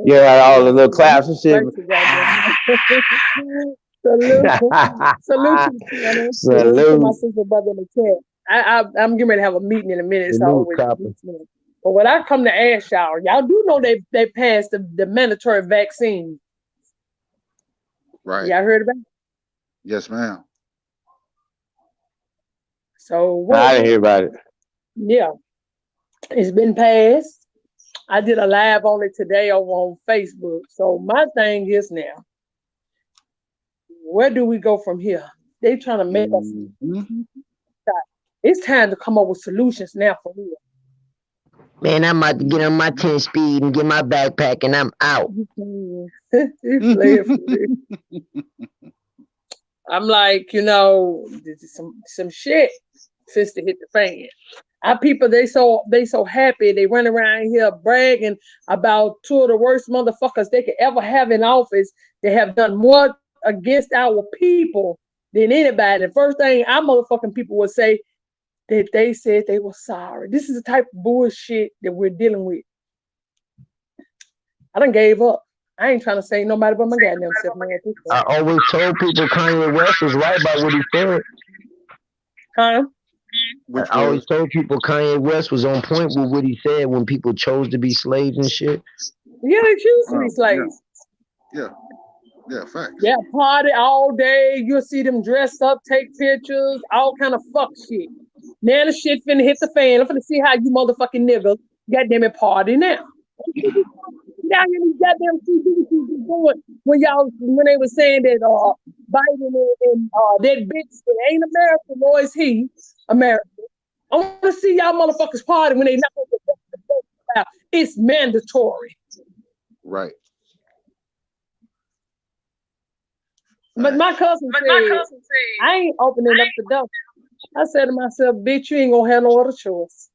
Yeah, all the little claps and shit. Salute to my sister brother in the chat. I'm getting ready to have a meeting in a minute. It's always but what I come to ask y'all do know they passed the mandatory vaccine. Right. Y'all heard about it? Yes, ma'am. So I didn't hear about it. Yeah, it's been passed. I did a live on it today over on Facebook. So my thing is now, where do we go from here? They trying to make us. It's time to come up with solutions now for real. Man, I'm about to get on my 10 speed and get my backpack and I'm out. I'm like, some shit since to hit the fan. Our people, they so happy. They run around here bragging about two of the worst motherfuckers they could ever have in office. They have done more against our people than anybody. The first thing our motherfucking people would say that they said they were sorry. This is the type of bullshit that we're dealing with. I done gave up. I ain't trying to say nobody but my goddamn self. I always told people Kanye West was right about what he said. Huh? I always told people Kanye West was on point with what he said when people chose to be slaves and shit. Yeah, they choose to be slaves. Yeah, facts. Yeah, party all day. You'll see them dressed up, take pictures, all kind of fuck shit. Now the shit finna hit the fan. I'm finna see how you motherfucking niggas goddamn it party now. Down here, these goddamn CDs doing when they were saying that Biden and that bitch that ain't American, nor is he American. I want to see y'all motherfuckers party when they not going to get. It's mandatory. Right. But my cousin said, I ain't opening up the door. I said to myself, bitch, you ain't gonna have no other choice.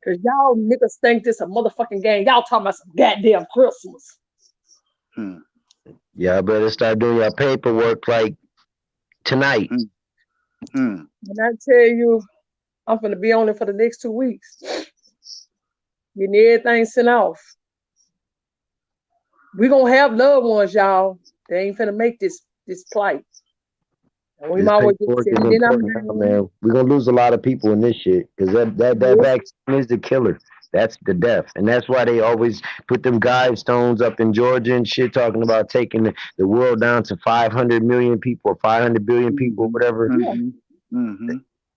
Cause y'all niggas think this a motherfucking game. Y'all talking about some goddamn Christmas. Y'all better start doing your paperwork like tonight. And I tell you, I'm gonna be on it for the next 2 weeks. Getting everything sent off. We gonna have loved ones, y'all. They ain't finna make this plight. And we This might as well just paperwork send is it in our important now, man. We're gonna lose a lot of people in this shit because that vaccine is the killer. That's the death, and that's why they always put them gravestones up in Georgia and shit, talking about taking the world down to 500 million people or 500 billion people, whatever.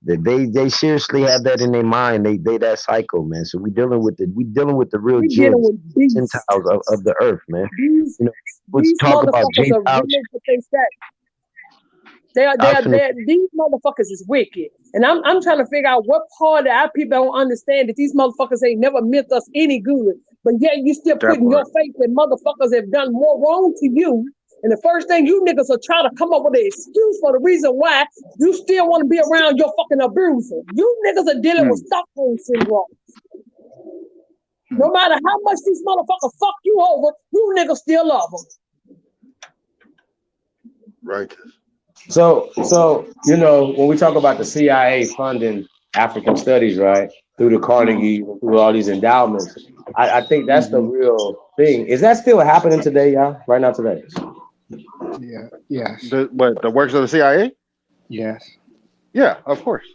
They seriously have that in their mind. They that psycho, man. So we dealing with the real We dealing Gentiles with beasts. of the earth, man. These, You know, let's these talk about motherfuckers are Gentiles. really what they say. These motherfuckers is wicked. And I'm trying to figure out what part of our people don't understand that these motherfuckers ain't never meant us any good. But yet you still putting your faith that motherfuckers have done more wrong to you. And the first thing you niggas are trying to come up with an excuse for the reason why you still want to be around your fucking abuser. You niggas are dealing with Stockholm syndrome. No matter how much these motherfuckers fuck you over, you niggas still love them. Right. So you know, when we talk about the CIA funding African studies, right, through the Carnegie, through all these endowments, I think that's the real thing. Is that still happening today, y'all? Right now, today? Yeah. Yes. The works of the CIA? Yes. Yeah, of course.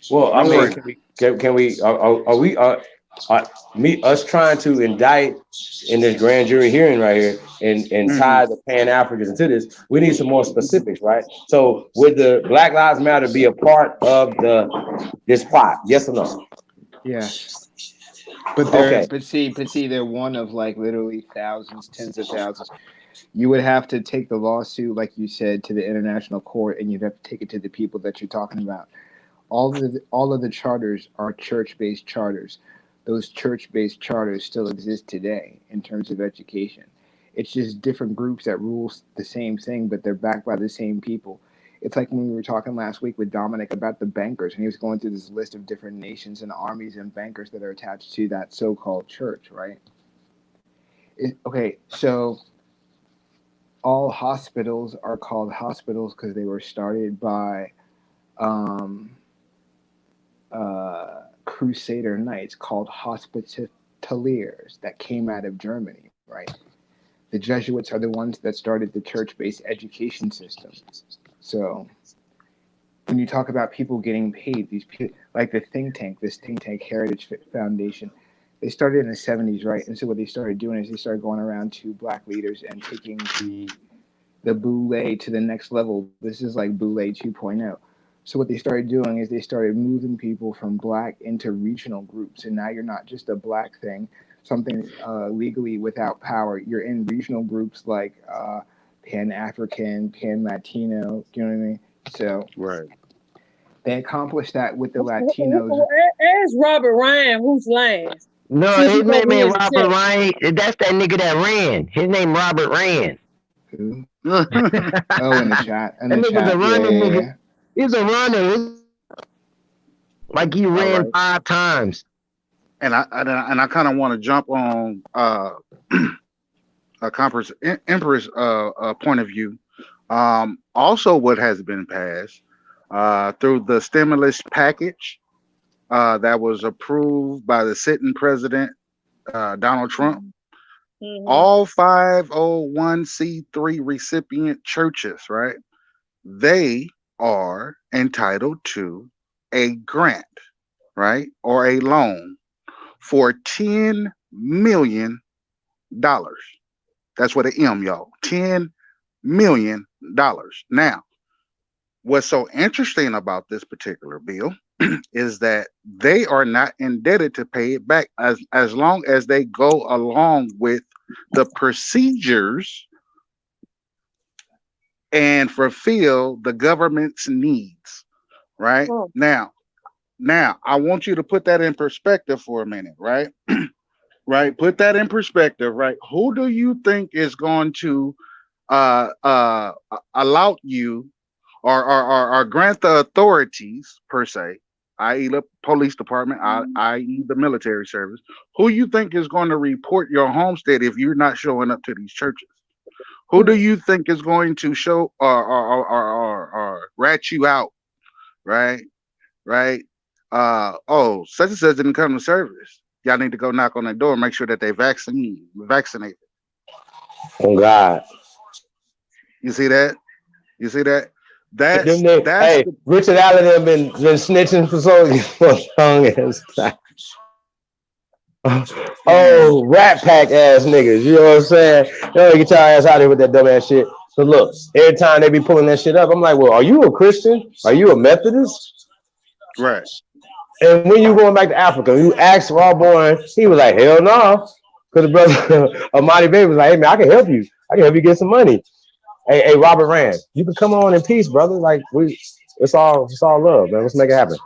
Well, I Don't mean, worry. can we? Are we? Us trying to indict in this grand jury hearing right here and tie the Pan Africans into this? We need some more specifics, right? So, would the Black Lives Matter be a part of this plot? Yes or no? Yes. But they're one of like literally thousands, tens of thousands. You would have to take the lawsuit, like you said, to the international court, and you'd have to take it to the people that you're talking about. All of the charters are church-based charters. Those church-based charters still exist today in terms of education. It's just different groups that rule the same thing, but they're backed by the same people. It's like when we were talking last week with Dominic about the bankers, and he was going through this list of different nations and armies and bankers that are attached to that so-called church, right? Okay, so all hospitals are called hospitals because they were started by Crusader knights called hospitaliers that came out of Germany, right? The Jesuits are the ones that started the church-based education system. So when you talk about people getting paid, these people, like this think tank Heritage Foundation, they started in the 70s, right? And so what they started doing is they started going around to black leaders and taking the boule to the next level. This is like boule 2.0. So what they started doing is they started moving people from black into regional groups, and now you're not just a black thing, something legally without power. You're in regional groups like Pan African, Pan Latino. You know what I mean? So they accomplished that with the Latinos. Ask Robert Ryan who's lying. No, See if his he's over name here ain't in the Robert chat. Ryan. That's that nigga that ran. His name Robert Rand. Who? Oh, in the chat. In That the nigga's a chat. running Yeah. nigga. He's a runner. Like he ran right. 5 times. And I kind of want to jump on a Empress point of view. Also, what has been passed through the stimulus package that was approved by the sitting president Donald Trump. All 501c3 recipient churches, right? They are entitled to a grant, right, or a loan for $10 million. That's what an M, y'all. $10 million. Now, what's so interesting about this particular bill is that they are not indebted to pay it back as long as they go along with the procedures and fulfill the government's needs. Right? Now, I want you to put that in perspective for a minute, right? Right? Put that in perspective, right? Who do you think is going to allow you or grant the authorities per se i.e. the police department, i.e. the military service, who you think is going to report your homestead if you're not showing up to these churches? Who do you think is going to show or rat you out, right? Right? Oh, such and such didn't come to service. Y'all need to go knock on their door and make sure that they vaccinated. Oh God. You see that? You see that? Them That's niggas, hey, the Richard Allen have been snitching for so long as time. man. Oh, Rat Pack ass niggas. You know what I'm saying? Yo, get your ass out of here with that dumb ass shit. So look, every time they be pulling that shit up, I'm like, well, are you a Christian? Are you a Methodist? Right. And when you going back to Africa, you asked Rawborn, he was like, hell no. Because the brother Amadi Bay was like, hey man, I can help you. I can help you get some money. Hey, Robert Rand, you can come on in peace, brother. Like it's all love, man. Let's make it happen.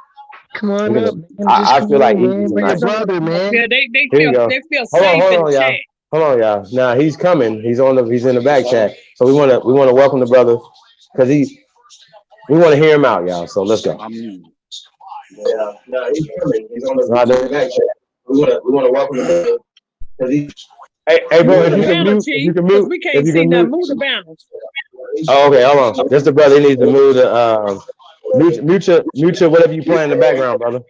Come on up, man. Just I come feel like on, Easy's man. a Bring your nice. brother, man. Yeah, they Here you go. feel Hold safe in on, the y'all. chat. Hold on, y'all. Now he's coming. He's in the back chat. So we wanna welcome the brother because we want to hear him out, y'all. So let's go. Yeah, no, he's coming. He's on the back chat. We wanna welcome the brother because he. Hey, bro, Move if the you can banner, mute, Chief, because we can't see nothing. Move the banner. Oh, okay, hold on. Just the brother. He needs to move the mute your whatever you play in the background, brother.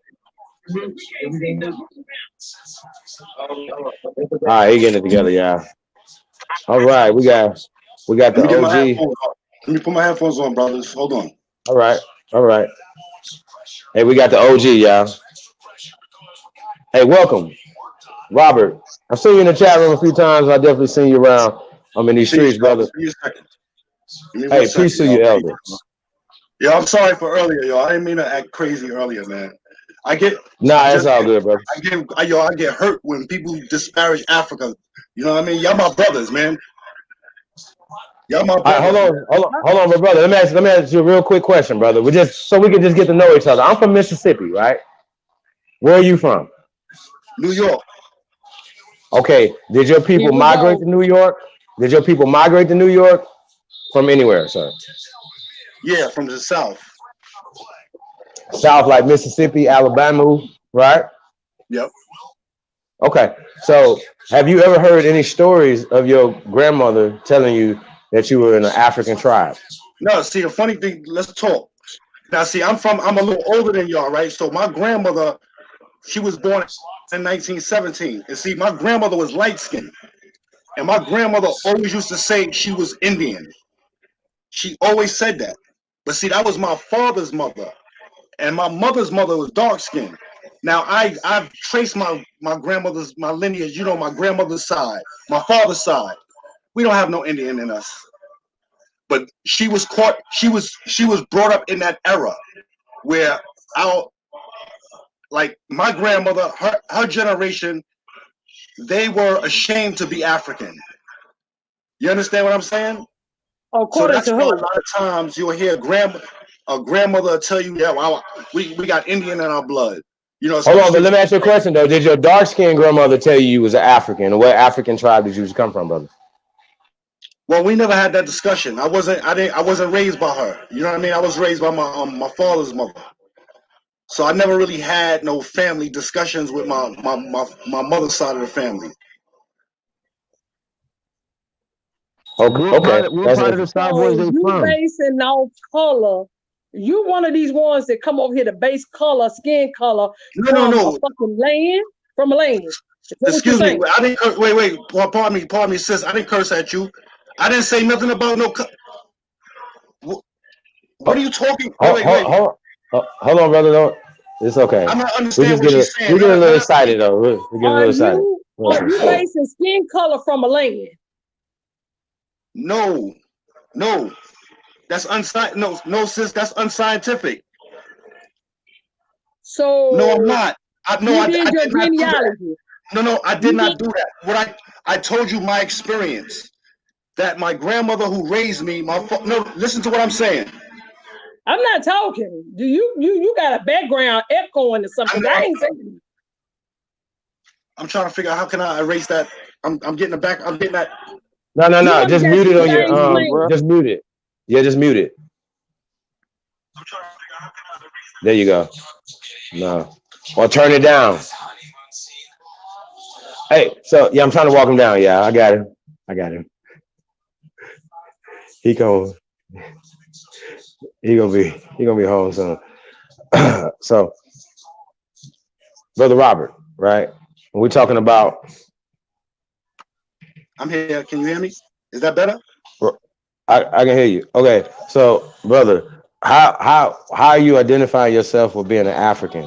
All right, he getting it together, y'all. All right, we got the Let me get my OG. headphones on. Let me put my headphones on, brothers. Hold on. All right. Hey, we got the OG, y'all. Hey, welcome, Robert. I've seen you in the chat room a few times. I definitely seen you around. I'm in these See you, streets, brother. give me a second. Give me 1 Hey, second, peace to y'all. you, elder. Yeah, I'm sorry for earlier, y'all. I didn't mean to act crazy earlier, man. I get Nah, that's all good, bro. I get hurt when people disparage Africa. You know what I mean? Y'all my brothers, man. Y'all my All right, brothers, man. hold on, my brother. Let me ask you a real quick question, brother. We just so we can just get to know each other. I'm from Mississippi, right? Where are you from? New York. Okay. Did your people Here we migrate go. to New York? Did your people migrate to New York from anywhere, sir? Yeah, from the South. South, like Mississippi, Alabama, right? Yep. Okay. So, have you ever heard any stories of your grandmother telling you that you were in an African tribe? No, see, the funny thing, let's talk. Now, see, I'm a little older than y'all, right? So my grandmother, she was born in 1917. And see, my grandmother was light skinned. And my grandmother always used to say she was Indian. She always said that. But see, that was my father's mother. And my mother's mother was dark skinned. Now I've traced my my lineage, my grandmother's side, my father's side. We don't have no Indian in us. But she was brought up in that era where our like my grandmother, her generation, they were ashamed to be African. You understand what I'm saying? So According that's to why a who? lot of times you'll hear a grandmother tell you, "Yeah, well, we got Indian in our blood." You know, Hold on, but especially. let me ask you a question though. Did your dark skinned grandmother tell you was an African? Or what African tribe did you come from, brother? Well, we never had that discussion. I wasn't raised by her. You know what I mean? I was raised by my father's mother. So I never really had no family discussions with my mother's side of the family. Okay, What that's part of the interesting. South was So they you from? basing off color. You one of these ones that come over here to base color, skin color from a No. fucking land, from a land. Is that what you're Excuse me. saying? I didn't. Wait. Pardon me, sis. I didn't curse at you. I didn't say nothing about no. What are you talking? Wait. Hold on, brother. Don't. It's okay. I'm not understanding what she's saying. We get a little excited though. We get a little excited. Are you basing skin color from a land? No. That's unscientific. No, sis. That's unscientific. So No, I'm not. I you did your did not do that. genealogy. No, I did not do that. I told you my experience. That my grandmother who raised me, no, listen to what I'm saying. I'm not talking. Do you got a background echoing or something? I ain't saying. I'm trying to figure out how can I erase that. I'm getting it back. I'm getting that. No. Just mute it on your Just mute it. Yeah, just mute it. There you go. No. Or turn it down. Hey, so yeah, I'm trying to walk him down. Yeah, I got him. I got him. He gonna he gonna be home soon. So, Brother Robert, right? When we're talking about, I'm here. Can you hear me? Is that better? I can hear you. Okay, so brother, how are you identifying yourself with being an African?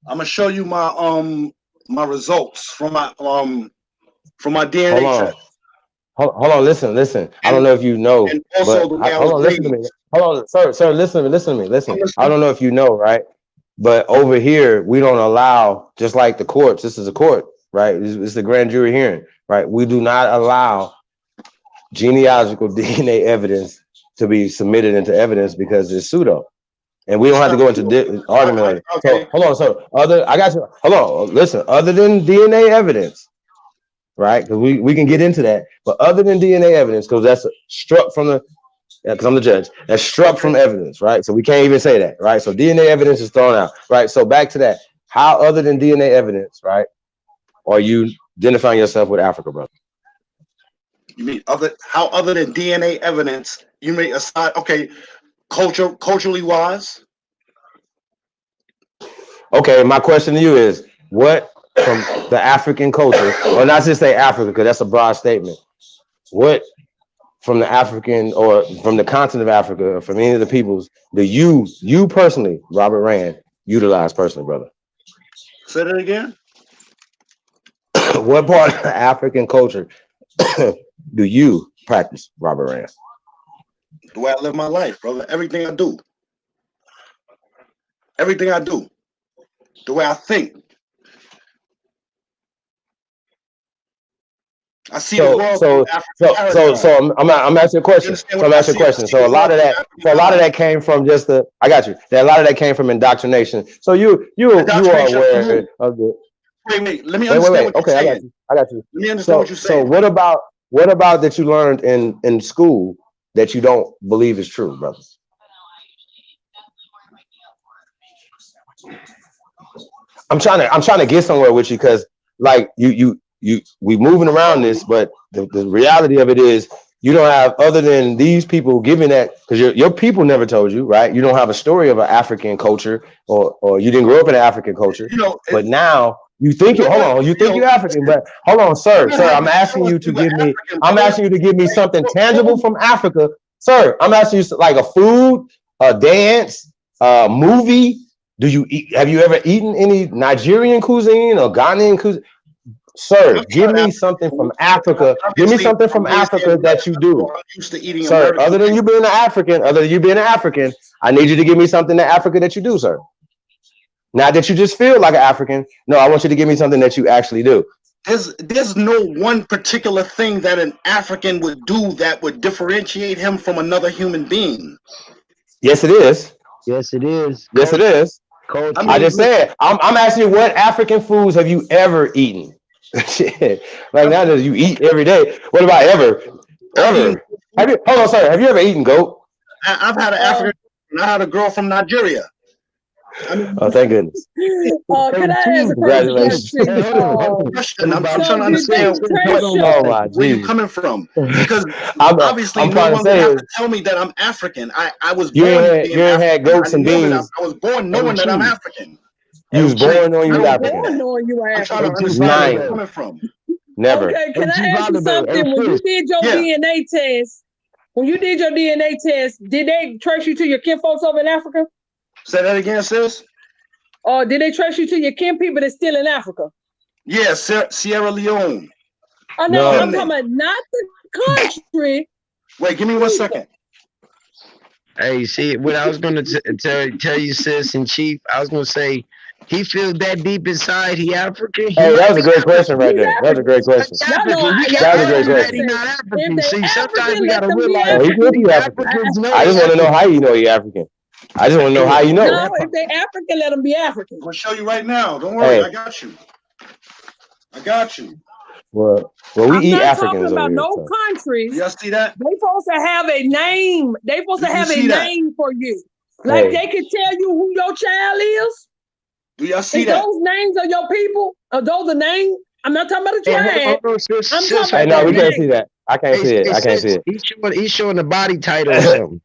I'm gonna show you my results from my DNA Hold on. test. Hold on, listen. I don't know if you know, And also but the way I hold was on, listen to me. raised. Hold on, sir, listen to me. Listen. I'm I don't know if you know, right? But over here, we don't allow, just like the courts, this is a court, right? It's the grand jury hearing, right? We do not allow genealogical DNA evidence to be submitted into evidence because it's pseudo. And we don't have to go into argument later. Okay. So hold on, so I got you. Hold on, listen, other than DNA evidence, right? Because we can get into that. But other than DNA evidence, because that's struck from the, because I'm the judge, that's struck from evidence, right? So we can't even say that, right? So DNA evidence is thrown out, right? So back to that. How other than DNA evidence, right, are you identifying yourself with Africa, brother? You mean other than DNA evidence, you may aside, okay, culturally wise? Okay, my question to you is, what from the African culture, or not just say Africa, because that's a broad statement, what from the African or from the continent of Africa or from any of the peoples do you personally, Robert Rand, utilize personally, brother? Say that again. What part of the African culture do you practice, Robert Rand? The way I live my life, brother. Everything I do. Everything I do. The way I think. I see the world through African So I'm asking a question. So I'm asking a question. So a lot of that came from just the. I got you. A lot of that came from indoctrination. So you are aware of the. Wait. Let me understand what you're saying. I got you. Let me understand what you're saying. So what about that you learned in school that you don't believe is true, brother? I'm trying to get somewhere with you because like we moving around this, but the reality of it is you don't have, other than these people giving that, because your people never told you, right? You don't have a story of an African culture, or you didn't grow up in an African culture. But now you think you're African, but hold on, sir. I'm asking you to give me something tangible from Africa. Sir, I'm asking you like a food, a dance, a movie. Have you ever eaten any Nigerian cuisine or Ghanaian cuisine? Sir, give me something from Africa. Give me something from Africa that you do. Sir, other than you being an African, I need you to give me something in Africa that you do, sir. Not that you just feel like an African. No, I want you to give me something that you actually do. There's no one particular thing that an African would do that would differentiate him from another human being. Yes, it is. Yes, it is. Yes, it is. I just said, I'm asking you, what African foods have you ever eaten? Shit, like now that you eat every day. What about ever? Hold on, sir. Have you ever eaten goat? I've had an African. I had a girl from Nigeria. Oh, thank goodness. Can I ask a question? I'm trying to understand where you're coming from, because obviously no one would have to tell me that I'm African. I was born you ain't had goats and beans. I was born knowing that I'm African. You was born knowing you were African. I'm trying to understand where you're coming from. Never. Okay, can I ask you something? When you did your DNA test, did they trace you to your kin folks over in Africa? Say that again, sis. Did they trace you to your kin people that's still in Africa? Yeah, Sierra Leone. Oh no, I'm talking about not the country. Wait, give me 1 second. Hey, see, what I was going to tell you, sis and Chief, I was going to say, he feels that deep inside, he African. Hey, that was a great question right there. That was a great question. That was a great question. Not African. See, sometimes we got to realize I just want to know how you know you're African. I just want to know how you know. No, if they African, let them be African. I'll show you right now. Don't worry, I got you. Well, we eat Africans over here. I'm not talking about no countries. Y'all see that? They supposed to have a name. They supposed to have a name for you. Like they can tell you who your child is. Do y'all see Is that? those names of your people? Are those the names? I'm not talking about the tribe. I'm talking Hold about no, their we on. can't see names. that. I can't Hey, see it. hey, I can't see sis, it. he's showing the body title or something.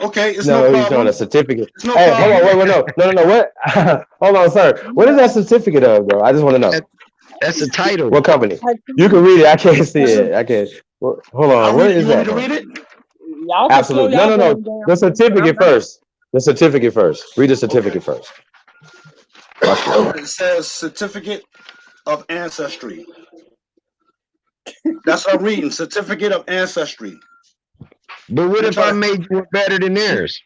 Okay, it's no No, he's showing problem. a certificate. It's no Hey, hold on, problem. wait, no. What? Hold on, sir. What is that certificate of, though? I just want to know. That's the title. What company? You can read it. I can't see it. I can't. Hold on. I'll What read it. is You want me that, to though? read it? Y'all can slow Absolutely. y'all No. damn down, The but I'm certificate not. first. The certificate first. Read the certificate first. Watch this. It says certificate of ancestry. That's what I'm reading. Certificate of ancestry. But what I'm if I trying to. made you better than theirs?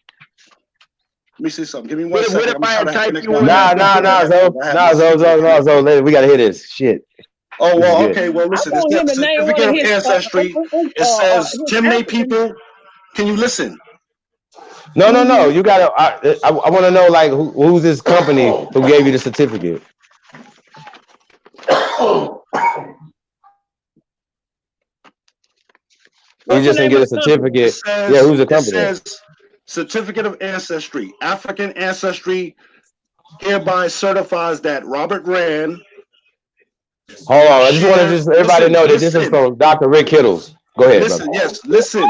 Let me see something. Give me 1 What second. if I'm I trying had to typed connect you my in as headphones. the I have my Bluetooth connected. Zo. We gotta hear this. Shit. Oh This is well, good. okay. Well, I listen. It want him says to name one certificate of of his ancestry. It says his Timney African. people. Can you listen? No. You gotta. I want to know like who's this company who gave you the certificate? You What's the just didn't name of get a the company? It certificate. Yeah, says who's the it company? says certificate of ancestry. African ancestry hereby certifies that Robert Rand Hold on. I just want to shares. just everybody Listen, know that this is listen, from Dr. Rick Kittles. Go ahead, brother. listen. Yes, listen.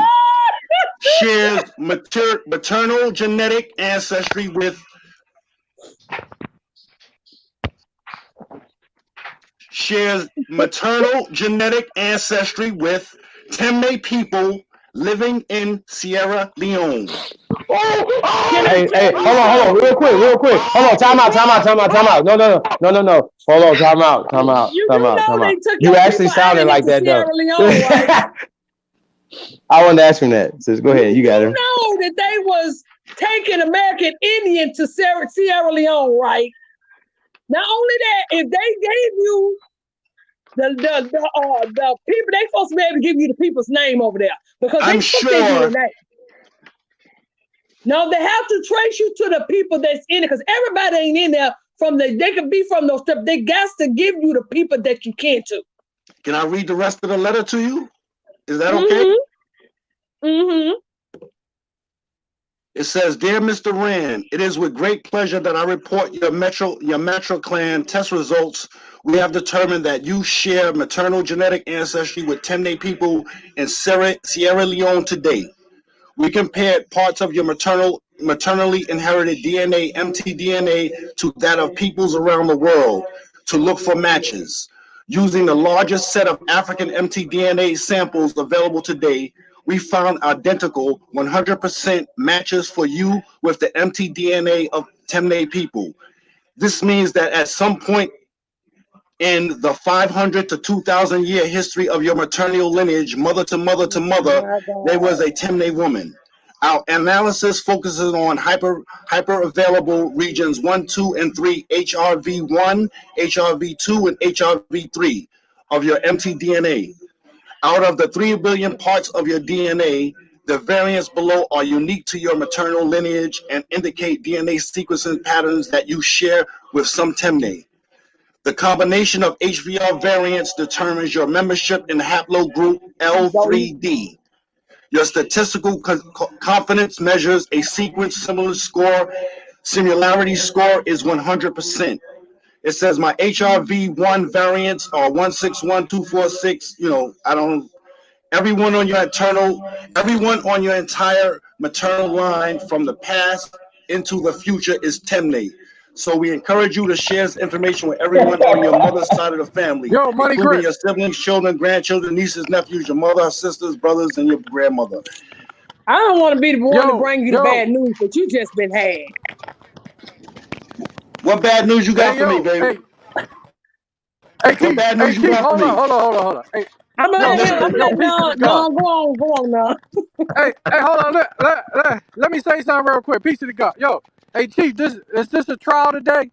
Shares maternal genetic ancestry with Temne people living in Sierra Leone. Can I Hey, tell you hold on, something? real quick. Hold on, time out. No. Hold on, time You know they out. took You your actually people out of sounded here like to that though. Sierra Leone, right? I wanted to ask him that. So go ahead, you got him. know that they was taking American Indian to Sierra Leone, right? Not only that, if they gave you the people, they supposed to be able to give you the people's name over there because they I'm took their sure. DNA. No, they have to trace you to the people that's in it because everybody ain't in there. They could be from those trips. They got to give you the people that you can to. Can I read the rest of the letter to you? Is that okay? Mm-hmm. It says, "Dear Mr. Rand, it is with great pleasure that I report your Metro Clan test results. We have determined that you share maternal genetic ancestry with Temne people in Sierra Leone today. We compared parts of your maternally inherited DNA, mtDNA, to that of peoples around the world to look for matches. Using the largest set of African mtDNA samples available today, we found identical 100% matches for you with the mtDNA of Temne people. This means that at some point in the 500 to 2,000 year history of your maternal lineage, mother to mother to mother, there was a Temne woman. Our analysis focuses on hyper available regions 1, 2, and 3, HRV1, HRV2, and HRV3 of your mtDNA. Out of the 3 billion parts of your DNA, the variants below are unique to your maternal lineage and indicate DNA sequencing patterns that you share with some Temne. The combination of HVR variants determines your membership in haplogroup L3D. Your statistical confidence measures a sequence similarity score is 100%. It says my HRV1 variants are 161246. Everyone on your entire maternal line from the past into the future is Temne. So we encourage you to share this information with everyone on your mother's side of the family, Yo, Money including Chris. your siblings, children, grandchildren, nieces, nephews, your mother, sisters, brothers, and your grandmother. I don't want to be the one to bring you the Yo. bad news, but you just been had. What bad news you got Hey, for me, yo. baby? Hey, What Keith. bad Hey, news you Keith. got for Hold me? on. Hey, I'm gonna yo, let him. I'm gonna let peace to the God. Don go on now. Hey, hold on. Let me say something real quick. Peace to the God. Yo, hey, Chief. Is this a trial today?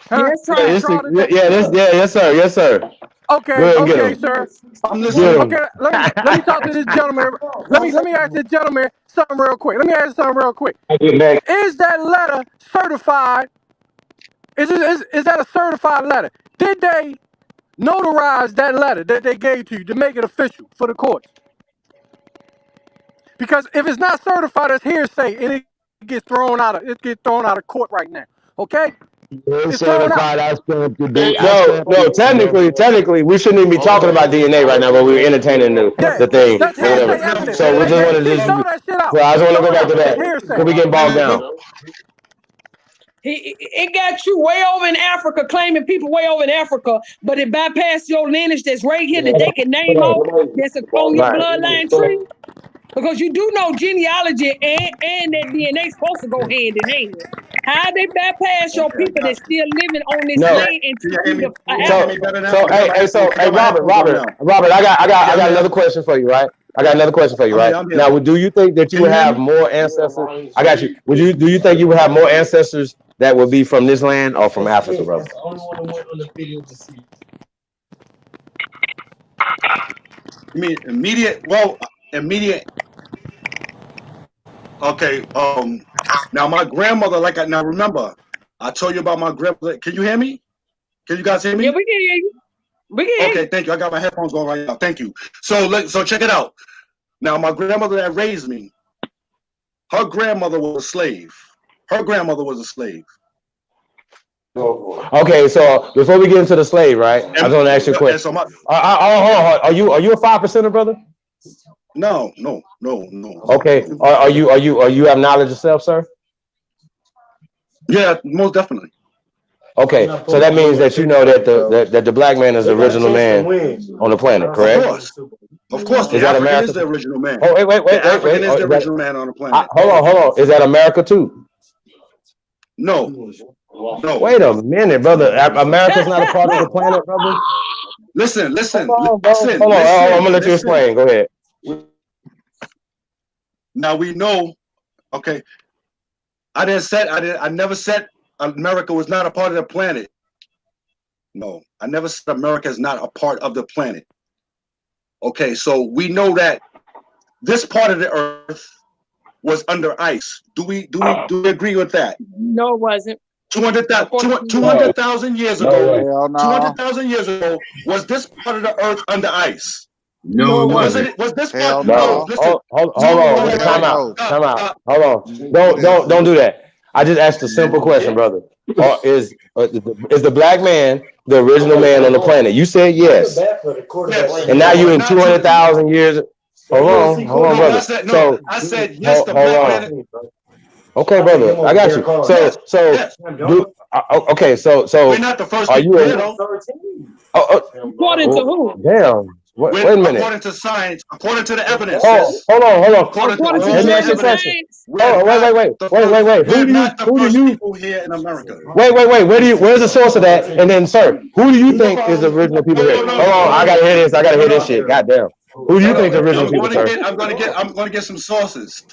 Huh? Yes, Is this a try. trial today? Yes, sir. Go Okay, ahead and get okay, him. sir. I'm listening. Okay, let me talk to this gentleman. Let me ask this gentleman something real quick. Is that letter certified? Is that a certified letter? Did they notarize that letter that they gave to you to make it official for the courts? Because if it's not certified as hearsay, it gets thrown out of court right now. Okay? It's It's thrown out. certified. I stamped the date. No, technically, we shouldn't even be talking about DNA right now, but we were entertaining the thing That's or whatever. hearsay evidence. So we just want to He just. throw that shit out. So I just want to Throw go it back out. to that. It's hearsay. Before we get bogged down. It got you way over in Africa, claiming people way over in Africa, but it bypassed your lineage that's right here that they can name off that's on your Right. bloodline tree. Because you do know genealogy and that DNA is supposed to go hand in hand. How they bypass your people that's still living on this No. land and teach you the Hey, Robert, I got another question for you, right? I got another question for you, right? Now, do you think that you would have more ancestors? I got you. Do you think you would have more ancestors that would be from this land or from Africa, brother? You mean immediate? Well, immediate. Okay. Now my grandmother, now remember, I told you about my grandmother. Can you hear me? Can you guys hear me? Yeah, we can hear you. We can hear you. Okay, thank you. I got my headphones on right now. Thank you. So check it out. Now my grandmother that raised me, her grandmother was a slave. Her grandmother was a slave. Okay, so before we get into the slave, right? I just want to ask you a question. Hold on. Are you a 5%er, brother? No. Okay. Are you have knowledge of self, sir? Yeah, most definitely. Okay, so that means that you know that the black man is the original man on the planet, correct? Of course. The Is that African America? is the original man. Oh, wait. The African is the original man on the planet. Hold on. Is that America too? No. Wait a minute, brother. America's not a part of the planet, brother. Listen. Hold on. I'm gonna let you explain. Go ahead. Now we know. Okay. I never said America was not a part of the planet. No, I never said America is not a part of the planet. Okay, so we know that this part of the earth was under ice. Do we agree with that? No, it wasn't. 200,000 years ago. 200,000 years ago, was this part of the earth under ice? No, it wasn't. Was this part? No. Hold on. Time out. Hold on. Don't do that. I just asked a simple question, brother. Is the black man the original man on the planet? You said yes. And now you in 200,000 years. Hold on, brother. I said yes. The black man. Okay, brother, I got you. Okay, so we're not the first. Are you according to who? Damn. Wait a minute. According to science, according to the evidence. Hold on. According to Let me ask you a question. Wait. We're not the first people here in America. Wait. Where's the source of that? And then, sir, who do you think is the original people here? Hold on, I gotta hear this shit. Goddamn. Who do you think the original people are? I'm gonna get some sources.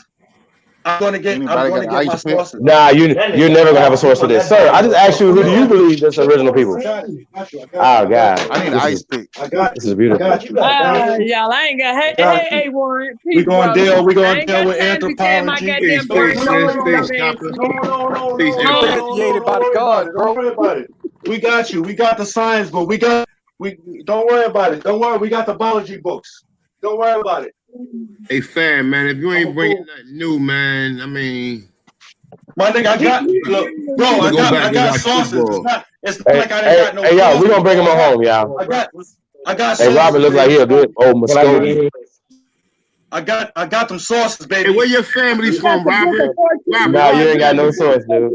I'm gonna get my sources. Nah, you're never gonna have a source for this, sir. I just asked you, who do you believe is the original people? Oh God, I need an ice pick. This is beautiful. Y'all, I ain't got. Hey, Warren. We're gonna deal with anthropology. Initiated by the gods, bro. We got you. We got the science book. We don't worry about it. Don't worry. We got the biology books. Don't worry about it. Hey, fam, man, if you ain't bringing nothing new, man, I mean, my nigga, I got sources. It's not like I didn't got no. Hey, y'all, we gonna bring him on home, y'all. I got. Hey, Robert looks like he'll do it. Oh, Muskogee. I got them sources, baby. Hey, where your family from, Robert? Nah, you ain't got no source, dude.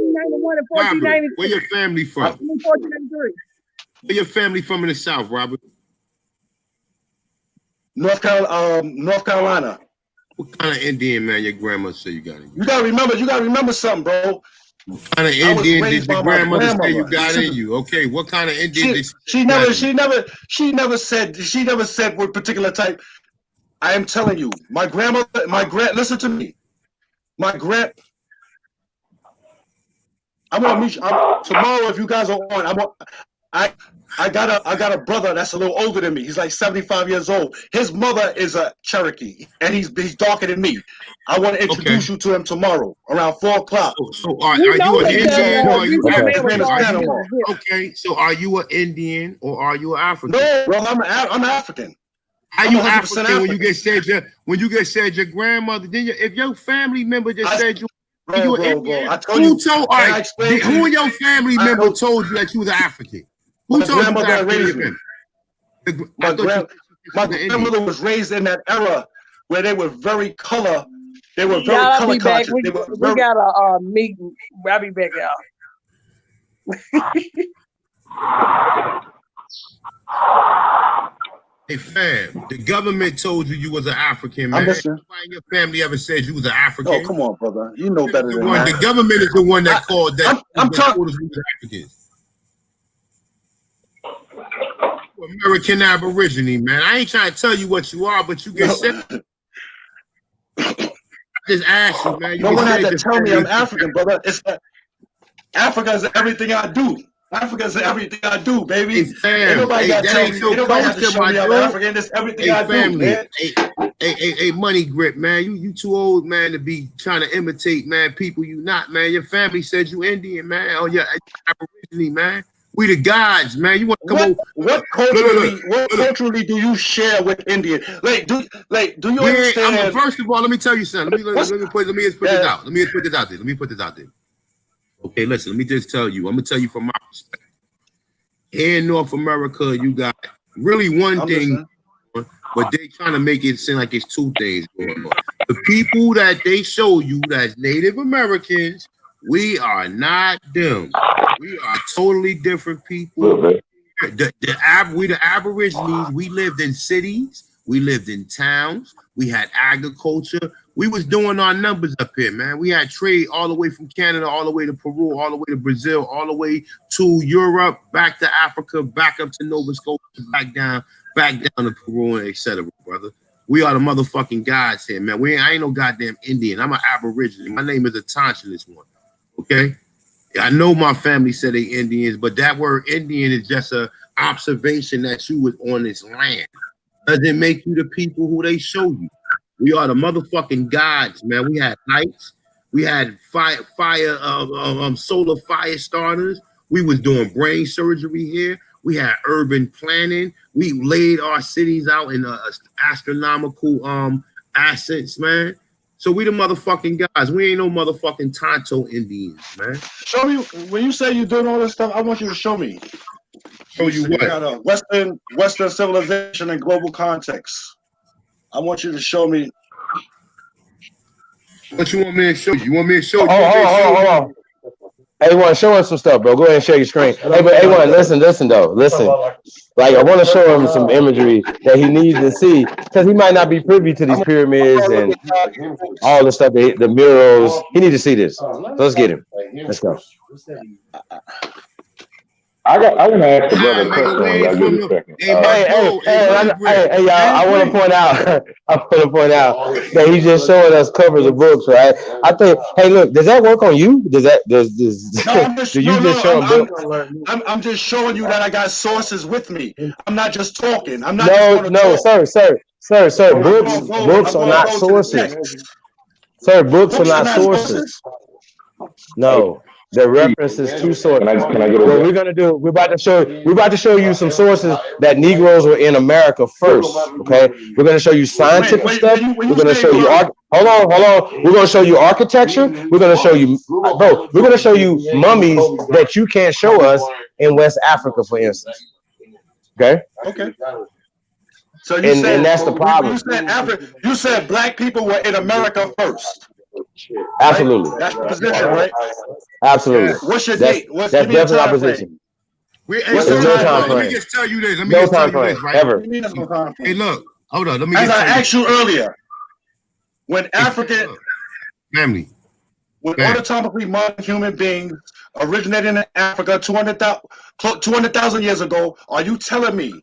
Robert, where your family from? Where your family from in the South, Robert? North Carolina. What kind of Indian man your grandmother say you got in you? You gotta remember something, bro. What kind of Indian did your grandmother say you got in you? Okay, what kind of Indian did she never said what particular type. I am telling you, listen to me. I'm gonna meet you tomorrow if you guys are on. I got a brother that's a little older than me. He's like 75 years old. His mother is a Cherokee, and he's darker than me. I want to introduce you to him tomorrow around 4 o'clock. So are you an Indian or are you African? Okay, so are you an Indian or are you an African? No, bro, I'm African. How you African when you get said your grandmother? Then if your family member just said you Bro, I told you. Who told? All right, who in your family member told you that you was an African? Who told you you was African in your family? My grandmother was raised in that era where they were very color. They were very I'll color be back. conscious. We got a meeting. I'll be back, y'all. Hey fam, the government told you was an African, man. I'm listening. Nobody in your family ever said you was an African. Oh, come on, brother. You know better than that. The government is the one that called that. I'm talking Africans. American Aborigine, man. I ain't trying to tell you what you are, but you get sick. Just ask you, man. No one had to tell me I'm African, brother. It's Africa is everything I do. Africa is everything I do, baby. Ain't nobody got to tell me. Ain't nobody had to show me I'm African. It's everything I do, man. Hey, money grip, man. You too old, man, to be trying to imitate, man, people you not, man. Your family said you Indian, man. Oh, yeah, Aborigine, man. We the gods, man. You want to come over? What culturally do you share with Indian? Do you understand? First of all, let me tell you something. Let me put this out. Let me put this out there. Okay, listen. Let me just tell you. I'm gonna tell you from my perspective. Here in North America, you got really one thing, but they trying to make it seem like it's two things going on. The people that they show you that's Native Americans, we are not them. We are totally different people. We the Aborigines, we lived in cities, we lived in towns, we had agriculture. We was doing our numbers up here, man. We had trade all the way from Canada, all the way to Peru, all the way to Brazil, all the way to Europe, back to Africa, back up to Nova Scotia, back down to Peru, and etc., brother. We are the motherfucking gods here, man. I ain't no goddamn Indian. I'm an Aborigine. My name is Atancha, this one. Okay? I know my family said they Indians, but that word Indian is just a observation that you was on this land. Doesn't make you the people who they show you. We are the motherfucking gods, man. We had lights. We had solar fire starters. We was doing brain surgery here. We had urban planning. We laid our cities out in astronomical assets, man. So we the motherfucking guys. We ain't no motherfucking Tonto Indians, man. Show me when you say you're doing all this stuff. I want you to show me. Show you what? Got a Western civilization and global context. I want you to show me. What you want me to show you? You want me to show you? Hold on. A1, show us some stuff, bro. Go ahead and share your screen. Hey, but A1, listen. Like, I want to show him some imagery that he needs to see, because he might not be privy to these pyramids and all the stuff, the murals. He needs to see this. So let's get him. Let's go. I want to ask the brother a question when y'all give me a second. Hey, y'all, I want to point out that he's just showing us covers of books, right? I think, hey, look, does that work on you? Do you just show a book? I'm just showing you that I got sources with me. I'm not just talking. I'm not sir. Books are not sources. Sir, books are not sources. No. The reference is two sources. What we're gonna do, we're about to show you some sources that Negroes were in America first. Okay, we're gonna show you scientific stuff. We're gonna show you hold on. We're gonna show you architecture. We're gonna show you, bro. We're gonna show you mummies that you can't show us in West Africa, for instance. Okay. So you said, and that's the problem. You said black people were in America first. Absolutely. Right? That's the position, right? Absolutely. What's your date? That's definitely our position. There's no time frame. Let me just tell you this. Right? Ever. Hey, look. Hold on. Let me As just I asked you earlier, when African family, when anatomically modern human beings originated in Africa 200,000 years ago, are you telling me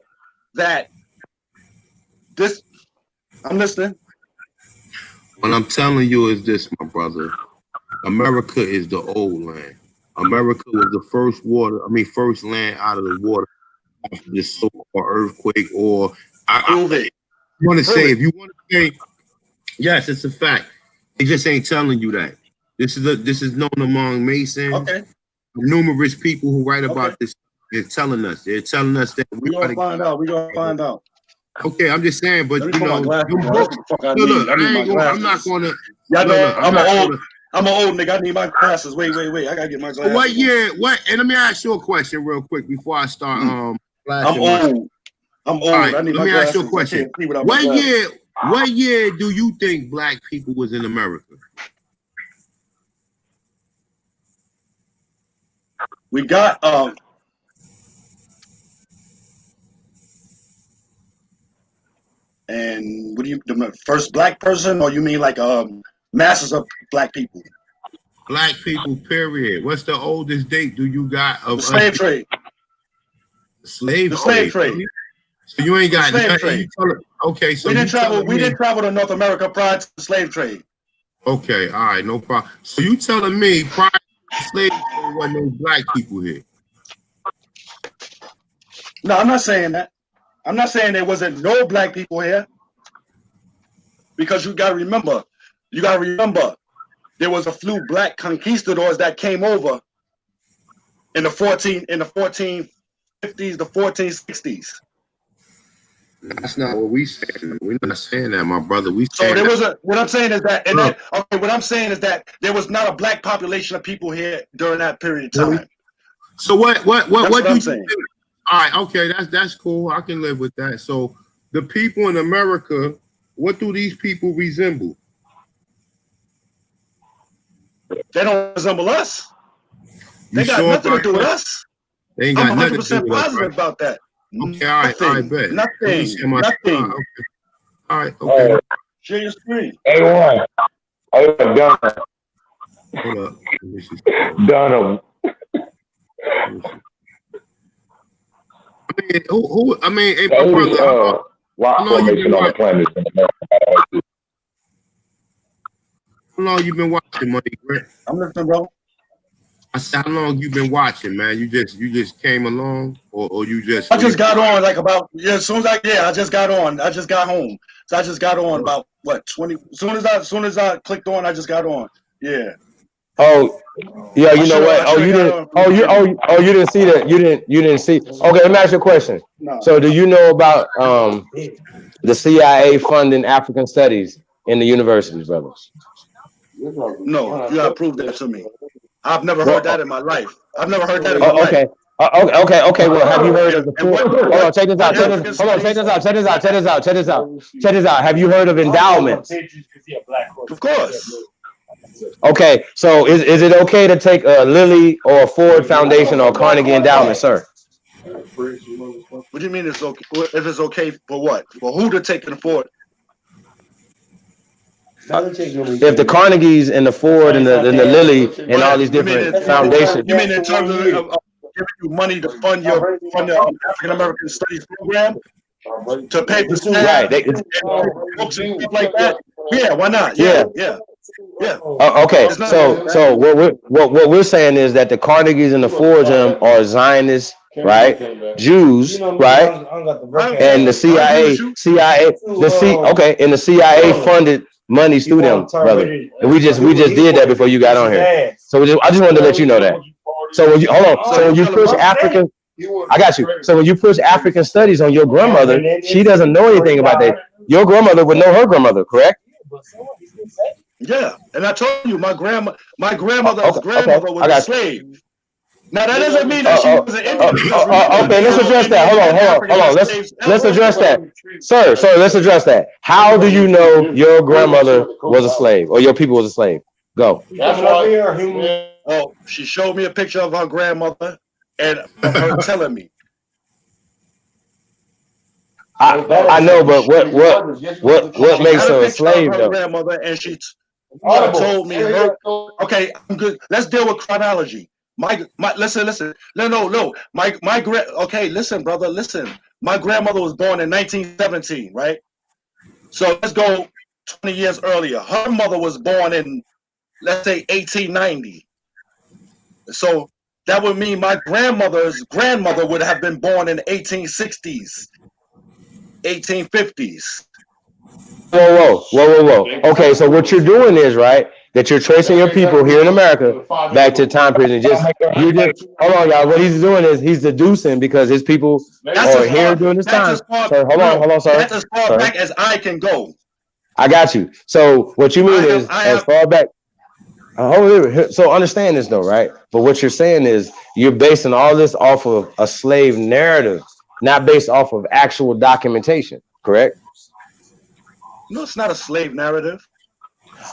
that this? I'm listening. What I'm telling you is this, my brother. America is the old land. America was the first land out of the water after the so-called earthquake, or I want to say, if you want to say, yes, it's a fact. They just ain't telling you that. This is known among Masons. Okay. Numerous people who write about this. They're telling us that we're gonna find out. We're gonna find out. Okay, I'm just saying, but you know, I'm not gonna. I'm I'm an old nigga. I need my glasses. Wait. I gotta get my glasses. What year? What? And let me ask you a question real quick before I start. I'm Flashing old. I'm old. Right, I need let my me ask you a glasses. I question. can't see without my glasses. What year do you think black people was in America? We got and what do you the first black person, or you mean like masses of black people? Black people, period. What's the oldest date do you got of The slave trade. Slave The slave trade. trade. So you ain't got the slave nothing. trade. Okay, so we didn't travel. We me, didn't travel to North America prior to the slave trade. Okay, all right, no problem. So you telling me prior to the slave trade wasn't no black people here? No, I'm not saying that. I'm not saying there wasn't no black people here. Because you gotta remember, there was a few black conquistadors that came over in the 1450s, the 1460s. That's not what we saying. We're not saying that, my brother. So there was what I'm saying is that, what I'm saying is that there was not a black population of people here during that period of time. So what do you saying? think? All right, okay, that's cool. I can live with that. So the people in America, what do these people resemble? They don't resemble us. They got nothing to do with us. They ain't got I'm nothing to do 100% with us, positive right? about that. Okay, all right, bet. Nothing. All right, okay. Share your screen. A1. Done. Hold up. Done. I mean, hey, my brother. Rock formation on the planet. How long you been watching, Money Grant? I'm listening, bro. I said, how long you been watching, man? You just came along, or you just? I just got on like about as soon as I just got on. I just got home, so I just got on about what 20. As soon as I clicked on, I just got on. Yeah. Oh, yeah. You know what? Oh, you didn't. Oh, you didn't see that. You didn't see. Okay, let me ask you a question. No. So, do you know about the CIA funding African studies in the universities, brothers? No, you gotta prove that to me. I've never heard that in my life. I've never heard that in my life. Okay. Well, have you heard of the? Hold on, check this out. Check this out. Have you heard of endowments? Of course. Okay, so is it okay to take a Lilly or a Ford Foundation or Carnegie Endowment, sir? What do you mean it's okay? If it's okay for what? For who to take and afford? If the Carnegies and the Ford and the Lilly and all these different foundations. You mean in terms of giving you money to fund your African American Studies program? To pay for staff, right? Books and stuff like that. Yeah, why not? Yeah. Okay, so what we're saying is that the Carnegies and the Fords are Zionists, right? Jews, right? And the CIA, and the CIA funded money through them, brother. And we just did that before you got on here. So I just wanted to let you know that. So when you so when you push African. I got you. So when you push African studies on your grandmother, she doesn't know anything about that. Your grandmother would know her grandmother, correct? Yeah, and I told you my grandmother's grandmother was a slave. Now that doesn't mean that she was an Indian. Okay, let's address that. Hold on. Let's address that, sir. Let's address that. How do you know your grandmother was a slave or your people was a slave? Go. Oh, she showed me a picture of her grandmother. And of her telling me. I know, but what makes her a slave though? Grandmother, and she told me her. Okay, I'm good. Let's deal with chronology. Listen. No. Okay, listen, brother. Listen. My grandmother was born in 1917, right? So let's go 20 years earlier. Her mother was born in, let's say, 1890. So that would mean my grandmother's grandmother would have been born in the 1860s, 1850s. Whoa. Okay, so what you're doing is, right, that you're tracing your people here in America back to time period. Hold on, y'all. What he's doing is he's deducing because his people are here during this time. Sir, hold on, sir. That's as far back as I can go. I got you. So what you mean is as far back. So understand this though, right? But what you're saying is you're basing all this off of a slave narrative, not based off of actual documentation, correct? No, it's not a slave narrative.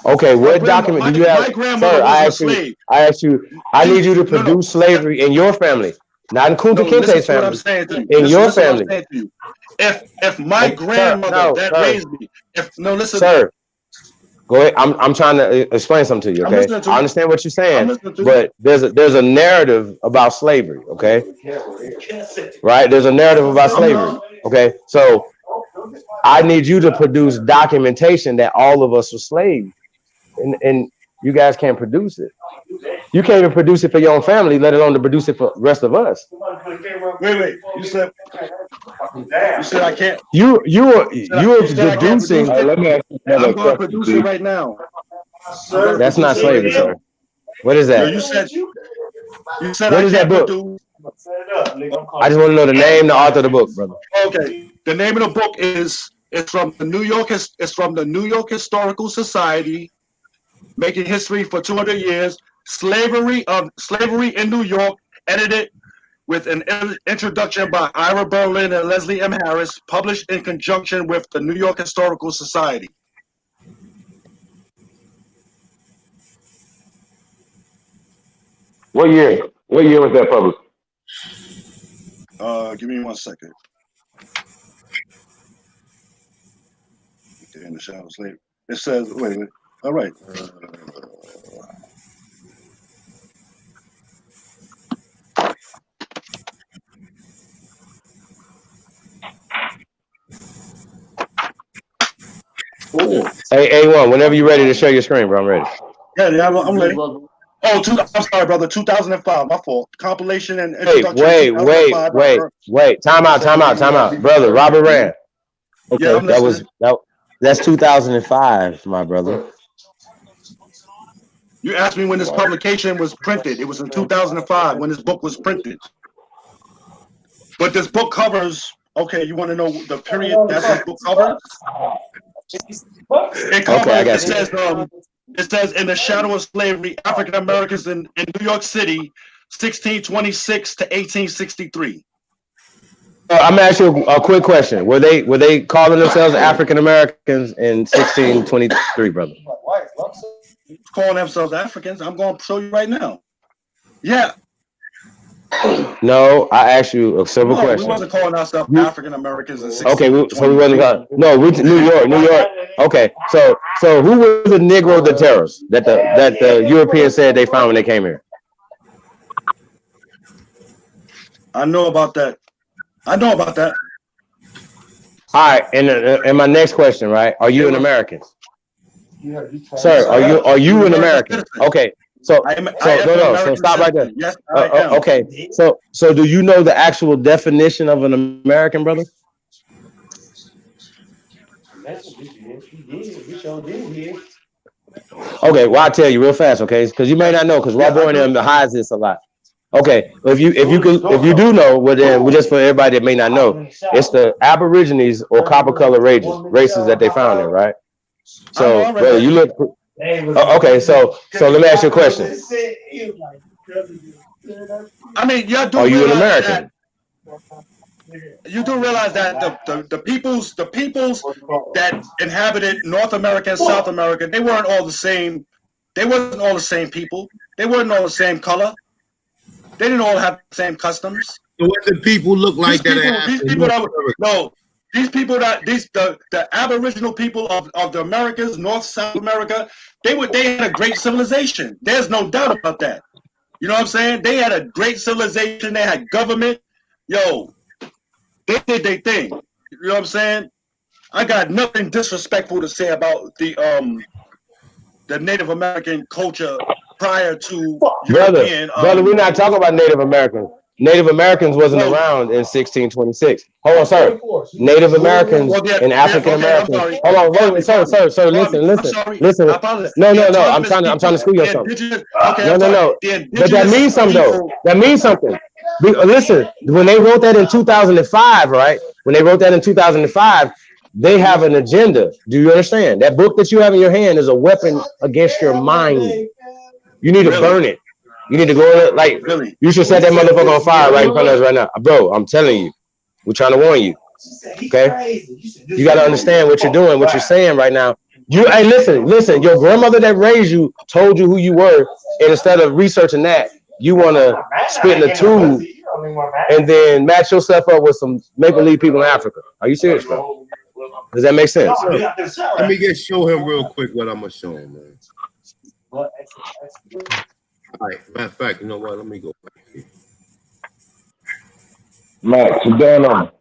Okay, what document do you have, my grandmother sir? was a slave. I need you to produce slavery in your family, not in Kunta Listen Kinte's to what I'm family. saying to you. In your Listen what I'm family. saying to you. If my grandmother that raised me, listen. Sir, go ahead. I'm trying to explain something to you. Okay, I understand what you're saying, but there's a narrative about slavery. Okay, right? There's a narrative about slavery. Okay, so I need you to produce documentation that all of us were slaves, and you guys can't produce it. You can't even produce it for your own family, let alone to produce it for the rest of us. Wait. You said I can't. You are deducing. Let me ask you I'm going to produce it right now. That's not slavery, sir. What is that? No, you said What I is that can't book? produce. I just want to know the name, the author of the book, brother. Okay, the name of the book is from the New York. It's from the New York Historical Society, making history for 200 years. Slavery in New York, edited with an introduction by Ira Berlin and Leslie M. Harris, published in conjunction with the New York Historical Society. What year? What year was that published? Give me 1 second. In the shadows later. It says, wait. All right. Hey, A1, whenever you're ready to share your screen, bro, I'm ready. Yeah, I'm ready. Oh, I'm sorry, brother. 2005. My fault. Compilation and introduction. Wait. Time out, brother. Robert Rand. Okay, yeah, that's 2005, my brother. You asked me when this publication was printed. It was in 2005 when this book was printed. But this book covers. Okay, you want to know the period that this book covers? It covers. It says in the shadow of slavery, African Americans in New York City, 1626 to 1863. I'm gonna ask you a quick question. Were they calling themselves African Americans in 1623, brother? Calling themselves Africans? I'm going to show you right now. Yeah. No, I asked you a simple question. We wasn't calling ourselves African Americans in 1623. Okay, so we wasn't. No, we New York. Okay, so who was the Negro the terrorists that the Europeans said they found when they came here? I know about that. All right, and my next question, right? Are you an American? Sir, are you an American? Okay. So stop right there. Yes, I am. Okay. So do you know the actual definition of an American, brother? Okay, well I'll tell you real fast, okay? Because you may not know, because Rob Boy and them hides this a lot. Okay, if you do know, well then just for everybody that may not know, it's the Aborigines or copper color races that they found there, right? So brother, you look. Okay, so let me ask you a question. I mean, are you an American? You do realize that the peoples that inhabited North America and South America, they weren't all the same. They wasn't all the same people. They weren't all the same color. They didn't all have the same customs. So what did people look like the Aboriginal people of the Americas, North, South America, they had a great civilization. There's no doubt about that. You know what I'm saying? They had a great civilization. They had government. Yo, they did their thing. You know what I'm saying? I got nothing disrespectful to say about the Native American culture prior to European. Brother, we're not talking about Native Americans. Native Americans wasn't around in 1626. Hold on, sir. Native Americans and African Americans. Hold on, sir. Listen. No. I'm trying to screw you something. No. But that means something though. That means something. Listen, when they wrote that in 2005, right? When they wrote that in 2005, they have an agenda. Do you understand? That book that you have in your hand is a weapon against your mind. You need to burn it. You need to go in like you should set that motherfucker on fire right in front of us right now, bro. I'm telling you, we're trying to warn you. Okay, you got to understand what you're doing, what you're saying right now. Hey, listen. Your grandmother that raised you told you who you were, and instead of researching that, you want to spit in a tube and then match yourself up with some maple leaf people in Africa. Are you serious, bro? Does that make sense? Let me just show him real quick what I'm gonna show him, man. All right, matter of fact, you know what? Let me go back here. Max, what's going on?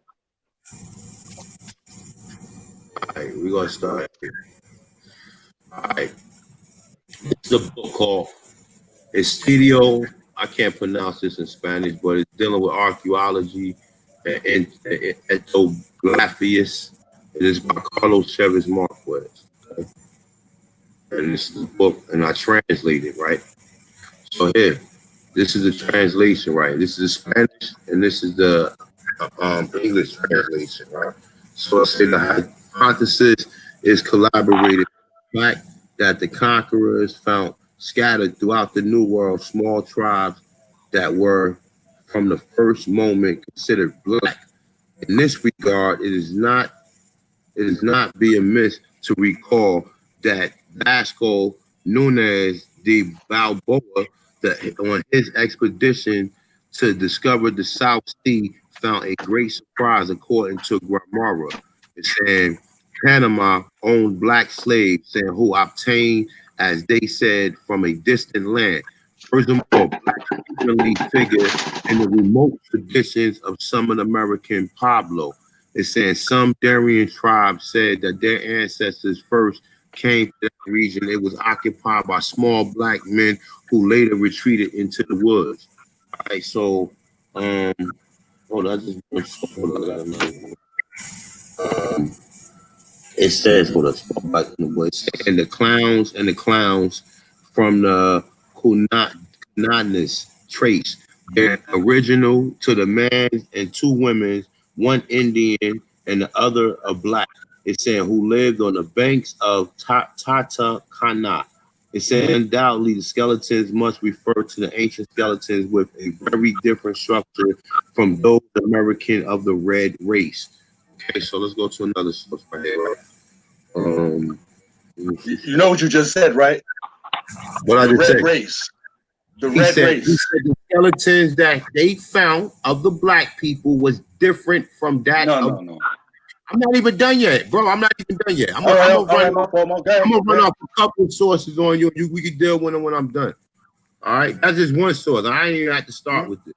All right, we're gonna start here. All right, this is a book called Estudio. I can't pronounce this in Spanish, but it's dealing with archaeology and ethnographias. It is by Carlos Chavez Marquez. Okay? And this is a book, and I translate it, right? So here, this is the translation, right? This is the Spanish, and this is the English translation, right? So I say the hypothesis is collaborated fact that the conquerors found scattered throughout the New World small tribes that were from the first moment considered black. In this regard, it is not be amiss to recall that Vasco Nunez de Balboa, on his expedition to discover the South Sea, found a great surprise according to Guimara. It's saying Panama owned black slaves, saying who obtained, as they said, from a distant land. Furthermore, blacks frequently figure in the remote traditions of Southern American Pablo. It's saying some Darien tribes said that their ancestors first came to that region. It was occupied by small black men who later retreated into the woods. All right, so hold on, it says hold on, and the clowns from the Kunanis trace their original to the man and two women, one Indian and the other a black. It's saying who lived on the banks of Tata Kana. It said undoubtedly the skeletons must refer to the ancient skeletons with a very different structure from those American of the red race. Okay, so let's go to another source right here. You know what you just said, right? What I just said. Race. The He red said race. the skeletons that they found of the black people was different from that. No. I'm not even done yet, bro. I'm not even done yet. I'm gonna run off a couple of sources on you. We can deal with them when I'm done. All right, that's just one source. I ain't even have to start with it.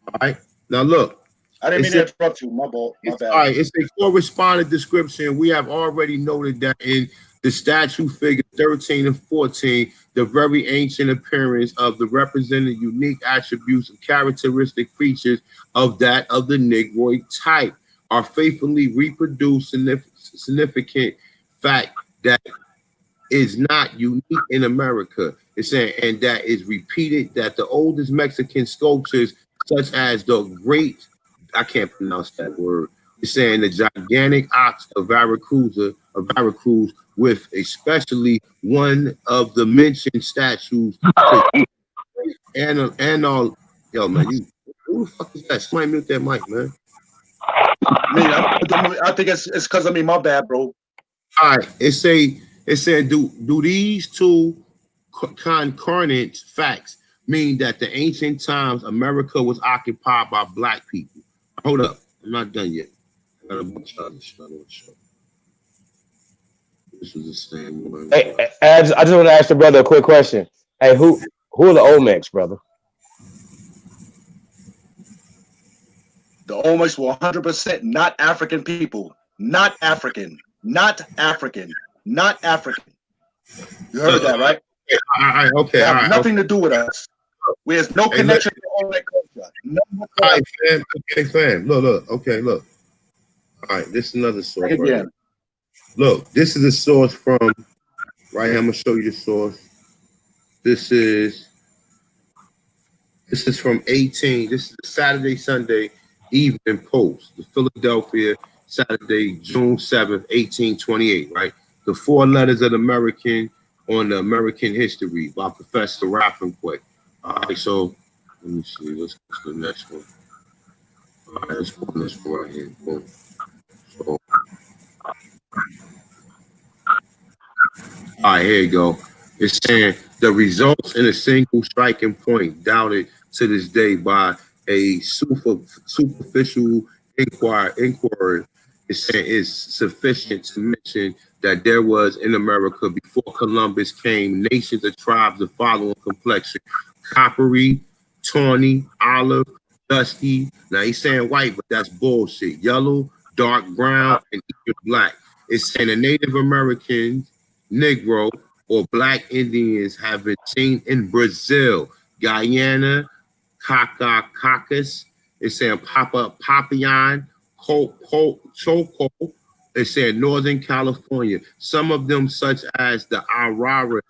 All right, now look. I didn't mean to interrupt you. My bad. All right, it's a corresponding description. We have already noted that in the statue figure 13 and 14, the very ancient appearance of the represented unique attributes and characteristic features of that of the Negroid type are faithfully reproduced. Significant fact that is not unique in America. It's saying, and that is repeated that the oldest Mexican sculptures, such as the great, I can't pronounce that word. It's saying the gigantic ox of Veracruz, with especially one of the mentioned statues. and all, yo man, who the fuck is that? Somebody mute that mic, man. I think it's because of me. My bad, bro. All right, it said, do these two concurrent facts mean that the ancient times America was occupied by black people? Hold up, I'm not done yet. I got a bunch of other stuff. This was the same one. Hey, I just want to ask the brother a quick question. Hey, who are the Olmecs, brother? The Olmecs were 100% not African people. Not African. Not African. Not African. You heard that, right? Okay. They have nothing to do with us. We have no connection to Olmec culture. All right, fam. Okay, fam. Look. Okay, look. All right, this is another source. Right here. Look, this is a source from right here. I'm gonna show you the source. This is from 18. This is the Saturday Sunday Evening Post, the Philadelphia, Saturday, June 7th, 1828. Right, the four letters of the American on the American history by Professor Rappaport. All right, so let me see. Let's go to the next one. All right, let's go to this one right here. Boom. So, all right, here you go. It's saying the results in a single striking point doubted to this day by a superficial inquiry. It's saying is sufficient to mention that there was in America before Columbus came nations of tribes of following complexion: coppery, tawny, olive, dusky. Now he's saying white, but that's bullshit. Yellow, dark brown, and even black. It's saying the Native Americans, Negro, or Black Indians have been seen in Brazil, Guyana, Caucasus. It's saying Papillon, Choco. It's saying Northern California. Some of them, such as the Auroras,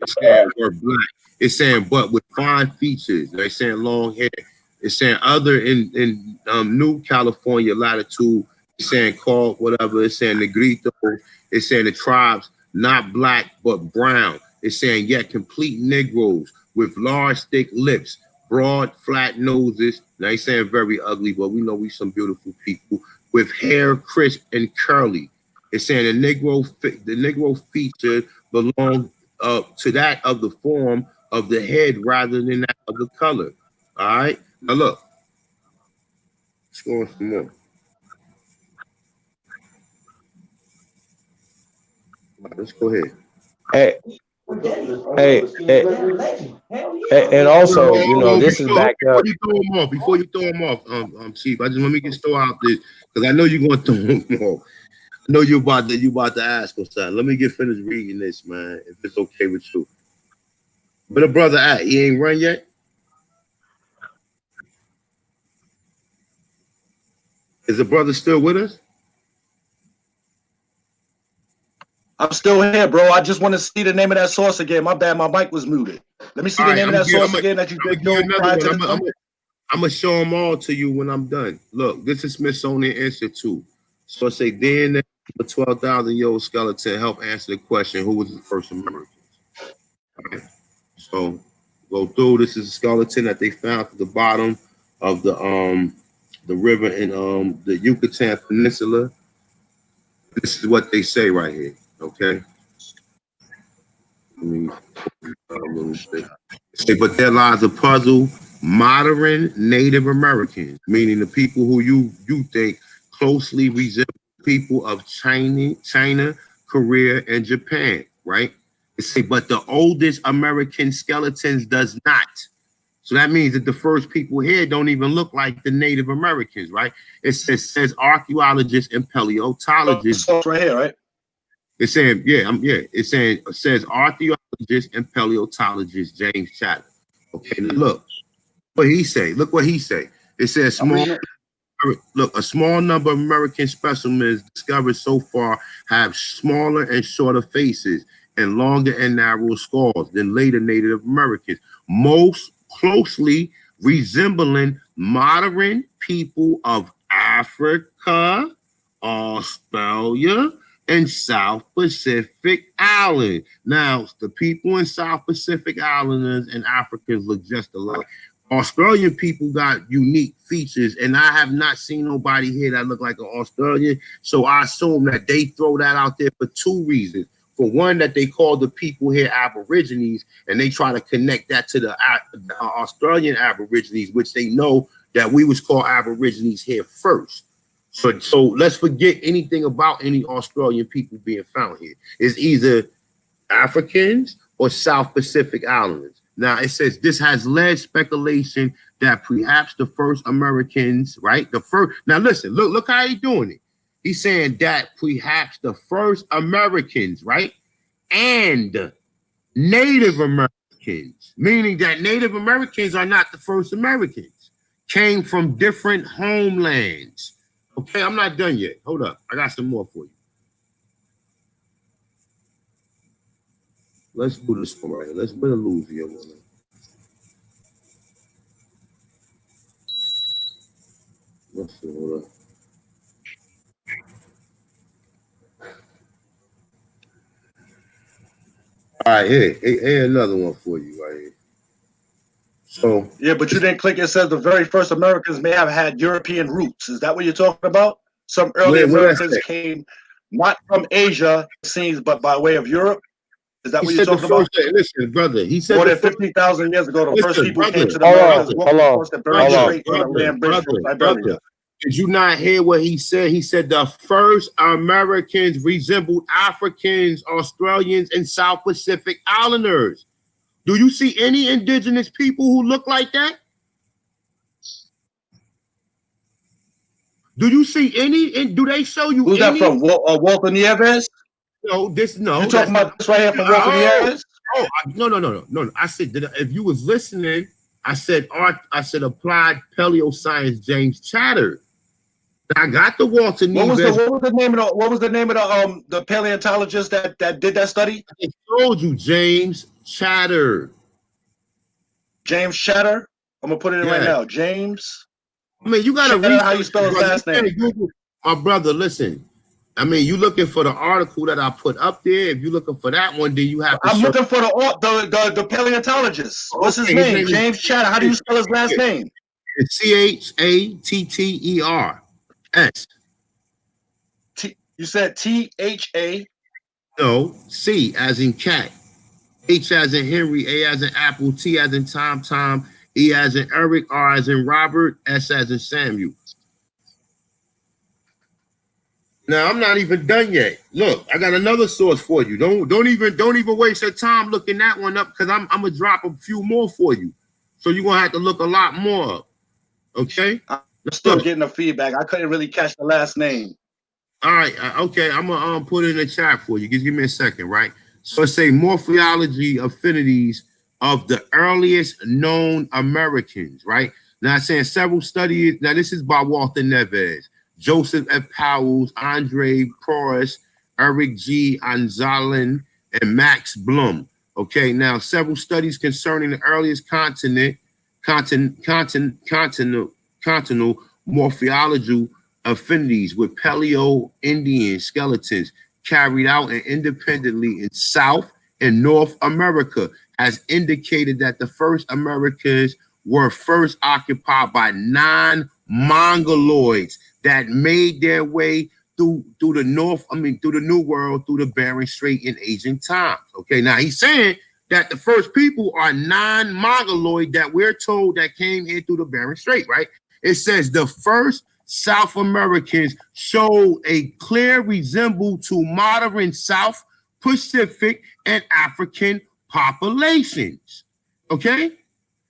it's saying were black. It's saying, but with fine features. They're saying long hair. It's saying other in New California latitude. It's saying called whatever. It's saying Negrito. It's saying the tribes not black but brown. It's saying yet complete Negroes with large thick lips, broad flat noses. Now he's saying very ugly, but we know we some beautiful people with hair crisp and curly. It's saying the Negro feature belong to that of the form of the head rather than that of the color. All right. Now look, let's go on some more. Right, let's go ahead. And also, you know, this is backed up. Before you throw them off, Chief, I just let me just throw out this because I know you're gonna throw them off. I know you about to ask us something. Let me get finished reading this, man. If it's okay with you. But the brother at he ain't run yet. Is the brother still with us? I'm still here, bro. I just want to see the name of that source again. My bad, my mic was muted. Let me see the name of that source again that you did know prior to the I'm gonna show them all to you when I'm done. Look, this is Smithsonian Institute. So I say DNA of a 12,000-year-old skeleton help answer the question, who was the first American? Right. So go through. This is a skeleton that they found at the bottom of the river in the Yucatan Peninsula. This is what they say right here. Okay. Let me a little bit. But there lies a puzzle. Modern Native Americans, meaning the people who you think closely resemble people of China, Korea, and Japan, right? But the oldest American skeletons does not. So that means that the first people here don't even look like the Native Americans, right? It says archaeologists and paleontologists. Right here, right? It's saying, it says archaeologist and paleontologist James Chatham. Okay, look what he say. Look what he say. It says a small number of American specimens discovered so far have smaller and shorter faces and longer and narrower skulls than later Native Americans, most closely resembling modern people of Africa, Australia, and South Pacific Island. Now, the people in South Pacific Islanders and Africans look just alike. Australian people got unique features, and I have not seen nobody here that look like an Australian. So I assume that they throw that out there for two reasons. For one, that they call the people here Aborigines, and they try to connect that to the Australian Aborigines, which they know that we was called Aborigines here first. So let's forget anything about any Australian people being found here. It's either Africans or South Pacific Islanders. Now it says this has led speculation that perhaps the first Americans, right? The first. Now listen, look how he's doing it. He's saying that perhaps the first Americans, right, and Native Americans, meaning that Native Americans are not the first Americans, came from different homelands. Okay, I'm not done yet. Hold up, I got some more for you. Let's do this one right here. Let's put a lose here. Let's see. Hold up. All right, here another one for you right here. So yeah, but you didn't click. It says the very first Americans may have had European roots. Is that what you're talking about? Some early Americans came not from Asia, scenes, but by way of Europe. Is that what you're talking about? Listen, brother. He said more than 50,000 years ago, the first people came to the Americas, walked across the Bering Strait on a land bridge from Siberia. Did you not hear what he said? He said the first Americans resembled Africans, Australians, and South Pacific Islanders. Do you see any indigenous people who look like that? Do you see any? And do they show you? Who's that from? Walter Nieves? No, no. You talking about this right here from Walter Nieves? No. I said if you was listening, I said applied paleoscience James Chatter. I got the Walter Nieves. What was the name of the paleontologist that did that study? I told you, James Chatter. James Chatter. I'm gonna put it in right now. James. I mean, you gotta read how you spell his last name. My brother, listen. I mean, you looking for the article that I put up there. If you're looking for that one, then you have to. I'm looking for the paleontologist. What's his name? James Chatter. How do you spell his last name? It's CHATTER. S. You said THA. No, C as in cat, H as in Henry, A as in apple, T as in Tom, E as in Eric, R as in Robert, S as in Samuel. Now I'm not even done yet. Look, I got another source for you. Don't even waste your time looking that one up, because I'm gonna drop a few more for you. So you're gonna have to look a lot more up. Okay? I'm still getting the feedback. I couldn't really catch the last name. All right, okay. I'm gonna put it in the chat for you. Just give me a second, right? So it say morphology affinities of the earliest known Americans, right? Now it's saying several studies. Now this is by Walter Nieves, Joseph F. Powell, Andre Porras, Eric G. Anzalin, and Max Blum. Okay, now several studies concerning the earliest continental morphological affinities with Paleo-Indian skeletons carried out and independently in South and North America has indicated that the first Americans were first occupied by non-Mongoloids that made their way through the New World, through the Bering Strait in ancient times. Okay, now he's saying that the first people are non-Mongoloid that we're told that came here through the Bering Strait, right? It says the first South Americans show a clear resemblance to modern South Pacific and African populations. Okay?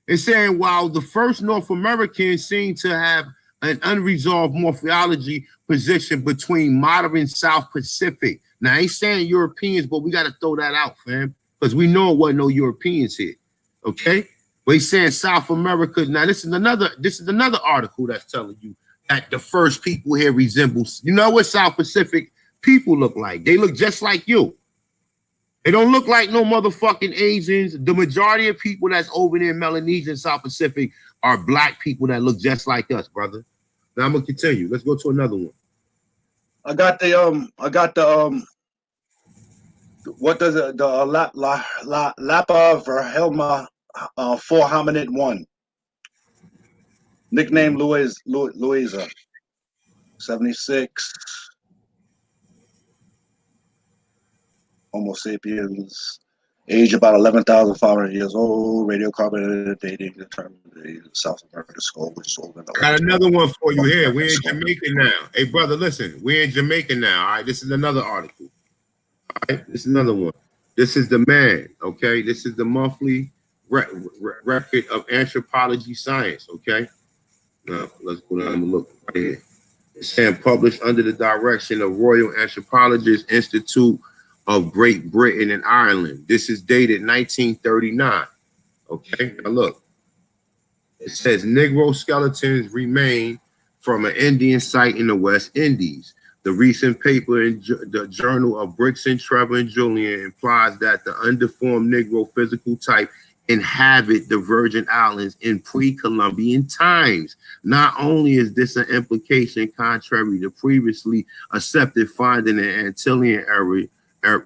It's saying while the first North Americans seem to have an unresolved morphology position between modern South Pacific. Now, I ain't saying Europeans, but we got to throw that out, fam, because we know it wasn't no Europeans here. Okay? But he's saying South America. Now, this is another article that's telling you that the first people here resembles, you know what South Pacific people look like? They look just like you. They don't look like no motherfucking Asians. The majority of people that's over there in Melanesia and South Pacific are black people that look just like us, brother. Now I'm gonna continue. Let's go to another one. I got the what does it, the Lapa Verhelma 4 hominid 1. Nickname Louisa. 76. Homo sapiens. Age about 11,500 years old. Radiocarbon dating determined the South American skull, which is older than got another one for you here. We're in Jamaica now. Hey, brother, listen. We're in Jamaica now. All right, this is another article. All right, this is another one. This is the man. Okay, this is the monthly record of anthropology science. Okay, now let's go down and look right here. It's saying published under the direction of Royal Anthropologist Institute of Great Britain and Ireland. This is dated 1939. Okay, now look. It says Negro skeletons remain from an Indian site in the West Indies. The recent paper in the Journal of Brixton, Trevor, and Julian implies that the undeformed Negro physical type inhabit the Virgin Islands in pre-Columbian times. Not only is this an implication contrary to previously accepted finding in the Antillean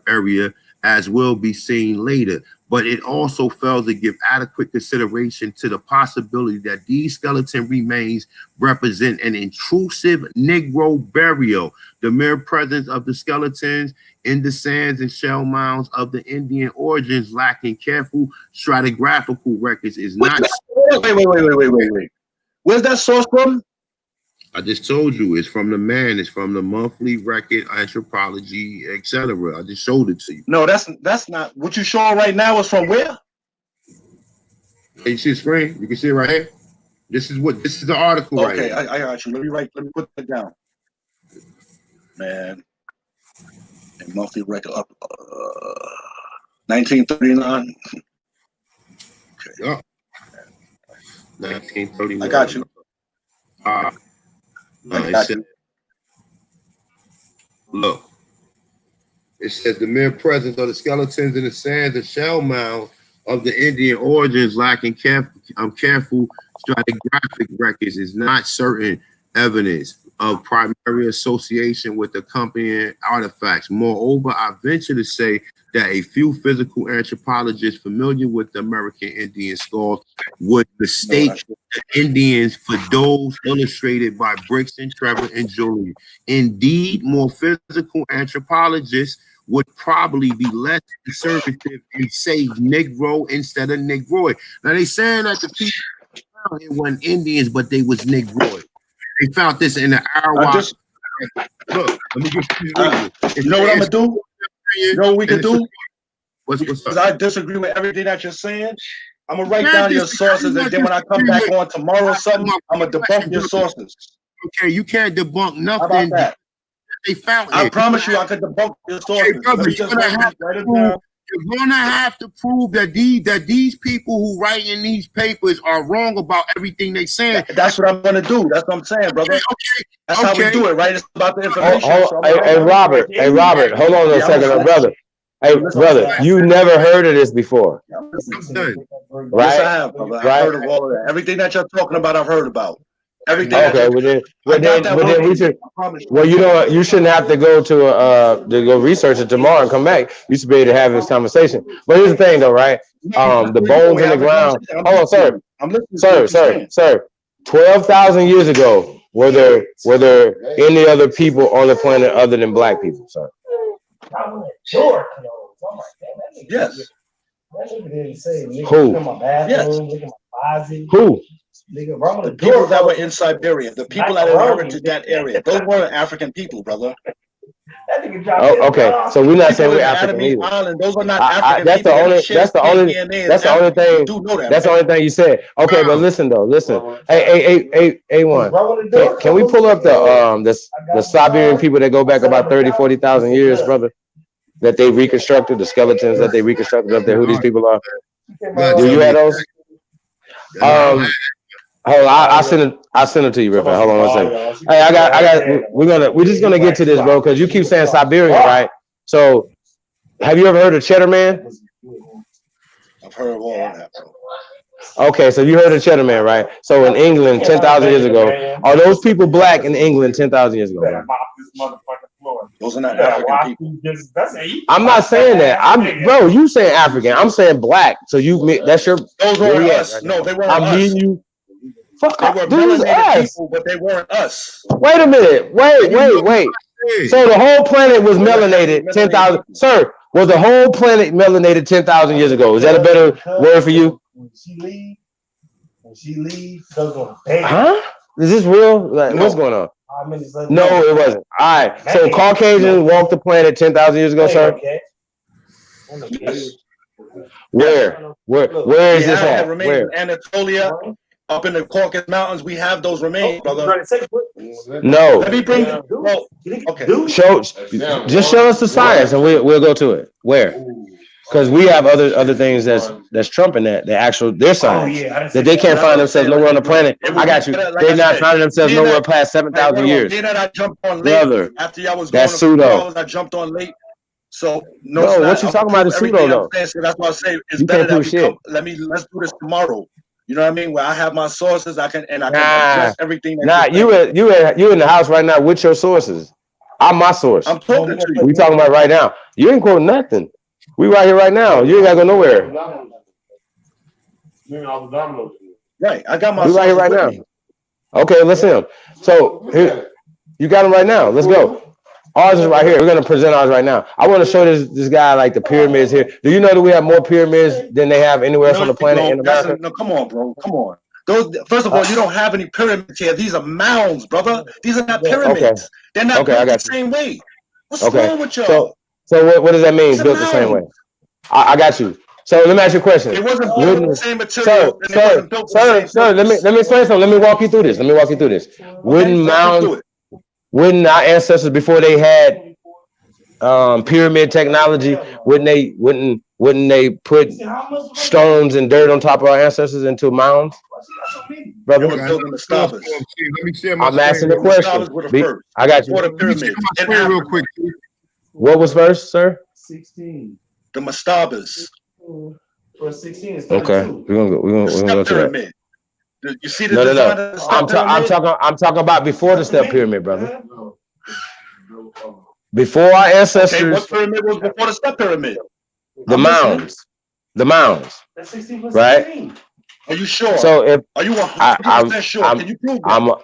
area, as will be seen later. But it also fails to give adequate consideration to the possibility that these skeleton remains represent an intrusive Negro burial. The mere presence of the skeletons in the sands and shell mounds of the Indian origins, lacking careful stratigraphical records, is not. Wait. Where's that source from? I just told you it's from the man. It's from the monthly record, anthropology, etc. I just showed it to you. No, that's not what you showing right now. Is from where? You see the screen? You can see it right here. This is the article right here. Okay, I got you. Let me put that down. Man, a monthly record up 1939. Okay. Yeah. 1939. I got you. Look, it says the mere presence of the skeletons in the sands and shell mounds of the Indian origins, lacking careful stratigraphic records, is not certain evidence of primary association with accompanying artifacts. Moreover, I venture to say that a few physical anthropologists familiar with the American Indian skulls would mistake the Indians for those illustrated by Briggs and Trevor and Julian. Indeed, more physical anthropologists would probably be less conservative and say Negro instead of Negroid. Now they saying that the people it wasn't Indians, but they was Negroid. They found this in the hour. Look, let me get you know what I'm gonna do? You know what we can do? What's Because I disagree with everything that you're saying. I'm gonna write down your sources, and then when I come back on tomorrow or something, I'm gonna debunk your sources. Okay, you can't debunk nothing. How about that? They found I promise you, I could debunk your sources. Okay, brother, you're gonna have to prove that these people who write in these papers are wrong about everything they saying. That's what I'm gonna do. That's what I'm saying, brother. Okay. That's how we do it, right? It's about the information. Hey, Robert, hold on a second, brother. Hey, brother, you never heard of this before, right? Right? Yes, I have, brother. I've heard of all of that. Everything that you're talking about, I've heard about. Everything. Okay, well then we should. Well, you shouldn't have to go to go research it tomorrow and come back. You should be able to have this conversation. But here's the thing, though, right? The bones in the ground. Hold on, sir. 12,000 years ago, were there any other people on the planet other than black people, sir? Yes. Who? Yes. Who? The people that were in Siberia, the people that inherited that area, those weren't African people, brother. Oh, okay, so we're not saying we're African either. Island, those are not African That's the only thing you said. Okay, but listen. Hey, A1, can we pull up the Siberian people that go back about 40,000 years, brother? That they reconstructed, the skeletons that they reconstructed up there, who these people are? Do you have those? Hold on, I send it to you, Ripper. Hold on one second. Hey, we're just gonna get to this, bro, because you keep saying Siberian, right? So, have you ever heard of Cheddar Man? I've heard of all of that, bro. Okay, so you heard of Cheddar Man, right? So in England, 10,000 years ago, are those people black in England 10,000 years ago? Right? Those are not African people. I'm not saying that. Bro, you saying African. I'm saying black. So that's your. Those weren't us. Right? No, they weren't us. mean you. Fuck, they were melanated people, but they weren't us. Wait a minute. Wait. So the whole planet was melanated 10,000. Sir, was the whole planet melanated 10,000 years ago? Is that a better word for you? When she leaves, huh? Is this real? Like, what's going on? No, it wasn't. All right. So Caucasians walked the planet 10,000 years ago, sir? Where is this at? Where? Anatolia, up in the Caucasus Mountains, we have those remains, brother. No. Let me bring it. Well, okay. Just show us the science, and we'll go to it. Where? Because we have other things that's trumping their science that they can't find themselves nowhere on the planet. I got you. They're not finding themselves nowhere past 7,000 years. I jumped on late. Brother, after y'all was that's pseudo. I jumped on late. So no, what you talking about is pseudo though. So that's why I say it's better that we come. Let's do this tomorrow. You know what I mean? Where I have my sources, I can address everything. You in the house right now with your sources. I'm my source. I'm talking to you. We talking about right now. You ain't quoting nothing. We right here right now. You ain't gotta go nowhere. Right. I got my We right here sources right with now. me. Okay, let's see them. So here, you got them right now. Let's go. Ours is right here. We're gonna present ours right now. I want to show this guy like the pyramids here. Do you know that we have more pyramids than they have anywhere else No, on the you planet in don't. America? No, come on, bro. Come on. Those, first of all, you don't have any pyramids here. These are mounds, brother. These are not Okay. pyramids. They're not Okay, I built the got you. same way. What's Okay. wrong with So y'all? what does that mean? These are Built the same way? mounds. I got you. So let me ask you a question. It wasn't built with the Wouldn't, same sir, material, and it sir, wasn't built for the sir, same sir, purpose. let me explain something. Let me walk you through this. Okay, walk me through it. Wouldn't our ancestors before they had pyramid technology, wouldn't they put stones and dirt on top of our ancestors into mounds, brother? They were building the mastabas. Let me share my I'm screen. asking the The question. mastabas were the first. I got you. Before the Let me share pyramids my in screen real Africa. quick. What was first, sir? The mastabas. For 16 is 32. Okay, we're gonna go to that. Pyramid. You see the No. design of the step pyramid? I'm talking about before the step pyramid, brother. Before our ancestors. Okay, what pyramid was before the step pyramid? The mounds. The mounds. Right? Are you sure? So if are you 100% sure? Can you prove that?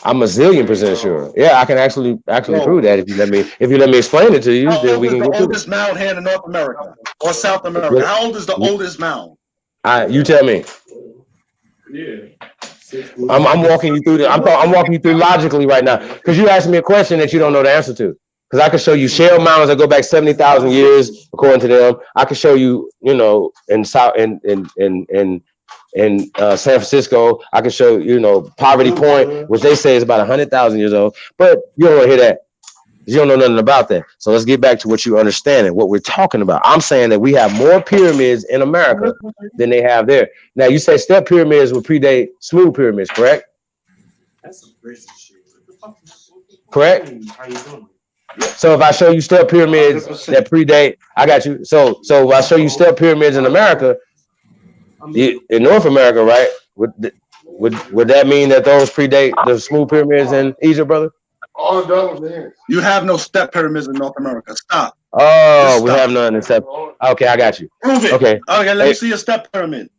I'm a zillion percent sure. Yeah, I can actually Bro. prove that if you let me explain it to you, How then old we is can the get through oldest mound here in North America or South America? What- How old is the oldest mound? You tell me. I'm walking you through the, I'm walking you through logically right now because you asked me a question that you don't know the answer to. Because I can show you shell mounds that go back 70,000 years according to them. I can show you, in South in San Francisco. I can show you, Poverty Point, which they say is about 100,000 years old. But you don't want to hear that. You don't know nothing about that. So let's get back to what you understand and what we're talking about. I'm saying that we have more pyramids in America than they have there. Now you say step pyramids would predate smooth pyramids, correct? Correct? So if I show you step pyramids that predate, I got you. So if I show you step pyramids in America, in North America, right? Would that mean that those predate the smooth pyramids in Egypt, brother? You have no step pyramids in North America. Stop. Oh, we have none except. Okay, I got you. Prove it. Okay. Okay, let me see a step pyramid.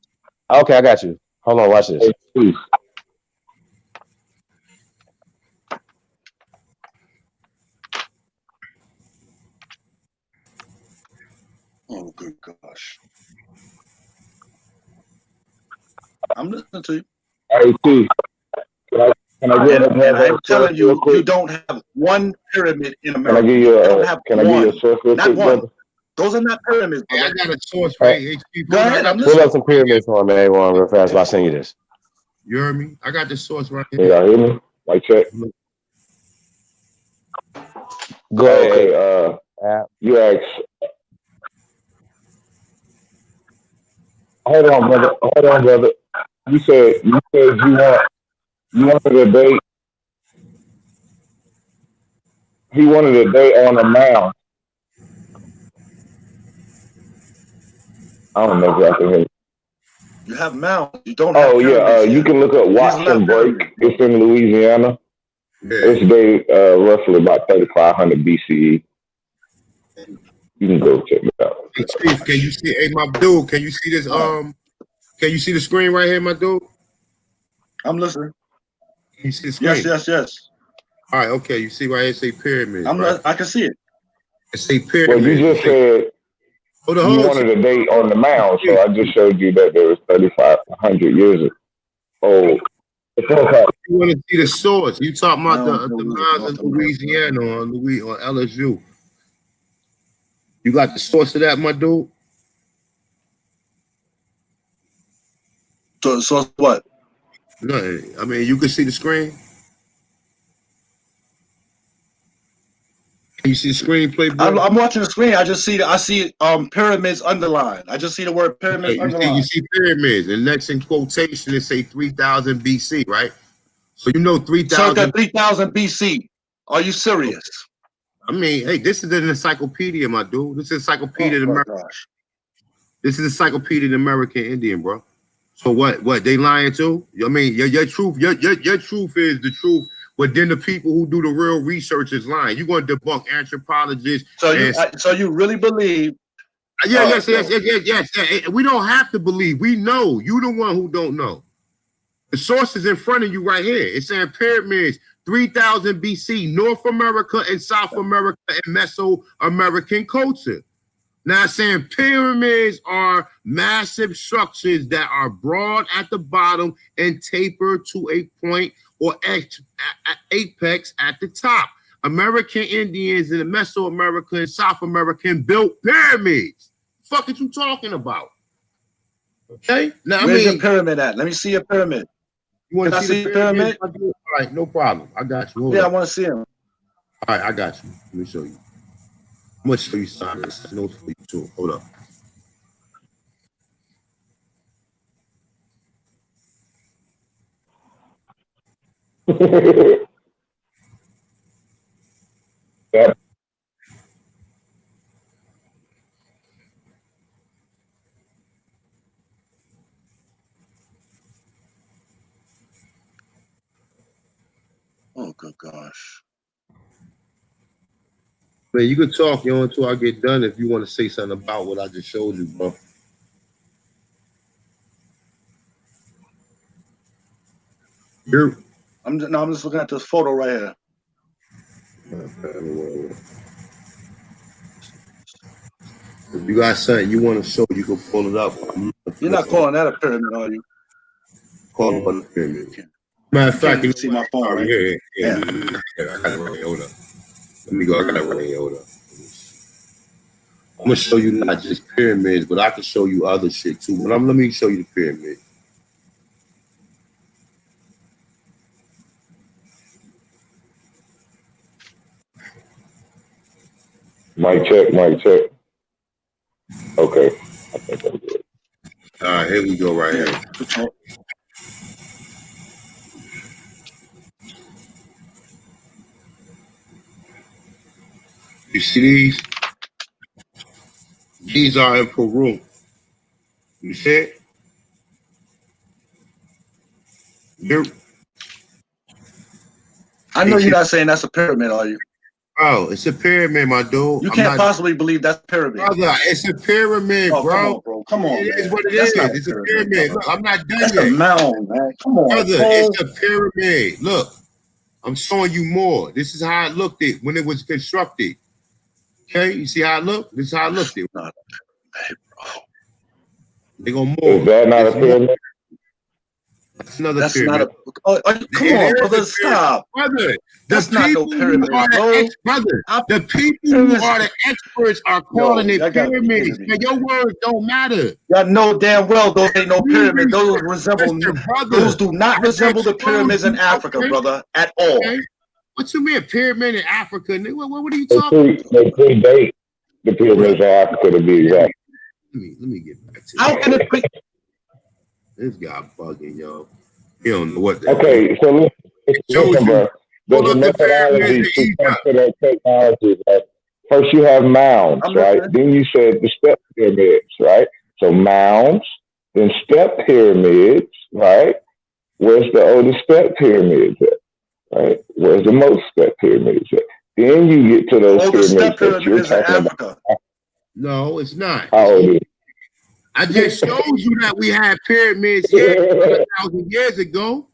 Okay, I got you. Hold on, watch this. Oh, good gosh. I'm listening to you. Hey, T, can I get And I'm telling real you, quick? you don't have one pyramid in Can I America. give You you don't a have can I give you a one. source real Not quick, one. brother? Those are not pyramids, Hey, I brother. got a source right here. HP. Go ahead, I'm Pull listening. up some pyramids for me, A1, real fast. I'll send you this. You heard me? I got the source right Can here. y'all hear me? Like check. Go ahead. Okay, you asked. Hold on, brother. You said you wanted a date. He wanted a date on a mound. I don't know exactly. You have mounds. You don't Oh have yeah, pyramids you here. can look up These Watch are not and Break. pyramids. It's in Louisiana. Yeah. It's dated roughly about 3,500 BCE. You can go check it out. Hey, Chief, can you see? Hey, my dude, can you see this? Can you see the screen right here, my dude? I'm listening. Can you see the screen? Yes. All right, okay. You see right here, say pyramids, right? I can see it. It say Well, pyramids. you just said you wanted a date on the mound, so I just showed you that there was 3,500 years old. You want to see the source? You talking about the mounds in Louisiana on LSU? You got the source of that, my dude? So source what? No, I mean you can see the screen. Can you see the screenplay, bro? I'm watching the screen. I see pyramids underlined. I just see the word pyramids underlined. You see pyramids, and next in quotation it say 3,000 BC, right? So you know 3,000. Circa 3,000 BC. Are you serious? I mean, hey, this is an encyclopedia, my dude. This is encyclopedia of American. This is encyclopedia of American Indian, bro. So what? They lying too? I mean, your truth, your truth is the truth. But then the people who do the real research is lying. You're going to debunk anthropologists. So you really believe Yes. We don't have to believe. We know. You the one who don't know. The source is in front of you right here. It's saying pyramids, 3000 BC, North America and South America and Mesoamerican culture. Now it's saying pyramids are massive structures that are broad at the bottom and taper to a point or apex at the top. American Indians and the Mesoamerican and South American built pyramids. What the fuck are you talking about? Okay? Now, Where's your pyramid at? Let me see your pyramid. You want Can to I see the the pyramid? pyramid? All right, no problem. I got you. Hold Yeah, up. I want to see him. All right, I got you. Let me show you. I'm going to show you something. It's notes for you too. Hold up. Yep. Oh, good gosh. Man, you can talk, until I get done if you want to say something about what I just showed you, bro. I'm just looking at this photo right here. If you got something you want to show, you can pull it up. You're not calling that a pyramid, are you? Call it a pyramid. Matter of fact, you see my phone, right? Yeah. I got it right here. Hold up. Let me go. I got it right here. Hold up. I'm gonna show you not just pyramids, but I can show you other shit too. But let me show you the pyramid. Mic check. Okay. I think I'm good. All right, here we go right here. You see these? These are in Peru. You see it? I know you're not saying that's a pyramid, are you? Oh, it's a pyramid, my dude. You can't possibly believe that's a pyramid. Brother, it's a pyramid, bro. Come on, bro. Come on, it man. is what it That's is. not It's a pyramid. Look, I'm not done That's yet. a mound, man. Come on, brother. bro. It's a pyramid. Look, I'm showing you more. This is how it looked it when it was constructed. Okay, you see how it looked? This is how it looked it. They go more. Is that not a pyramid? That's another That's pyramid. not a. Come on, brother. Stop. Brother, that's not no pyramid, bro. The people who are the experts are calling it pyramids. Man, your words don't matter. Y'all know damn well those ain't no pyramids. Those resemble. Those do not resemble the pyramids in Africa, brother, at all. Okay. What you mean, pyramid in Africa? What are you talking about? They predate the pyramids in Africa, to be exact. Let me get back to how can it be? This guy bugging, yo. He don't know what that Okay, so listen, bro. There's a methodology to come to that technology. Right? First, you have mounds, right? Then you said the step pyramids, right? So mounds, then step pyramids, right? Where's the oldest step pyramids at? Right? Where's the most step pyramids at? Then you get to those pyramids that you're talking about. No, it's not. How old is it? I just showed you that we had pyramids here 5,000 years ago.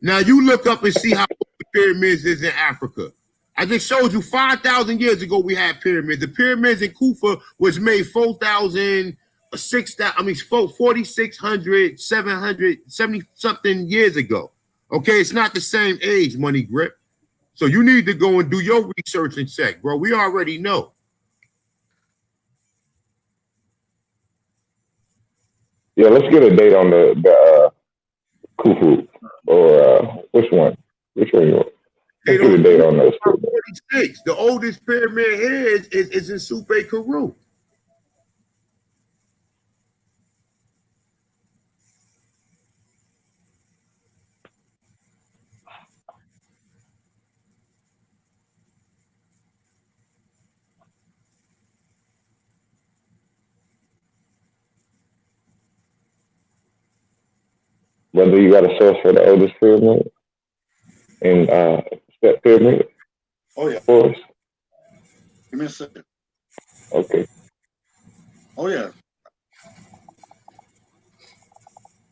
Now you look up and see how old the pyramids is in Africa. I just showed you 5,000 years ago we had pyramids. The pyramids in Kufa was made 4,000, 4,600, 770 something years ago. Okay, it's not the same age, Money Grip. So you need to go and do your research and check, bro. We already know. Yeah, let's get a date on the Khufu, or which one? Which one you want? Let's get a date on those. 46. The oldest pyramid here is in Supe, Peru. Whether you got a source for the oldest pyramid and step pyramid? Oh yeah. For us? Give me a second. Okay. Oh yeah.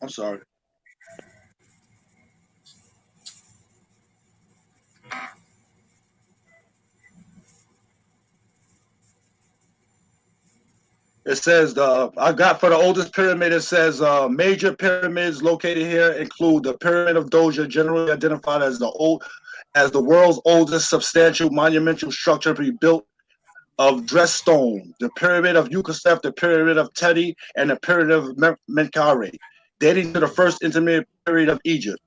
I'm sorry. It says I got for the oldest pyramid. It says major pyramids located here include the Pyramid of Doja, generally identified as the world's oldest substantial monumental structure to be built of dressed stone, the Pyramid of Ukhsef, the Pyramid of Teti, and the Pyramid of Menkaure, dating to the first intermediate period of Egypt.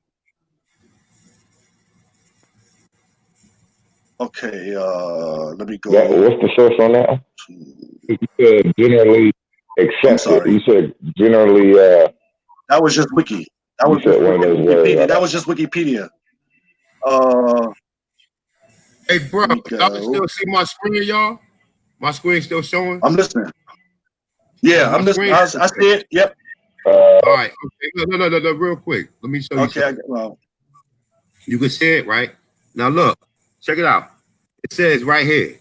Okay, let me go. What's the source on that? You said generally accepted. You said generally. That was just wiki. That was just Wikipedia. That was just Wikipedia. Hey, bro, y'all can still see my screen, y'all? My screen still showing? I'm listening. Yeah, I'm listening. I see it. Yep. All right. Okay. No, real quick. Let me show you something. Well, you can see it, right? Now, look. Check it out. It says right here.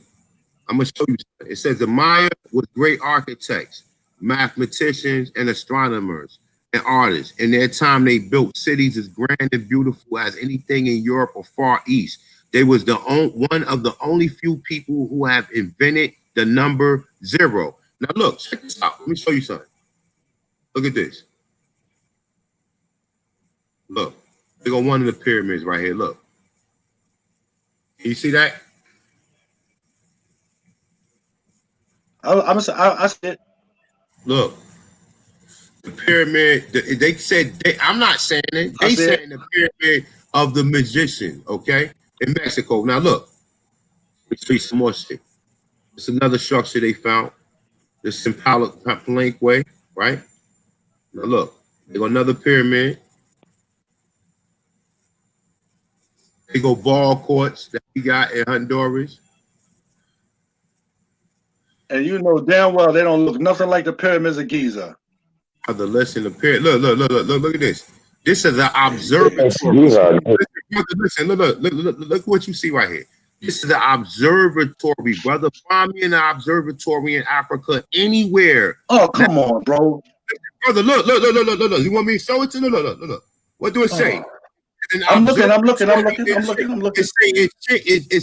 I'm going to show you something. It says the Maya was great architects, mathematicians, and astronomers, and artists. In their time, they built cities as grand and beautiful as anything in Europe or Far East. They was one of the only few people who have invented the number 0. Now, look. Check this out. Let me show you something. Look at this. Look. They got one of the pyramids right here. Look. Can you see that? I see it. Look. The pyramid, they said, I'm not saying it. They saying the pyramid of the magician, okay? In Mexico. Now, look. Let's see some more shit. It's another structure they found. This in Palenque, right? Now, look. They got another pyramid. They go ball courts that we got in Honduras. And you know damn well they don't look nothing like the pyramids of Giza. Listen, the pyramid. Look at this. This is an observatory. Listen, look what you see right here. This is an observatory, brother. Find me an observatory in Africa anywhere. Oh, come on, bro. Brother, look. You want me to show it to you? Look. What do it say? I'm looking. It's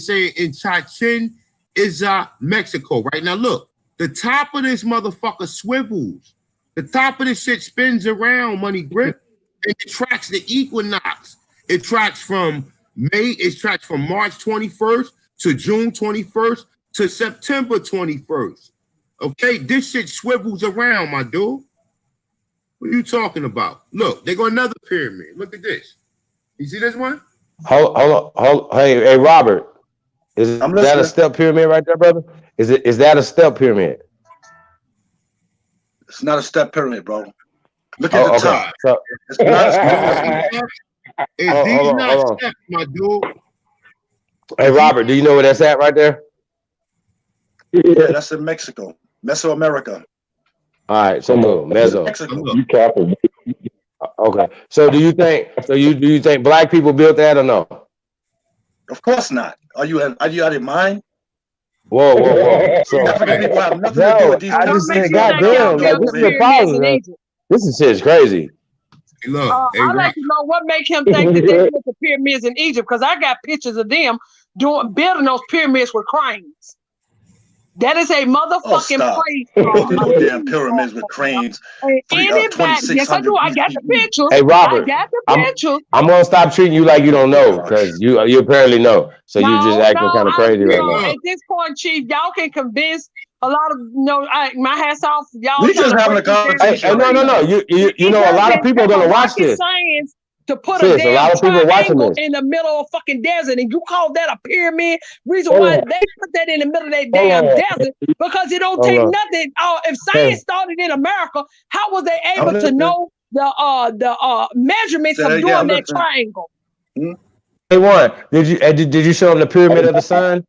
saying in Chichen Itza, Mexico. Right now, look. The top of this motherfucker swivels. The top of this shit spins around, money grip, and it tracks the equinox. It tracks from March 21st to June 21st to September 21st. Okay, this shit swivels around, my dude. What are you talking about? Look, they got another pyramid. Look at this. You see this one? Hold on. Hey, Robert. Is that a step pyramid right there, brother? Is that a step pyramid? It's not a step pyramid, bro. Look at the top. So, it's not a step. Hold on. Steps, my dude. Hey, Robert, do you know where that's at right there? Yeah, that's in Mexico, Mesoamerica. All right, so cool. Meso. Mexico. You capping. Okay. So do you think black people built that or no? Of course not. Are you out of your mind? Whoa. So African people have nothing to do with these. I just said, goddamn, like this is a problem. This is shit's crazy. Hey, look, I'd like to know what make him think that they built the pyramids in Egypt, because I got pictures of them building those pyramids with cranes. That is a motherfucking place. No damn pyramids with cranes. Yes, I do. I got the pictures. Hey, Robert, I got the pictures. I'm gonna stop treating you like you don't know, because you apparently know. So you're just acting kind of crazy right now. At this point, Chief, y'all can convince a lot of my hats off. Y'all we just having a conversation. Hey, no. You know, a lot of people are gonna watch this. To put Sis, a lot of people watching this in the middle of fucking desert, and you call that a pyramid? Reason why they put that in the middle of that damn desert, because it don't take nothing. If science started in America, how was they able to know the measurements of doing that triangle? Hey, Warren, did you show them the pyramid of the sun?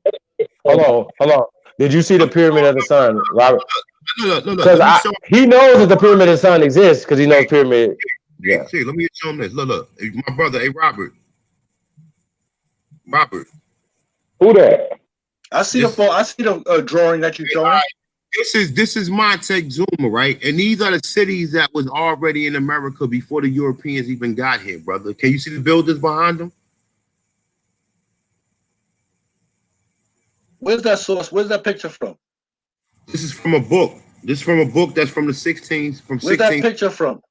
Hold on. Did you see the pyramid of the sun, Robert? Because he knows that the pyramid of the sun exists, because he knows pyramid. Yeah. See, let me show him this. Look. My brother, hey, Robert. Who that? I see the drawing that you showing. This is Montezuma, right? And these are the cities that was already in America before the Europeans even got here, brother. Can you see the buildings behind them? Where's that source? Where's that picture from? This is from a book. This is from a book that's from the 16th. Where's that picture from?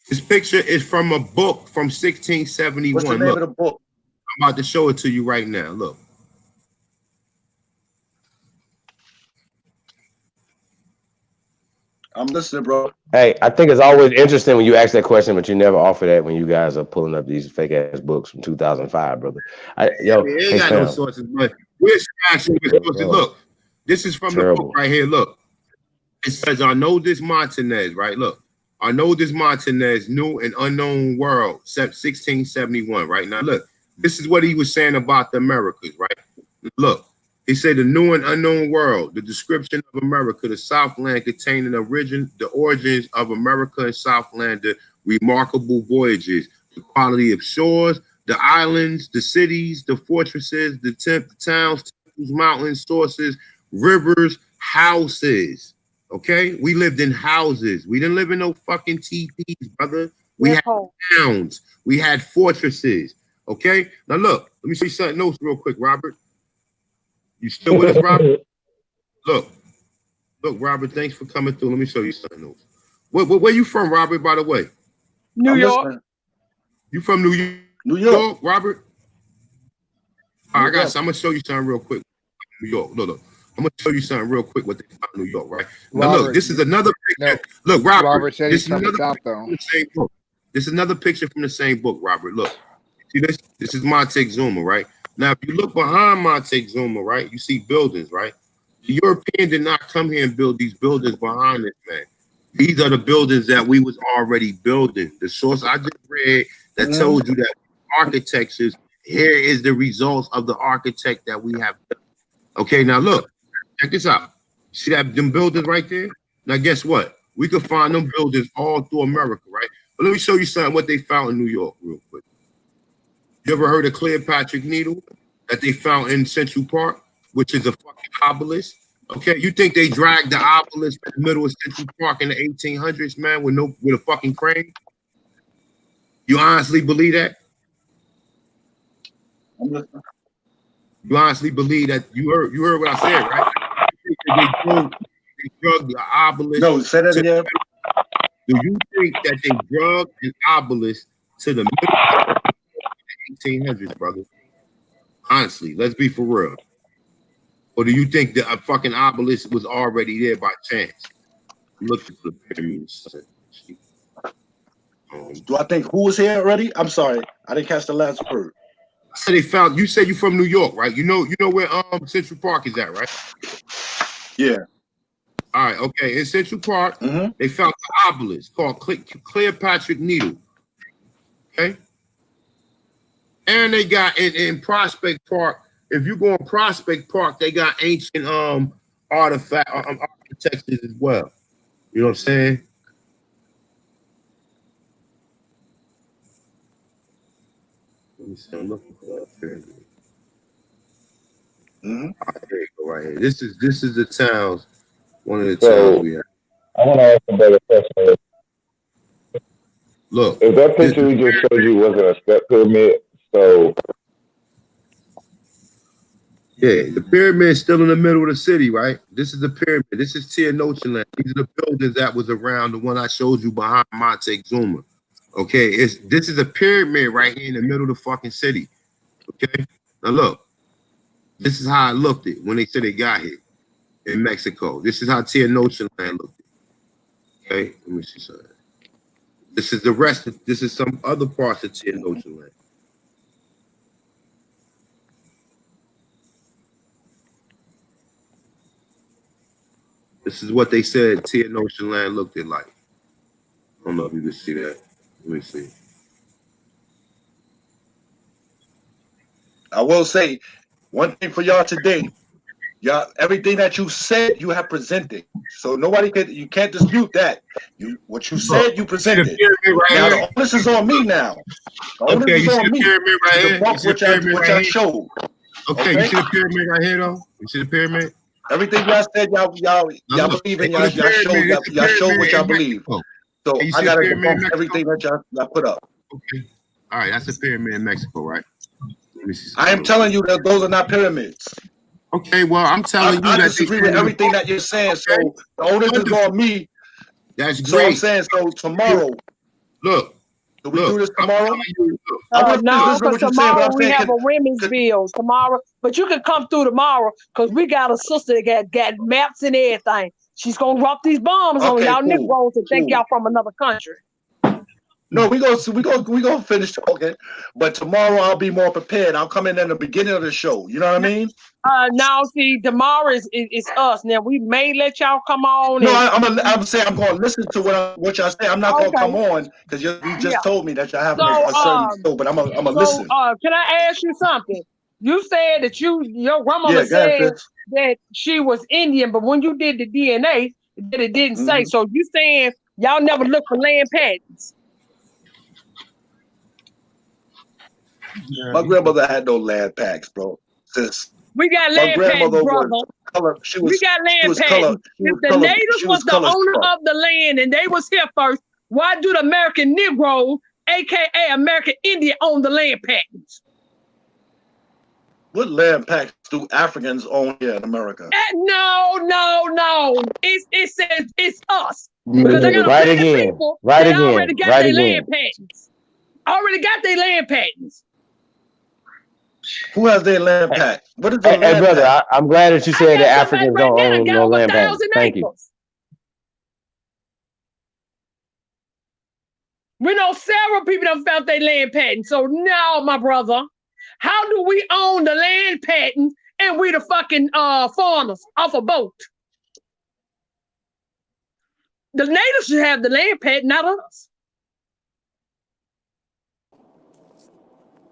This picture is from a book from 1671. What's the name Look, of the book? I'm about to show it to you right now. Look. I'm listening, bro. Hey, I think it's always interesting when you ask that question, but you never offer that when you guys are pulling up these fake ass books from 2005, brother. Ain't got no sources, but we're smashing with sources. Look, this is from the book right here. Look, it says Arnaldus Martinez, right? Look, Arnaldus Martinez, New and Unknown World, 1671, right? Now, look, this is what he was saying about the Americas, right? Look, he said the New and Unknown World, the description of America, the Southland containing the origins of America and Southland, the remarkable voyages, the quality of shores, the islands, the cities, the fortresses, the towns, temples, mountains, sources, rivers, houses. Okay, we lived in houses. We didn't live in no fucking teepees, brother. We had towns. We had fortresses. Okay, now look, let me show you something else real quick, Robert. You still with us, Robert? Look, Robert. Thanks for coming through. Let me show you something else. Where you from, Robert? By the way, New York. You from New York? New York, Robert. All right, guys, I'm gonna show you something real quick. New York. Look. I'm gonna show you something real quick. What they found in New York, right? Now, Robert, look, this is another picture. No, look, Robert. Said This he's is from the another South, picture though. from the same book. This is another picture from the same book, Robert. Look, see this? This is Montezuma, right? Now, if you look behind Montezuma, right, you see buildings, right? The European did not come here and build these buildings behind us, man. These are the buildings that we was already building. The source I just read that told you that architectures, here is the results of the architect that we have done. Okay, now look, check this out. See that them buildings right there? Now guess what? We could find them buildings all through America, right? But let me show you something what they found in New York real quick. You ever heard of Cleopatra Needle that they found in Central Park, which is a fucking obelisk? Okay, you think they dragged the obelisk in the middle of Central Park in the 1800s, man, with a fucking crane? You honestly believe that? You honestly believe that? You heard what I said, right? They drug the obelisk. No, say that again. Do you think that they drug an obelisk to the middle of the 1800s, brother? Honestly, let's be for real. Or do you think that a fucking obelisk was already there by chance? Look at the pyramids. Do I think who was here already? I'm sorry, I didn't catch the last word. So they found. You say you're from New York, right? You know where Central Park is at, right? Yeah. All right. Okay. In Central Park, they found the obelisk called Cleopatra Needle. Okay. And they got in Prospect Park. If you go in Prospect Park, they got ancient architectures as well. You know what I'm saying? Let me see. I'm looking for that pyramid. All right, there you go, right here. This is the towns. One of the towns we have. I want to ask a better question. Look, if that picture we just showed you wasn't a step pyramid, so yeah, the pyramid is still in the middle of the city, right? This is the pyramid. This is Tenochtitlan. These are the buildings that was around the one I showed you behind Montezuma. Okay, this is a pyramid right here in the middle of the fucking city. Okay, now look, this is how I looked at when they said they got here in Mexico. This is how Tenochtitlan looked. Okay, let me see something. This is the rest of, this is some other parts of Tenochtitlan. This is what they said Tenochtitlan looked at like. I don't know if you can see that. Let me see. I will say one thing for y'all today. Y'all, everything that you said, you have presented. So you can't dispute that. What you said, you presented. Now the onus is on me now. The onus is on me. The book which I showed. Okay, you see the pyramid right here though? You see the pyramid? Everything y'all said, y'all believe in. Y'all showed what y'all believe. So You I see a gotta pyramid in debunk Mexico? everything that y'all put up. Okay. All right, that's a pyramid in Mexico, right? Let me see. I am telling you that those are not pyramids. Okay, well, I'm telling you I that disagree with everything that you're saying. So the onus is on me. That's So I'm great. saying, so tomorrow. Look. Do we do this tomorrow? No, what because you're saying, but tomorrow I'm we saying, have a women's bills tomorrow. But you can come through tomorrow because we got a sister that got maps and everything. She's gonna drop these bombs on y'all Negroes and think y'all from another country. No, we gonna finish talking, but tomorrow I'll be more prepared. I'll come in the beginning of the show. You know what I mean? Now see, tomorrow is us. Now we may let y'all come on. No, I'm saying I'm gonna listen to what y'all say. I'm not gonna come on because you just told me that y'all have a certain show, but I'm gonna listen. Can I ask you something? You said that your grandmother said that she was Indian, but when you did the DNA, that it didn't say. So you saying y'all never looked for land patents? My grandmother had no land packs, bro. We got my land grandmother patents, brother. was color. We got land patents. If the natives was the owner of the land and they was here first, why do the American Negro, aka American Indian, own the land patents? What land packs do Africans own here in America? No. It says it's us. Because I got Right a again. people Right that again. already got Right their again. land patents. Already got their land patents. Who has their land pack? What is the Hey, land brother, pack? I'm glad that you said that Africans don't own no land patents. 1,000 Thank you. acres. We know several people that found their land patent. So now, my brother, how do we own the land patent and we the fucking foreigners off a boat? The natives should have the land patent, not us.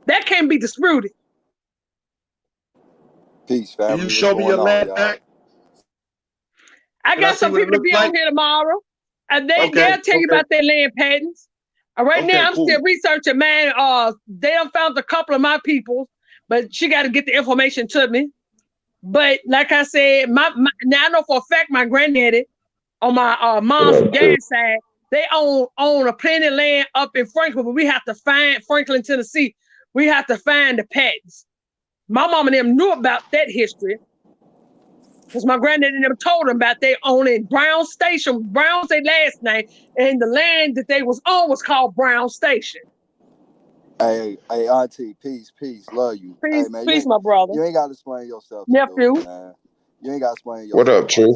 That can't be disputed. Peace, family. Can you show me your land pack? I got some people to be on here tomorrow, and they'll tell you about their land patents. Right now, I'm still researching, man. They done found a couple of my people, but she got to get the information to me. But like I said, now I know for a fact my granddaddy on my mom's dad's side, they own a plenty of land up in Franklin, but we have to find Franklin, Tennessee. We have to find the patents. My mom and them knew about that history because my granddaddy never told them about they owning Brown Station. Brown's their last name, and the land that they was on was called Brown Station. Hey, auntie, peace, love you. Peace, hey, man, peace, my brother. You ain't got to explain yourself, nephew. Dude, man. You ain't got to explain yourself. What up, True?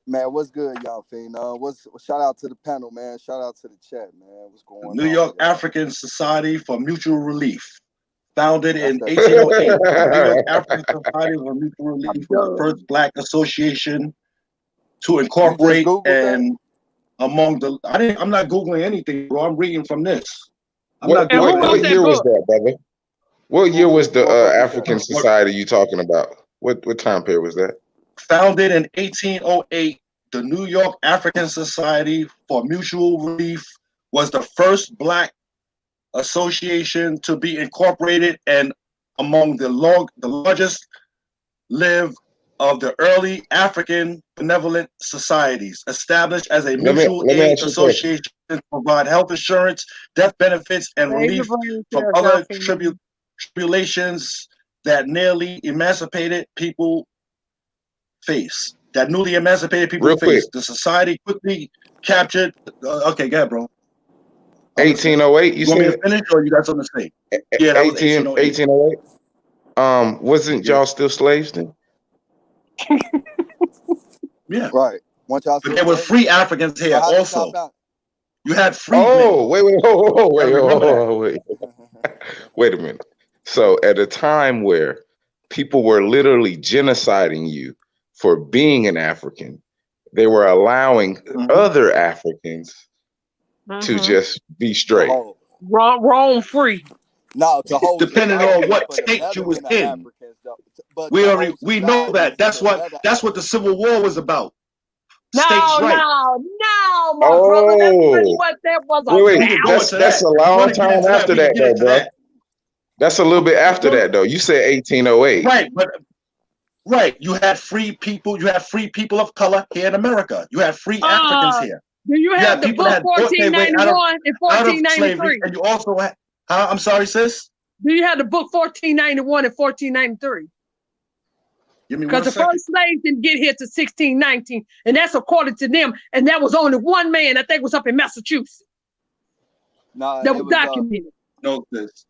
Man, what's good, y'all, Phenom? Shout out to the panel, man. Shout out to the chat, man. What's going on? New York African Society for Mutual Relief, founded in 1808. The New York African Society for Mutual Relief was the first Black association to incorporate and among the. I'm not Googling anything, bro. I'm reading from this. What year was that, brother? What year was the African Society you talking about? What time period was that? Founded in 1808, the New York African Society for Mutual Relief was the first Black association to be incorporated and among the largest lived of the early African benevolent societies, established as a mutual aid association to provide health insurance, death benefits, and relief from other tribulations that newly emancipated people face. The society quickly captured. Okay, go ahead, bro. 1808. You want me to said? finish, or you got something to say? Yeah, that was 1808. Wasn't y'all still slaves then? Yeah. Right. But there were free Africans here also. You had free men. Wait a minute. So at a time where people were literally genociding you for being an African, they were allowing other Africans to just be straight. Roam free. No, to hold depending on what state you was in. We know that. That's what the Civil War was about. No, States' right. No, my brother. That's really what that was about. That's a long time after that, though, bro. That's a little bit after that, though. You said 1808. Right, but Right. You had free people. You had free people of color here in America. You had free Africans here. Do you You have had the people that book had bought their way 1491 and out of slavery, 1493? and you also had. I'm sorry, sis. Do you have the book 1491 and 1493? Give me 1 Because the second. first slaves didn't get here to 1619, and that's according to them. And that was only one man, I think, was up in Massachusetts. Nah, That it was was documented. No, sis.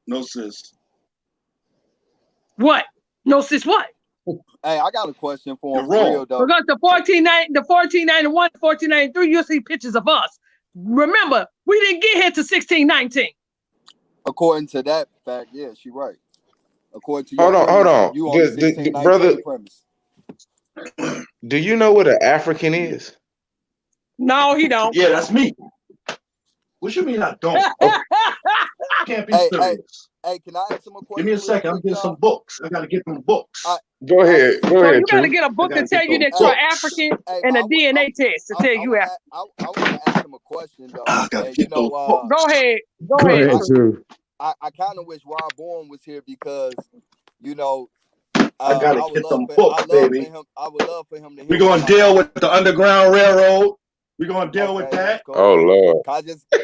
No, sis. What? No, sis, what? Hey, I got a question for him You're for wrong. real though. Because the 1491, 1493, you'll see pictures of us. Remember, we didn't get here to 1619. According to that fact, yeah, she right. According to your Hold premise, on. you on the The 1619 brother, premise. do you know what an African is? No, he don't. Yeah, that's me. What you mean I don't? Can't be serious. Hey, can I ask him a question? Give me a second. I'm getting some books. I gotta get them books. Go ahead. Go So ahead, you got to Truth. get a book to tell you that you're African and a DNA test to tell you African. I want to ask him a question though. I gotta And, get those books. Go ahead. Go Go ahead. ahead, Truth. I kind of wish Rob Bourne was here because, you know, I gotta would get love them for, books, baby. I would love for him to hear. We're gonna deal with the Underground Railroad. We're gonna deal with that. Cool. Oh Lord. Can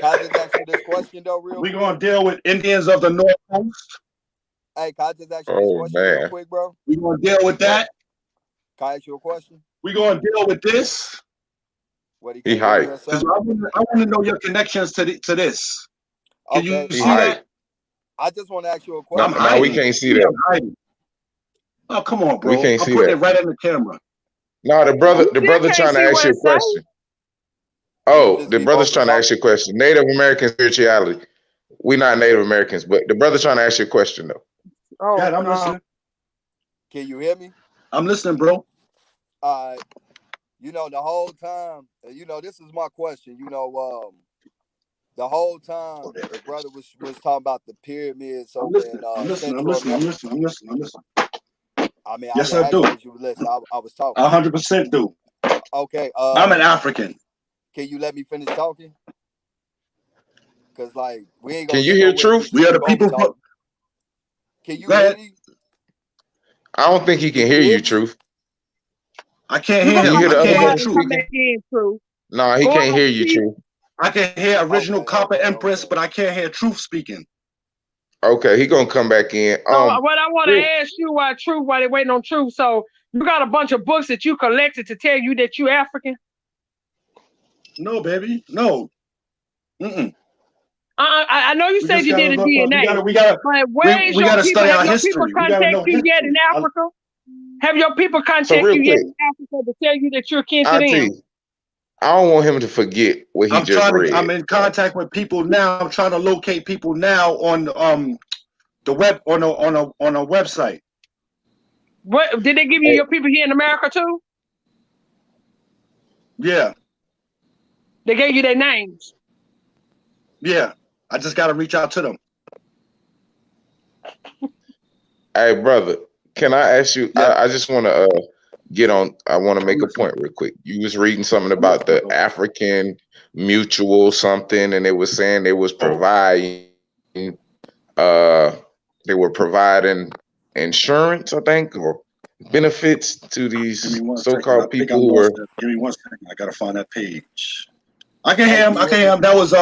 I just ask you this question though, real We're quick? gonna deal with Indians of the North Coast. Hey, can I just ask you this question real quick, bro? We're gonna deal with that. Can I ask you a question? We're gonna deal with this. What He hyped. Because I want to know your connections to this. Can you Okay. see that? I just want to ask you a No, question. no, we can't see that. I'm hiding. Oh, come on, bro. We can't I'm see putting that. it right in the camera. No, the brother can't trying to see ask what you a it say. question. Oh, the brother's trying to ask you a question. Native American spirituality. We're not Native Americans, but the brother's trying to ask you a question though. Oh, Yeah, I'm listening. Can you hear me? I'm listening, bro. You know, the whole time, you know, this is my question. You know, the whole time the brother was talking about the pyramids over in Central America. I'm listening. I mean, Yes, I I do. didn't ask you to listen. I was talking. 100% do. Okay. I'm an African. Can you let me finish talking? Because, like, we ain't Can gonna you get hear nowhere. Truth? We are the people. Can you hear me? I don't think he can hear you, Truth. I can't hear him. Can you hear the other brother Come speaking? back in, Truth. No, he Go can't out, hear you, Steve. Truth. I can hear original Copper Empress, but I can't hear Truth speaking. Okay, he gonna come back in. So what I want to ask you while they're waiting on Truth. So you got a bunch of books that you collected to tell you that you African? No, baby. No. Mm-mm. I know you said you did a DNA. We gotta study our history. We gotta know you yet history. in Africa? Have your people contact real you yet quick, in Africa to tell you that you're kin to them? Auntie, I don't want him to forget what he just read. I'm in contact with people now. I'm trying to locate people now on the web on a website. What did they give you your people here in America too? Yeah. They gave you their names. Yeah. I just gotta reach out to them. Hey, brother, can I ask you? Yeah. I just want to get on. I want to make a point real quick. You was reading something about the African Mutual something, and it was saying they was providing. They were providing insurance, I think, or benefits to these so-called people who were. Give me 1 second. I gotta find that page. I can hear him. That was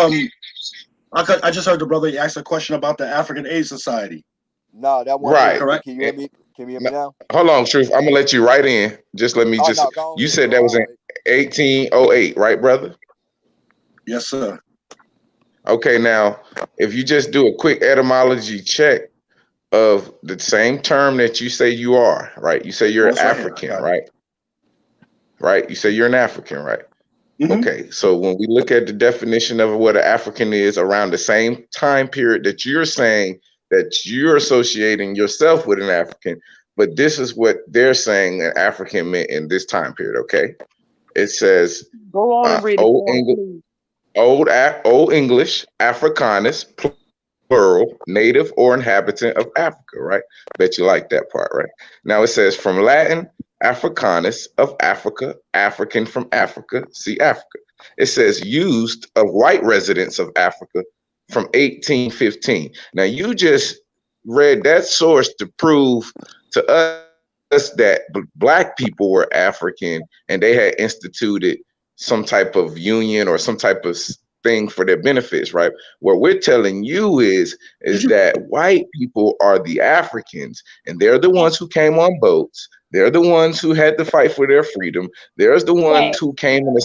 I just heard the brother ask a question about the African Aid Society. No, that one. Right. Correct. Can you hear me? Can you hear me now? Hold on, Truth. I'm gonna let you right in. Just let me you said that was in 1808, right, brother? Yes, sir. Okay, now if you just do a quick etymology check of the same term that you say you are, right? You say you're African, right? Right? You say you're an African, right? Mm-hmm. Okay, so when we look at the definition of what an African is around the same time period that you're saying that you're associating yourself with an African, but this is what they're saying an African meant in this time period, okay? It says go on and read it. Old English, Africanus, plural, native or inhabitant of Africa, right? Bet you like that part, right? Now it says from Latin, Africanus of Africa, African from Africa, see Africa. It says used of white residents of Africa from 1815. Now you just read that source to prove to us that black people were African and they had instituted some type of union or some type of thing for their benefits, right? What we're telling you is that white people are the Africans, and they're the ones who came on boats. They're the ones who had to fight for their freedom. They're the ones who came and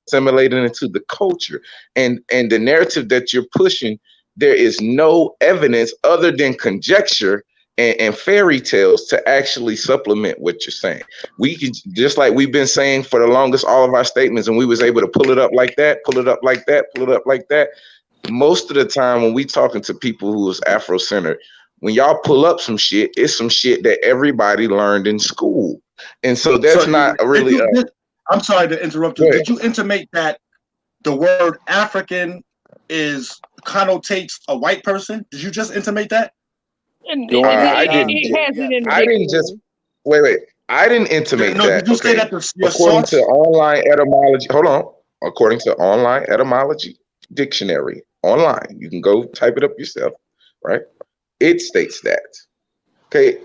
assimilated into the culture. And the narrative that you're pushing, there is no evidence other than conjecture and fairy tales to actually supplement what you're saying. We could, just like we've been saying for the longest, all of our statements, and we was able to pull it up like that, pull it up like that, pull it up like that. Most of the time when we talking to people who is Afro-centered, when y'all pull up some shit, it's some shit that everybody learned in school. And so that's not really I'm sorry to interrupt you. Did you intimate that the word African connotates a white person? Did you just intimate that? I didn't just wait. I didn't intimate that. Did you say that your according source? to online etymology? Hold on. According to online etymology dictionary online, you can go type it up yourself, right? It states that. Okay.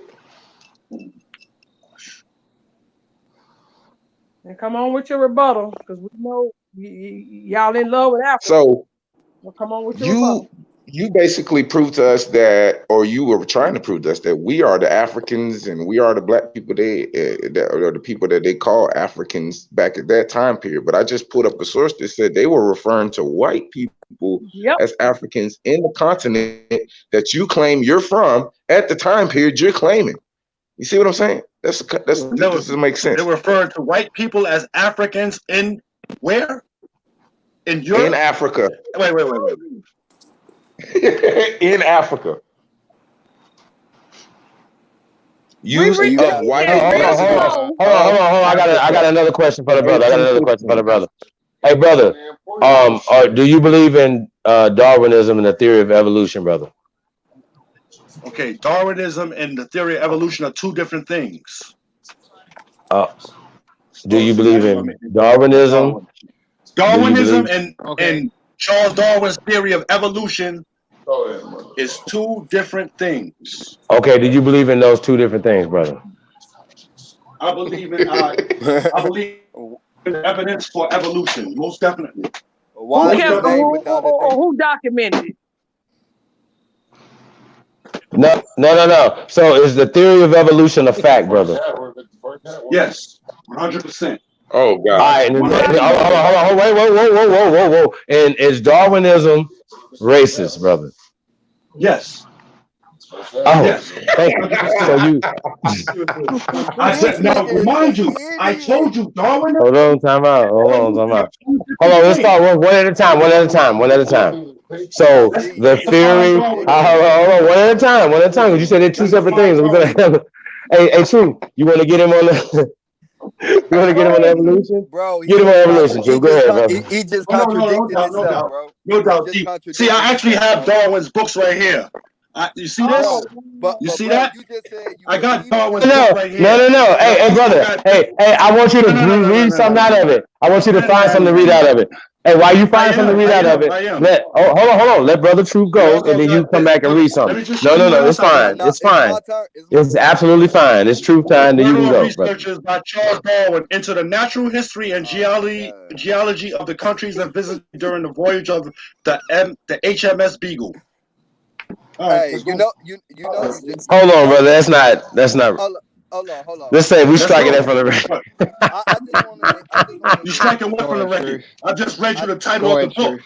And come on with your rebuttal, because we know y'all in love with Africa. So come on with your rebuttal. You basically proved to us that, or you were trying to prove to us that we are the Africans and we are the black people that are the people that they call Africans back at that time period. But I just put up a source that said they were referring to white people as Africans in the continent that you claim you're from at the time period you're claiming. You see what I'm saying? This doesn't make sense. They're referring to white people as Africans in where? In Europe? In Africa. Wait. In Africa. Use of white. Hold on. I got another question for the brother. Hey, brother. Do you believe in Darwinism and the theory of evolution, brother? Okay, Darwinism and the theory of evolution are two different things. Do you believe in Darwinism? Darwinism and Charles Darwin's theory of evolution is two different things. Okay, do you believe in those two different things, brother? I believe in evidence for evolution, most definitely. Who documented it? No. So is the theory of evolution a fact, brother? Yes, 100%. Oh God! All right, hold on, whoa. And is Darwinism racist, brother? Yes. Yes. Thank you. So you. I said, now remind you, I told you Darwinism. Hold on, time out. Hold on. Let's start one at a time. So the theory. Hold on, one at a time. Because you said they're two separate things. We're gonna have. Hey, True. You want to get him on the? You want to get him on evolution? Bro, get him on evolution, True. Go ahead, brother. He just contradicted himself, bro. No doubt. See, I actually have Darwin's books right here. You see this? You see that? I got Darwin's book right here. No. Hey, brother. Hey, I want you to read something out of it. I want you to find something to read out of it. Hey, while you find something to read out of it, hold on. Let Brother Truth go, and then you come back and read something. No. It's fine. It's absolutely fine. It's truth time. Then you can go. Researches by Charles Darwin into the natural history and geology of the countries that visited during the voyage of the HMS Beagle. Hey, you know. Hold on, brother. That's not. Hold on. Let's say we striking that from the record. I just want to. You striking what from the record? I just read you the title of the book.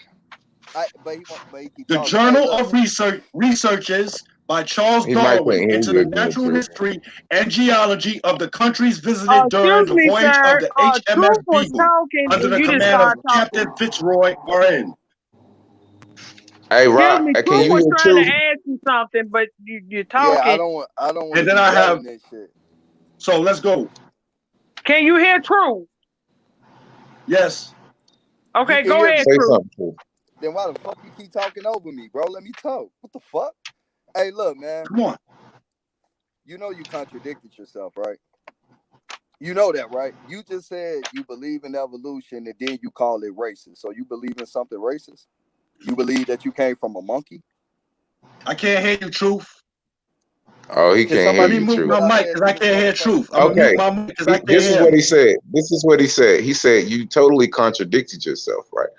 The Journal of Researches by Charles Darwin into the natural history and geology of the countries visited during the voyage of the HMS Beagle under the command of Captain Fitzroy R.N. Hey, Rob, can you was hear trying True? to ask you something, but you're talking. Yeah, I don't want. And then I have. So let's go. Can you hear True? Yes. Okay, go ahead, True. Then why the fuck you keep talking over me, bro? Let me talk. What the fuck? Hey, look, man. Come on. You know you contradicted yourself, right? You know that, right? You just said you believe in evolution and then you call it racist. So you believe in something racist? You believe that you came from a monkey? I can't hear you, Truth. Oh, he Can can't hear Let somebody me you, mute repeat Truth. what my I mic said because to I this can't hear motherfucker? truth. I'm gonna mute Okay. my mic because I can't This is hear what him. he said. This is what he said. He said you totally contradicted yourself, right?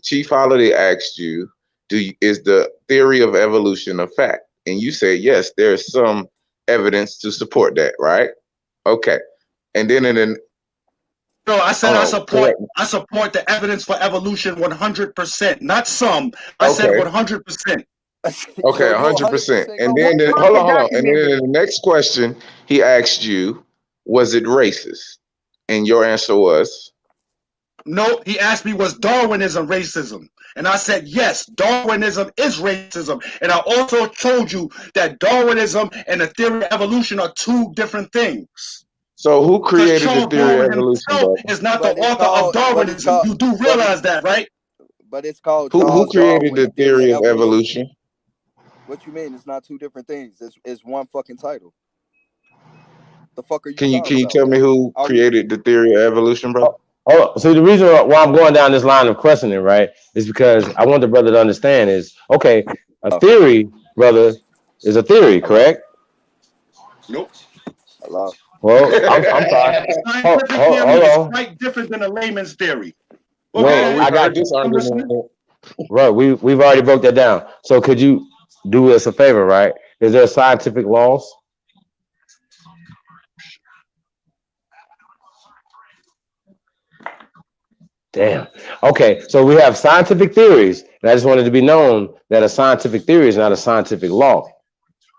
Chief Holiday asked you, is the theory of evolution a fact? And you said yes, there's some evidence to support that, right? Okay. And then No, I said hold on, correct. I support the evidence for evolution 100%. Not some. I said Okay. 100%. Okay, So you 100%. 100% And gonna then agree hold with on, him? hold on. And then in the next question, he asked you, was it racist? And your answer was No, he asked me, was Darwinism racism? And I said, yes, Darwinism is racism. And I also told you that Darwinism and the theory of evolution are two different things. so who Because created the Charles theory of Darwin evolution, himself brother? is not the But it's author of called, but it's Darwinism. called, You do but it, realize that, right? but it's called Who Charles created Darwin, the the theory of theory of evolution. evolution? What you mean? It's not two different things. It's one fucking title. The fuck are you Can you talking about, tell me man? who Are we? created the theory of evolution, brother? Hold on. So the reason why I'm going down this line of questioning, right, is because I want the brother to understand is, okay, a theory, brother, is a theory, Hello? correct? Nope. Hello? Well, I'm sorry. Scientific theory Hold is on. quite different than a layman's theory. Well, go Wait, We've ahead. I got heard this I'm argument. listening. right. We've already broke that down. So could you do us a favor, right? Is there scientific laws? Damn. Okay, so we have scientific theories, and I just wanted to be known that a scientific theory is not a scientific law.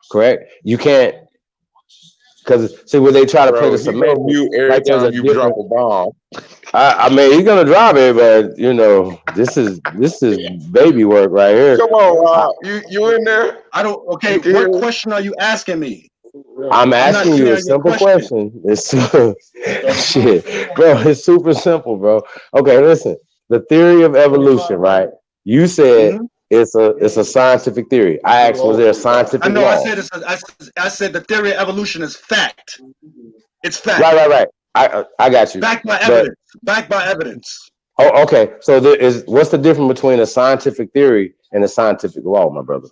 Correct? You can't, because see where they try to play the Bro, he go semantics, mute every like there's a time you drop different. a bomb. I mean, he's gonna drop it, but you know, this is baby work right here. Come on, Rob. You in there? I don't. Okay, You can hear what me? question are you asking me? I'm I'm not asking you clear a on your simple question. question. It's shit, bro. It's super simple, bro. Okay, listen. The theory of evolution, right? You said Mm-hmm. it's a scientific theory. I asked, was there a I scientific know. I law? said I said the theory of evolution is fact. It's fact. Right. I got you. Backed by But evidence. Backed by evidence. oh, okay. So there is what's the difference between a scientific theory and a scientific law, my brother?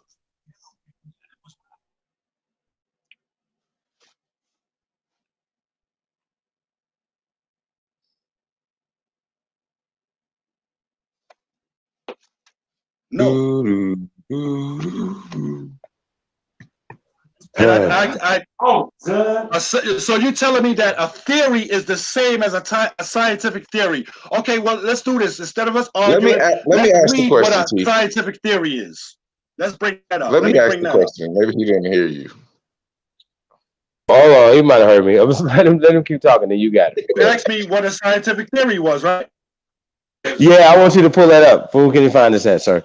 No. And so you're telling me that a theory is the same as a scientific theory? Okay, well, let's do this. Instead of us Let me arguing, let's ask the read what question, a Chief. scientific theory is. Let's bring that up. Let Let me me ask bring the that up. question. Maybe he didn't hear you. Hold on, he might have heard me. I'm just let him keep talking. Then you got it. You asked me what a scientific theory was, right? Yeah, I want you to pull that up. Who can you find this at, sir?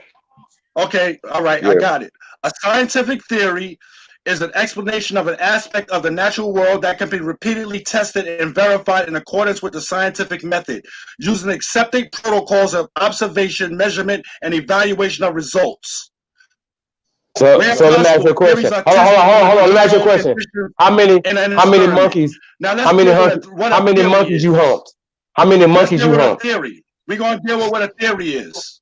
Okay, all right, I Yeah. got it. A scientific theory is an explanation of an aspect of the natural world that can be repeatedly tested and verified in accordance with the scientific method, using accepted protocols of observation, measurement, and evaluation of results. So Where let me ask you a possible, question. theories are Hold tested on. under Let me ask you a controlled question. conditions How many in an experiment. monkeys? Now let's How many deal with what how a many theory monkeys you is. humped? How many Let's monkeys deal you with a humped? theory. We're going to deal with what a theory is.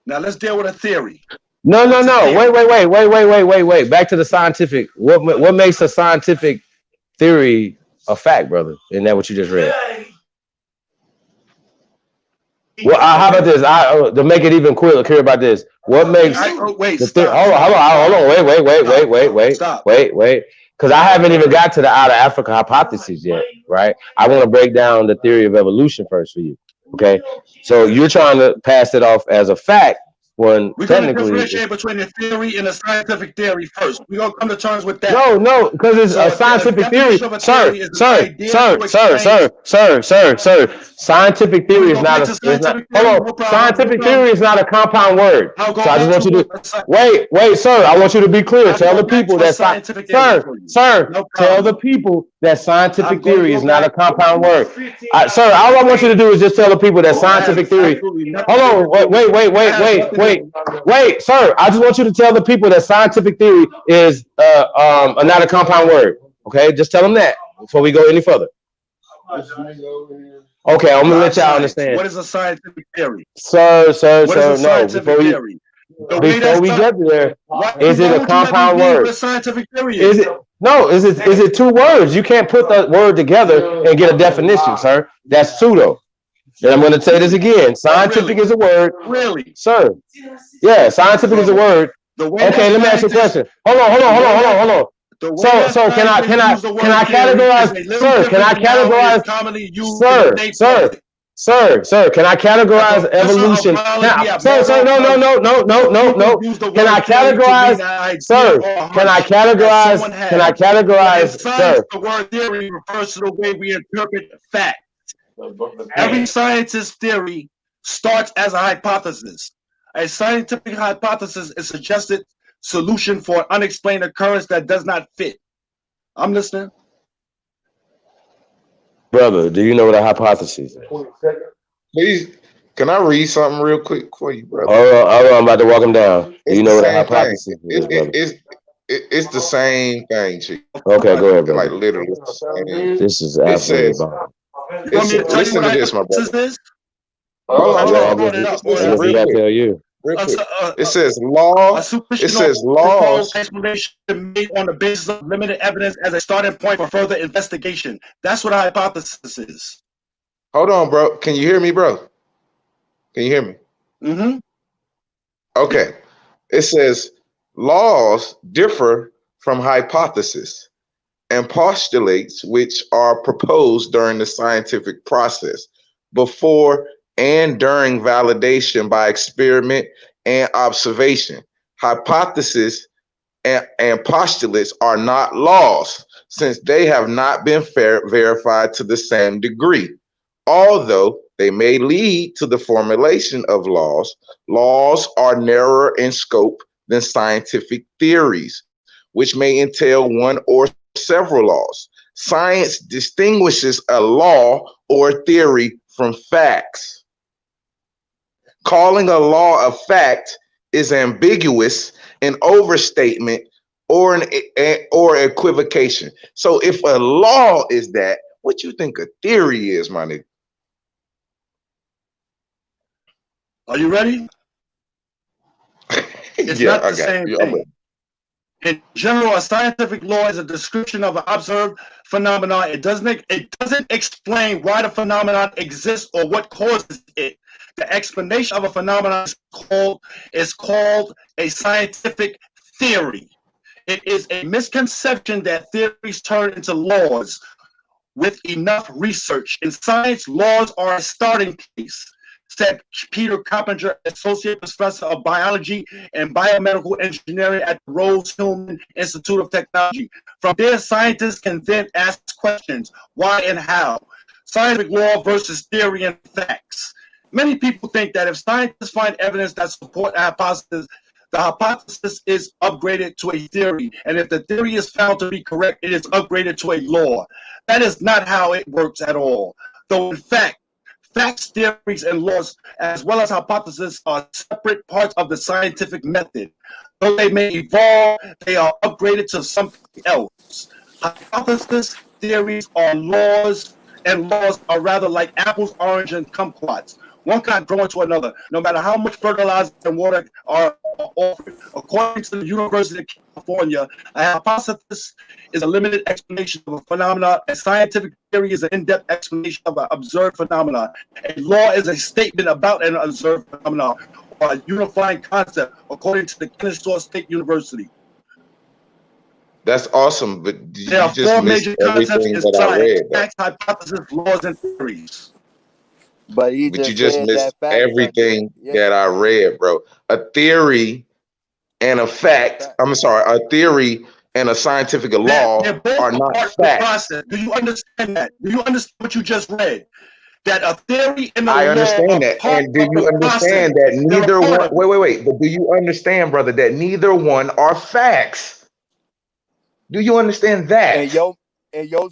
Now let's deal with a theory. No. What's a theory? Wait. Back to the scientific. What makes a scientific theory a fact, brother? Isn't that what you just read? Well, how about this? To make it even clear about this. What makes Wait, the stop. hold on. Wait. Because I haven't even got to the out of Africa hypothesis yet, right? I want to break down the theory of evolution first for you. Okay. So you're trying to pass it off as a fact when We're going to technically differentiate between the theory and the scientific theory first. We're going to come to terms with that. no, because it's So a scientific theory, definition of a theory is an idea to sir. Scientific You theory want to is go not back a. to It's not. scientific Hold theory? on. No problem. Scientific theory is not a compound word. I'll go So I just back want to you to wait, sir. I want you to be clear. I'll Tell go the back people to a that scientific theory for you. No tell the problem. people that I'm scientific going to theory go is not a back. compound word. Sir, all I want you to do is just tell the people that That has scientific theory. absolutely nothing Hold to on. do. That has nothing to Wait, sir. I just want you to tell the people that scientific theory is not a compound word. Okay, just tell them that before we go any further. Okay, I'm gonna not let y'all science. understand. What is a scientific theory? Sir, What is a no. scientific theory? The way before that's we done, get there, why is it a won't you let me compound read what word? a scientific theory Is is? it no? Is it two words? You can't put the word together and get a definition, sir. That's pseudo. And I'm going to say this again. Scientific is a word, Really? sir. Yeah, scientific is a word. The way Okay, that let me ask you a scientists, question. Hold on. the way So, that can I scientists use the word theory is categorize, a little sir? Can different I than how it is categorize, commonly used in the lay public. sir? Can I A categorize professor of evolution? biology at Sir, no, no. use the Can word I theory to mean categorize, an idea sir? or a Can I hunch that someone categorize? Can I has. But in categorize, science, sir? the word theory refers to the way we interpret fact. Every scientist's theory starts as a hypothesis. A scientific hypothesis is a suggested solution for an unexplained occurrence that does not fit. I'm listening. Brother, do you know what a hypothesis is? Please, can I read something real quick for you, brother? Hold on, I'm about to walk him down. Do It's you the know what a same thing. hypothesis is, brother? It's the same thing, Chief. Okay, go ahead, brother. Like literally, it's the same. This is It absolutely says, bomb. You want me to tell you listen what to a this, my hypothesis brother. is? Hold on, Yeah, I hold on. guess Just listen we real gotta quick. tell you. Real quick. It A says law. It superficial says proposed laws. explanation made on the basis of limited evidence as a starting point for further investigation. That's what a hypothesis is. Hold on, bro. Can you hear me, bro? Can you hear me? Mm-hmm. Okay. It says laws differ from hypotheses and postulates which are proposed during the scientific process before and during validation by experiment and observation. Hypotheses and postulates are not laws since they have not been verified to the same degree. Although they may lead to the formulation of laws, laws are narrower in scope than scientific theories, which may entail one or several laws. Science distinguishes a law or theory from facts. Calling a law a fact is ambiguous, an overstatement, or or equivocation. So if a law is that, what you think a theory is, my nigga? Are you ready? It's Yeah, not I the got same you. thing. In general, a scientific law is a description of an observed phenomenon. It doesn't explain why the phenomenon exists or what causes it. The explanation of a phenomenon is called a scientific theory. It is a misconception that theories turn into laws with enough research. In science, laws are a starting place, said Peter Coppinger, Associate Professor of Biology and Biomedical Engineering at the Rose-Hulman Institute of Technology. From there, scientists can then ask questions, why and how. Scientific law versus theory and facts. Many people think that if scientists find evidence that support a hypothesis, the hypothesis is upgraded to a theory, and if the theory is found to be correct, it is upgraded to a law. That is not how it works at all. Though in fact, facts, theories, and laws, as well as hypotheses, are separate parts of the scientific method. Though they may evolve, they are upgraded to something else. Hypotheses, theories are laws, and laws are rather like apples, oranges, and kumquats. One can't grow into another, no matter how much fertilizer and water are offered. According to the University of California, a hypothesis is a limited explanation of a phenomenon. A scientific theory is an in-depth explanation of an observed phenomenon. A law is a statement about an observed phenomenon or a unifying concept, according to the Kennesaw State University. That's awesome, but There you are just four missed major concepts everything in that I science: read, though. facts, hypotheses, laws, and theories. But he But you just just said that missed facts are everything yeah. that I read, bro. A theory and a fact, I'm sorry, a theory and a scientific law They're both are a not part of the facts. process. Do you understand that? Do you understand what you just read? That a theory and a I law understand are that. part And do of you the process. understand that They're a neither part one, of it. wait, but do you understand, brother, that neither one are facts? Do you understand And that? your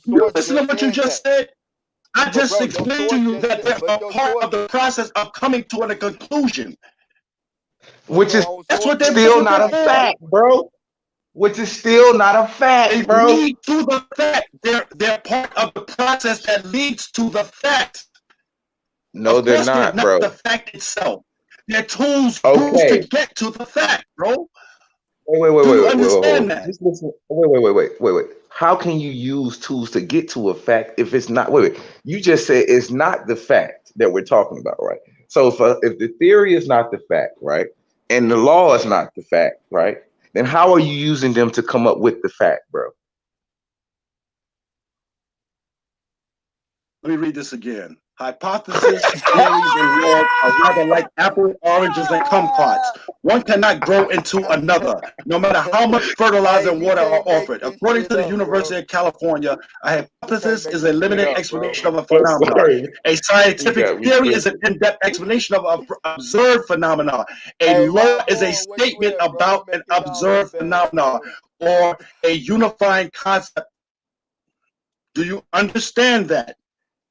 You source listen to just what you said that. just said? I But just bro, your explained to source you just that said, they're but a your part source, of the process of coming to a conclusion. Which your is own That's source what they're, said that's still they're what not they're a facts, for. brother. fact, bro. Which is still not a They fact, bro. lead to the fact. They're part of the process that leads to the fact. No, Of they're course, they're not, not bro. the fact itself. They're tools used to Okay. get to the fact, bro. Wait. Do you understand that? Just listen. Wait. How can you use tools to get to a fact if it's not? Wait. You just said it's not the fact that we're talking about, right? So if the theory is not the fact, right, and the law is not the fact, right, then how are you using them to come up with the fact, bro? Let me read this again. Hypothesis, theories, and laws are rather like apple, oranges, and kumquats. One cannot grow into another, no matter how much fertilizer and water are offered. According to the University of California, a hypothesis is a limited explanation of a phenomenon. A scientific theory is an in-depth explanation of an observed phenomenon. A law is a statement about an observed phenomenon or a unifying concept. Do you understand that?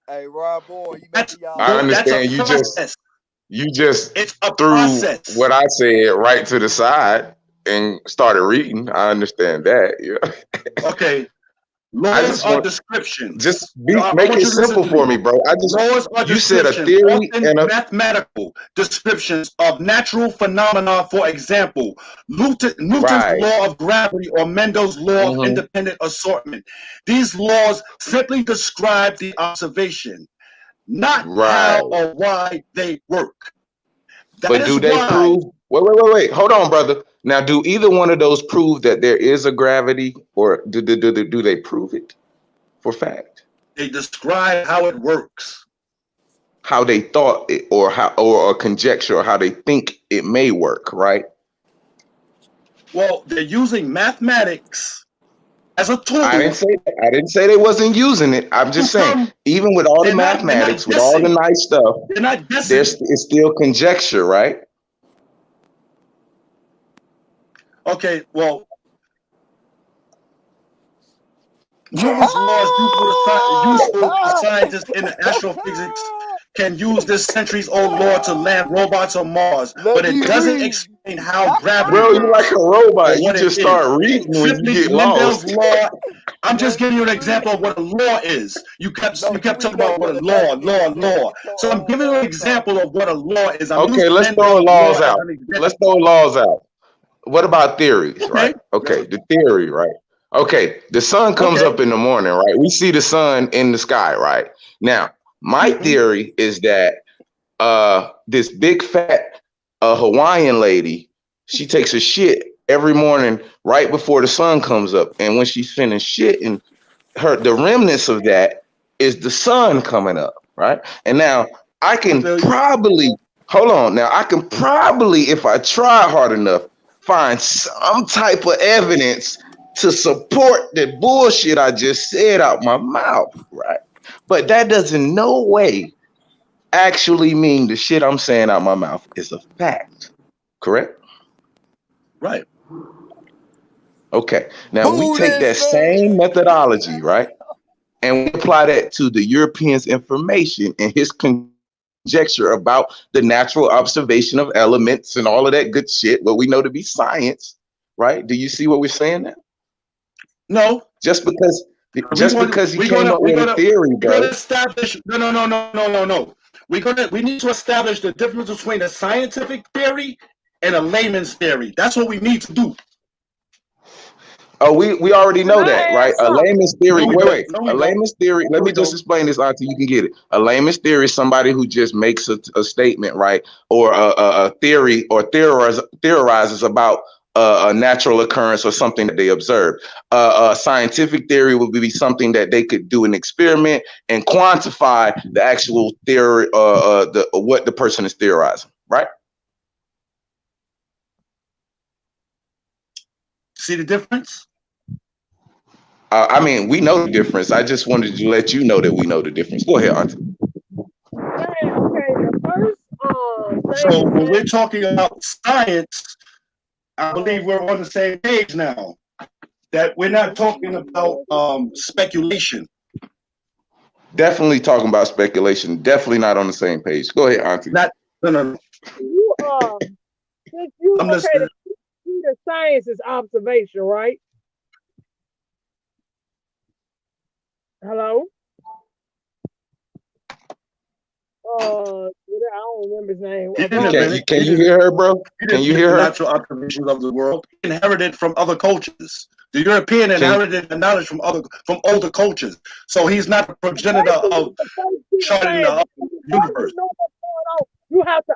Hey, Rob Boy, you That's I that's a understand. process. You just It's a threw process. what I said right to the side and started reading. I understand that. Yeah. Okay. I Laws just are want descriptions. make I want it you to listen simple to for me. me, bro. Laws are You said a descriptions, theory often and a mathematical descriptions of natural phenomena. For example, Newton's right. law of gravity or Mendel's law of Hmm. independent assortment. These laws simply describe the observation, not Right. how or why they work. That But is do they why prove? Wait. Hold on, brother. Now, do either one of those prove that there is a gravity, or do they prove it for fact? they describe how it works. How they thought it, or a conjecture, or how they think it may work, right? Well, they're using mathematics as a tool. I didn't say they wasn't using it. I'm just saying, even with all the They're not mathematics, with all the guessing. nice stuff, They're not guessing. it's still conjecture, right? Okay, well, Newton's laws useful scientists in astrophysics can use this centuries-old law to land robots on Mars, but it doesn't explain how gravity Bro, you works like a or robot. You what it just is. start reading when you Simply get Mendel's lost. law. I'm just giving you an example of what a law is. You kept talking about what a law. So I'm giving you an example of what a law is. I'm Okay, using let's throw Mendel's law laws as out. an example. Let's throw laws out. What about theories, Okay. right? Okay, the theory, right? Okay, the sun comes up in the morning, right? We see the sun in the sky, right? Now, my theory is that this big fat Hawaiian lady, she takes a shit every morning right before the sun comes up, and when she's finished shitting, the remnants of that is the sun coming up, right? And now I can probably hold on. Now I can probably, if I try hard enough, find some type of evidence to support the bullshit I just said out my mouth, right? But that doesn't no way actually mean the shit I'm saying out my mouth is a fact, correct? Right. Okay. Now we take that same methodology, right? And we apply that to the Europeans' information and his conjecture about the natural observation of elements and all of that good shit, what we know to be science, right? Do you see what we're saying now? No. Just because he we're came up with a theory, we're gonna bro. establish no. We need to establish the difference between a scientific theory and a layman's theory. That's what we need to do. Oh, we already know that, right? A layman's theory. No, we Wait. don't. No, we A don't. layman's theory. Let me just explain this out so you can get it. A layman's theory is somebody who just makes a statement, right? Or a theory or theorizes about a natural occurrence or something that they observed. A scientific theory would be something that they could do an experiment and quantify the actual theory, what the person is theorizing, right? See the difference? I mean, we know the difference. I just wanted to let you know that we know the difference. Go ahead, Auntie. So when we're talking about science, I believe we're on the same page now. That we're not talking about speculation. Definitely talking about speculation. Definitely not on the same page. Go ahead, Auntie. No. You since you I'm listening. The science is observation, right? Hello? I don't remember his name. He didn't invent it. Can you hear her, bro? He Can didn't you invent hear the her? natural observations of the world. He inherited from other cultures. The European inherited the knowledge from older cultures. So he's not a progenitor of charting the universe. You have to.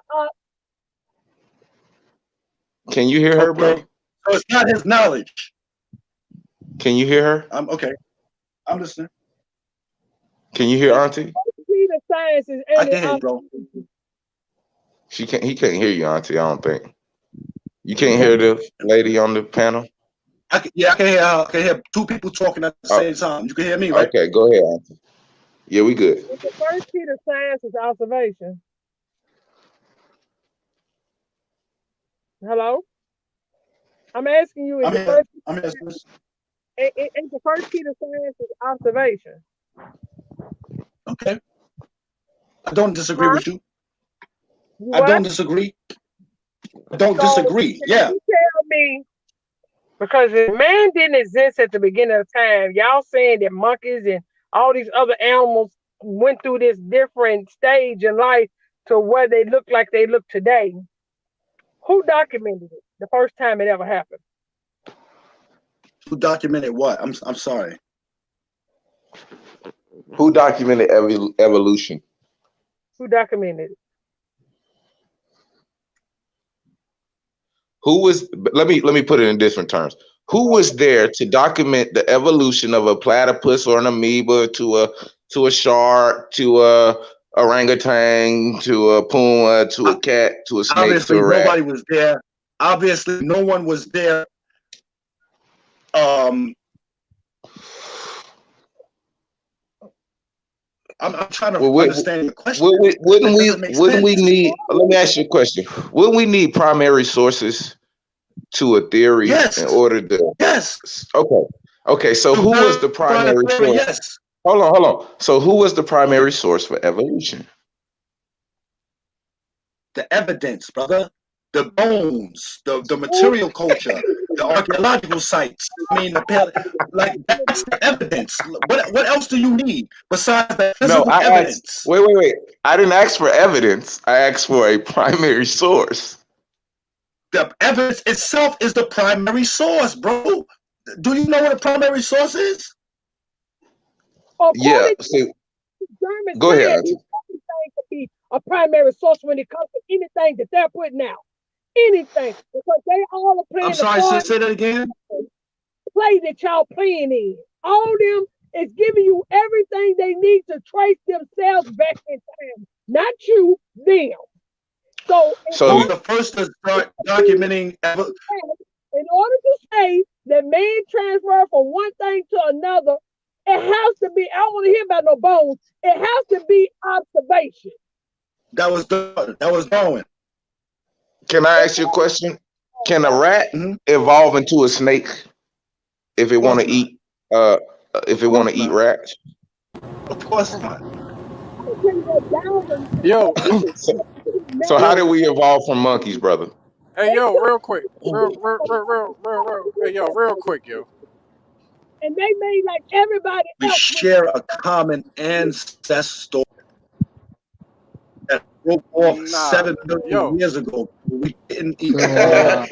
Can you hear her, bro? So it's not his knowledge. Can you hear her? I'm okay. I'm listening. Can you hear Auntie? The sciences I can hear you, bro. He can't hear you, Auntie. I don't think. You can't hear the lady on the panel? I can hear two people talking at the same time. You can hear me, right? Okay, go ahead, Auntie. Yeah, we good. The first key to science is observation. Hello? I'm asking you, is the first key to science is observation? Okay. I don't disagree with you. I don't disagree. I don't disagree. Yeah. You tell me, because if man didn't exist at the beginning of time, y'all saying that monkeys and all these other animals went through this different stage in life to where they look like they look today. Who documented it the first time it ever happened? Who documented what? I'm sorry. Who documented evolution? Who documented it? Who was? Let me put it in different terms. Who was there to document the evolution of a platypus or an amoeba to a shark to a orangutan to a puma to a cat to a snake Obviously, to a rat? nobody was there. Obviously, no one was there. I'm trying to understand the question. Wouldn't we need? Let me ask you a question. Wouldn't we need primary sources to a theory in order to? Yes. Okay. So who was the primary source? Yes. Hold on. So who was the primary source for evolution? The evidence, brother. The bones, the material culture, the archaeological sites. I mean, that's the evidence. What else do you need besides the physical evidence? Wait. I didn't ask for evidence. I asked for a primary source. The evidence itself is the primary source, bro. Do you know what a primary source is? Yeah. So, go ahead, Auntie. Everything could be a primary source when it comes to anything that they're putting out. Anything, because they all are playing. I'm sorry, say that again. Play that y'all playing in. All of them is giving you everything they need to trace themselves back in time. Not you, them. So the first to start documenting. In order to say that man transferred from one thing to another, it has to be. I don't want to hear about no bones. It has to be observation. That was Darwin. Can I ask you a question? Can a rat evolve into a snake if it want to eat? If it want to eat rats? Of course not. Yo. So how did we evolve from monkeys, brother? Hey, yo, real quick. Hey, yo, real quick, yo. And they made like everybody else. We share a common ancestor that broke off 7 million years ago. We didn't eat.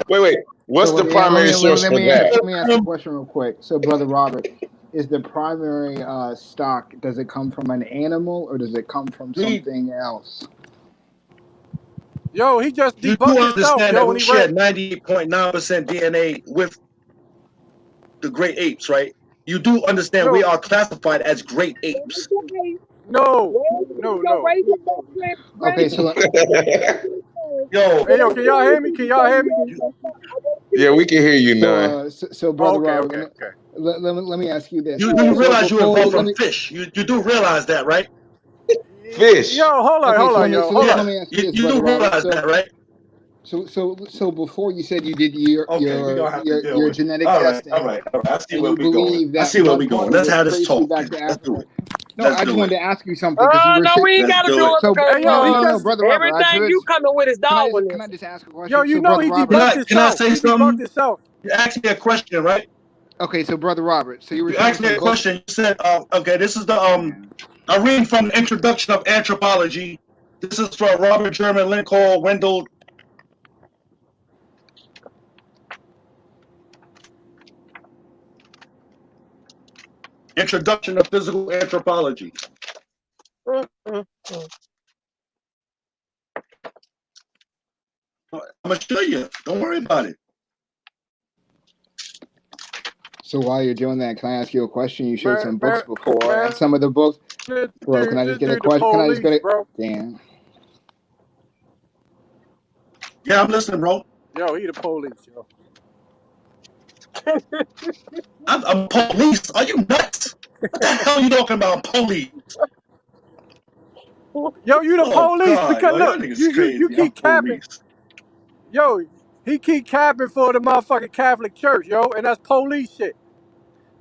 Wait. What's the primary source for that? Let me ask you a question real quick. So, Brother Robert, is the primary stock, does it come from an animal or does it come from something else? Yo, he just debunked himself. You do understand that we share 98.9% DNA with the great apes, right? You do understand we are classified as great apes. No. Okay, so Hey, yo, can y'all hear me? Yeah, we can hear you now. So Brother Robert, let me ask you this. You realize you evolved from fish. You do realize that, right? Fish. Yo, hold on, yo. So let me ask you this, you do realize that, right? So before you said you did your genetic testing. All right. I see where we're going. I see where we're going. Let's have this talk. Let's do it. No, I just wanted to ask you something because you were no, we ain't got to do it because no, Brother Robert. Everything you coming with is Darwin. Can I just ask a question? Yo, you know he debunked himself. Can I say something? You asked me a question, right? Okay, so Brother Robert, so you were asked me a question. You said, okay, this is the I'm reading from the Introduction of Anthropology, This is from Robert German Lincoln Wendell. Introduction of Physical Anthropology. I'm gonna show you. Don't worry about it. So while you're doing that, can I ask you a question? You showed some books before, and some of the books, bro. Can I just get a question? Can I just get it? Damn. Yeah, I'm listening, bro. Yo, he the police, yo. I'm police. Are you nuts? What the hell are you talking about, police? Yo, you the police God, because yo, look, y'all niggas you crazy. I'm keep capping. police. Yo, he keep capping for the motherfucking Catholic Church, yo, and that's police shit.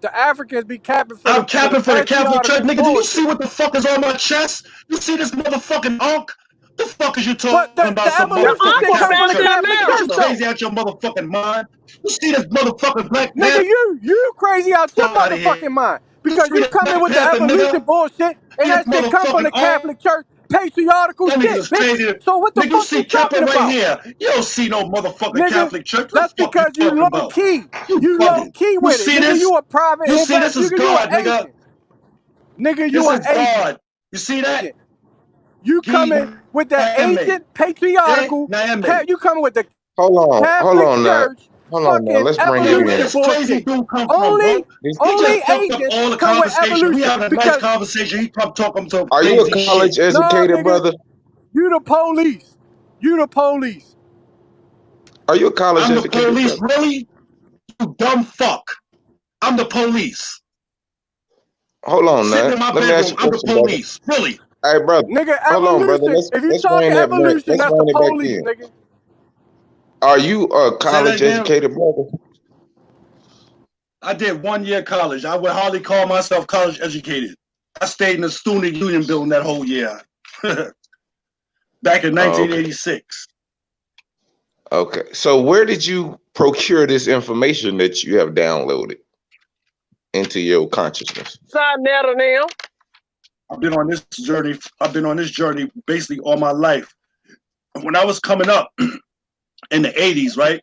The Africans be capping for I'm capping for the Catholic Church, patriarchal nigga. Do you see bullshit. what the fuck is on my chest? You see this motherfucking unk? The fuck is you talking But the about? Some evolution motherfucking shit come from Catholic the Church? Catholic Nigga, you Church, crazy though. out your motherfucking mind? You see this motherfucking Black Nigga, Panther? you crazy out your Fuck out of here. motherfucking mind. You Because see you this coming Black with the Panther, evolution nigga? bullshit, and See this that shit come from motherfucking the Catholic Church patriarchal Y'all niggas shit, is bitch. crazy. So what the Nigga, you fuck see you Kappa talking right about? here. You don't see no motherfucking Nigga, Catholic Church. What that's the fuck you because you talking low about? key. You You low bugging. key You with it. see Nigga, this? you a private You see this is nigga, you an God, nigga. agent. Nigga, This you an is agent. God. You see that? You coming with that agent patriarchal, you coming with the Hold Catholic on now. Church Hold on now. fucking Let's bring Yeah, you where evolution in. this crazy bullshit. dude come from, bro? Only He just fucked up agents all the come with conversation. We evolution having a nice because conversation. He come talking some Are you a crazy shit. college no educated nigga, brother? you the police. You the police. Are you a college I'm the educated police, brother? really? You dumb fuck. I'm the police. Hold on Sitting now. in my Let me ask bedroom. you a I'm the question, brother. police, really. Hey, brother. Nigga, Hold on, brother. evolution. If you Let's talk rein that back. evolution, Let's that's the rein it back police, in. nigga. Are you a Say that college again. educated brother? I did 1 year college. I would hardly call myself college educated. I stayed in the student union building that whole year. Back in Oh, okay. 1986. Okay. So where did you procure this information that you have downloaded into your consciousness? I've been on this journey. I've been on this journey basically all my life. When I was coming up in the 80s, right?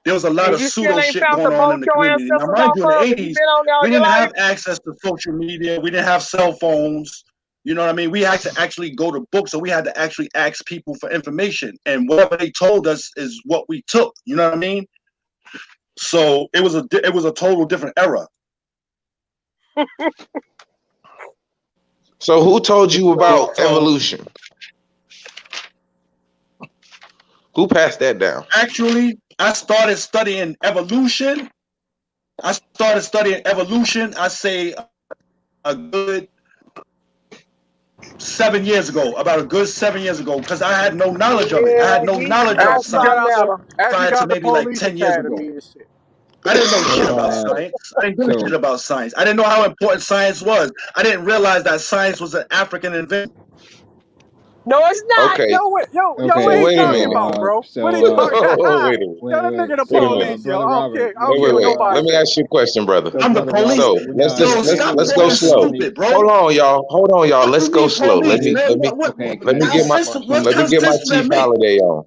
There was a lot of pseudo shit going on in the community. Now, mind you, in the 80s, we didn't have access to social media. We didn't have cell phones. You know what I mean? We had to actually go to books, so we had to actually ask people for information. And whatever they told us is what we took. You know what I mean? So it was a total different era. So who told you about evolution? Who passed that down? Actually, I started studying evolution. I say a good 7 years ago, about a good 7 years ago, because I had no knowledge of it. I had no knowledge of science As you prior to got the maybe like police 10 years ago. academy and shit. I didn't know shit about science. I didn't give a shit about science. I didn't know how important science was. I didn't realize that science was an African invention. No, it's not. Okay. What he Wait a talking minute. about, bro? What he Wait talking? a minute. Yo, that nigga the Wait a minute. police, yo. I don't care Wait. what nobody Let me say. ask you a question, brother. I'm the police. So let's go Talking slow. stupid, bro. Hold on, y'all. Let's go slow. Let me man? get my Chief Holiday on.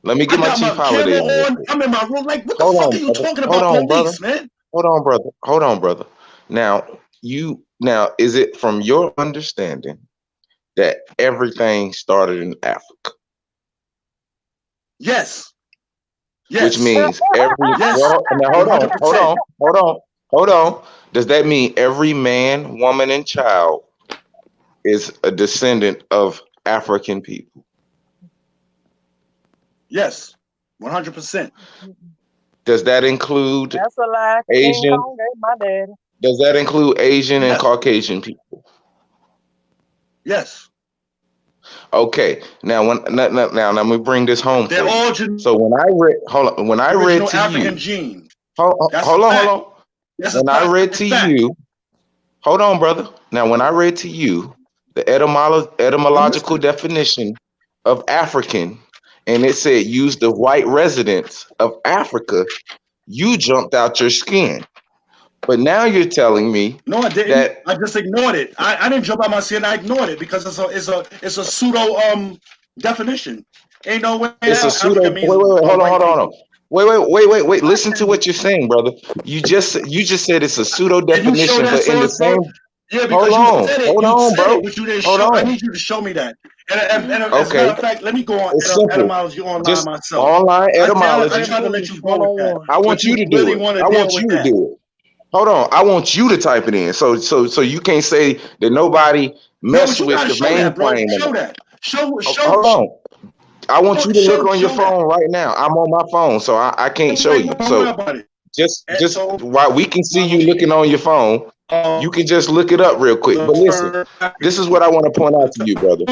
Let me get I my got Chief my Holiday camera on. on. I'm in my room. Like, what the Hold fuck on, are you brother. talking Hold about, on, brother. police, man? Hold on, brother. Now, is it from your understanding that everything started in Africa? Yes. Which means every well, now 100%. hold on. Does that mean every man, woman, and child is a descendant of African people? Yes, 100%. Does that include That's a lie. King Asian? Kong ain't my daddy. Does that include Asian and Yes. Caucasian people? Yes. Okay. Now now let me bring this home They're for all you. So when I read to African you, gene. hold That's on. That's When I read to you, hold on, brother. Now when I read to you the etymological definition of African, and it said use the white residents of Africa, you jumped out your skin. But now you're telling me No, I didn't. that I just ignored it. I didn't jump out my seat. I ignored it because it's a pseudo definition. Ain't no way it's a hell pseudo. Africa means Wait, hold on, white hold on, hold on. people. Wait. Listen to what you're saying, brother. You just said it's a pseudo Can you show definition, that but in the source, bro? same. Yeah, Hold because on, hold you on, said bro. it, but you didn't Hold show. I on. need you to show me that. And as a Okay, matter of fact, let me go on it's simple. etymology online Just myself. online I etymology. tried to let you go with that, I want but you you to do really it. want to I deal want with you to that. do it. Hold on. I want you to type it in. So you can't say that nobody No, but messed you with gotta the show main that, bro. claim. Show that. Hold on. I want you to look on your Show that. phone right now. I'm on my phone, so I can't show you. Don't worry So about it. just while we can see you looking on your phone, you can just look it up real quick. But listen, this is what I want to point out to you, brother.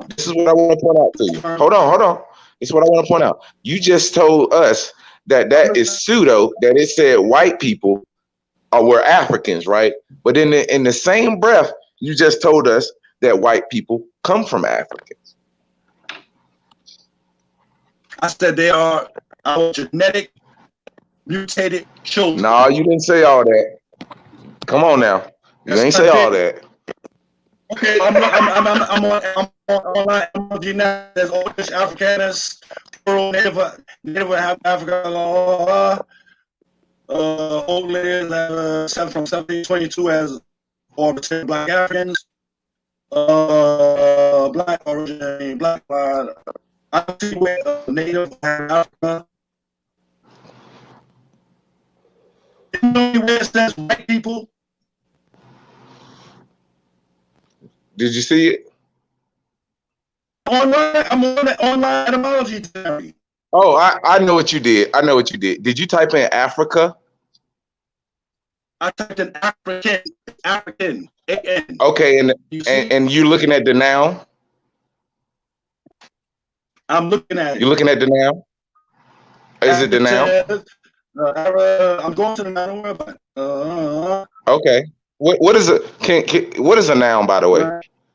This is what I want to point out to you. Hold on. This is what I want to point out. You just told us that is pseudo, that it said white people were Africans, right? But in the same breath, you just told us that white people come from Africans. I said they are our genetic mutated children. No, you didn't say all that. Come on now, you ain't say all that. Okay, I'm on etymology now. There's all this Africanus, plural, native Africa, old land from 1722 as or black Africans, black origin, black. I see where native Africa. You know where it says white people? Did you see it? Online, I'm on the online etymology theory. Oh, I know what you did. I know what you did. Did you type in Africa? I typed in African, A-N. Okay, and you're looking at the noun? I'm looking at it. You're looking at the noun? Is it the noun? I'm going to the noun. Don't worry about it. Okay. What is it? What is a noun, by the way?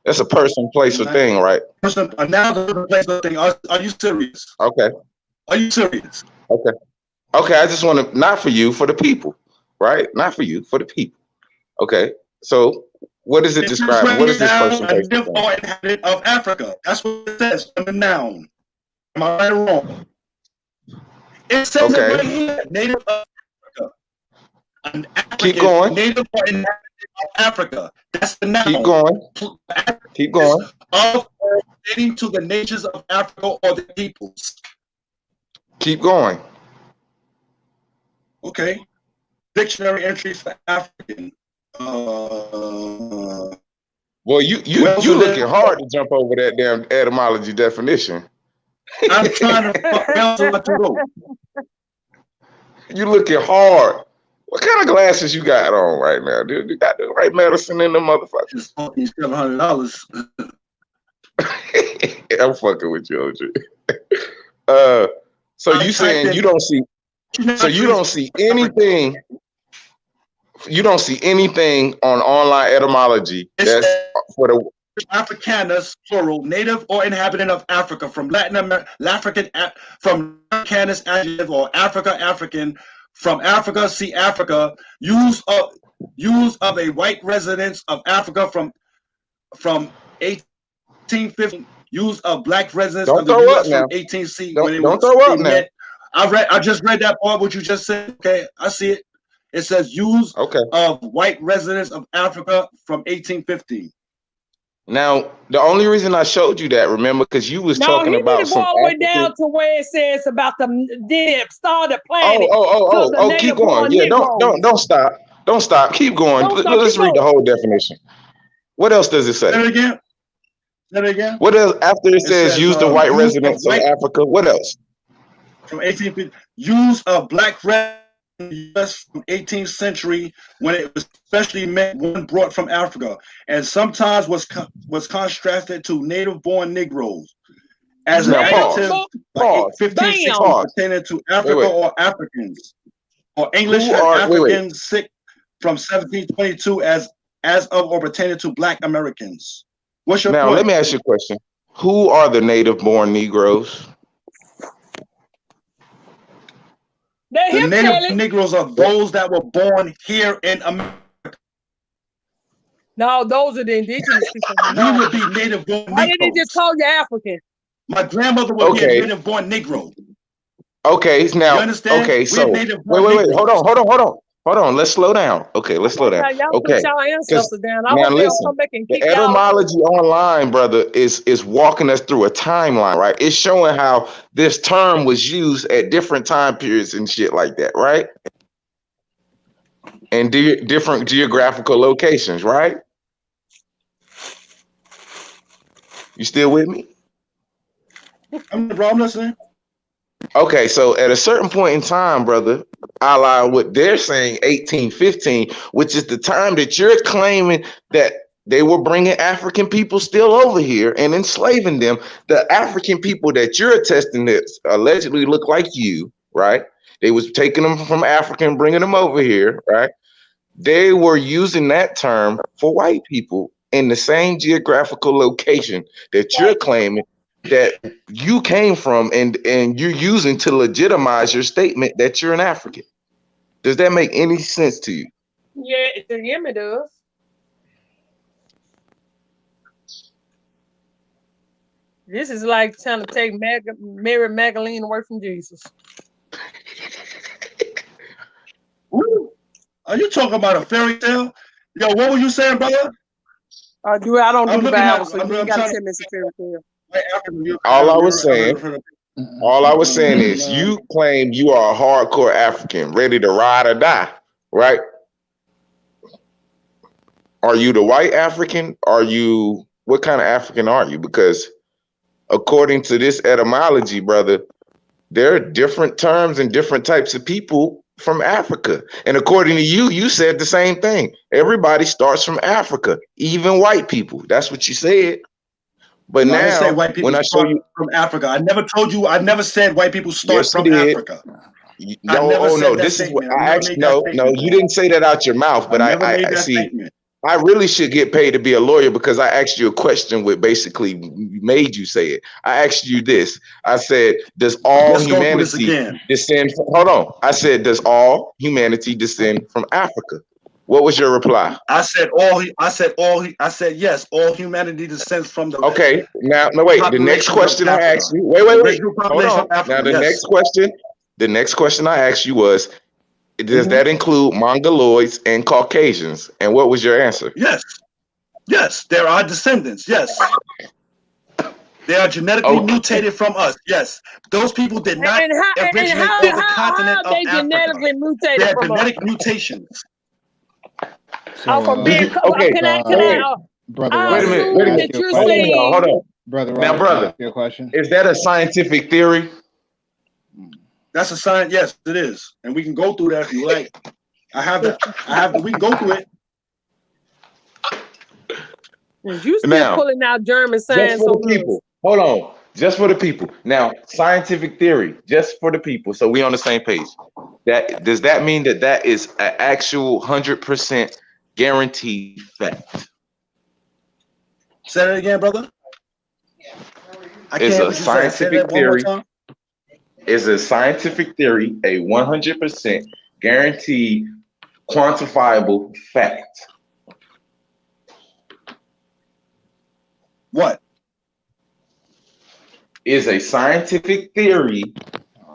That's a person, place, or thing, right? Person, a noun is a place or thing. Are you serious? Okay. Are you serious? Okay. Okay, I just want to, not for you, for the people, right? Not for you, for the people. Okay. So what does it describe? What is this person, place, or thing? Or inhabitant of Africa. That's what it says in the noun. Am I right or wrong? It says it right here. Native of Africa. An African, keep going. Native or inhabitant of Africa. That's the noun. Keep going. Keep going. Of relating to the nations of Africa or the peoples. Keep going. Okay. Dictionary entries for African. Well, you looking hard to jump over that damn etymology definition. I'm trying to You looking hard. What kind of glasses you got on right now, dude? You got the right medicine in the motherfucker. It's fucking $700. I'm fucking with you, OG. So you saying you don't see? So you don't see anything? You don't see anything on online etymology that's for the Africanus, plural, native or inhabitant of Africa, from Latin American, from Africanus, adjective, or Africa, African, from Africa, see Africa, use of a white residence of Africa from 1850, use of black residents of the U.S. from 18C. Don't throw up now. I just read that part, what you just said. Okay, I see it. It says use of white residents of Africa from 1850. Now, the only reason I showed you that, remember, because you was talking about some all the way down to where it says about the star the planet. Oh, keep going. Yeah, don't stop. Don't stop. Keep going. Let's read the whole definition. What else does it say? Say it again. Say it again. What else after it says use the white residents of Africa? What else? From 1850, use of black residents in the U.S. from 18th century, when it was especially meant one brought from Africa, and sometimes was contrasted to native-born Negroes as an adjective, like 1560, pertaining to Africa or Africans, or English Africans sick from 1722 as of or pertaining to Black Americans. What's your point? Let me ask you a question. Who are the native-born Negroes? They're The him native tell it. Negroes are those that were born here in America. No, those are the indigenous people. We would be native born Why did they just Negroes. call you African? My grandmother would be a Okay. native born Negro. Okay. Now. You understand? Okay. We're So native born wait. Negroes. Hold on. Let's slow down. Okay. Let's slow down. Now y'all put Okay. y'all Because ancestors down. I now hope they don't listen, come back and the keep y'all out. etymology online, brother, is walking us through a timeline, right? It's showing how this term was used at different time periods and shit like that, right? And different geographical locations, right? You still with me? I'm listening. Okay, so at a certain point in time, brother, a la what they're saying, 1815, which is the time that you're claiming that they were bringing African people still over here and enslaving them. The African people that you're attesting that allegedly look like you, right? They was taking them from Africa and bringing them over here, right? They were using that term for white people in the same geographical location that you're claiming that you came from and you're using to legitimize your statement that you're an African. Does that make any sense to you? Yeah, to him it does. This is like trying to take Mary Magdalene away from Jesus. Are you talking about a fairy tale? Yo, what were you saying, brother? I don't do the Bible, so you ain't got to tell me it's a fairy tale. All I was saying is you claim you are a hardcore African, ready to ride or die, right? Are you the white African? What kind of African are you? Because according to this etymology, brother, there are different terms and different types of people from Africa. And according to you, you said the same thing. Everybody starts from Africa, even white people. That's what you said. But no, now, I didn't say white people when I show you from Africa, I never told you. I never said white people start yes, you from did. Africa. No, this is what I actually no, you didn't say that out your mouth, but I never made I that see. statement. I really should get paid to be a lawyer because I asked you a question which basically made you say it. I asked you this. I said, does all Let's go through this humanity again. descend from, hold on. I said, does all humanity descend from Africa? What was your reply? I said yes, all humanity descends from the Okay, now no wait. The next question I asked you. Wait. Hold on. Now the next question I asked you was, does that include Mongoloids and Caucasians? And what was your answer? Yes, there are descendants. Yes, they are genetically mutated from us. Yes, those people did not originate on the continent of they Africa. genetically mutated They are from genetic us? mutations. From being okay, brother, I wait a minute. assume that you're saying, Hold on. Brother, now, brother, your question. Is that a scientific theory? That's a science. Yes, it is, and we can go through that if you like. I have that. We can go through it. You still Now, pulling out German just science for the on people. us. Hold on. Just for the people. Now, scientific theory, just for the people. So we on the same page. Does that mean that is an actual 100% guaranteed fact? Say that again, brother. It's a scientific theory. Is a scientific theory a 100% guaranteed quantifiable fact? What? Is a scientific theory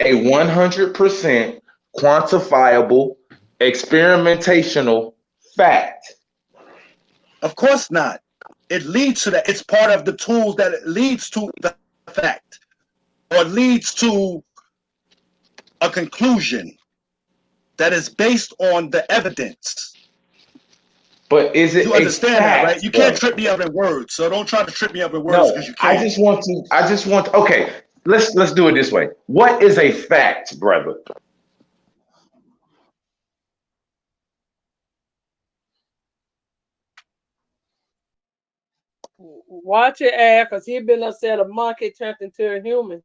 a 100% quantifiable experimentational fact? Of course not. It leads to that. It's part of the tools that it leads to the fact, or leads to a conclusion that is based on the evidence. But is it you understand a fact, that, right? You brother? can't trip me up in words, so don't try to trip me up in words because you can't. I just want okay, let's do it this way. What is a fact, brother? Watch it, ass, because he been upset a monkey turned into a human.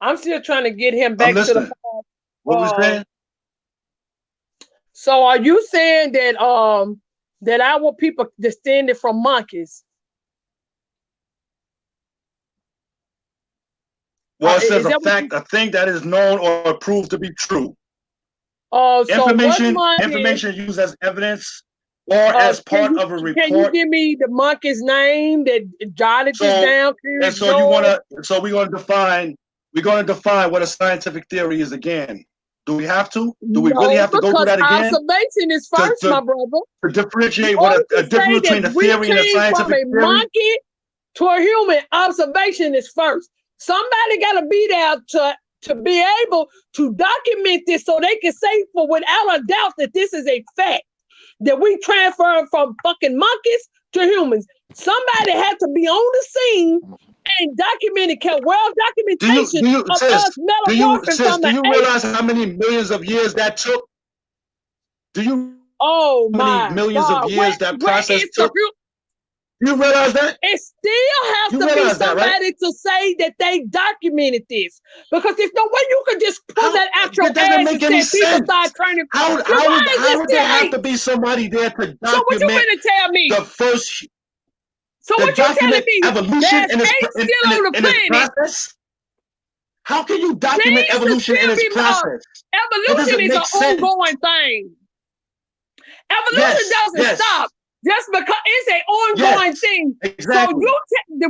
I'm still trying to get him back to the part. What was saying? So are you saying that that our people descended from monkeys? Well, it says Is a that what fact, a thing that is known or proved to be true. so what Information used as evidence or as part of a Can you report. give me the monkey's name that jotted this down? And so we're gonna define what a scientific theory is again. Do we have to? Do we really have to go through that again? Observation is first, my brother. To differentiate In what order a to difference say between that a we theory and a came from scientific a theory? monkey to a human, observation is first. Somebody got to be there to be able to document this so they can say for without a doubt that this is a fact, that we transfer from fucking monkeys to humans. Somebody had to be on the scene and document it. Well, documentation of us metamorphing from do an you realize how many millions of years that took? Do you my millions God, of years that process is took? You realize that? It still has to be somebody to say that they documented this. Because there's no way you could just pull that out your It doesn't ass make and any say people sense. start turning. How would there have to be somebody there to document so what you gonna tell me? The first so what you telling me? evolution There's in its, apes still on the planet. process? How can you document evolution in its process? Evolution is an ongoing thing. Evolution doesn't stop just because it's an ongoing thing. Exactly. So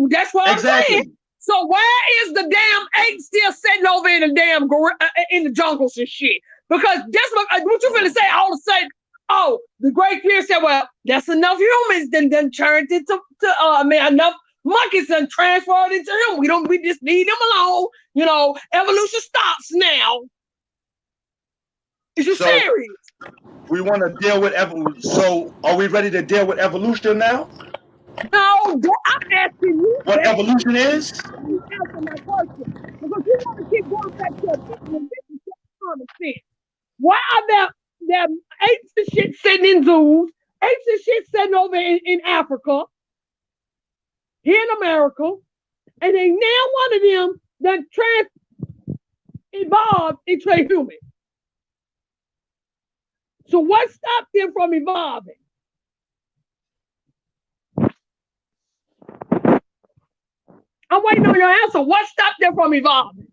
that's what I'm saying. So why is the damn ape still sitting over in the damn in the jungles and shit? Because that's what you finna say all of a sudden. Oh, the great fear said, well, that's enough humans then turned into enough monkeys and transferred into humans. We just leave them alone. You know, evolution stops now. Is you serious? We want to deal with evolution. So are we ready to deal with evolution now? No, I'm asking you what evolution is. You answer my question. Because you want to keep going back to a different common sense. Why are there apes and shit sitting in zoos, apes and shit sitting over in Africa, here in America, and they now one of them that evolved into a human. So what stopped them from evolving? I'm waiting on your answer. What stopped them from evolving?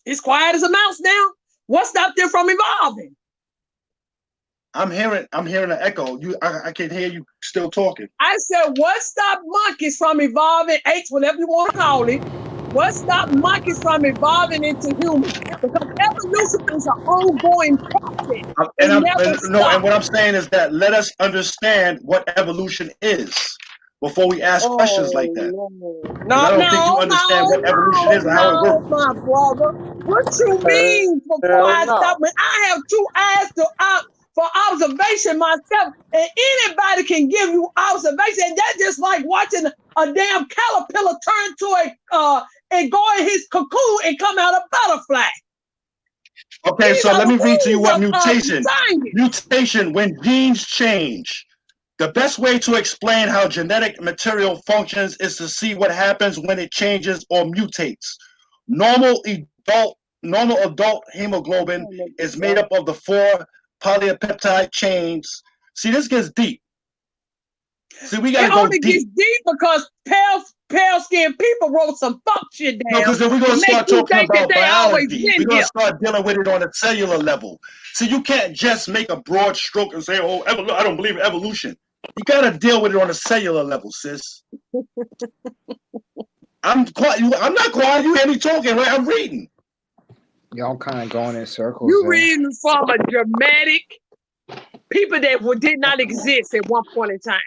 It's quiet as a mouse now. What stopped them from evolving? I'm hearing an echo. I can hear you still talking. I said, what stopped monkeys from evolving, apes, whatever you want to call it? What stopped monkeys from evolving into humans? Because evolution is an ongoing process. And what I'm saying is that let us understand what evolution is before we ask questions like that. I don't think you understand what evolution is and how it works. My brother. What you mean before I stop? I have 2 eyes for observation myself, and anybody can give you observation. And that's just like watching a damn caterpillar turn to and go in his cocoon and come out a butterfly. Okay, so let me read to you what mutation, when genes change. The best way to explain how genetic material functions is to see what happens when it changes or mutates. Normal adult hemoglobin is made up of the 4 polypeptide chains. See, this gets deep. See, we gotta go deep. It only gets deep because pale skinned people wrote some fuck shit down. No, because then we're gonna start talking about biology. We're gonna start dealing with it on a cellular level. See, you can't just make a broad stroke and say, "Oh, I don't believe in evolution." You gotta deal with it on a cellular level, sis. I'm quiet. I'm not quiet. You hear me talking, right? I'm reading. Y'all kind of going in circles. You reading from a dramatic people that did not exist at one point in time.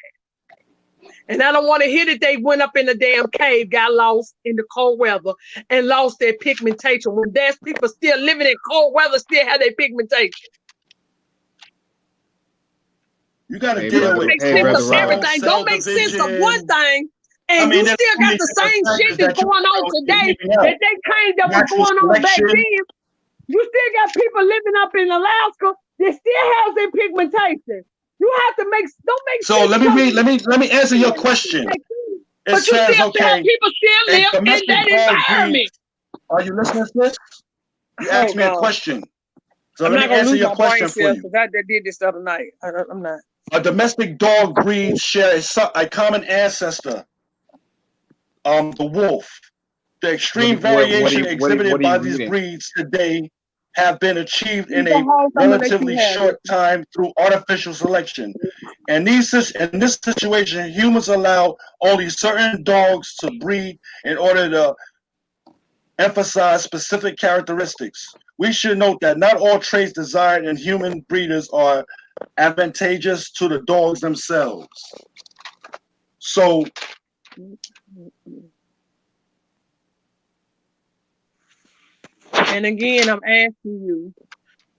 And I don't want to hear that they went up in the damn cave, got lost in the cold weather, and lost their pigmentation. When there's people still living in cold weather, still have their pigmentation. You got to deal with everything. Don't make sense of one thing, and you still got the same shit that's going on today that they claimed that was going on back then. You still got people living up in Alaska that still has their pigmentation. You have to don't make so sense. Let me answer your question. But you still have people still live in that environment. Are you listening to this? You asked me a question. So I'm let not me gonna answer lose your my brain question for cells you. because I did this the other night. I'm not. A domestic dog breed share a common ancestor, the wolf. The extreme variation exhibited What are by you these reading? breeds today have been achieved in Keep the a whole time and let relatively you have short it. time through artificial selection. And in this situation, humans allow only certain dogs to breed in order to emphasize specific characteristics. We should note that not all traits desired in human breeders are advantageous to the dogs themselves. So, And again, I'm asking you,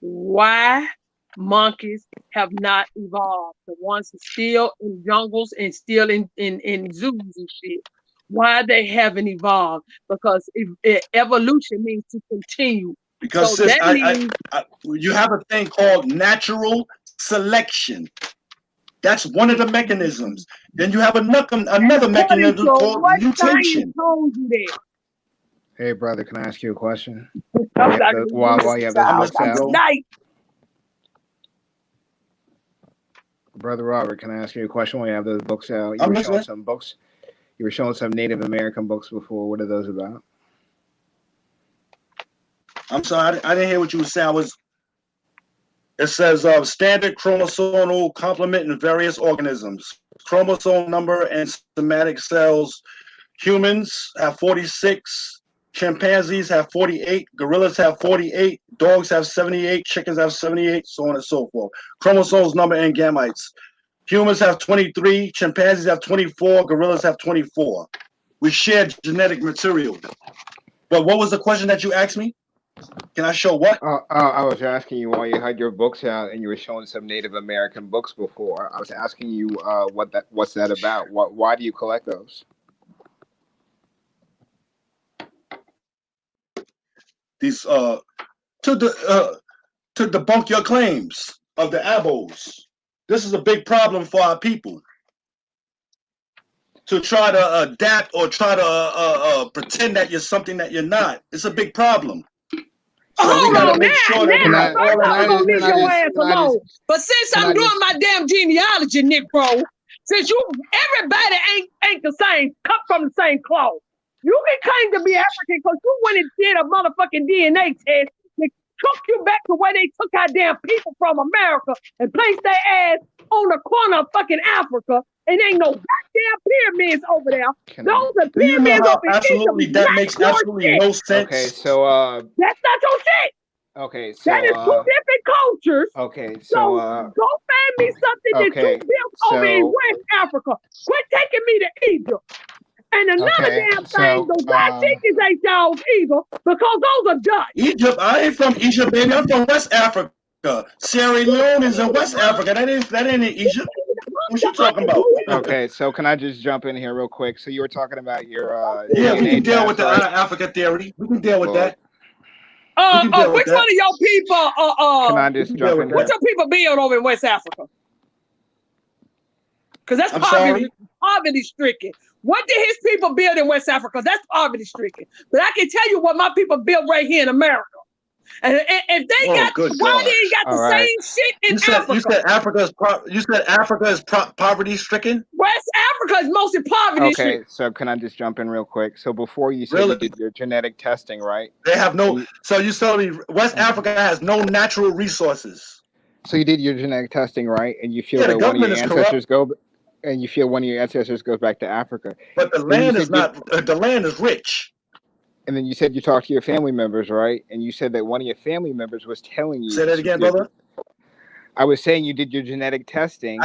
why monkeys have not evolved? The ones who still in jungles and still in zoos and shit. Why they haven't evolved? Because evolution means to continue. because So sis, that means you have a thing called natural selection. That's one of the mechanisms. Then you have another according mechanism to called what science mutation. told you that. Hey, brother, can I ask you a question? I'm not gonna do this While you have those I'm books listening, out, bro. tonight. brother Robert, can I ask you a question? While you have those books out, you I'm were showing listening. some books. You were showing some Native American books before. What are those about? I'm sorry, I didn't hear what you were saying. It says standard chromosomal complement in various organisms. Chromosome number and somatic cells. Humans have 46. Chimpanzees have 48. Gorillas have 48. Dogs have 78. Chickens have 78. So on and so forth. Chromosomes number and gametes. Humans have 23. Chimpanzees have 24. Gorillas have 24. We share genetic material. But what was the question that you asked me? Can I show what? I was asking you while you had your books out and you were showing some Native American books before. I was asking you what's that about? Why do you collect those? These to debunk your claims of the abos. This is a big problem for our people. To try to adapt or try to pretend that you're something that you're not. It's a big problem. So we Hold got to on, make sure that we now, have all first of I was that gonna leave your information. ass alone. But since I'm doing my damn genealogy, Nick Bro, since everybody ain't the same, cut from the same cloth. You can claim to be African because you went and did a motherfucking DNA test that took you back to where they took our damn people from America and placed their ass on the corner of fucking Africa, and ain't no goddamn pyramids over there. Those are Do you know pyramids how over in absolutely Egypt. that Not makes your absolutely shit. no sense? Okay, so That's not your shit. okay, That is two different cultures. okay, So so go find me something that you okay, built over in so West Africa. Quit taking me to Egypt. And another okay, damn thing, so those white chickens ain't y'all's either, because those are Dutch. Egypt, I ain't from Egypt, baby. I'm from West Africa. Sierra Leone is in West Africa. That ain't in Egypt. What you talking about? okay, so can I just jump in here real quick? So you were talking about your Yeah, we DNA can deal with test, the right? Africa theory. We can deal with Look, that. We can deal with Which one that. of your people, can I just jump in what's here? your people build over in West Africa? Because that's I'm sorry? poverty stricken. What did his people build in West Africa? That's poverty stricken. But I can tell you what my people built right here in America. And if they Oh, good why God. they ain't got All the right. same shit in You said Africa? Africa is poverty stricken? West Africa is mostly poverty stricken. Okay, so can I just jump in real quick? So before you said you Really? did your genetic testing, right? They have no. You, So you telling me West Africa has no natural resources? so you did your genetic testing, right? And you feel Yeah, the that one of government your is corrupt, ancestors goes back to Africa. but the Then you land is said you, not. The land is rich. and then you said you talked to your family members, right? And you said that one of your family members was telling you Say that that you again, did. brother. I was saying you did your genetic testing,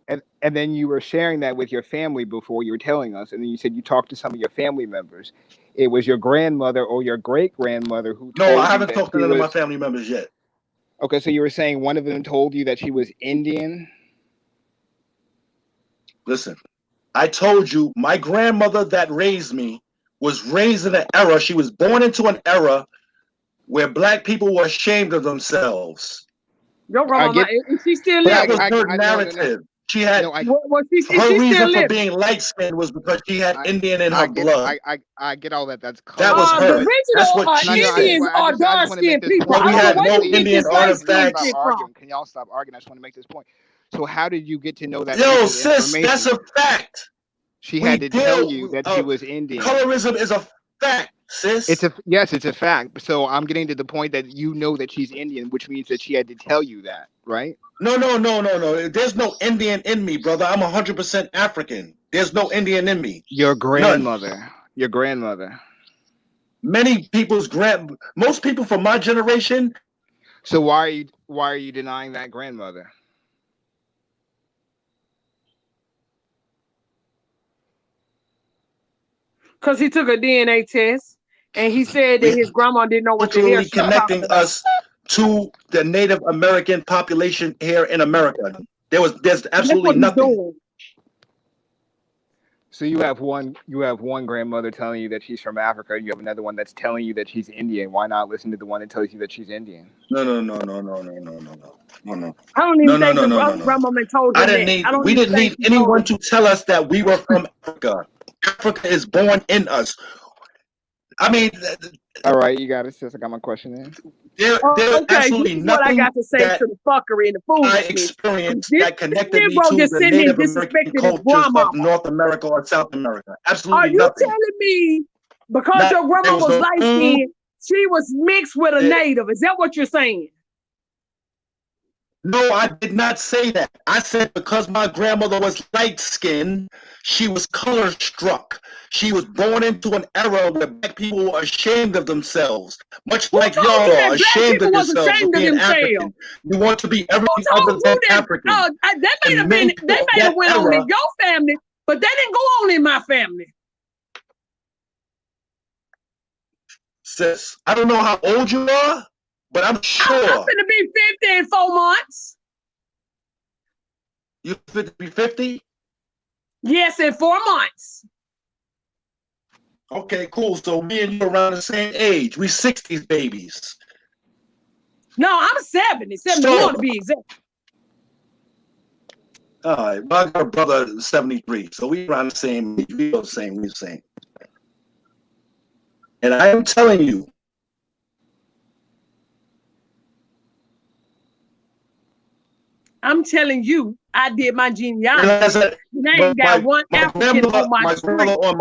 and then you were sharing that with your family before you were telling us, and then you said you talked to some of your family members. It was your grandmother or your great grandmother who No, I told you haven't that talked to she none of my was. family members yet. Okay, so you were saying one of them told you that she was Indian. Listen, I told you my grandmother that raised me was raised in an era. She was born into an era where black people were ashamed of themselves. Your grandma, is she still That living? was her No. narrative. She had No, I is her she reason still for living? being light skinned was because she had Indian in I her get blood. I get all that. That's That was colorism, The her. but That's original what she no, I just said. Indians well, are I just dark want to make skinned this people. point. No, I we don't know had So where no you get Indian this light skinned artifacts. shit from. Can y'all stop arguing? I just want to make this point. So how did you get to know that Yo, piece of sis, that's information? a fact. She We had to tell deal. you that she was Indian. Colorism is a fact, sis. It's a fact. So I'm getting to the point that you know that she's Indian, which means that she had to tell you that, right? No. There's no Indian in me, brother. I'm 100% African. There's no Indian in me. Your None. grandmother. Most people from my generation. So why are you denying that grandmother? Because he took a DNA test and he said that his grandma didn't know what the hell Culturally she was talking connecting about. us to the Native American population here in America. There's That's absolutely what he's nothing. doing. So you have one grandmother telling you that she's from Africa, and you have another one that's telling you that she's Indian. Why not listen to the one that tells you that she's Indian? No. I don't even think the grandmama told him that. We didn't need anyone to tell us that we were from Africa. Africa is born in us. I mean, all right, you got it, sis. I got my question in. There's okay, absolutely this is what I got to say that to the fuckery and the foolishness. I experienced This that connected me Negro to just the sitting there Native American disrespecting his cultures grandmama. of North America or South America. Are Absolutely you nothing. telling me because your grandma was light skinned, she was mixed with a native? Is that what you're saying? No, I did not say that. I said because my grandmother was light skinned, she was color struck. She was born into an era where black people were ashamed of themselves, much like y'all are ashamed of yourselves of being African. You want to be everything other than African. That may have been, they may have went on in your family, but that didn't go on in my family. Sis, I don't know how old you are, but I'm sure. I'm going to be 50 in 4 months. You fit to be 50? Yes, in 4 months. Okay, cool. So me and you are around the same age. We 60s babies. No, I'm 70. 71 to be exact. All right. Well, I got a brother 73. So we around the same age. We the same. And I am telling you, I did my genealogy. And I ain't got one African on my street. On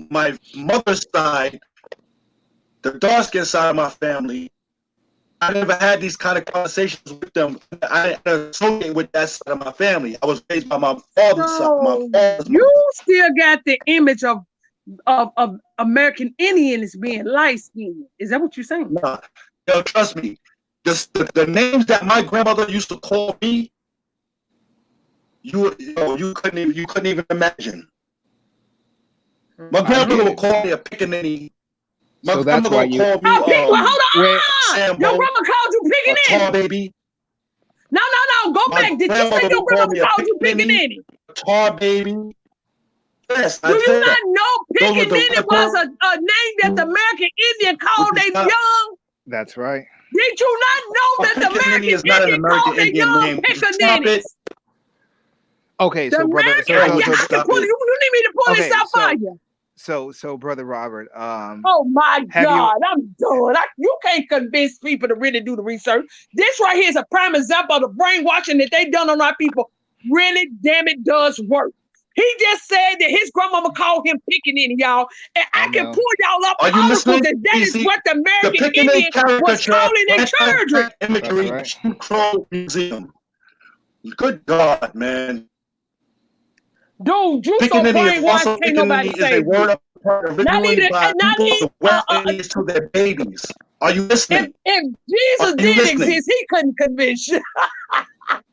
my mother's side, the dark skin side of my family, I never had these kind of conversations with them. I didn't associate with that side of my family. I was raised by my father's side. My father's you still got the image of American Indian as being light skinned. Is that what you're saying? No, yo, trust me. The names that my grandmother used to call me, you couldn't even imagine. My grandmother would call me a pickaninny. So that's why you. Hold on. Your grandma called you pickaninny. Tall baby. No. Go back. Did you say your grandma called you pickaninny? Tall baby. Yes. Do you not know pickaninny was a name that the American Indian called their young? That's right. Did you not know that the American Indian called their young pickaninnies? Okay, so brother, you need me to pull this out for you. So brother Robert, oh my God, I'm done. You can't convince people to really do the research. This right here is a prime example of the brainwashing that they done on our people. Really, damn it, does work. He just said that his grandmama called him pickaninny, y'all, and I can pull y'all up articles that is what the American Indian was calling their children. Imagery, Jim Crow Museum. Good God, man. Dude, you so brainwashed, can't nobody save you. Not even the West Indies to their babies. Are you listening? If Jesus did exist, he couldn't convince you.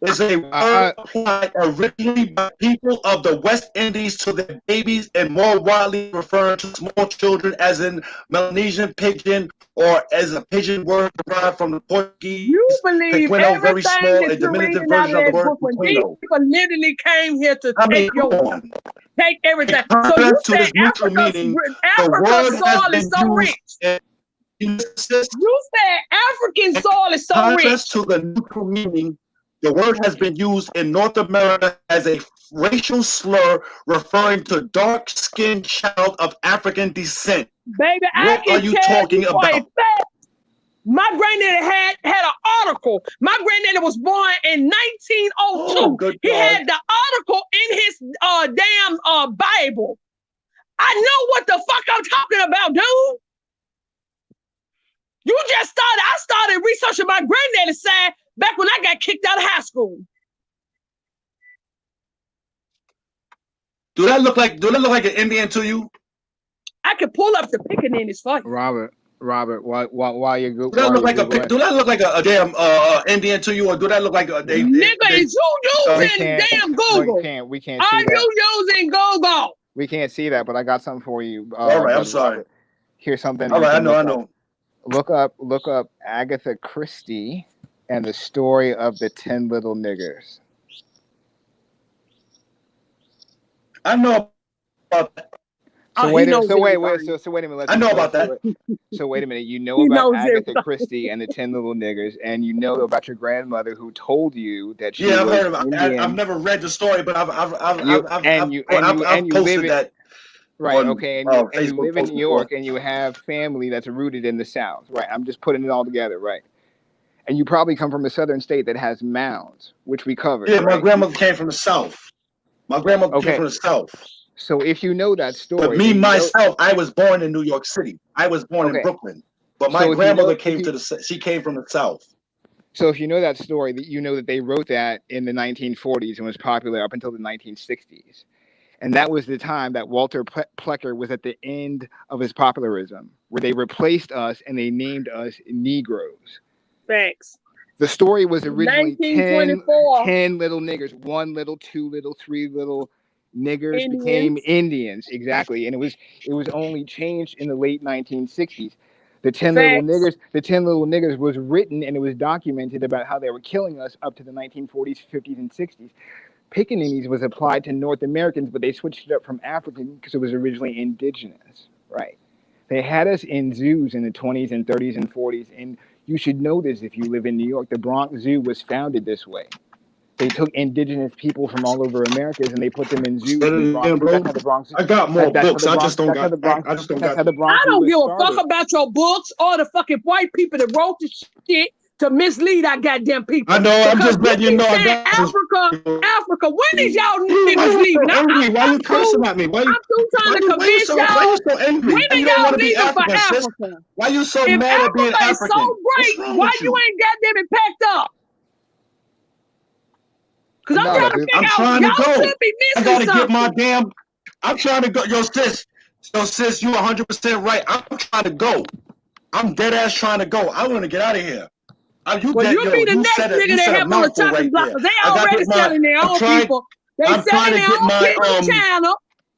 It's a word applied originally by people of the West Indies to their babies and more widely referring to small children as in Melanesian pigeon or as a pigeon word derived from the Portuguese. You believe pequeno, very everything small, that a you're diminutive reading out version of of the that word book when these pequeno. people literally came here to take everything. So you said Africa's soil is so rich. You said African soil is so rich. To the neutral meaning The word has been used in North America as a racial slur referring to dark-skinned child of African descent. Baby, What I are can you tell talking you for a about? fact. My granddaddy had an article. My granddaddy was born in 1902. Oh, good he God. had the article in his damn Bible. I know what the fuck I'm talking about, dude. You just started. I started researching my granddaddy's side back when I got kicked out of high school. Do that look like an Indian to you? I could pull up the pickaninnies for you. Robert, while you're Do that look like a damn Indian to you, or do that look like nigga? Is you using damn Google? We can't see that. Are you using Google? We can't see that, but I got something for you. All right, I'm sorry. Robert. Here's something. All right, I know. Look up Agatha Christie and the story of the 10 Little Niggers. I know about that. So wait a minute. I know about that. So wait a minute. You know about Agatha Christie and the 10 Little Niggers, and you know about your grandmother who told you that she I've was heard about. Indian. I've never read the story, but I've posted that. Right. On, okay. And you live in New York, and you have family that's rooted in the South. Right. I'm just putting it all together. Right. And you probably come from a southern state that has mounds, which we covered. Yeah, right? my grandmother came from the South. My grandmother came from the South. So if you know that story, but me myself, I was born in New York City. I was born in Brooklyn, but my grandmother came she came from the South. So if you know that story, that you know that they wrote that in the 1940s and was popular up until the 1960s. And that was the time that Walter Plecker was at the end of his popularism, where they replaced us and they named us Negroes. Thanks. The story was originally 1924. 10 little niggers, 1 little, 2 little, 3 little niggers Indians. became Indians. Exactly. And it was only changed in the late 1960s. The 10 little niggers was written and it was documented about how they were killing us up to the 1940s, 50s, and 60s. Pickaninnies was applied to North Americans, but they switched it up from African because it was originally indigenous, right? They had us in zoos in the 20s and 30s and 40s, and you should know this if you live in New York. The Bronx Zoo was founded this way. They took indigenous people from all over Americas and they put them in zoos in the Bronx. That's how the Bronx. I got more books. I just don't got. I don't give a fuck about your books or the fucking white people that wrote the shit to mislead our goddamn people. I know. I'm just letting you know. Africa. When is y'all niggas leaving? Why you cursing at me? I'm still trying to convince y'all. Why you so angry? When are y'all leaving for Africa? Why you so mad at being African? If Africa is so great, why you ain't goddamn it packed up? Because I'm trying to figure out, y'all could be missing something. Get my damn. I'm trying to go. Yo, sis, you 100% right. I'm trying to go. I'm dead ass trying to go. I want to get out of here. You'll be the next nigga that have on the chopping blockers. They already selling their own people. They selling their own people in China.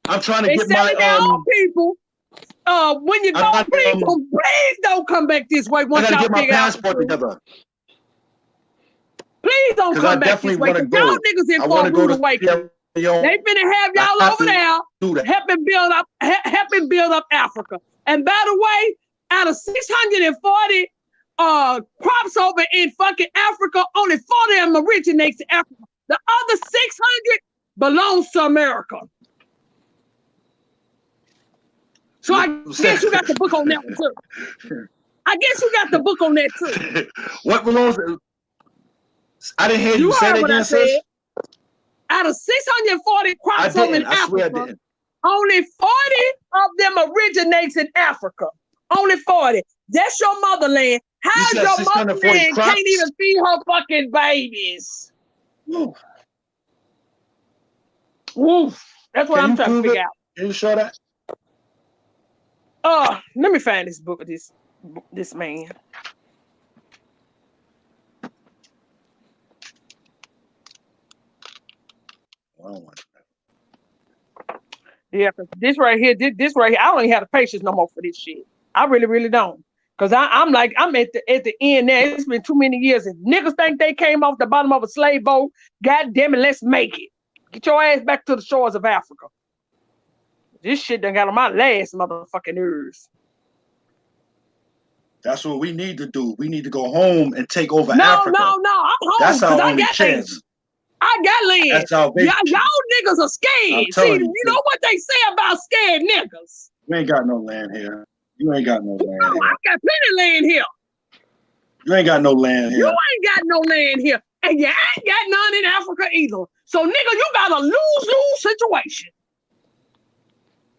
I'm trying to get my their own people. When you go, please don't come back this way. Once y'all get my passport together. Please don't come back this way, because y'all niggas in for a rude awakening. They finna have y'all over there helping build up Africa. And by the way, out of 640 crops over in fucking Africa, only 40 of them originates in Africa. The other 600 belongs to America. So I guess you got the book on that one too. I guess you got the book on that too. What belongs? I didn't hear you say that again, sis. Out of 640 crops over in Africa, only 40 of them originates in Africa. Only 40. That's your motherland. How's your motherland can't even feed her fucking babies? Woof. That's what I'm trying to figure out. Can you show that? Let me find this book of this man. Yeah, this right here, I don't even have the patience no more for this shit. I really, really don't. Because I'm at the end there. It's been too many years. If niggas think they came off the bottom of a slave boat, God damn it, let's make it. Get your ass back to the shores of Africa. This shit done got on my last motherfucking nerves. That's what we need to do. We need to go home and take over No, Africa. I'm That's because our I only got land. chance. I got land. That's salvation. Y'all niggas are I'm scared. See, telling you you, know what they say about scared niggas. you ain't got no land here. You ain't got no land No, here. I got plenty land here. You ain't got no land You here. ain't got no land here. And you ain't got none in Africa either. So, nigga, you got a lose-lose situation.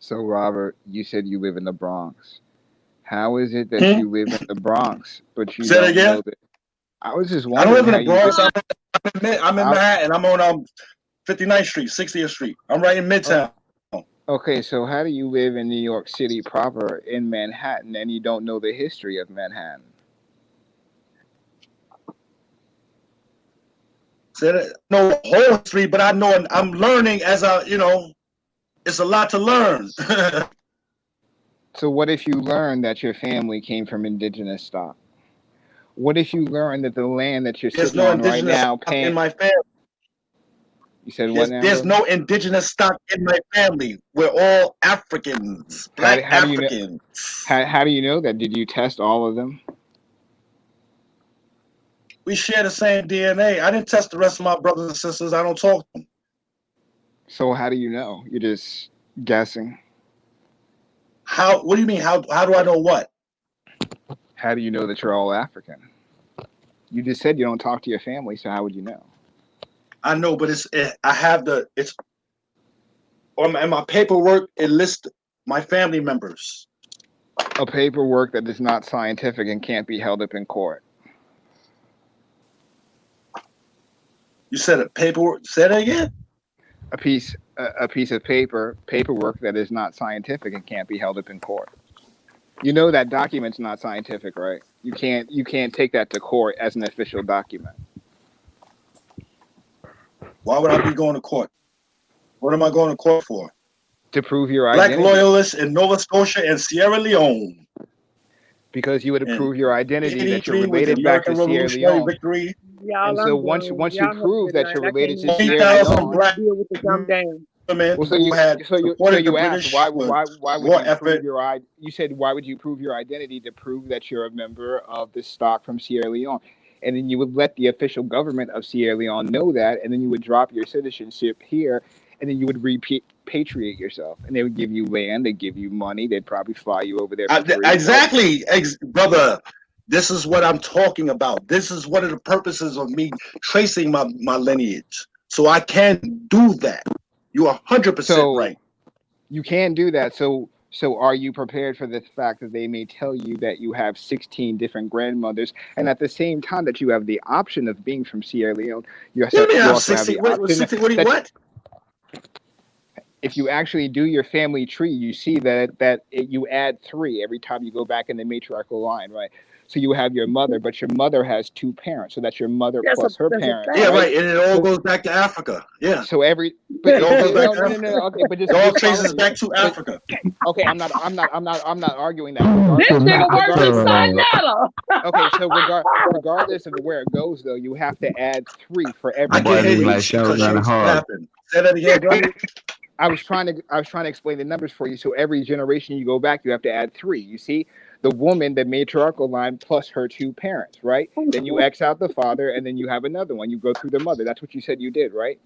So, Robert, you said you live in the Bronx. How is it that you live in the Bronx, but you Say that don't again? know that? I was just I don't wondering live in how the you Bronx. did. I'm in Manhattan. I'm on 59th Street, 60th Street. I'm right in Midtown. Okay, so how do you live in New York City proper in Manhattan and you don't know the history of Manhattan? Say that. No whole history, but I know I'm learning as it's a lot to learn. So what if you learn that your family came from indigenous stock? What if you learn that the land that you're There's sitting no on right indigenous now stock in my family. You said what now, There's brother? no indigenous stock in my family. We're all Africans, black How do you know? Africans. How do you know that? Did you test all of them? We share the same DNA. I didn't test the rest of my brothers and sisters. I don't talk to them. So how do you know? You're just guessing. How? What do you mean? How do I know what? How do you know that you're all African? You just said you don't talk to your family, so how would you know? I know, but I have it's on my paperwork. It lists my family members. A paperwork that is not scientific and can't be held up in court. You said a paperwork. Say that again. A piece of paperwork that is not scientific and can't be held up in court. You know that document's not scientific, right? You can't take that to court as an official document. Why would I be going to court? What am I going to court for? To prove your Black identity. loyalists in Nova Scotia and Sierra Leone. Because you would prove your identity that you're 83 with the related back to American Sierra Revolutionary Leone. victory. Y'all, And so I'm once done. you Y'all have a prove good that night. you're I related can't to even, Sierra I can't Leone, even deal with the dumb game. Well, so supported the you asked British why would war you effort. prove your you said why would you prove your identity to prove that you're a member of the stock from Sierra Leone, and then you would let the official government of Sierra Leone know that, and then you would drop your citizenship here, and then you would repatriate yourself, and they would give you land, they'd give you money, they'd probably fly you over there for free. Exactly, brother. This is what I'm talking about. This is one of the purposes of me tracing my lineage, so I can do that. You are 100% right. You can do that. So are you prepared for the fact that they may tell you that you have 16 different grandmothers, and at the same time that you have the option of being from Sierra Leone, you also have the option what? If you actually do your family tree, you see you add 3 every time you go back in the matriarchal line, right? So you have your mother, but your mother has 2 parents, so that's your mother plus her parents. Yeah, right? right, and it all goes back to Africa. Yeah. So it all goes back to Africa. Okay, but it all traces back to Africa. Okay, I'm not arguing that. This nigga worse than Sinetta. Okay, so regardless of where it goes, though, you have to add 3 for every. I can't hear you because what happened. Say that again, brother. I was trying to explain the numbers for you. So every generation you go back, you have to add 3. You see, the woman, the matriarchal line, plus her 2 parents, right? Then you X out the father, and then you have another one. You go through the mother. That's what you said you did, right?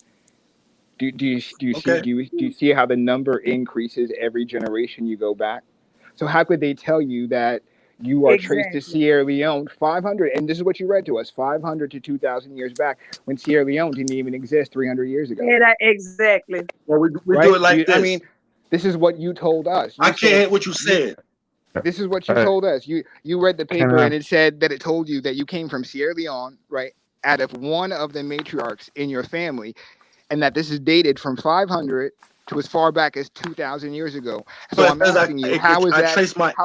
Do you see how the number increases every generation you go back? So how could they tell you that you are traced to Sierra Leone 500? And this is what you read to us: 500 to 2,000 years back, when Sierra Leone didn't even exist 300 years ago. Yeah, exactly. Well, we do it like this. I mean, this is what you told us. I can't hear what you said. This is what you told us. You read the paper and it said that it told you that you came from Sierra Leone, right? Out of one of the matriarchs in your family, and that this is dated from 500 to as far back as 2,000 years ago. So I'm asking you, how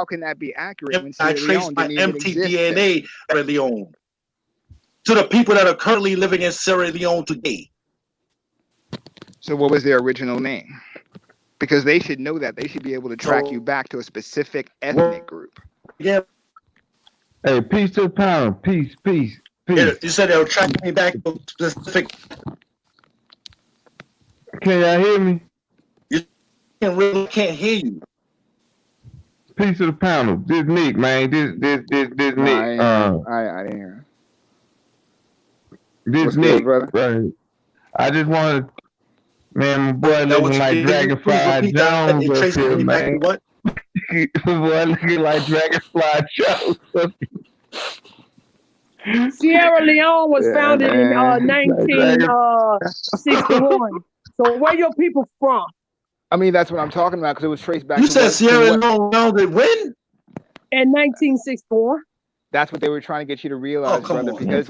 can that be accurate when Sierra Leone didn't even exist then? mtDNA Sierra Leone to the people that are currently living in Sierra Leone today. So what was their original name? Because they should know that. They should be able to track you back to a specific ethnic group. Yeah. Hey, peace to the panel. Peace. You said they were tracking me back to a specific. Can y'all hear me? You really can't hear you. Peace to the panel. This Nick, man. This Nick. I didn't hear. This What's Nick, good, brother? right? I just want to, man, my boy Now, looking like can you please Dragonfly repeat that Jones and up trace here, me back to man. what? Boy looking like Dragonfly Jones up Sierra Leone was Yeah, founded in man. 1961. So where your people from? I mean, that's what I'm talking about because it was traced back You to said what Sierra Leone founded when? In 1964. That's what they were trying to get you to Oh, realize, come brother. on. Because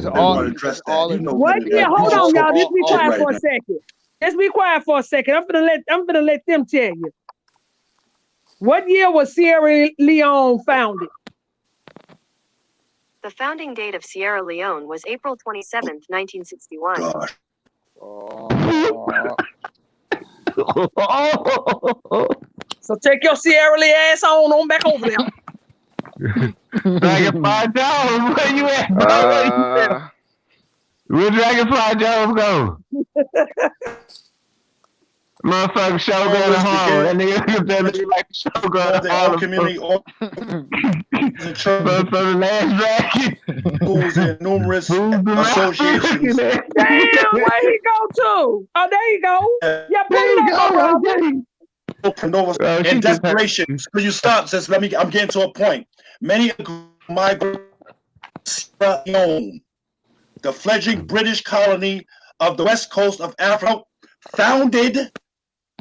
They all want to address that. all You it know What better. year? Like, Hold you on, just y'all. Just be shit quiet right for a now. second. Just be quiet for a second. I'm gonna let them tell you. What year was Sierra Leone founded? The founding date of Sierra Leone was April 27th, 1961. Gosh. So take your Sierra Leone ass on back over there. Dragonfly Jones, where you at, bro? Where Dragonfly Jones go? Motherfucker show go to Harlem. That nigga like the show go to Harlem. Community Motherfucker last dragon. schools and numerous associations. Damn, where he go to? Oh, there you go. Yeah, pull it up, my brother. In desperation, could you stop? Says, I'm getting to a point. Many migrants, the fledgling British colony of the west coast of Africa, founded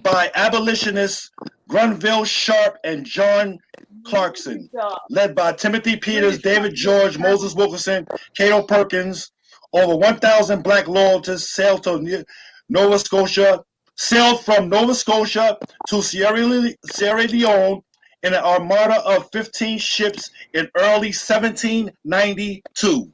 by abolitionists Granville Sharp and John Clarkson, led by Timothy Peters, David George, Moses Wilkerson, Cato Perkins. Over 1,000 black loyalists sailed from Nova Scotia to Sierra Leone in an armada of 15 ships in early 1792.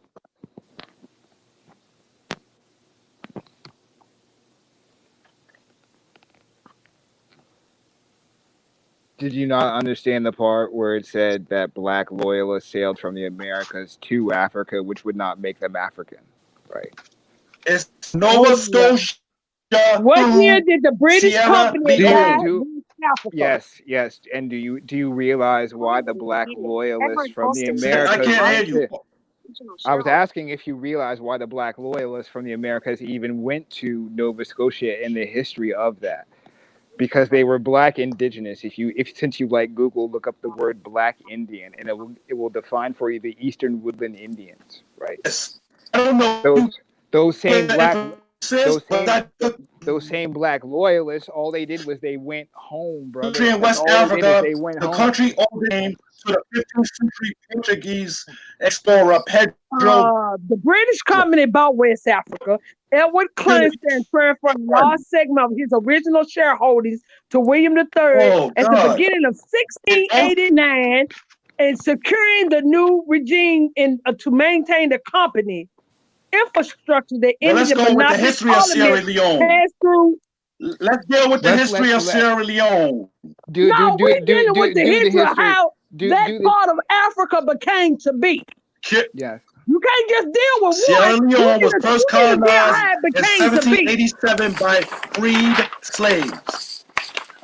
Did you not understand the part where it said that black loyalists sailed from the Americas to Africa, which would not make them African, right? It's Nova Scotia. What year did the British Sierra company Leone. Yes. And do you realize why the black loyalists from the Americas? I can't hear you. I was asking if you realize why the black loyalists from the Americas even went to Nova Scotia in the history of that. Because they were black indigenous. Since you like Google, look up the word black Indian, and it will define for you the Eastern Woodland Indians, right? Yes. I don't know. Those same black loyalists, all they did was they went home, brother. Country in West Africa, the country owed the name to the 15th century Portuguese explorer Pedro. The British company bought West Africa. Edward Clinton transferred a large segment of his original shareholdings to William III at the beginning of 1689, and securing the new regime to maintain the company infrastructure that ended Let's go with the history of Sierra Leone. Let's deal with the history of Sierra Leone. We're dealing with the history of how that part of Africa became to be. Yes. You can't just deal with Sierra one. Leone was first colonized in became 1787 by freed slaves.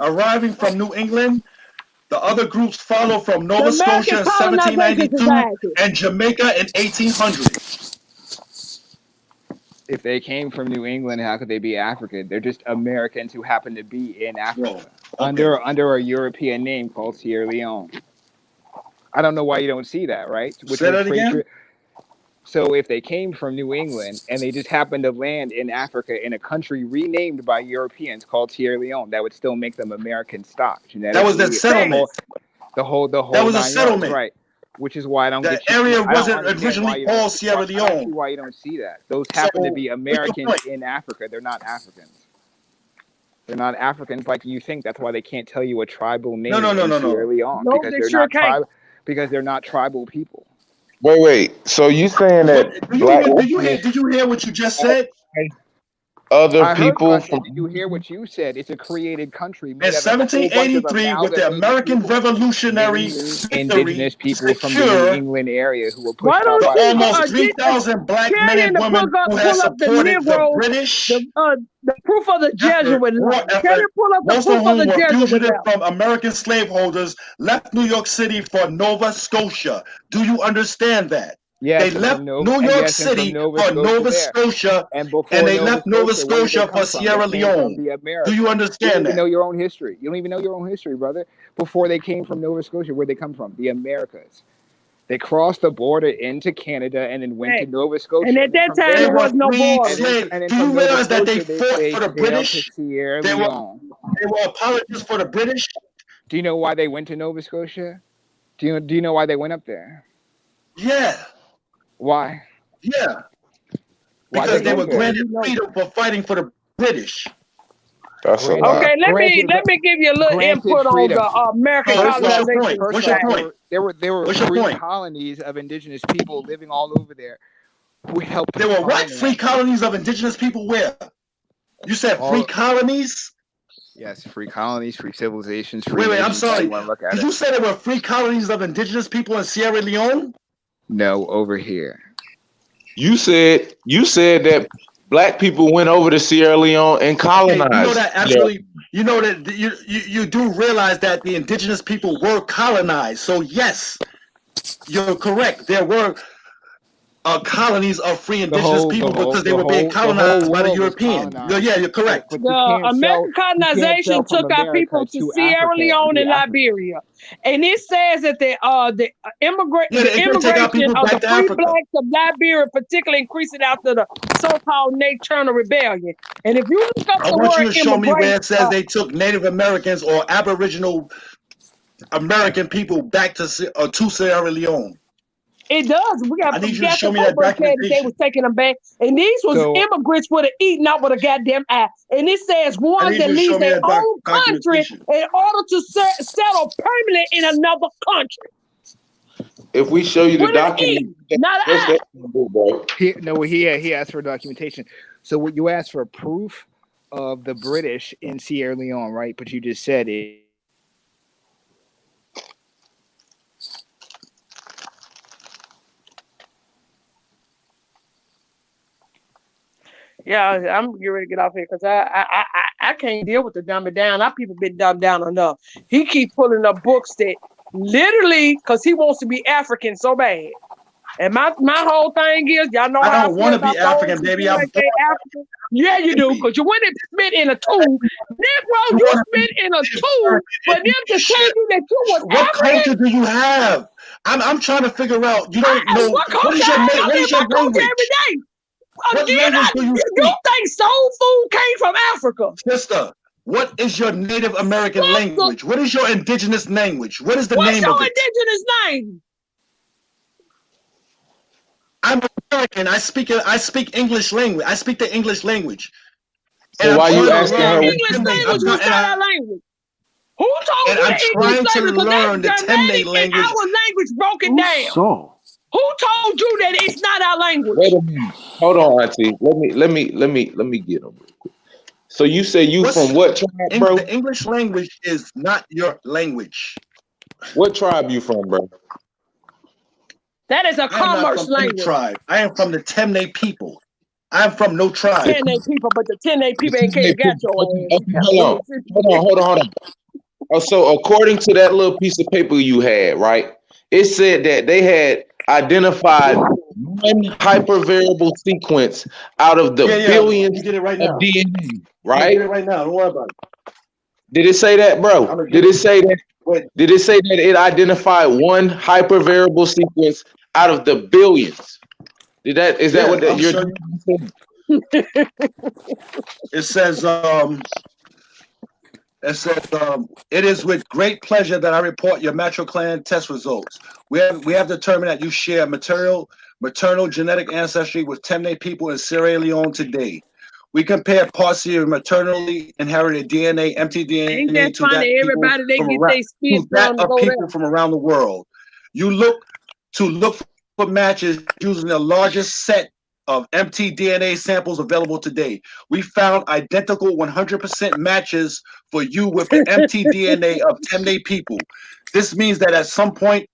Arriving from New England, the other groups followed from Nova Scotia in 1792 and Jamaica in 1800. If they came from New England, how could they be African? They're just Americans who happen to be in Africa under a European name called Sierra Leone. I don't know why you don't see that, right? Say that again? So if they came from New England and they just happened to land in Africa in a country renamed by Europeans called Sierra Leone, that would still make them American stock. That was the settlement. The whole that was a settlement, right? Which is why I don't get you. The area wasn't originally called Sierra Leone. I don't see why you don't see that. Those happen to be Americans in Africa. They're not Africans. They're not Africans like you think. That's why they can't tell you a tribal name in Sierra Leone because they're not tribal people. Wait. So you saying that did you hear what you just said? Other people from did you hear what you said? It's a created country. In 1783, with the American Revolutionary indigenous people from the New England area who were pushed out by almost 3,000 black men and women who had supported the British. The proof of the Jesuit. Most of whom were fugitives from American slaveholders, left New York City for Nova Scotia. Do you understand that? Yes, They and left from Nova, New and York yes, and from City Nova for Scotia Nova there. Scotia, And and before they Nova left Nova Scotia, where did they Scotia come for from? They Sierra came from Leone. the Do you Americas. You don't understand even that? know your own history. You don't even know your own history, brother. Before they came from Nova Scotia, where'd they come from? The Americas. They crossed the border into Canada and then went to Hey. Nova And Scotia. at And then that from time, They there there, were was no free border. slaves. and then Do from you Nova realize that they Scotia, fought they for the sailed to British? Sierra They were Leone. apologists for the British. Do you know why they went to Nova Scotia? Do you know why they went up there? Yeah, Why? yeah, Why'd because they they go were there? granted freedom for fighting for the British. That's a Granted, lie. Okay, granted, let me give you a little granted input on the freedom. American So First what's your off, colonization point? first What's your off, society. point? there were What's your free point? colonies of indigenous people living all over there who helped There were what? Free finance colonies of indigenous people where? You said free all. colonies? Yes, free colonies, free civilizations, free Wait, I'm nations. How you sorry. want to look at Did it? you say there were free colonies of indigenous people in Sierra Leone? No, over here. You said that black people went over to Sierra Leone and Okay, you know colonized. that Yeah. actually, you know that you do realize that the indigenous people were colonized. So yes, you're correct. There were colonies of free The indigenous whole, the people whole, because they the were being whole, the whole colonized by the world was Europeans. colonized. Yeah, you're correct. But The American you can't sell colonization from took our America people to to Sierra Africa and Leone be and African. Liberia, and it says that the Yeah, they couldn't take our immigration people of the back to free Africa. blacks of Liberia, particularly increasing after the so-called Nate Turner Rebellion. And if you look up I the want you word to show me where immigration, it says they took Native Americans or Aboriginal American people back to Sierra Leone. it does. We got I need you to Gaston show me that Coburn said that they documentation. was taking them back, and these was So immigrants with an eating out with a goddamn eye. And it says I one need that you to leaves show me their that own country documentation. in order to settle permanently in another country. If we show you the With an document, E, not an what's I. that gonna do, bro? He asked for documentation. So what you asked for proof of the British in Sierra Leone, right? But you just said it. Yeah, I'm getting ready to get off here because I can't deal with the dumbing down. Our people been dumbed down enough. He keep pulling up books that literally because he wants to be African so bad. And my whole thing is, y'all know I how I don't feel want to about be those African, who baby. feel I'm like born they African. Yeah, you do, hippie. because you went and spit in a tube. Negro, You you want to spit in a be tube for them to tell you that you was What African? culture do you have? I'm trying to figure out. You don't know What culture? I what live is your my culture every language? day. What language do you You speak, think soul food came from Africa? sister? What is your Native American Sister, language? What is your indigenous language? What is the what's name of your it? indigenous name? I'm American. I speak English language. I speak the English language, and So I'm why you trying to asking her? learn the English Temne. language is not our language. Who told you I'm the English trying to language? Because that's learn the Temne Germanic and language. our language broken down. So Who told you that it's not our language? Wait a minute. Hold on, Auntie. Let me get them real quick. So you say you from what tribe, bro? The English language is not your language. What tribe you from, bro? That is a I am not commerce from any language. tribe. I am from the Temne people. I am from no tribe. 10 people, but the 10 people ain't came and got your ass. Hold on. Oh, so according to that little piece of paper you had, right? It said that they had identified one hypervariable sequence out of the billions get it right of now. DNA, I'm gonna get it right? right now. Don't worry about it. Did it say that, bro? Did it say that? Did it say that it identified one hypervariable sequence out of the billions? Is that what I'm you're sure saying? It says it is with great pleasure that I report your matriclan test results. We have determined that you share maternal genetic ancestry with Temne people in Sierra Leone today. We compared parts of your maternally inherited DNA, Ain't mtDNA, that to that funny? people Everybody they from get around their spit from to go there. from around the world. You look for matches using the largest set of mtDNA samples available today. We found identical 100% matches for you with the mtDNA of Temne people. This means that at some point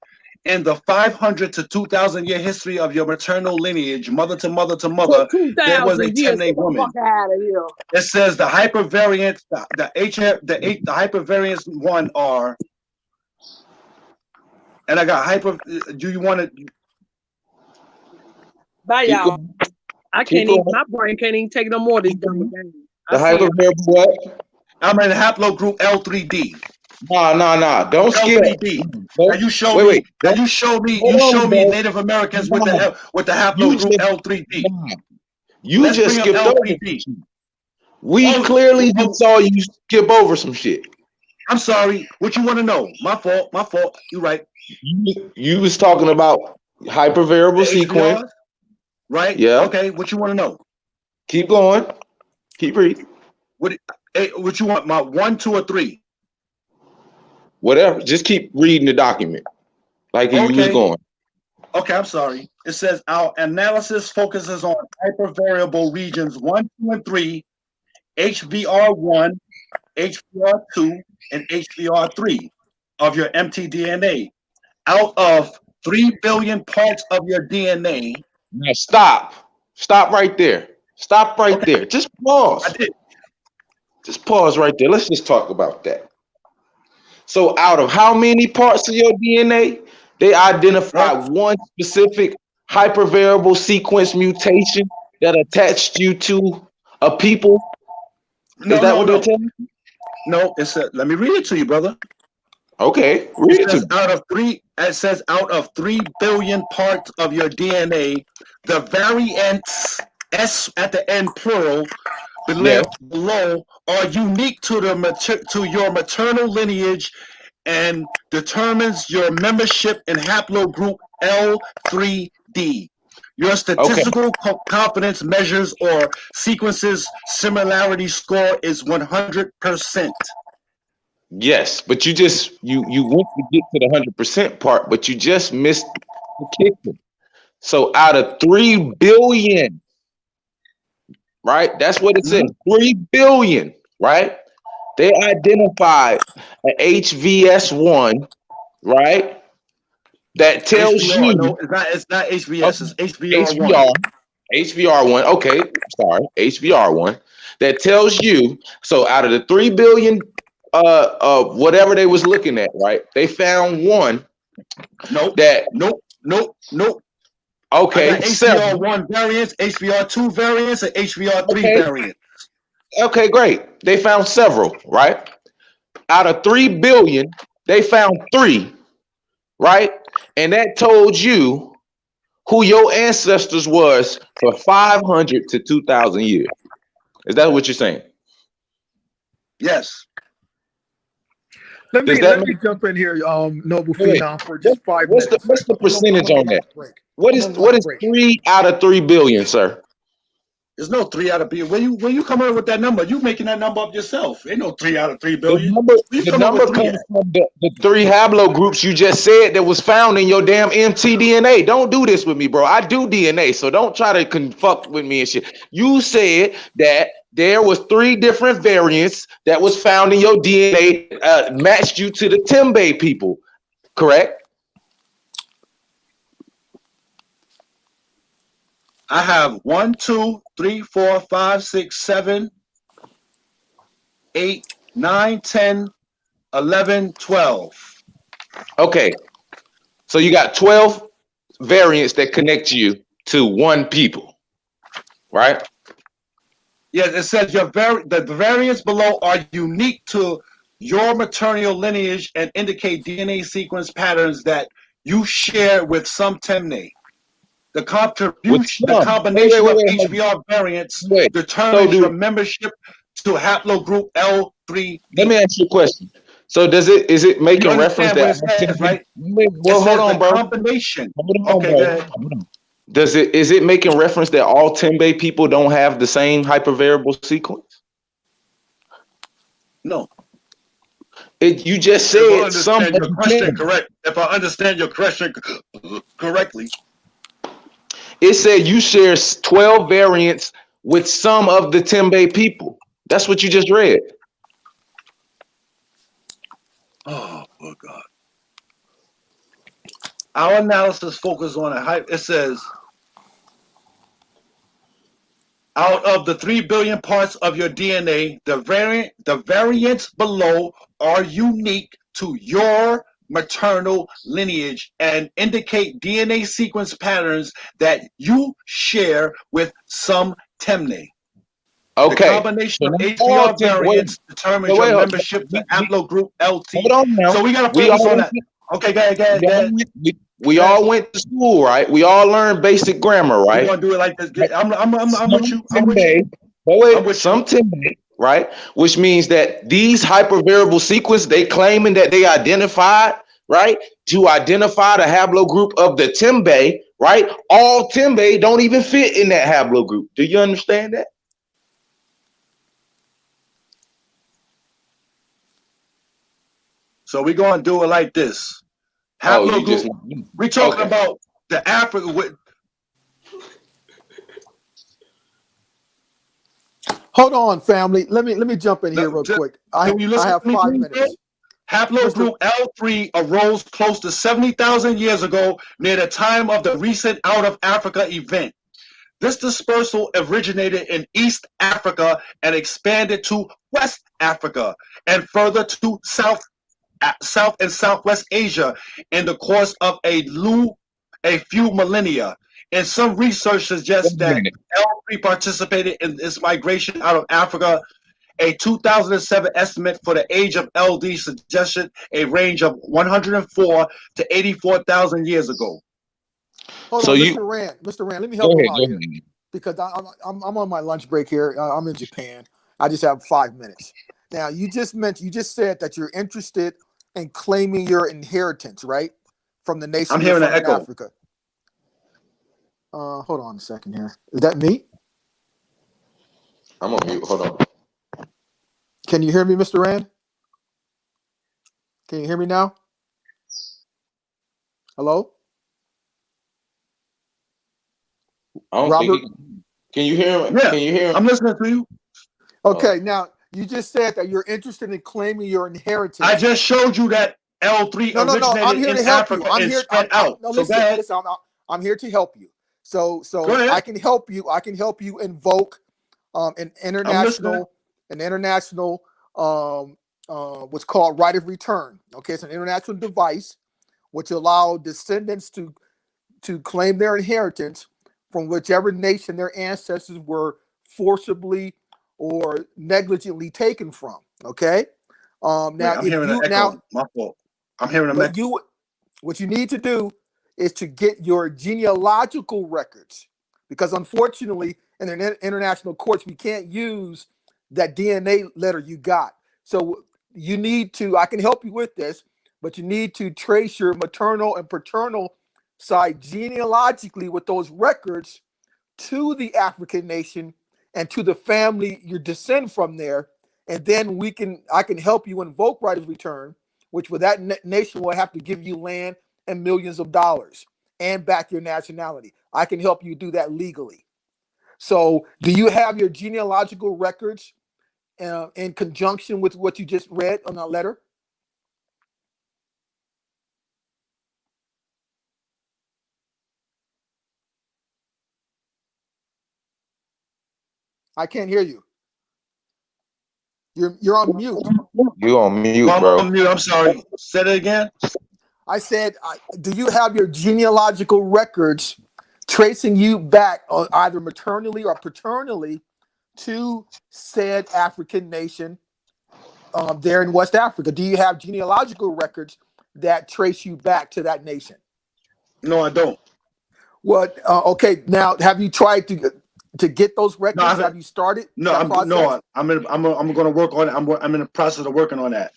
in the 500 to 2,000 year history of your maternal lineage, mother to mother to mother, For there was a 2,000 years, Temne get the woman. fuck out of here. It says the hypervariants, the hypervariants one are, and I got do you want to? Bye, Keep y'all. going. I Keep can't even, going. my brain can't even take no more of this dumb game. The I see it. hypervariable what? I'm in haplogroup L3D. Nah. Don't skip. L3D. Now you show Wait, me. wait. Now you show me. Hold You show on, me bro. Native Americans with Nah. the You haplogroup just L3D. nah. You Let's just bring up skipped over some L3D. shit. We Oh, clearly oh, saw you skip over some shit. I'm sorry. What you want to know? My fault. My fault. You right. You was talking about hypervariable The sequence. HBR, right? Yeah. Okay. What you want to know? Keep going. Keep reading. What you want? My 1, 2, or 3? Whatever. Just keep reading the document like you was Okay. going. Okay, I'm sorry. It says our analysis focuses on hypervariable regions 1, 2, and 3, HVR1, HVR2, and HVR3 of your mtDNA. Out of 3 billion parts of your DNA. Now stop. Stop right there. Stop right there. Just pause. I did. Just pause right there. Let's just talk about that. So out of how many parts of your DNA, they identify one specific hypervariable sequence mutation that attached you to a people? Is that what they're telling you? No, it said, let me read it to you, brother. Okay, read it to me. It says out of 3 billion parts of your DNA, the variants, S at the end plural, below are unique to your maternal lineage and determines your membership in haplogroup L3D. Your statistical confidence measures or sequences similarity score is 100%. Yes, but you went to get to the 100% part, but you just missed the kicker. So out of 3 billion, right? That's what it says. 3 billion, right? They identified an HVS1, right? That tells HVR, you. no, it's not HVS, it's HVR. HVR1. HVR1. Okay, sorry. HVR1. That tells you. So out of the 3 billion, whatever they was looking at, right? They found one. Nope. Okay, I got HVR1 variants, HVR2 variants, and HVR3 variants. Okay, great. They found several, right? Out of 3 billion, they found 3, right? And that told you who your ancestors was for 500 to 2,000 years. Is that what you're saying? Yes. Let me jump in here, Noble Phenom, for just 5 minutes. What's the percentage on that? What is 3 out of 3 billion, sir? There's no 3 out of billion. When you come up with that number, you making that number up yourself. Ain't no 3 out of 3 billion. The number comes from the 3 haplogroups you just said that was found in your damn mtDNA. Don't do this with me, bro. I do DNA, so don't try to fuck with me and shit. You said that there was 3 different variants that was found in your DNA, matched you to the Tembe people, correct? I have 1, 2, 3, 4, 5, 6, 7, 8, 9, 10, 11, 12. Okay. So you got 12 variants that connect you to one people, right? Yes, it says the variants below are unique to your maternal lineage and indicate DNA sequence patterns that you share with some temne. The combination of HVR variants determines your membership to haplogroup L3D. Let me ask you a question. So is it making reference that what it says, right? Well, hold on, bro. Combination. Okay, go ahead. Is it making reference that all Tembe people don't have the same hypervariable sequence? No. You just said If I understand your question correctly. It said you share 12 variants with some of the Tembe people. That's what you just read. Oh, God. Our analysis focuses on it says, out of the 3 billion parts of your DNA, the variants below are unique to your maternal lineage and indicate DNA sequence patterns that you share with some temne. The Okay. combination So of now all HVR Tim, wait, variants determines wait, your wait, hold, membership to we, haplogroup LT. hold on now. So we got to We focus all on went, that. Okay, go ahead, go ahead, we go all ahead. went, we all went to school, right? We all learned basic grammar, We're right? gonna do it like this. I'm Some with you. I'm with you. Timbe, but I'm wait, with some you. Timbe, right? Which means that these hypervariable sequence they claiming that they identified, right? To identify the haplogroup of the Timbe, right? All Timbe don't even fit in that haplogroup. Do you understand that? So we're gonna do it like this. Oh, you just Haplogroup. We're talking okay. about the Africa. Hold on, family. Let me jump in here real quick. Can you I listen have to me, 5 please, bro? minutes. Haplogroup L3 arose close to 70,000 years ago near the time of the recent Out of Africa event. This dispersal originated in East Africa and expanded to West Africa and further to South and Southwest Asia in the course of a few millennia. And some research suggests that L3 participated in this migration out of Africa. A 2007 estimate for the age of LD suggested a range of 104 to 84,000 years ago. Hold So on, you Mr. Rand. Mr. Rand, let me go help him ahead, out go here ahead. because I'm on my lunch break here. I'm in Japan. I just have 5 minutes. Now, you just said that you're interested in claiming your inheritance, right, from the nation I'm you're hearing from an in echo. Africa. Hold on a second here. Is that me? I'm on mute. Hold on. Can you hear me, Mr. Rand? Can you hear me now? Hello? I don't Robert? think can you hear him? Yeah, Can you hear him? I'm listening to you. Okay, now you just said that you're interested in claiming your inheritance. I just showed you that L3 No. originated I'm here in to help you. Africa I'm and here. spread out. No, So go listen. ahead. I'm here to help you. So Go ahead. I can help you. I can help you invoke an international what's called right of return. Okay, it's an international device which allow descendants to claim their inheritance from whichever nation their ancestors were forcibly or negligently taken from. Okay. Now, Wait, I'm if hearing an you echo. My fault. I'm hearing an echo. what you need to do is to get your genealogical records, because unfortunately, in the international courts, we can't use that DNA letter you got. So you need to. I can help you with this, but you need to trace your maternal and paternal side genealogically with those records to the African nation and to the family you descend from there, and then I can help you invoke right of return, which with that nation will have to give you land and millions of dollars and back your nationality. I can help you do that legally. So, do you have your genealogical records in conjunction with what you just read on that letter? I can't hear you. You're on mute. You on mute, I'm bro. on mute. I'm sorry. Say that again. I said, do you have your genealogical records tracing you back either maternally or paternally to said African nation there in West Africa? Do you have genealogical records that trace you back to that nation? No, I don't. Well, okay. Now, have you tried to get those records? Have you started that process? I'm going to work on it. I'm in the process of working on that.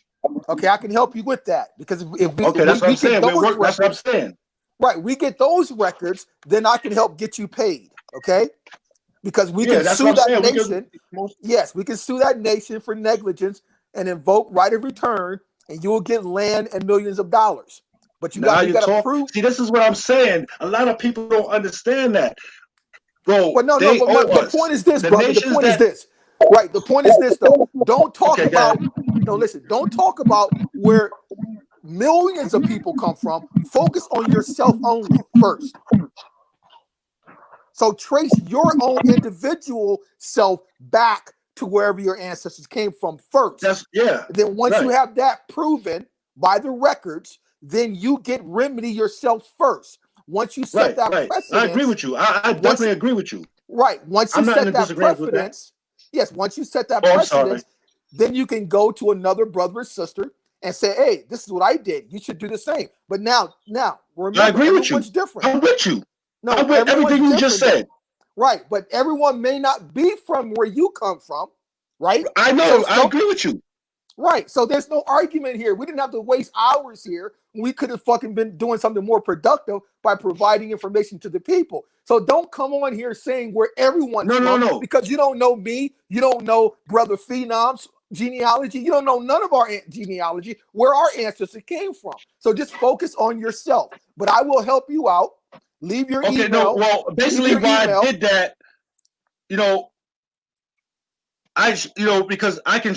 Okay, I can help you with that because if we Okay, that's what I'm saying. get those That's what I'm saying. Right, we get those records, then I can help get you paid. Okay, because we can sue that nation. Yes, we can sue that nation for negligence and invoke right of return, and you will get land and millions of dollars. But we got to prove. See, this is what I'm saying. A lot of people don't understand that, bro. Well, no. They But owe the us. point is this, The brother. The nations point is that this. Right. The point is this, though. Don't talk about. No, listen. Don't talk about where millions of people come from. Focus on yourself only first. So trace your own individual self back to wherever your ancestors came from first. That's yeah. Then once you have that proven by the records, then you get remedy yourself first. Once you set that precedence, I agree with you. I definitely agree with you. Right. Once you I'm not set in that disagreement with that. precedence, yes, once you set that Oh, I'm precedence, sorry. then you can go to another brother or sister and say, hey, this is what I did. You should do the same. But now, remember, I agree with you. everyone's different. I'm with you. No, I'm with everyone's everything you just different, though. said. Right. But everyone may not be from where you come from. Right. I know. I agree with you. Right. So there's no argument here. We didn't have to waste hours here. We could have fucking been doing something more productive by providing information to the people. So don't come on here saying where everyone's from because you don't know me. You don't know Brother Phenom's genealogy. You don't know none of our genealogy, where our ancestors came from. So just focus on yourself. But I will help you out. Leave your email. No, well, basically why I did that, because I can,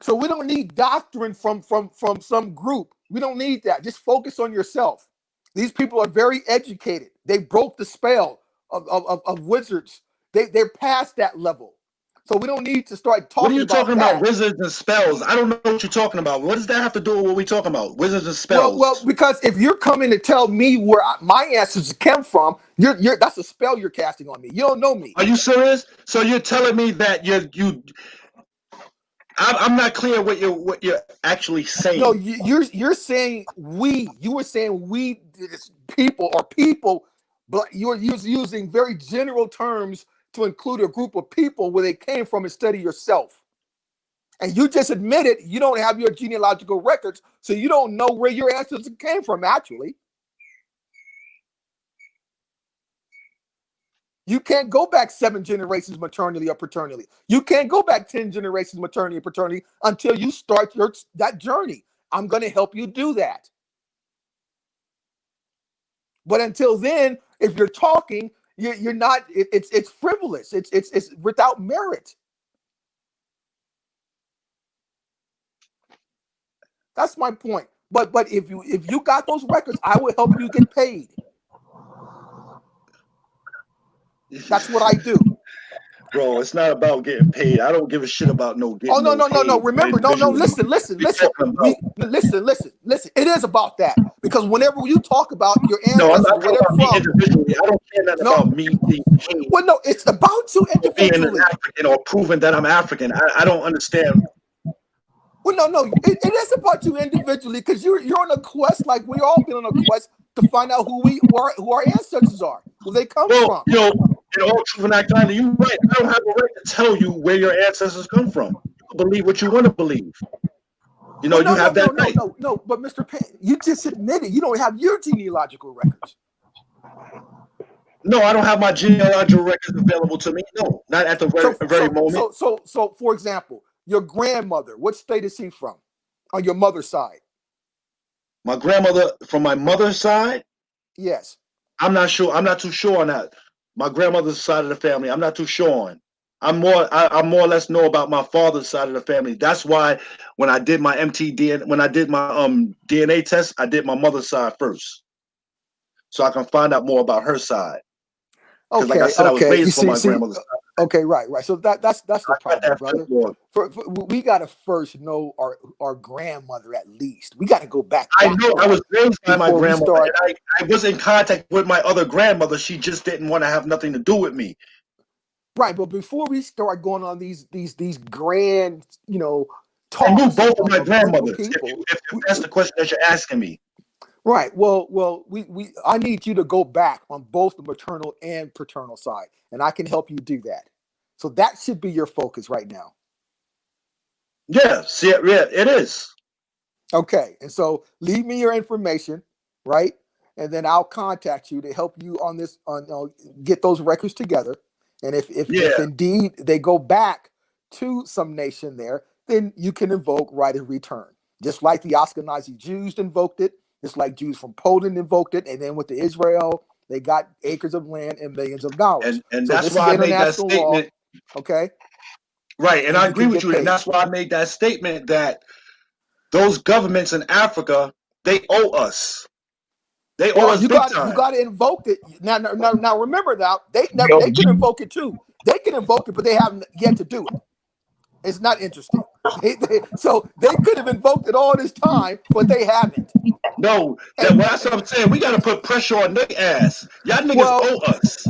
So we don't need doctrine from some group. We don't need that. Just focus on yourself. These people are very educated. They broke the spell of wizards. They're past that level. So we don't need to start talking what are you about talking that. about, wizards and spells? I don't know what you're talking about. What does that have to do with what we're talking about? Wizards and spells. Well, because if you're coming to tell me where my ancestors came from, you're that's a spell you're casting on me. You don't know me. Are you serious? So you're telling me that I'm not clear what you're actually saying. No, you're saying we. You were saying we people, but you're using very general terms to include a group of people where they came from instead of yourself. And you just admitted you don't have your genealogical records, so you don't know where your ancestors came from, actually. You can't go back 7 generations maternally or paternally. You can't go back 10 generations maternity or paternity until you start that journey. I'm going to help you do that. But until then, if you're talking, you're not. It's frivolous. It's without merit. That's my point. But if you got those records, I will help you get paid. That's what I do. Bro, it's not about getting paid. I don't give a shit about no getting paid. No. Remember, no. Listen. Listen. It is about that because whenever you talk about your ancestors, where they're from, individually. I don't care nothing about me being paid. Well, no, it's about you individually. Being an African or proving that I'm African. I don't understand. Well, no. It is about you individually because you're on a quest, like we all been on a quest to find out who our ancestors are, where they come from. In all truth and actuality, you're right. I don't have a right to tell you where your ancestors come from. You believe what you want to believe. You have that right. No. But Mr. Payne, you just admitted you don't have your genealogical records. No, I don't have my genealogical records available to me. No, not at the very moment. So, for example, your grandmother, what state is she from on your mother's side? My grandmother from my mother's side? Yes. I'm not sure. I'm not too sure on that. My grandmother's side of the family, I'm not too sure on. I more or less know about my father's side of the family. That's why when I did my DNA test, I did my mother's side first, so I can find out more about her side. Because, like I said, I was raised from my grandmother's side. Okay, right. So that's the problem, brother. We gotta first know our grandmother at least. We got to go back. I know I was raised by my grandmother. And I was in contact with my other grandmother. She just didn't want to have nothing to do with me. Right, but before we start going on these grand, talks, I knew both of my grandmothers. If that's the question that you're asking me. Right. Well, I need you to go back on both the maternal and paternal side, and I can help you do that. So that should be your focus right now. Yeah, it is. Okay, and so leave me your information, right? And then I'll contact you to help you on this, get those records together. And if indeed they go back to some nation there, then you can invoke right of return, just like the Ashkenazi Jews invoked it. It's like Jews from Poland invoked it, and then with the Israel, they got acres of land and millions of dollars. And so that's why I made that statement. Law, okay. Right, and I agree with you, and that's why I made that statement that those governments in Africa, they owe us. They owe us big time. You got to invoke it now. Remember, now they can invoke it too. They can invoke it, but they haven't yet to do it. It's not interesting. So they could have invoked it all this time, but they haven't. No, that's what I'm saying. We got to put pressure on their ass. Y'all niggas owe us.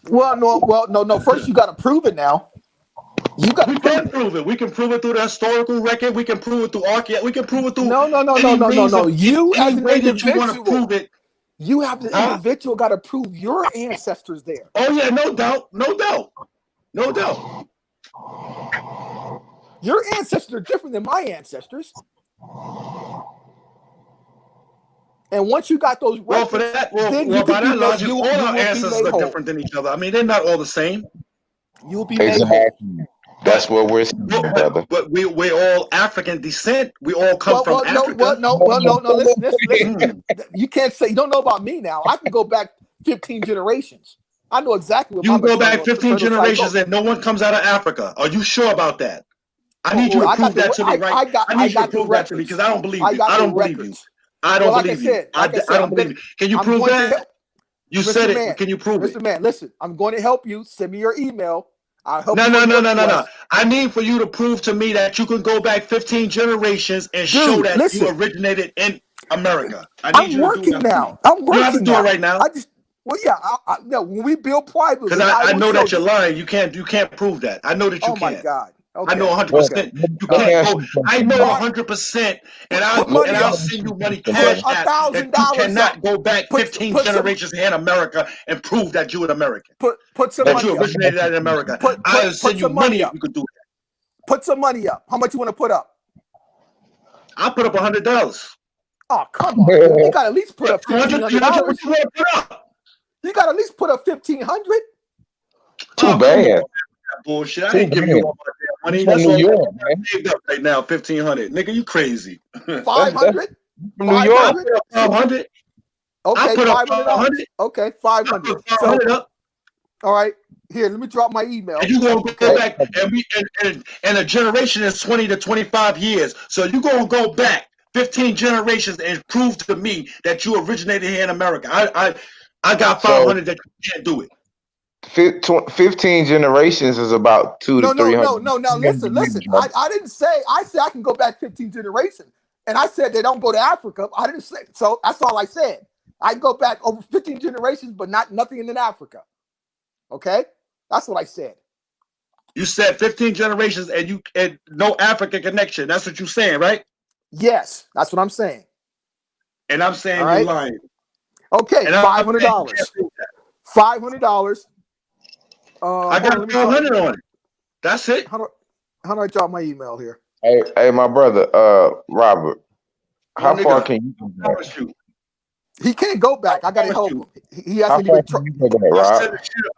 No. First, you got to prove it now. You got to prove it. We can prove it through the historical record. We can prove it through archaeology. We can prove it through no. You as an individual, prove it. You have the individual got to prove your ancestors there. Oh yeah, no doubt. Your ancestors are different than my ancestors. And once you got those records, then you by can that be logic, made, all our ancestors are different than each other. I mean, they're not all the same. You'll be made whole. That's what we're saying, brother. But we're all African descent. We all come from Africa. No. Listen. You can't say you don't know about me now. I can go back 15 generations. I know exactly what you go back 15 generations and no one comes out of Africa. Are you sure about that? I need you to prove that to me, right? I need you to prove that to me because I don't believe you. I don't believe you. I don't believe you. I don't believe you. Can you prove that? You said it. Can you prove it? Mr. Man, listen, I'm going to help you. Send me your email. I'll help you. No. I need for you to prove to me that you can go back 15 generations and show that you originated in America. I'm working now. I'm working. You have to do it right now. No, when we build privately, because I know that you're lying. You can't prove that. I know that you can't. Oh my God. Okay. I know 100%. You can't go. I know 100%, and I'll send you money cash app that you cannot go back 15 generations in America and prove that you're an American. Put some that money you originated in America. I'll send you money if you could do that. Put some money up. How much you want to put up? I'll put up $100. Oh, come on. You got to at least put up $1,500. You got to at least put up $1,500. Too bad. Bullshit. I ain't giving you all my damn money. That's all I saved up right now. $1,500. Nigga, you crazy. 500? From New York. 500. Okay, $500. Okay, 500. 500 up. All right. Here, let me drop my email. And you gonna go back and a generation is 20 to 25 years. So you gonna go back 15 generations and prove to me that you originated here in America. I got 500 that you can't do it. 15 generations is about 200 to 300. No. Listen. I didn't say. I said I can go back 15 generations, and I said they don't go to Africa. I didn't say so. That's all I said. I go back over 15 generations, but nothing in Africa. Okay, that's what I said. You said 15 generations, and no African connection. That's what you're saying, right? Yes, that's what I'm saying. And I'm saying you're lying. Okay, $500. $500. I got 500 on it. That's it. How do I drop my email here? Hey, my brother, Robert. How far can you go back? He can't go back. I gotta help him. He hasn't even I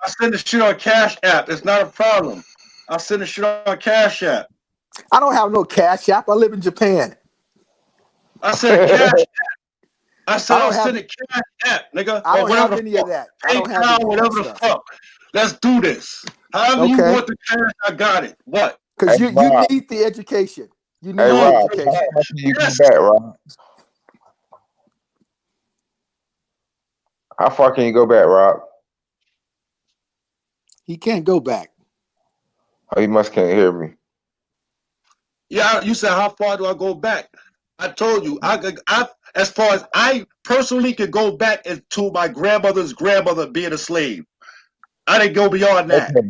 send the shit on Cash App. It's not a problem. I'll send the shit on Cash App. I don't have no Cash App. I live in Japan. I send a Cash App. I said I'll send a Cash App, nigga. I don't have any of that. I don't have any whatever the fuck. Let's do this. However you want the cash, I got it. What? Because you need the education. You need the education. You go back, Rob? How far can you go back, Rob? He can't go back. Oh, he must can't hear me. Yeah, you said how far do I go back? I told you, I as far as I personally could go back to my grandmother's grandmother being a slave. I didn't go beyond that. Okay.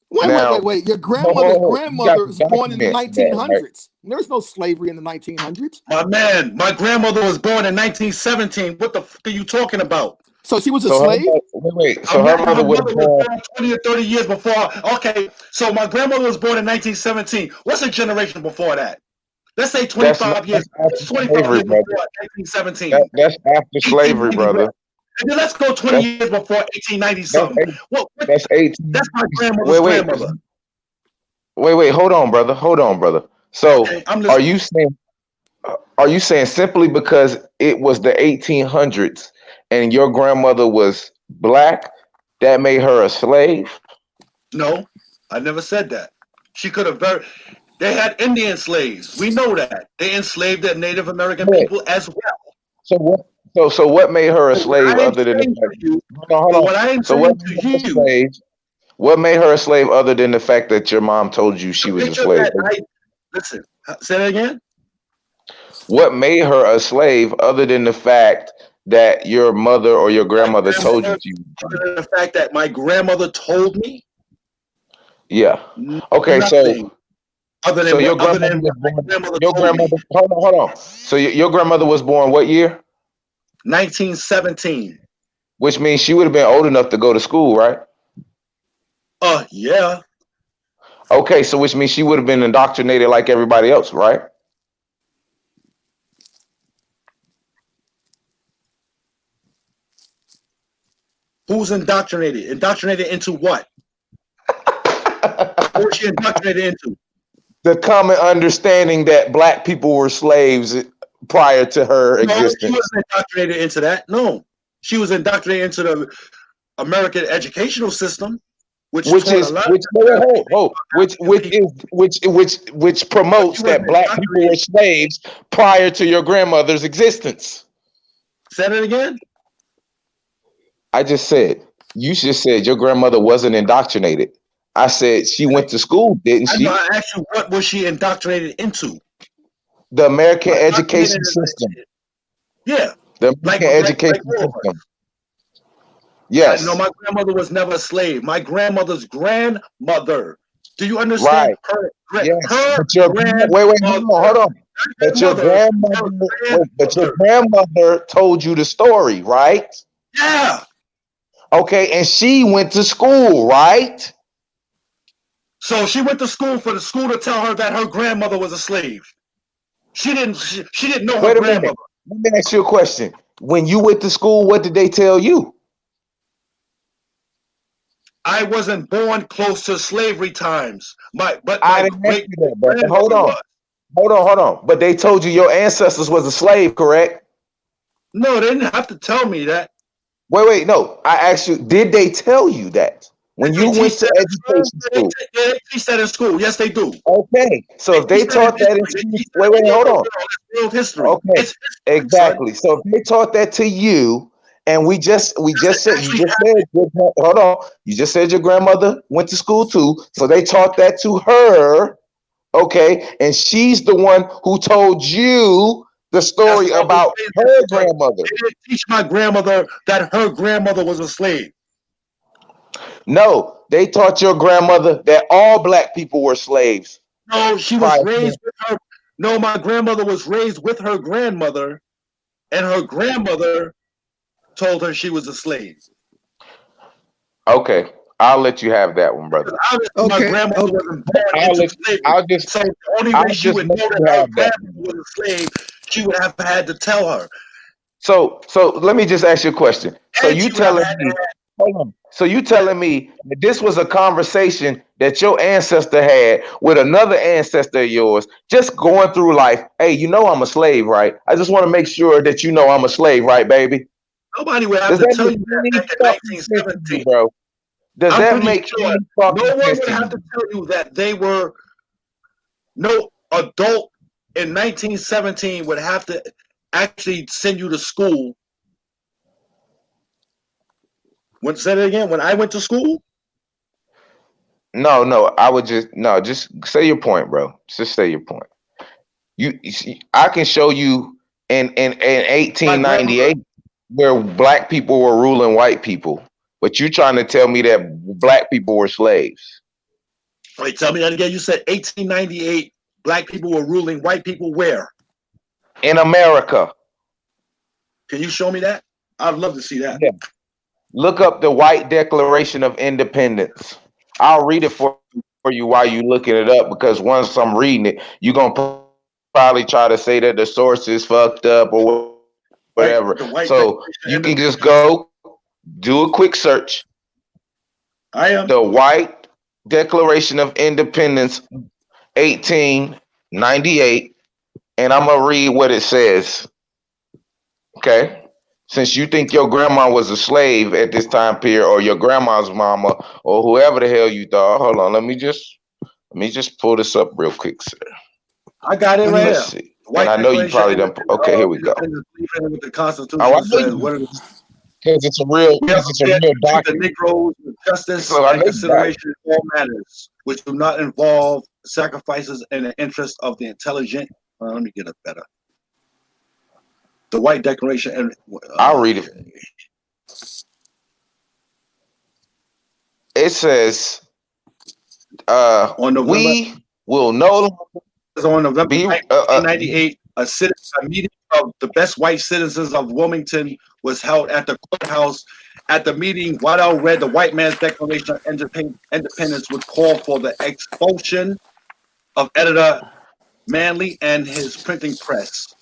Wait. Your grandmother was born in the 1900s. Right? There was no slavery in the 1900s. My man, my grandmother was born in 1917. What the fuck are you talking about? So she was a slave? Wait. So her mother was born 20 or 30 years before. Okay, so my grandmother was born in 1917. What's a generation before that? Let's say 25 years. That's 25 years before 1917. That's after slavery, brother. And then let's go 20 years before 1890 something. That's 18. That's my grandmother's grandmother. Wait. Hold on, brother. So are you saying simply because it was the 1800s and your grandmother was black, that made her a slave? No, I never said that. She could have they had Indian slaves. We know that. They enslaved the Native American people as well. So what? So what made her a slave other than hold on. What I am saying to you, What made her a slave other than the fact that your mom told you she was a Picture slave? that. Listen, say that again. What made her a slave other than the fact that your mother or your grandmother told you she was? Other than the fact that my grandmother told me. Yeah. Okay, Nothing. Other than your other grandmother than was my born. grandmother Your told me. grandmother. Hold on. So your grandmother was born what year? 1917. Which means she would have been old enough to go to school, right? Yeah. Okay, so which means she would have been indoctrinated like everybody else, right? Who's indoctrinated? Indoctrinated into what? What was she indoctrinated into? The common understanding that black people were slaves prior to her No, she existence. wasn't indoctrinated into that. No, she was indoctrinated into the American educational system, which promotes that black people were slaves prior to your grandmother's existence. Say that again. I just said you just said your grandmother wasn't indoctrinated. I said she went to school, didn't she? I asked you what was she indoctrinated into? The American education system. Yeah, the American education system. Yes. No, my grandmother was never a slave. My grandmother's grandmother. Do you understand? Right. Yes. But your hold on. But your grandmother told you the story, right? Yeah. Okay, and she went to school, right? So she went to school for the school to tell her that her grandmother was a slave. She didn't know her grandmother. Let me ask you a question. When you went to school, what did they tell you? I wasn't born close to slavery times. Hold on. But they told you your ancestors was a slave, correct? No, they didn't have to tell me that. Wait, no. I asked you, did they tell you that? When you went to education school? They teach that in school. Yes, they do. Okay. So if they taught that in school, hold on. Real history. Okay. Exactly. So if they taught that to you, and we just said hold on. You just said your grandmother went to school too. So they taught that to her. Okay. And she's the one who told you the story about her grandmother. They didn't teach my grandmother that her grandmother was a slave. No, they taught your grandmother that all black people were slaves. No, she was raised with her. No, my grandmother was raised with her grandmother, and her grandmother told her she was a slave. Okay, I'll let you have that one, brother. My grandmother wasn't born into slavery. So the only way she would know that her grandmother was a slave, she would have had to tell her. So let me just ask you a question. So you telling me, hold on. So you telling me that this was a conversation that your ancestor had with another ancestor of yours, just going through life. Hey, you know I'm a slave, right? I just want to make sure that you know I'm a slave, right, baby? Nobody would have to tell you that back in 1917, bro. Does that make sure no one would have to tell you that they were no adult in 1917 would have to actually send you to school. Say it again. When I went to school? No, I would just say your point, bro. Just say your point. You see, I can show you in 1898 where black people were ruling white people, but you're trying to tell me that black people were slaves. Wait, tell me that again. You said 1898 black people were ruling white people where? In America. Can you show me that? I'd love to see that. Yeah. Look up the White Declaration of Independence. I'll read it for you while you looking it up, because once I'm reading it, you're going to probably try to say that the source is fucked up or whatever. So you can just go do a quick search. I am. The White Declaration of Independence, 1898, and I'm going to read what it says. Okay? Since you think your grandma was a slave at this time period, or your grandma's mama, or whoever the hell you thought. Hold on, let me just pull this up real quick, sir. I got it right Let's see. And I know you probably don't. Okay, here we go. With the Constitution says what it is. Because it's a real We have prepared to treat the document. Negroes with justice So I and know you got it. consideration in all matters, which do not involve sacrifices in the interest of the intelligent. Let me get it better. The White Declaration. And I'll read it. It says, we will no longer on November be 1998, a meeting of the best white citizens of Wilmington was held at the courthouse. At the meeting, Waddell read the white man's Declaration of Independence, which called for the expulsion of editor Manley and his printing press.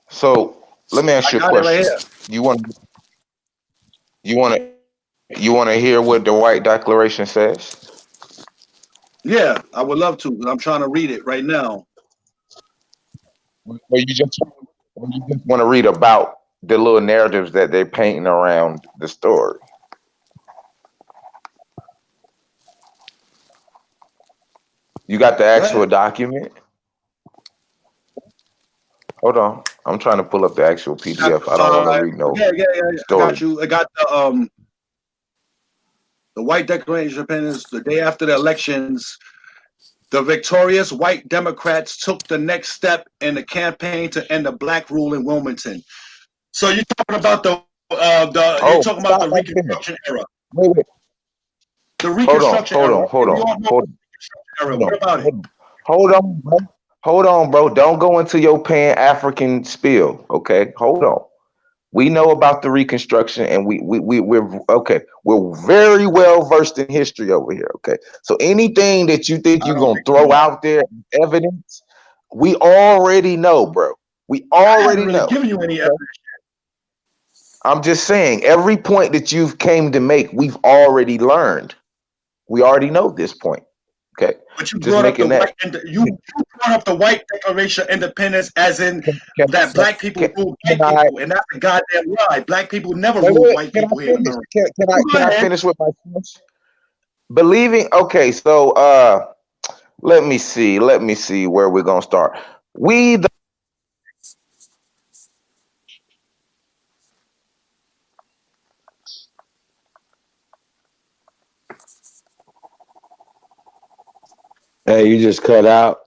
So let me ask you a question. You want to hear what the White Declaration says? Yeah, I would love to, but I'm trying to read it right now. Or you just want to read about the little narratives that they're painting around the story? You got the actual document? Hold on. I'm trying to pull up the actual PDF. I don't want to read no story. I got you. I got the White Declaration of Independence. The day after the elections, the victorious white Democrats took the next step in the campaign to end the black rule in Wilmington. So you're talking about the Reconstruction era. Wait. The Reconstruction era. Hold on, bro. Don't go into your Pan-African spiel, okay? Hold on. We know about the Reconstruction, and we're okay. We're very well versed in history over here, okay? So anything that you think you're gonna throw out there evidence, we already know, bro. We already know. Giving you any evidence. I'm just saying, every point that you've came to make, we've already learned. We already know this point. Okay. But you brought up you brought up the White Declaration of Independence as in that black people rule white people, and that's a goddamn lie. Black people never ruled white people here in America. Can I finish with my speech? Believing, okay, so let me see where we're gonna start. Hey, you just cut out.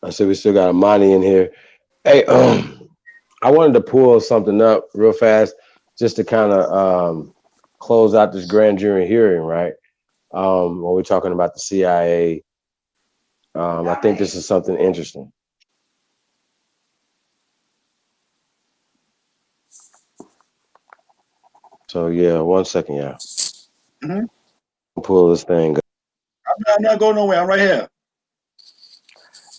I said we still got a Monty in here. Hey, I wanted to pull something up real fast just to kind of close out this grand jury hearing, right? When we're talking about the CIA, I think this is something interesting. So yeah, 1 second, yeah. Pull this thing. I'm not going nowhere. I'm right here.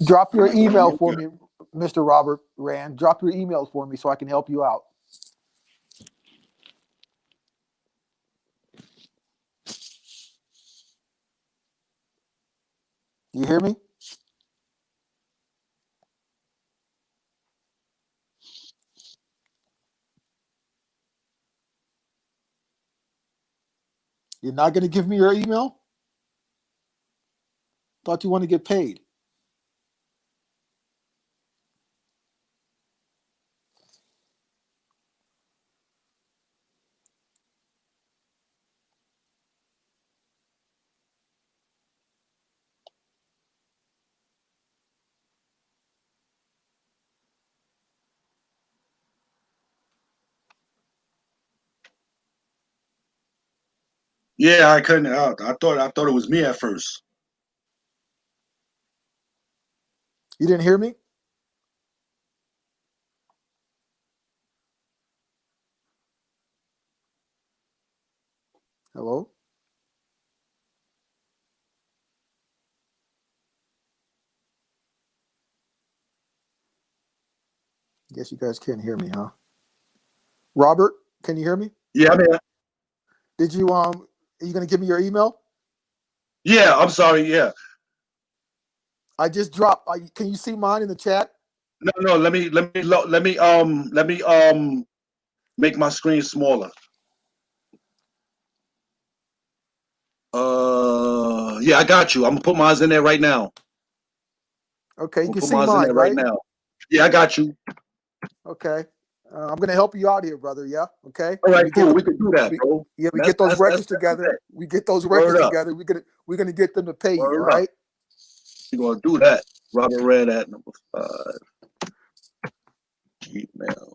Drop your email for me, Mr. Robert Rand. Drop your emails for me so I can help you out. You hear me? You're not going to give me your email? Thought you want to get paid. Yeah, I couldn't. I thought it was me at first. You didn't hear me? Hello? Guess you guys can't hear me, huh? Robert, can you hear me? Yeah, I'm here. Did you are you going to give me your email? Yeah, I'm sorry. Yeah. I just dropped. Can you see mine in the chat? No. Let me make my screen smaller. Yeah, I got you. I'm gonna put mine in there right now. Okay, you can see mine, right now. Yeah, I got you. Okay. I'm gonna help you out here, brother. Yeah. Okay. All So right, we get cool. the We can do that, we bro. yeah we That's get those that's records that's together. that. We get those records Word up. together. We're gonna get them to pay you. All Word up. right. We're gonna do that. Robert Red at number 5. Gmail.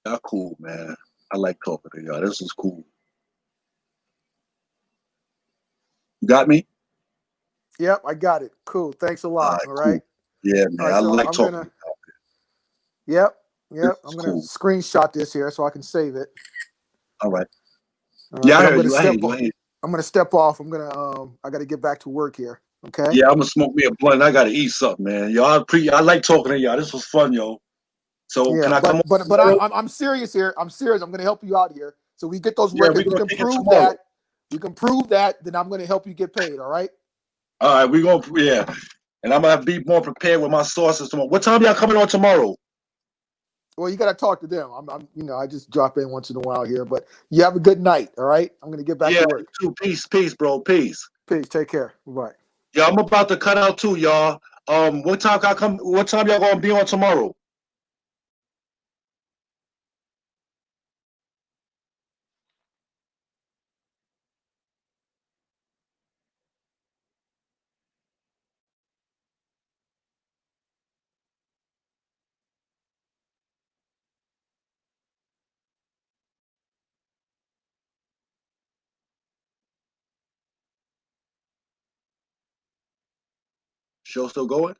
Y'all cool, man. I like talking to y'all. This is cool. You got me? Yep, I got it. Cool. Thanks a lot. All right. Yeah, All man. right. I So like I'm talking gonna. to y'all. Yep. This Yep. is I'm gonna cool. screenshot this here so I can save it. All right. Because Yeah, I I'm heard gonna you. I hear step. you. I hear you. I'm gonna step off. I gotta get back to work here. Okay. Yeah, I'm gonna smoke me a blunt. I gotta eat something, man. Y'all, I like talking to y'all. This was fun, yo. So Yeah, can I come on but tomorrow? I'm serious here. I'm serious. I'm gonna help you out here. So we get those Yeah, records. we're We gonna can kick it prove tomorrow. that. We can prove that. Then I'm gonna help you get paid. All right. All right, we're gonna and I'm gonna be more prepared with my sources tomorrow. What time y'all coming on tomorrow? Well, you gotta talk to them. I just drop in once in a while here. But you have a good night. All right. I'm gonna get back Yeah, to work. you too. Peace, bro. Peace. Peace. Take care. Bye. Yeah, I'm about to cut out too, y'all. What time can I come? What time y'all gonna be on tomorrow? Show still going?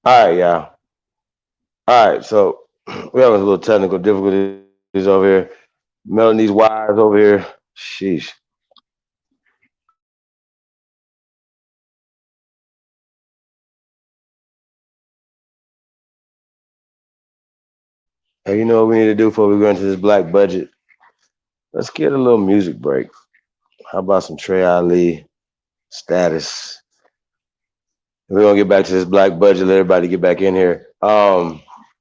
All right, y'all. All right, so we're having a little technical difficulties over here. Melting these wires over here. Sheesh. Hey, you know what we need to do before we go into this black budget? Let's get a little music break. How about some Trey Ali, Status? We're gonna get back to this black budget. Let everybody get back in here.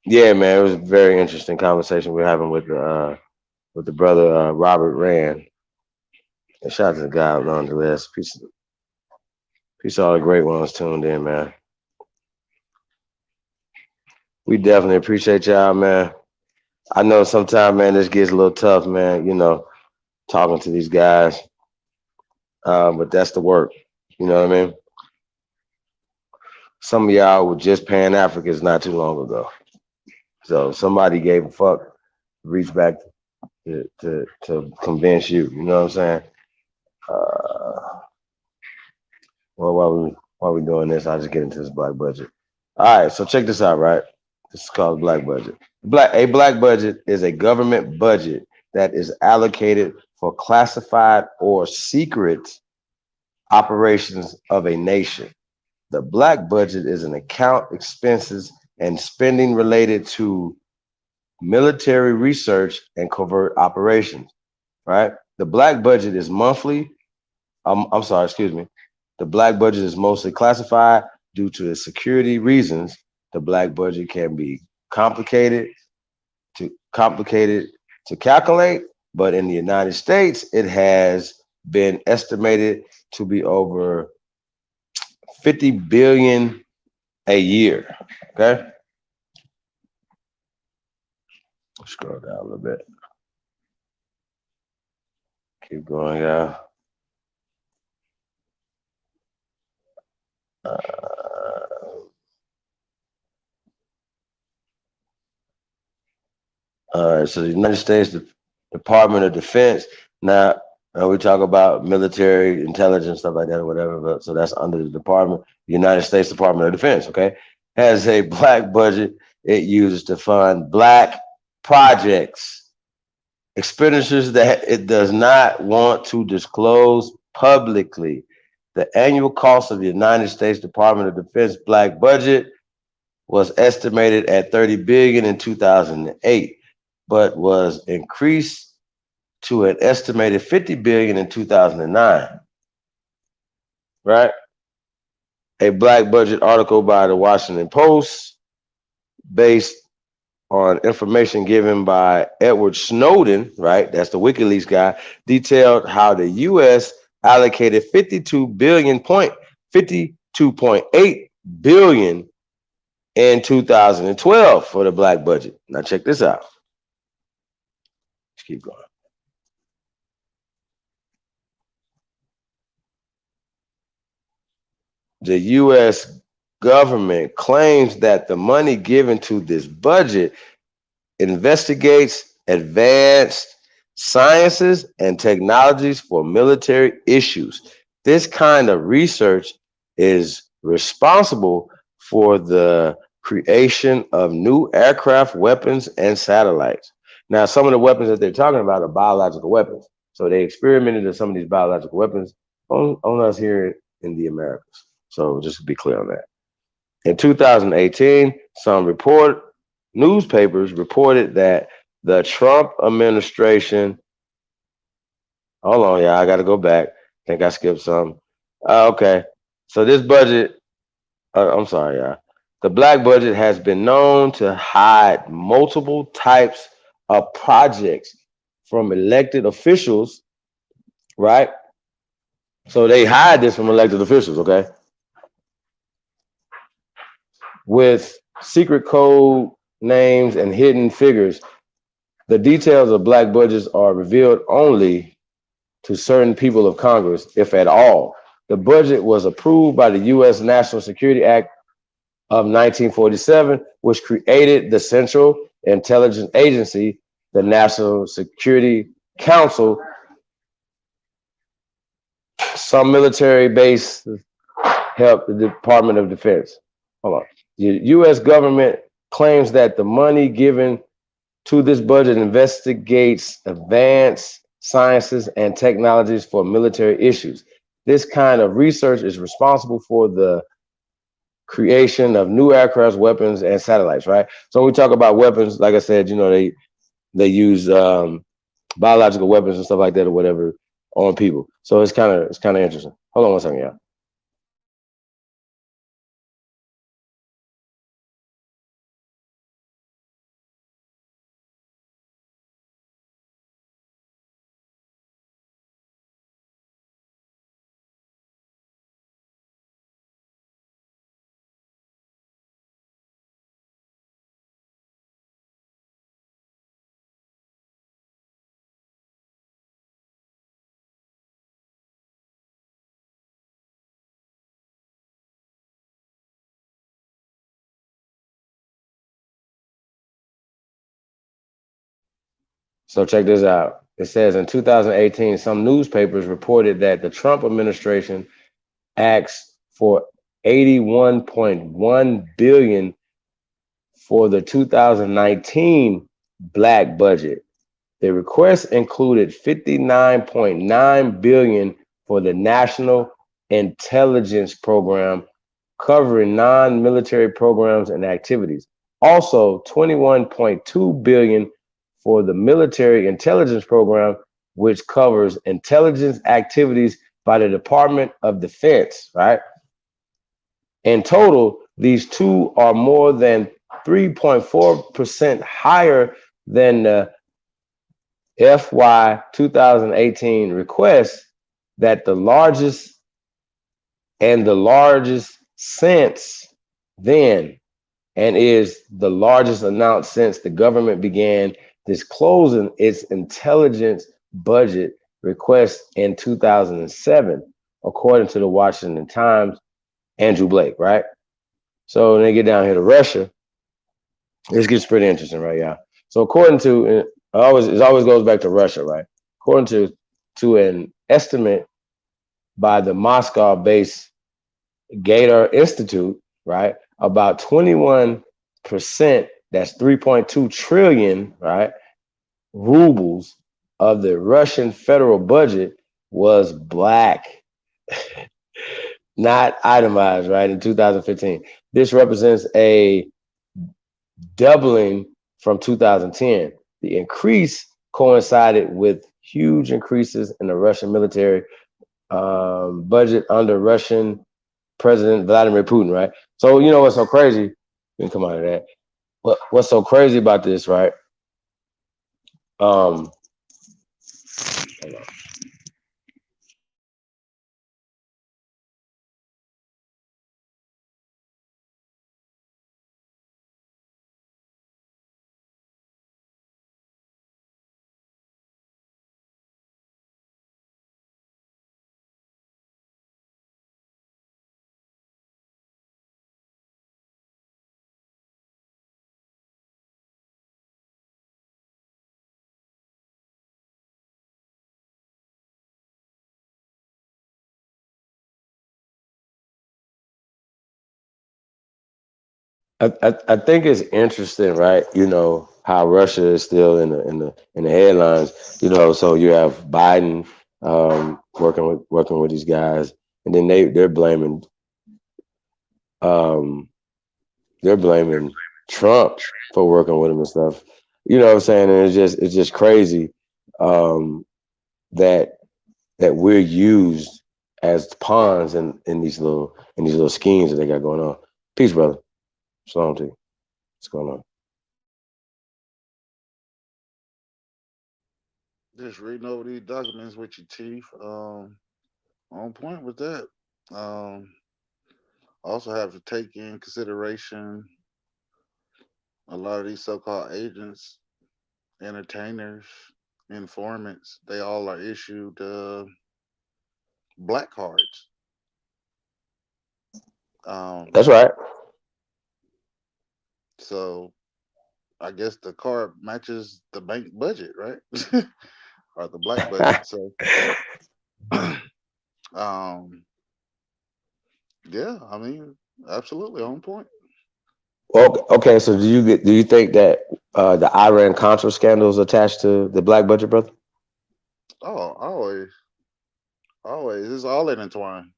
Yeah, man, it was a very interesting conversation we're having with the brother Robert Rand. And shout out to the guy on the list. Peace to all the great ones tuned in, man. We definitely appreciate y'all, man. I know sometimes, man, this gets a little tough, man. You know, talking to these guys, but that's the work. You know what I mean? Some of y'all were just Pan Africans not too long ago. So somebody gave a fuck, reach back to convince you. You know what I'm saying? Well, while we doing this, I'll just get into this black budget. All right, so check this out, right? This is called black budget. A black budget is a government budget that is allocated for classified or secret operations of a nation. The black budget is an account expenses and spending related to military research and covert operations, right? The black budget is monthly. I'm sorry, excuse me. The black budget is mostly classified due to the security reasons. The black budget can be complicated to calculate, but in the United States, it has been estimated to be over 50 billion a year. Okay. Scroll down a little bit. Keep going, y'all. All right, so the United States Department of Defense. Now, we talk about military intelligence, stuff like that, or whatever. But so that's under the Department, the United States Department of Defense. Okay, has a black budget it uses to fund black projects, expenditures that it does not want to disclose publicly. The annual cost of the United States Department of Defense black budget was estimated at 30 billion in 2008, but was increased to an estimated 50 billion in 2009. Right? A black budget article by the Washington Post, based on information given by Edward Snowden, right? That's the WikiLeaks guy, detailed how the U.S. allocated 52.8 billion in 2012 for the black budget. Now check this out. Let's keep going. The U.S. government claims that the money given to this budget investigates advanced sciences and technologies for military issues. This kind of research is responsible for the creation of new aircraft, weapons, and satellites. Now, some of the weapons that they're talking about are biological weapons. So they experimented with some of these biological weapons on us here in the Americas. So just to be clear on that. In 2018, some newspapers reported that the Trump administration, hold on, y'all, I got to go back. I think I skipped some. Okay, so this budget, I'm sorry, y'all. The black budget has been known to hide multiple types of projects from elected officials, right? So they hide this from elected officials, okay? With secret code names and hidden figures. The details of black budgets are revealed only to certain people of Congress, if at all. The budget was approved by the U.S. National Security Act of 1947, which created the Central Intelligence Agency, the National Security Council. Some military bases help the Department of Defense. Hold on. The U.S. government claims that the money given to this budget investigates advanced sciences and technologies for military issues. This kind of research is responsible for the creation of new aircraft, weapons, and satellites, right? So when we talk about weapons, like I said, they use biological weapons and stuff like that or whatever on people. So it's kind of interesting. Hold on one second, y'all. So check this out. It says in 2018, some newspapers reported that the Trump administration asked for 81.1 billion for the 2019 black budget. The request included 59.9 billion for the National Intelligence Program, covering non-military programs and activities. Also, 21.2 billion for the Military Intelligence Program, which covers intelligence activities by the Department of Defense, right? In total, these two are more than 3.4% higher than the FY 2018 request, that the largest since then, and is the largest announced since the government began disclosing its intelligence budget request in 2007, according to the Washington Times, Andrew Blake, right? So when they get down here to Russia, this gets pretty interesting, right, y'all? So according to, it always goes back to Russia, right? According to an estimate by the Moscow-based G.O.A.T Institute, right, about 21%, that's 3.2 trillion, right, rubles of the Russian federal budget was black, not itemized, right, in 2015. This represents a doubling from 2010. The increase coincided with huge increases in the Russian military budget under Russian President Vladimir Putin, right? So you know what's so crazy? We can come out of that. What's so crazy about this, right? Hold on. I think it's interesting, right? You know how Russia is still in the headlines. You know, so you have Biden working with these guys, and then um, they're blaming Trump for working with him and stuff. You know what I'm saying? And it's just crazy that we're used as pawns in these little schemes that they got going on. Peace, brother. Shalom to you. What's going on? Just reading over these documents with your teeth. On point with that. Also have to take in consideration a lot of these so-called agents, entertainers, informants. They all are issued black cards. That's right. So I guess the card matches the bank budget, right? Or the black budget. So yeah, I mean, absolutely on point. Okay, so do you think that the Iran Contra scandal is attached to the Black Budget Brother? Oh, always, it's all intertwined.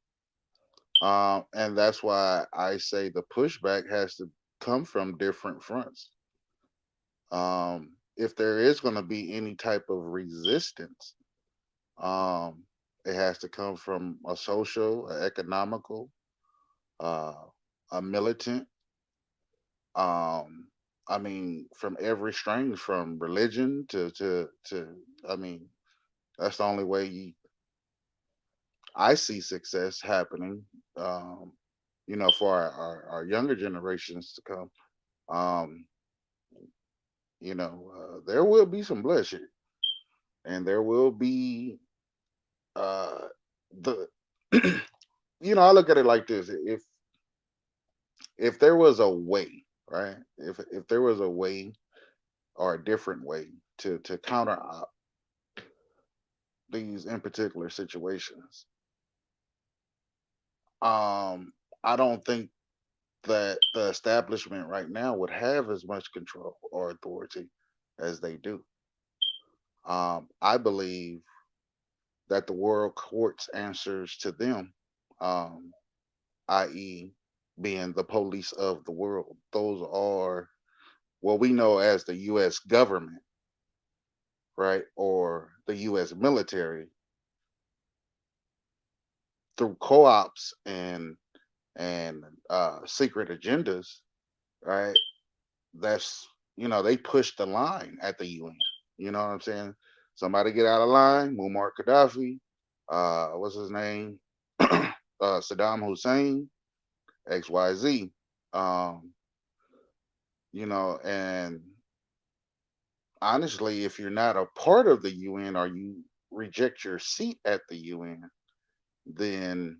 And that's why I say the pushback has to come from different fronts. If there is going to be any type of resistance, um, it has to come from a social, a economical, uh, a militant. Um, I mean, from every strain, from religion to. I mean, that's the only way I see success happening. Um, for our younger generations to come. Um, there will be some bloodshed, and there will be uh the I look at it like this: if there was a way, right? If there was a way or a different way to counter these in particular situations, I don't think that the establishment right now would have as much control or authority as they do. I believe that the world courts answers to them, um, i.e., being the police of the world. Those are what we know as the U.S. government, right, or the U.S. military through co-ops and secret agendas, right? That's they push the line at the UN. You know what I'm saying? Somebody get out of line. Muammar Gaddafi, what's his name? Saddam Hussein, XYZ. Um, and honestly, if you're not a part of the UN or you reject your seat at the UN, then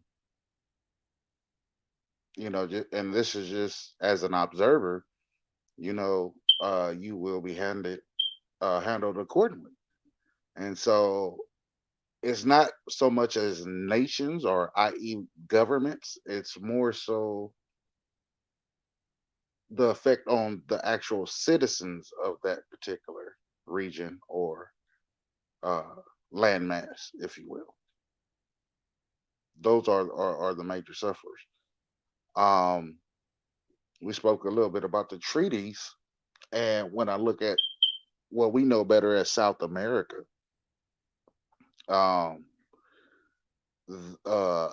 and this is just as an observer, you will be handled accordingly. And so it's not so much as nations or i.e. governments, it's more so the effect on the actual citizens of that particular region or uh, landmass, if you will. Those are the major sufferers. Um, we spoke a little bit about the treaties, and when I look at what we know better as South America, um, uh,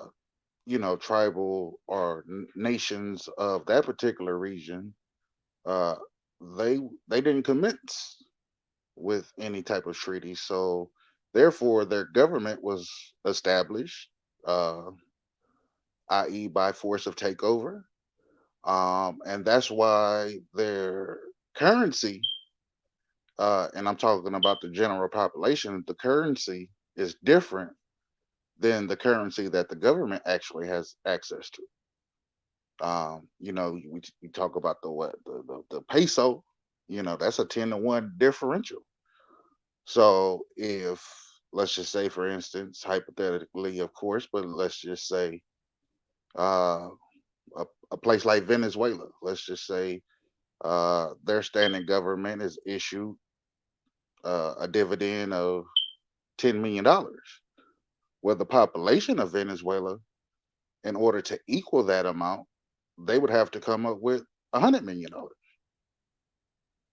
tribal or nations of that particular region, uh, they didn't commence with any type of treaty, so therefore their government was established, uh, i.e., by force of takeover, and that's why their currency, and I'm talking about the general population, the currency is different than the currency that the government actually has access to. We talk about the peso, that's a 10-to-1 differential. So if let's just say, for instance, hypothetically, of course, but let's just say uh, a place like Venezuela, let's just say their standing government has issued a dividend of $10 million. Well, the population of Venezuela, in order to equal that amount, they would have to come up with $100 million,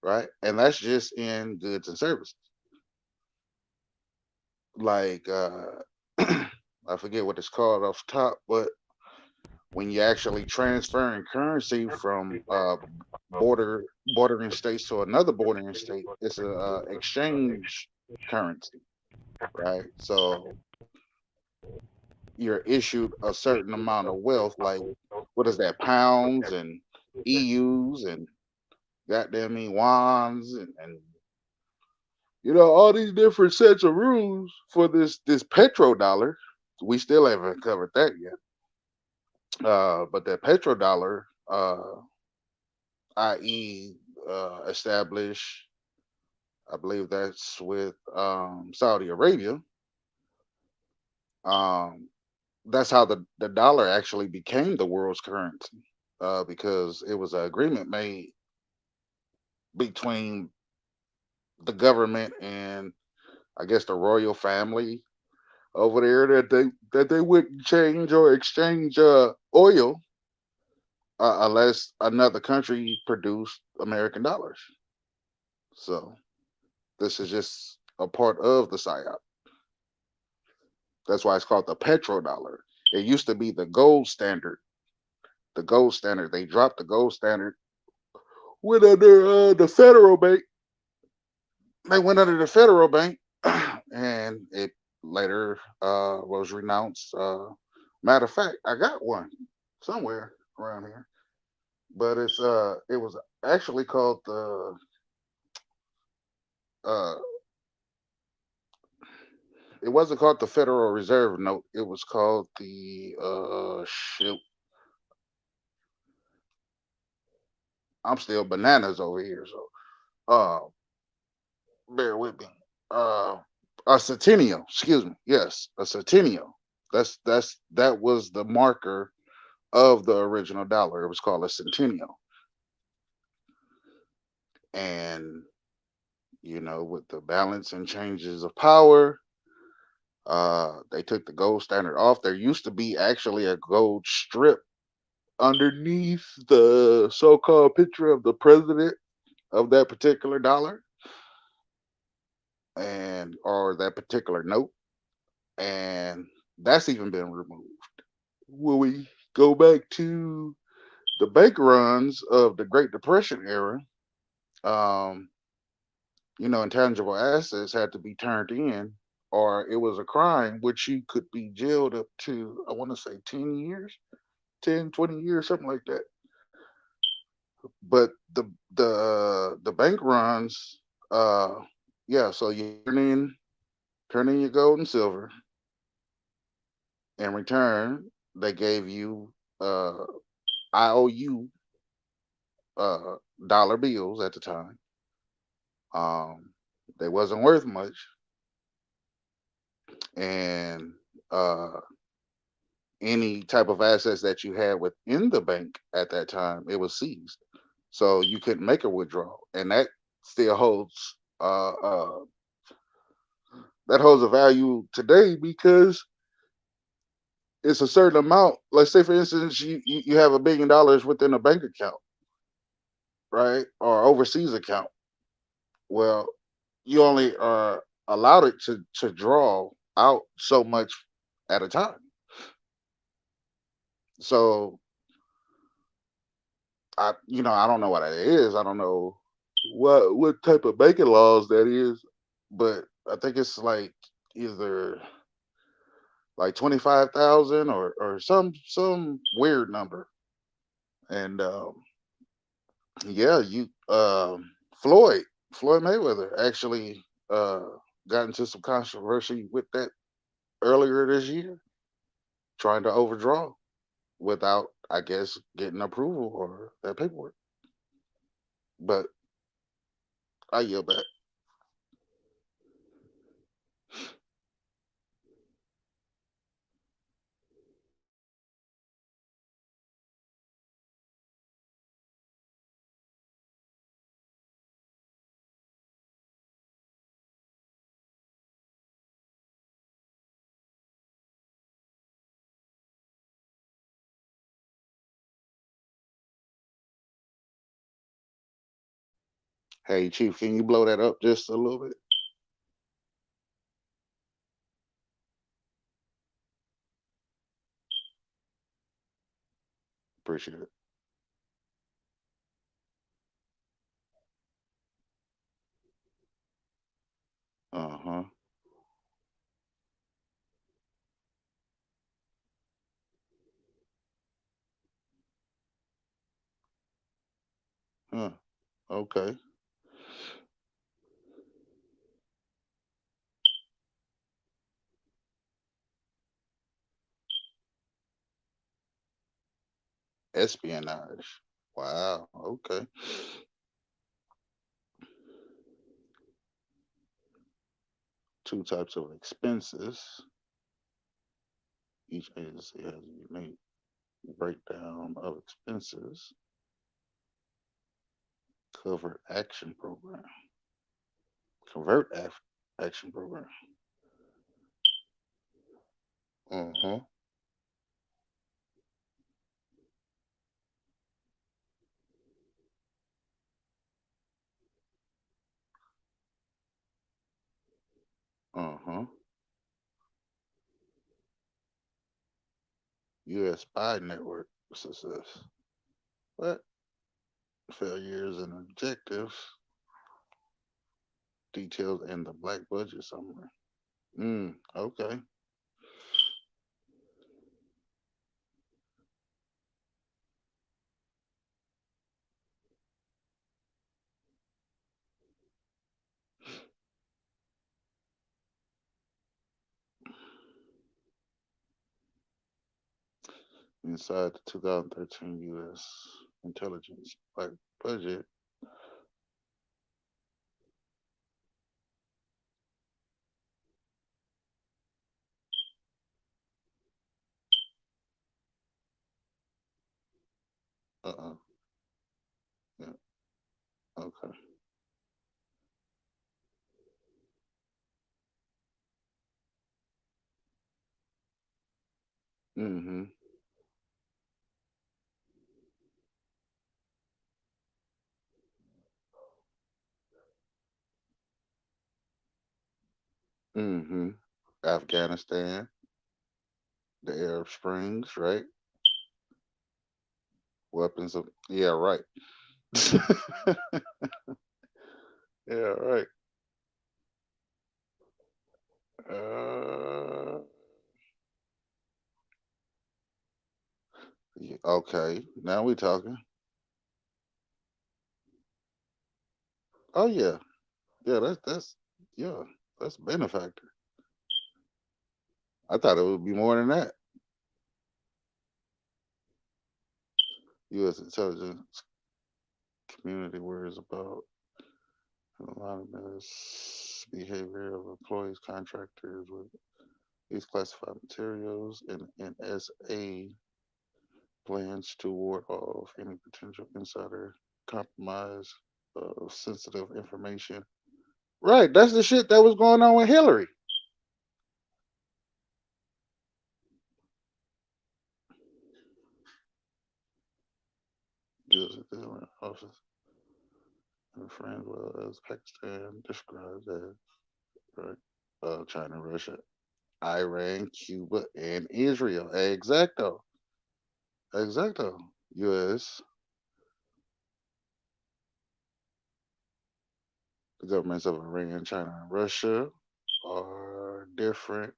right? And that's just in goods and services. Like I forget what it's called off the top, but when you actually transferring currency from bordering states to another bordering state, it's a exchange currency, right? So you're issued a certain amount of wealth, like what is that, pounds and EUs and goddamn me wands and all these different sets of rules for this petrodollar. We still haven't covered that yet. But that petrodollar, i.e., established, I believe that's with Saudi Arabia. Um, that's how the dollar actually became the world's currency. because it was an agreement made between the government and I guess the royal family over there that they wouldn't change or exchange oil unless another country produced American dollars. So this is just a part of the psyop. That's why it's called the petrodollar. It used to be the gold standard. The gold standard. They dropped the gold standard. Went under the federal bank. They went under the federal bank, and it later was renounced. Matter of fact, I got one somewhere around here, but it was actually called the uh it wasn't called the Federal Reserve note. It was called the shoot. I'm still bananas over here, so uh bear with me. Uh a centennial, excuse me. Yes, a centennial. That was the marker of the original dollar. It was called a centennial. And with the balance and changes of power, they took the gold standard off. There used to be actually a gold strip underneath the so-called picture of the president of that particular dollar and or that particular note, and that's even been removed. When we go back to the bank runs of the Great Depression era, um, intangible assets had to be turned in, or it was a crime which you could be jailed up to, I want to say 10 years, 10, 20 years, something like that. But the bank runs, uh, yeah, so you turn in your gold and silver. In return, they gave you IOU uh, dollar bills at the time. Um, they wasn't worth much, and uh, any type of assets that you had within the bank at that time, it was seized. So you couldn't make a withdrawal, and still holds that holds a value today because it's a certain amount. Let's say, for instance, you have $1 billion within a bank account, right, or overseas account. Well, you only are allowed it to draw out so much at a time. So I don't know what that is. I don't know what type of banking laws that is, but I think it's like either like 25,000 or some weird number. And yeah, you Floyd Mayweather actually got into some controversy with that earlier this year, trying to overdraw without, I guess, getting approval or that paperwork. But I yield back. Hey, Chief, can you blow that up just a little bit? Appreciate it. Uh huh. Huh. Okay. Espionage. Wow. Okay. Two types of expenses. Each agency has a unique. Breakdown of expenses. Covert action program. Convert action program. Uh-huh. Uh-huh. U.S. spy network success. What? Failures and objectives. Details in the black budget somewhere. Okay. Inside the 2013 U.S. intelligence black budget. Uh-uh. Yeah. Okay. Mm-hmm. Mm-hmm. Afghanistan, the Arab Springs, right? Weapons of yeah, right. Yeah, right. Uh, okay, now we talking. Oh yeah, yeah. That's yeah. That's benefactor. I thought it would be more than that. U.S. intelligence community worries about anonymous behavior of employees, contractors with these classified materials, and NSA plans to ward off any potential insider compromise of sensitive information. Right, that's the shit that was going on with Hillary. U.S. Intelligence Office and friends well as Pakistan described as right, China, Russia, Iran, Cuba, and Israel. Exacto. Exacto. U.S. The governments of Iran, China, and Russia are different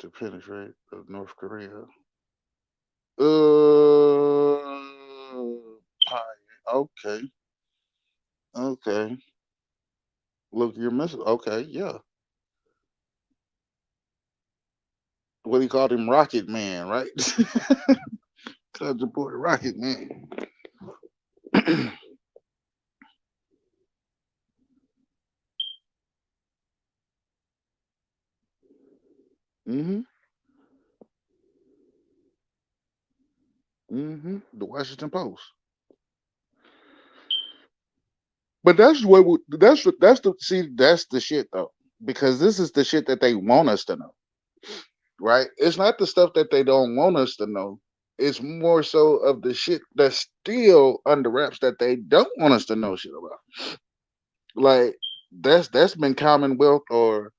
to penetrate North Korea. Okay, okay. Look, you're missing. Okay, yeah. What he called him, Rocket Man, right? Cousin boy, Rocket Man. Mm-hmm. Mm-hmm. The Washington Post. But that's the see that's the shit though, because this is the shit that they want us to know, right? It's not the stuff that they don't want us to know. It's more so of the shit that's still under wraps that they don't want us to know shit about. Like that's been Commonwealth or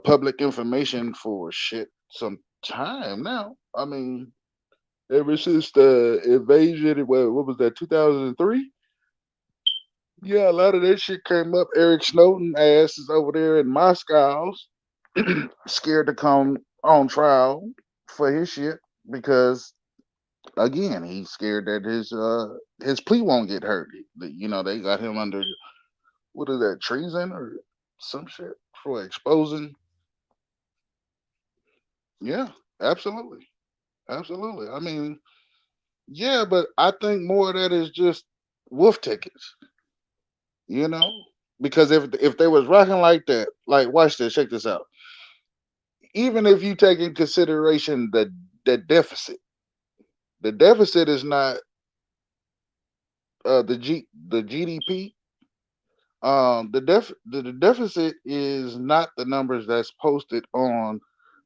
public information for shit some time now. I mean, ever since the invasion, what was that, 2003? Yeah, a lot of that shit came up. Eric Snowden ass is over there in Moscow, scared to come on trial for his shit because again he's scared that his plea won't get heard. You know they got him under what is that, treason or some shit for exposing. Yeah, absolutely, absolutely. I mean, yeah, but I think more of that is just wolf tickets. You know, because if they was rocking like that, like watch this, check this out. even if you take in consideration the deficit is not the GDP. The deficit is not the numbers that's posted on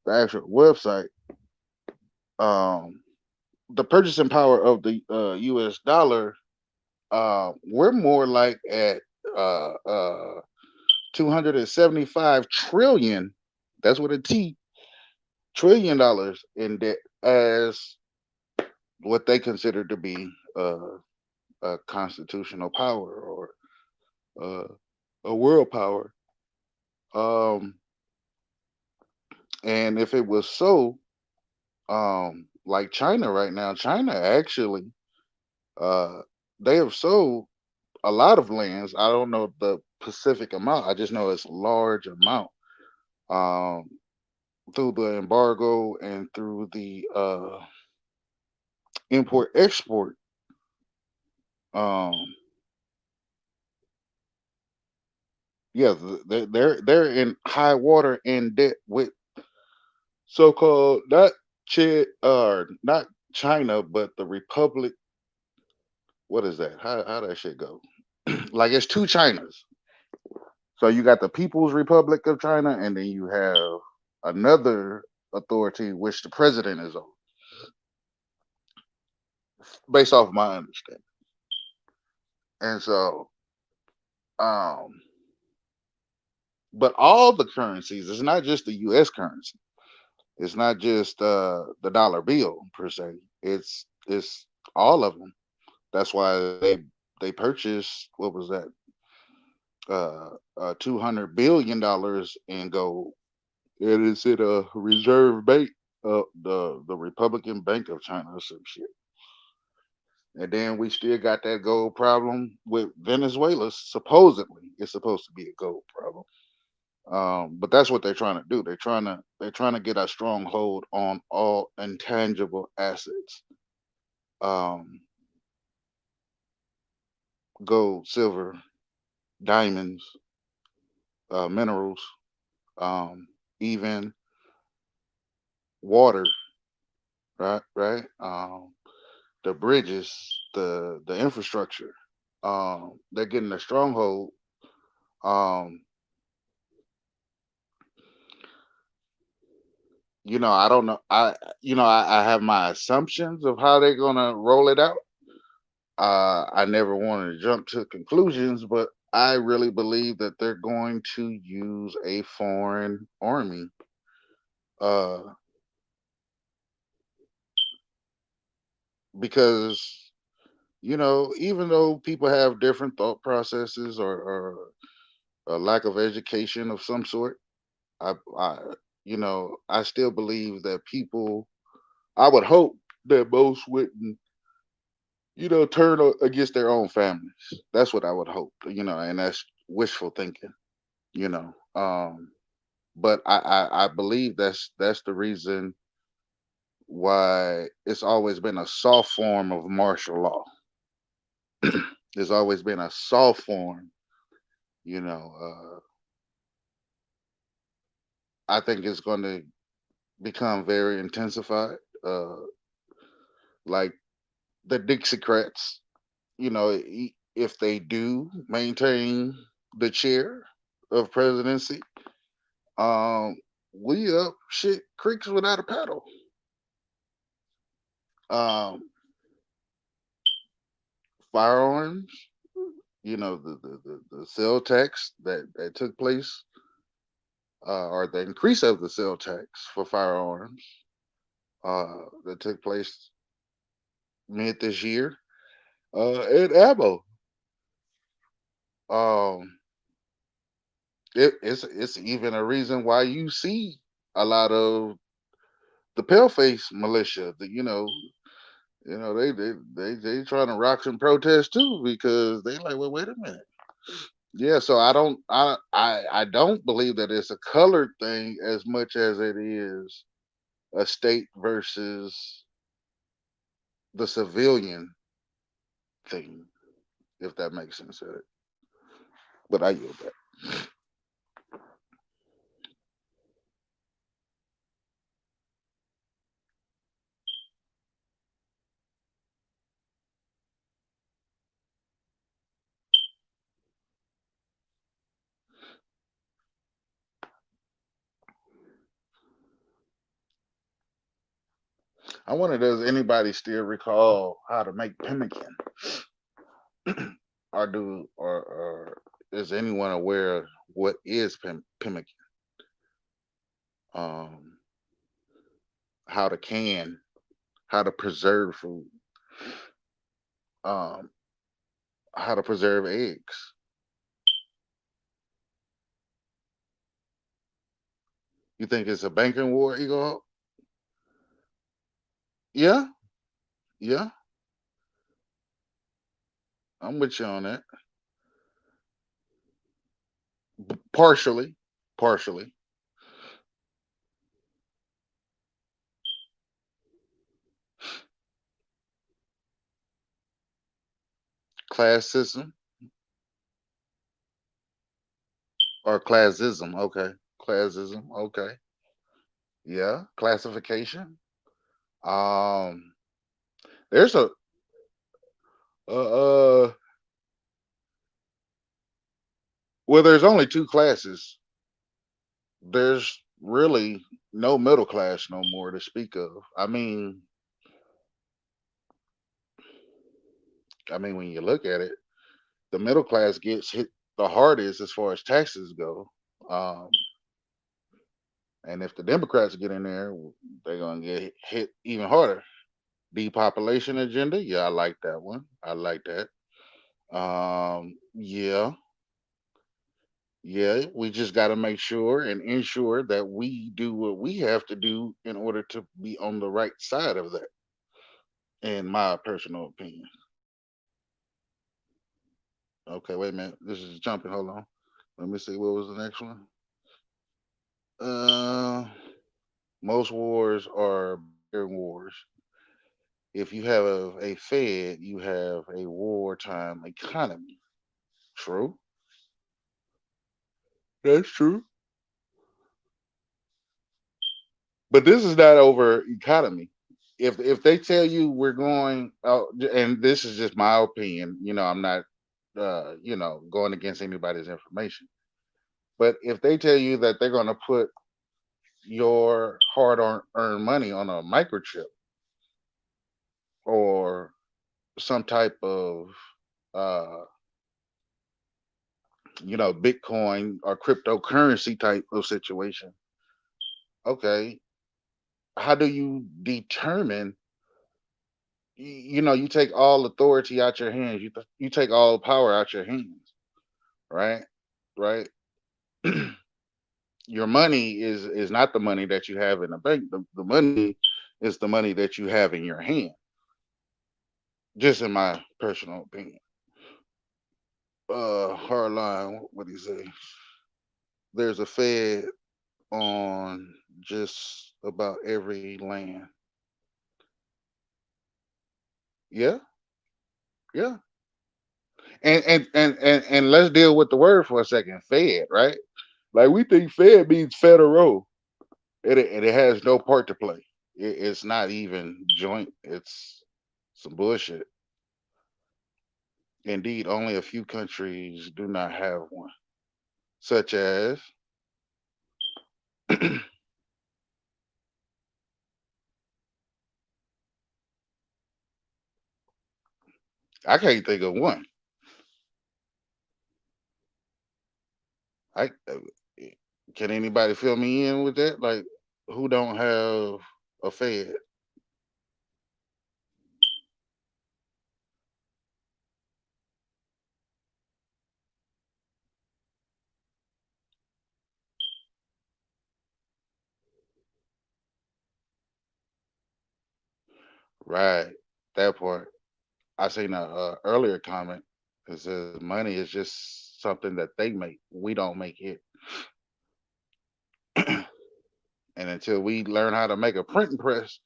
the actual website. Um, the purchasing power of the U.S. dollar, we're more like at uh, uh, 275 trillion. That's with a T, $1 trillion in debt as what they consider to be a constitutional power or uh, a world power. Um, and if it was so, like China right now, China actually, uh, they have sold a lot of lands. I don't know the specific amount. I just know it's a large amount. Um, through the embargo and through the import export. Um, yeah, they're in high water and debt with so-called not China, but the Republic. What is that? How that shit go? Like it's two Chinas. So you got the People's Republic of China, and then you have another authority which the president is on, based off my understanding. And so, um, but all the currencies, it's not just the U.S. currency. It's not just the dollar bill per se. It's all of them. That's why they purchased what was that? $200 billion in gold. It is in a reserve bank, the Republican Bank of China or some shit. And then we still got that gold problem with Venezuela. Supposedly, it's supposed to be a gold problem. But that's what they're trying to do. They're trying to get a stronghold on all intangible assets, um, gold, silver, diamonds, minerals, um, even water. Right, right. The bridges, the infrastructure. They're getting a stronghold. Um, I don't know. I have my assumptions of how they're gonna roll it out. I never wanted to jump to conclusions, but I really believe that they're going to use a foreign army. Uh, because even though people have different thought processes or a lack of education of some sort, I I still believe that people. I would hope that most wouldn't turn against their own families. That's what I would hope, and that's wishful thinking, you know. But I believe that's the reason why it's always been a soft form of martial law. There's always been a soft form, you know. I think it's going to become very intensified, like the Dixiecrats. If they do maintain the chair of presidency, um, we up shit creeks without a paddle. Um, Firearms, the sale tax that took place, or the increase of the sale tax for firearms that took place mid this year, and ammo. Um, it's even a reason why you see a lot of the paleface militia. They trying to rock some protests too because they like, well, wait a minute. Yeah, so I don't believe that it's a colored thing as much as it is a state versus the civilian thing, if that makes sense. But I yield that. I wonder, does anybody still recall how to make pemmican, or is anyone aware of what is pemmican? Um, how to can, how to preserve food, um, how to preserve eggs. You think it's a banking war, Ego? Yeah, yeah, I'm with you on that. Partially, partially. Classism or classism. Okay, classism. Okay, yeah, classification. Um, there's a uh, well, there's only two classes. There's really no middle class no more to speak of. I mean, when you look at it, the middle class gets hit the hardest as far as taxes go. Um, and if the Democrats get in there, they're gonna get hit even harder. Depopulation agenda, yeah, I like that one. I like that. Yeah, yeah, we just got to make sure and ensure that we do what we have to do in order to be on the right side of that, in my personal opinion. Okay, wait a minute. This is jumping. Hold on. Let me see. What was the next one? Uh, most wars are better wars. If you have a Fed, you have a wartime economy. True. That's true. But this is not over economy. If they tell you we're going out, and this is just my opinion, I'm not, going against anybody's information. But if they tell you that they're going to put your hard-earned money on a microchip or some type of, uh, Bitcoin or cryptocurrency type of situation, okay, how do you determine? You take all authority out your hands. You take all power out your hands, right? Right. Your money is not the money that you have in the bank. The money is the money that you have in your hand. Just in my personal opinion. Hardline, what do you say? There's a Fed on just about every land. Yeah, yeah. And let's deal with the word for a second. Fed, right? Like we think Fed means federal. It has no part to play. It's not even joint. It's some bullshit. Indeed, only a few countries do not have one, such as I can't think of one. I can anybody fill me in with that? Like, who don't have a Fed? Right, that part. I seen a earlier comment that says money is just something that they make. We don't make it. And until we learn how to make a printing press,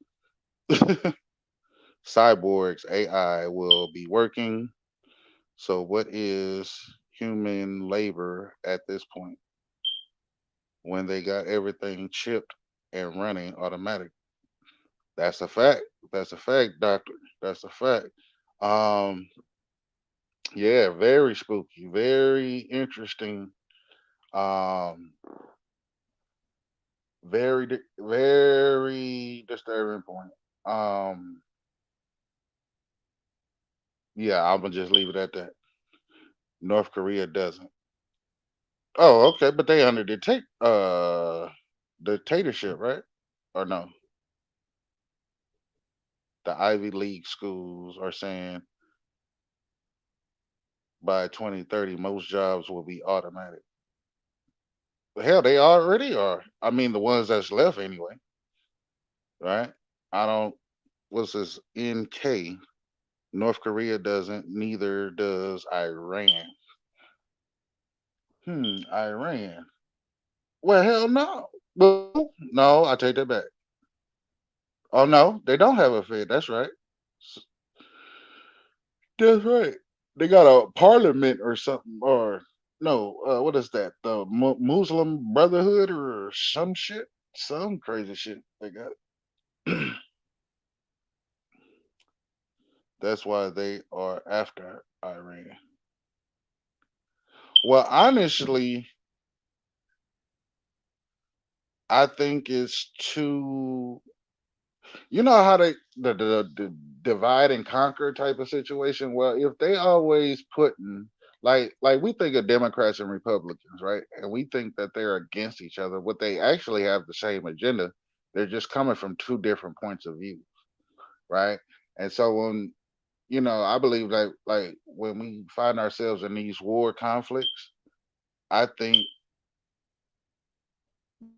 cyborgs AI will be working. So, what is human labor at this point when they got everything chipped and running automatic? That's a fact. That's a fact, doctor. That's a fact. Um, yeah, very spooky, very interesting. Um, very, very disturbing point. Um, yeah, I'm gonna just leave it at that. North Korea doesn't. Oh, okay, but they under dictatorship, right? Or no? The Ivy League schools are saying by 2030 most jobs will be automatic. Hell, they already are. I mean, the ones that's left anyway, right? I don't. What's this? NK. North Korea doesn't. Neither does Iran. Iran. Well, hell no. Well, no, I take that back. Oh no, they don't have a Fed. That's right. That's right. They got a parliament or something, or no? What is that? The Muslim Brotherhood or some shit? Some crazy shit they got. That's why they are after Iran. Well, honestly, I think it's too. You know how the divide and conquer type of situation. Well, if they always putting like we think of Democrats and Republicans, right? And we think that they're against each other, but they actually have the same agenda. They're just coming from two different points of view, right? And so when I believe that like when we find ourselves in these war conflicts, I think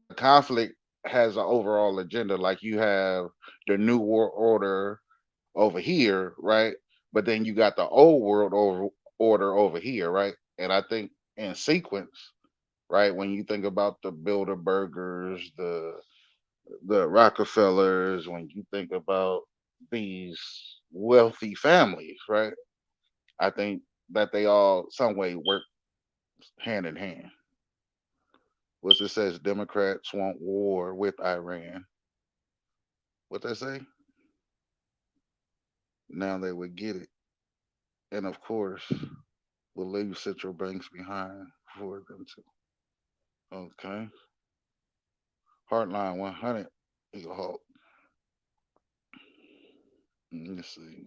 the conflict has an overall agenda. Like you have the new world order over here, right? But then you got the old order over here, right? And I think in sequence, right, when you think about the Bilderbergers, the Rockefellers, when you think about these wealthy families, right? I think that they all some way work hand in hand. What's it says? Democrats want war with Iran. What they say? Now they would get it, and of course, will leave central banks behind for them to. Okay. Heartline 100. Eagle Hawk. Let's see.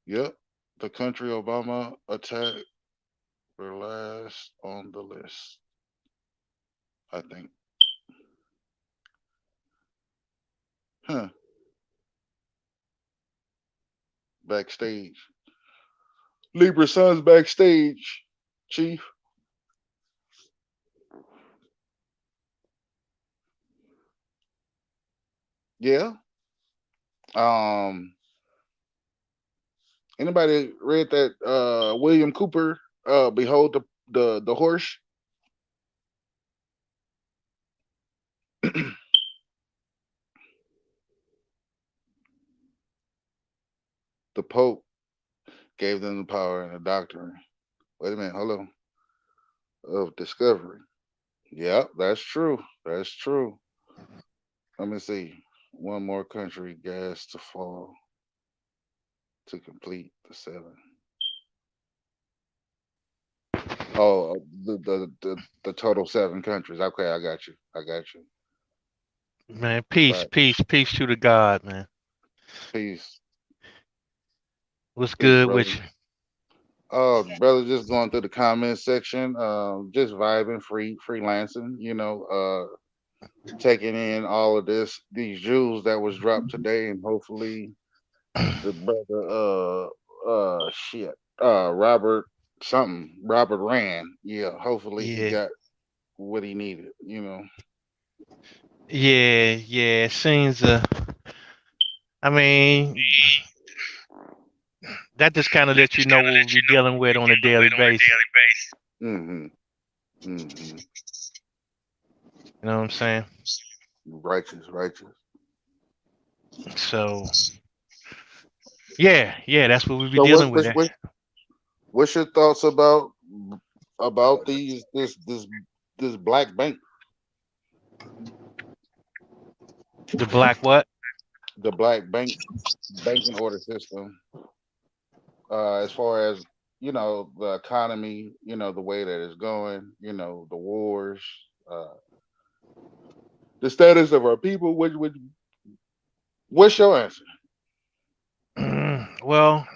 Yep. The country Obama attacked were last on the list, I think. Huh. Backstage. Libra Sun's backstage, Chief. Yeah. Um Anybody read that William Cooper Behold the horse? The Pope gave them the power and the doctrine. Wait a minute, hold on. Of discovery. Yep, that's true. That's true. Let me see. One more country gas to fall to complete the seven. Oh, the total seven countries. Okay, I got you. I got you. Man, peace, Right. peace, peace to the God, man. Peace. What's Peace, good with brother. you? Oh, brother, just going through the comment section, just vibing, freelancing, taking in all of these jewels that was dropped today, and hopefully the brother, shit, Robert Rand, yeah, hopefully he Yeah, got what he needed, yeah. It seems. I mean, that just kind of lets you know what we're dealing with on a daily basis. Mm-hmm. Mm-hmm. You know what I'm saying? Righteous, righteous. So, yeah. That's what we be So dealing with. That what's your thoughts about this black bank, the black what? the black banking order system, as far as the economy, the way that it's going, the wars, uh, the status of our people. What What's your answer? Well,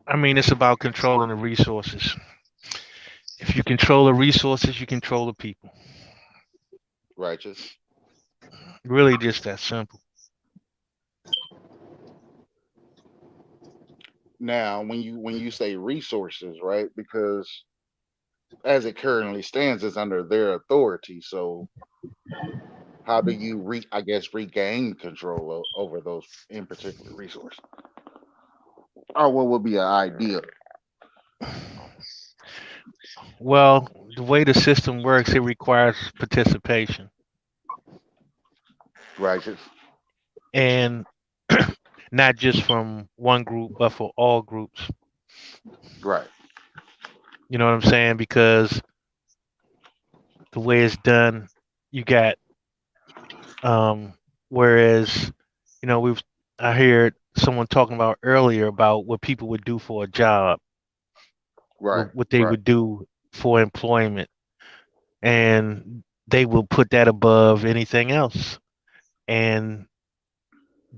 I mean, it's about controlling the resources. If you control the resources, you control the people. Righteous. Really, just that simple. Now, when you say resources, right? Because as it currently stands, it's under their authority. So, how do you I guess regain control over those in particular resources? Or what would be an idea? Well, the way the system works, it requires participation. Righteous. And not just from one group, but for all groups. Right. You know what I'm saying? Because the way it's done, you got whereas, we've I heard someone talking about earlier about what people would do for a job, Right. what they Right. would do for employment, and they will put that above anything else, and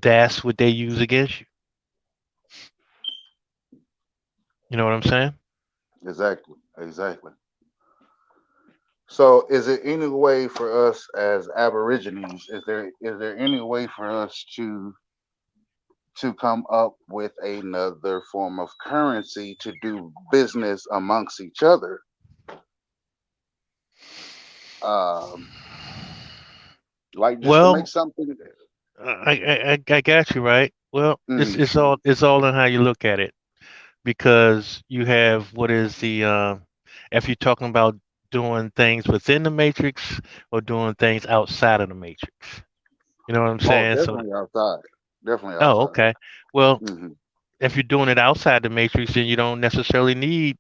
that's what they use against you. You know what I'm saying? Exactly. Exactly. So, is there any way for us as Aborigines? Is there any way for us to come up with another form of currency to do business amongst each other? Um, like just to make Well, something. I got you right. Well, it's Mhm. it's all it's all in how you look at it, because you have what is the if you're talking about doing things within the matrix or doing things outside of the matrix. You know what I'm Oh, saying? So, definitely outside. Definitely oh, outside. okay. Well, Hmm. if you're doing it outside the matrix, then you don't necessarily need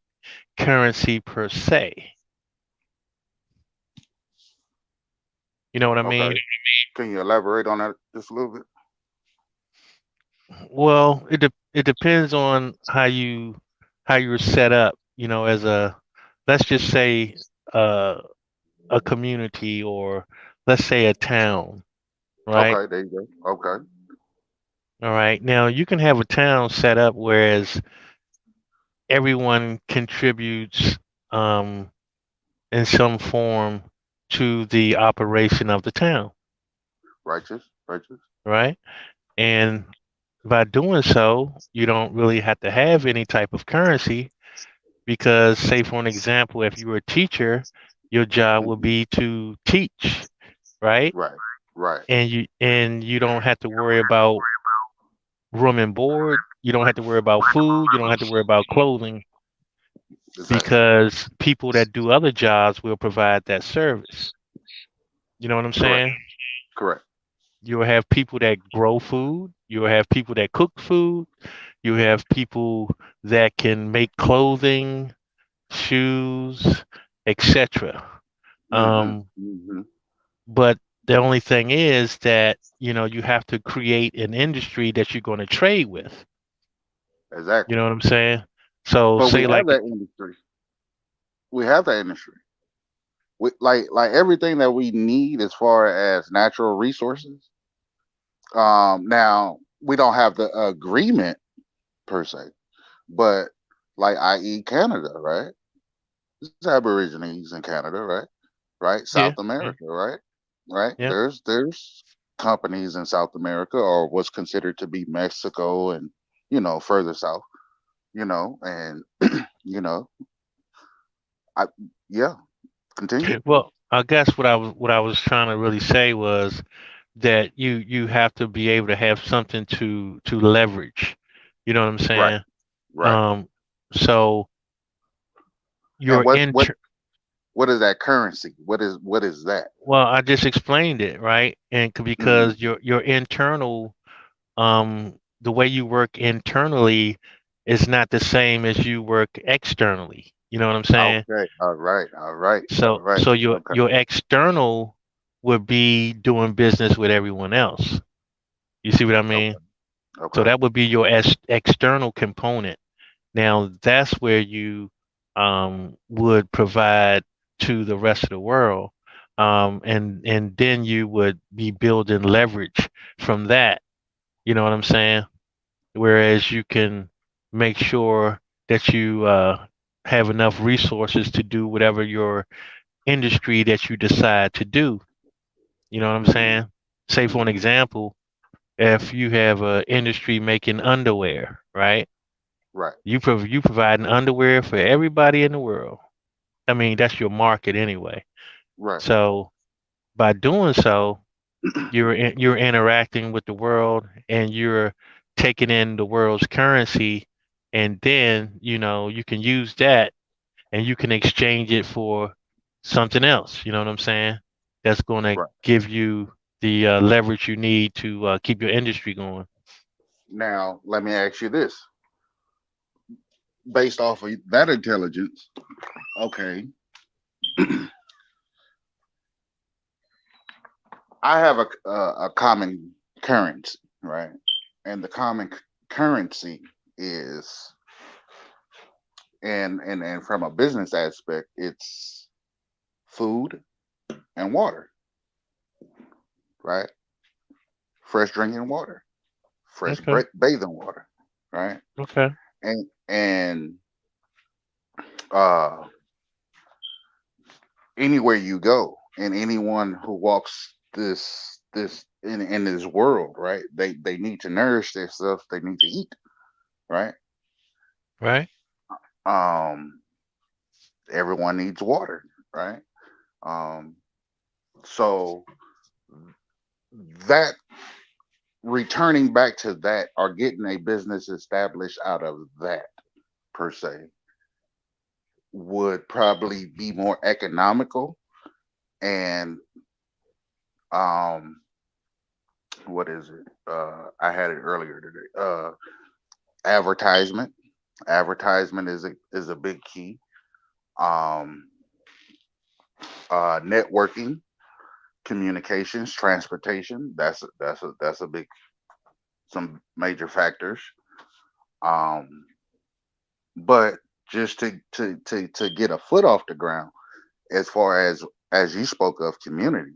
currency per se. You know what I Okay. mean? Can you elaborate on that just a little bit? Well, it depends on how you're set up. As a, let's just say, uh, a community, or let's say a town, right? Okay, there you go. Okay. All right. Now you can have a town set up whereas everyone contributes um, in some form to the operation of the town, Righteous. Righteous. right? And by doing so, you don't really have to have any type of currency because, say, for an example, if you were a teacher, your job would Hmm. be to teach, right? Right. Right. And you don't have to worry about room and board. You don't have to worry about food. You don't have to worry about clothing Exactly. because people that do other jobs will provide that service. You know what I'm Correct. saying? Correct. You will have people that grow food. You will have people that cook food. You have people that can make clothing, shoes, etc. Hmm. Um, Hmm. but the only thing is that you have to create an industry that you're going to trade with. You Exactly. know what I'm saying? So But we say have like, that industry. We have that industry. Like everything that we need as far as natural resources. Now we don't have the agreement per se, but like i.e. Canada, right? There's Aborigines in Canada, right? Right? yeah, South yeah, America, right? Right? yeah. There's companies in South America or what's considered to be Mexico and further south, and you know, I yeah, continue. Well, I guess what I was trying to really say was that you have to be able to have something to leverage. You know what I'm Right, saying? right. Um, so And your what inter what is that currency? What is that? well, I just explained it, right? And Hmm. because your internal the way you work internally is not the same as you work externally. You know what I'm saying? Okay. All right. All right. All So right. so your Okay. your external would be doing business with everyone else. You see what I mean? Okay. So Okay. that would be your external component. Now that's where you would provide to the rest of the world. and then you would be building leverage from that. You know what I'm saying? Whereas you can make sure that you have enough resources to do whatever your industry that you decide to do. You know what I'm saying? Say for an example, if you have an industry making underwear, right? Right. You providing underwear for everybody in the world. I mean, that's your market anyway. Right. So by doing so, you're interacting with the world and you're taking in the world's currency, and then you can use that and you can exchange it for something else. You know what I'm saying? That's going to Right. give you the leverage you need to keep your industry going. Now, let me ask you this: based off of that intelligence, okay, I have a common currency, right? And the common currency is, and from a business aspect, it's food and water, right? Fresh drinking water, fresh Okay. bathing water, right? Okay. And uh, anywhere you go, and anyone who walks this in this world, right? They need to nourish themselves. They need to eat, right? Right. Um, everyone needs water, right? Um, so that returning back to that or getting a business established out of that per se would probably be more economical and what is it? I had it earlier today. Advertisement. Advertisement is a big key. Um, networking, communications, transportation. That's a big some major factors. Um, but just to get a foot off the ground, as far as you spoke of community,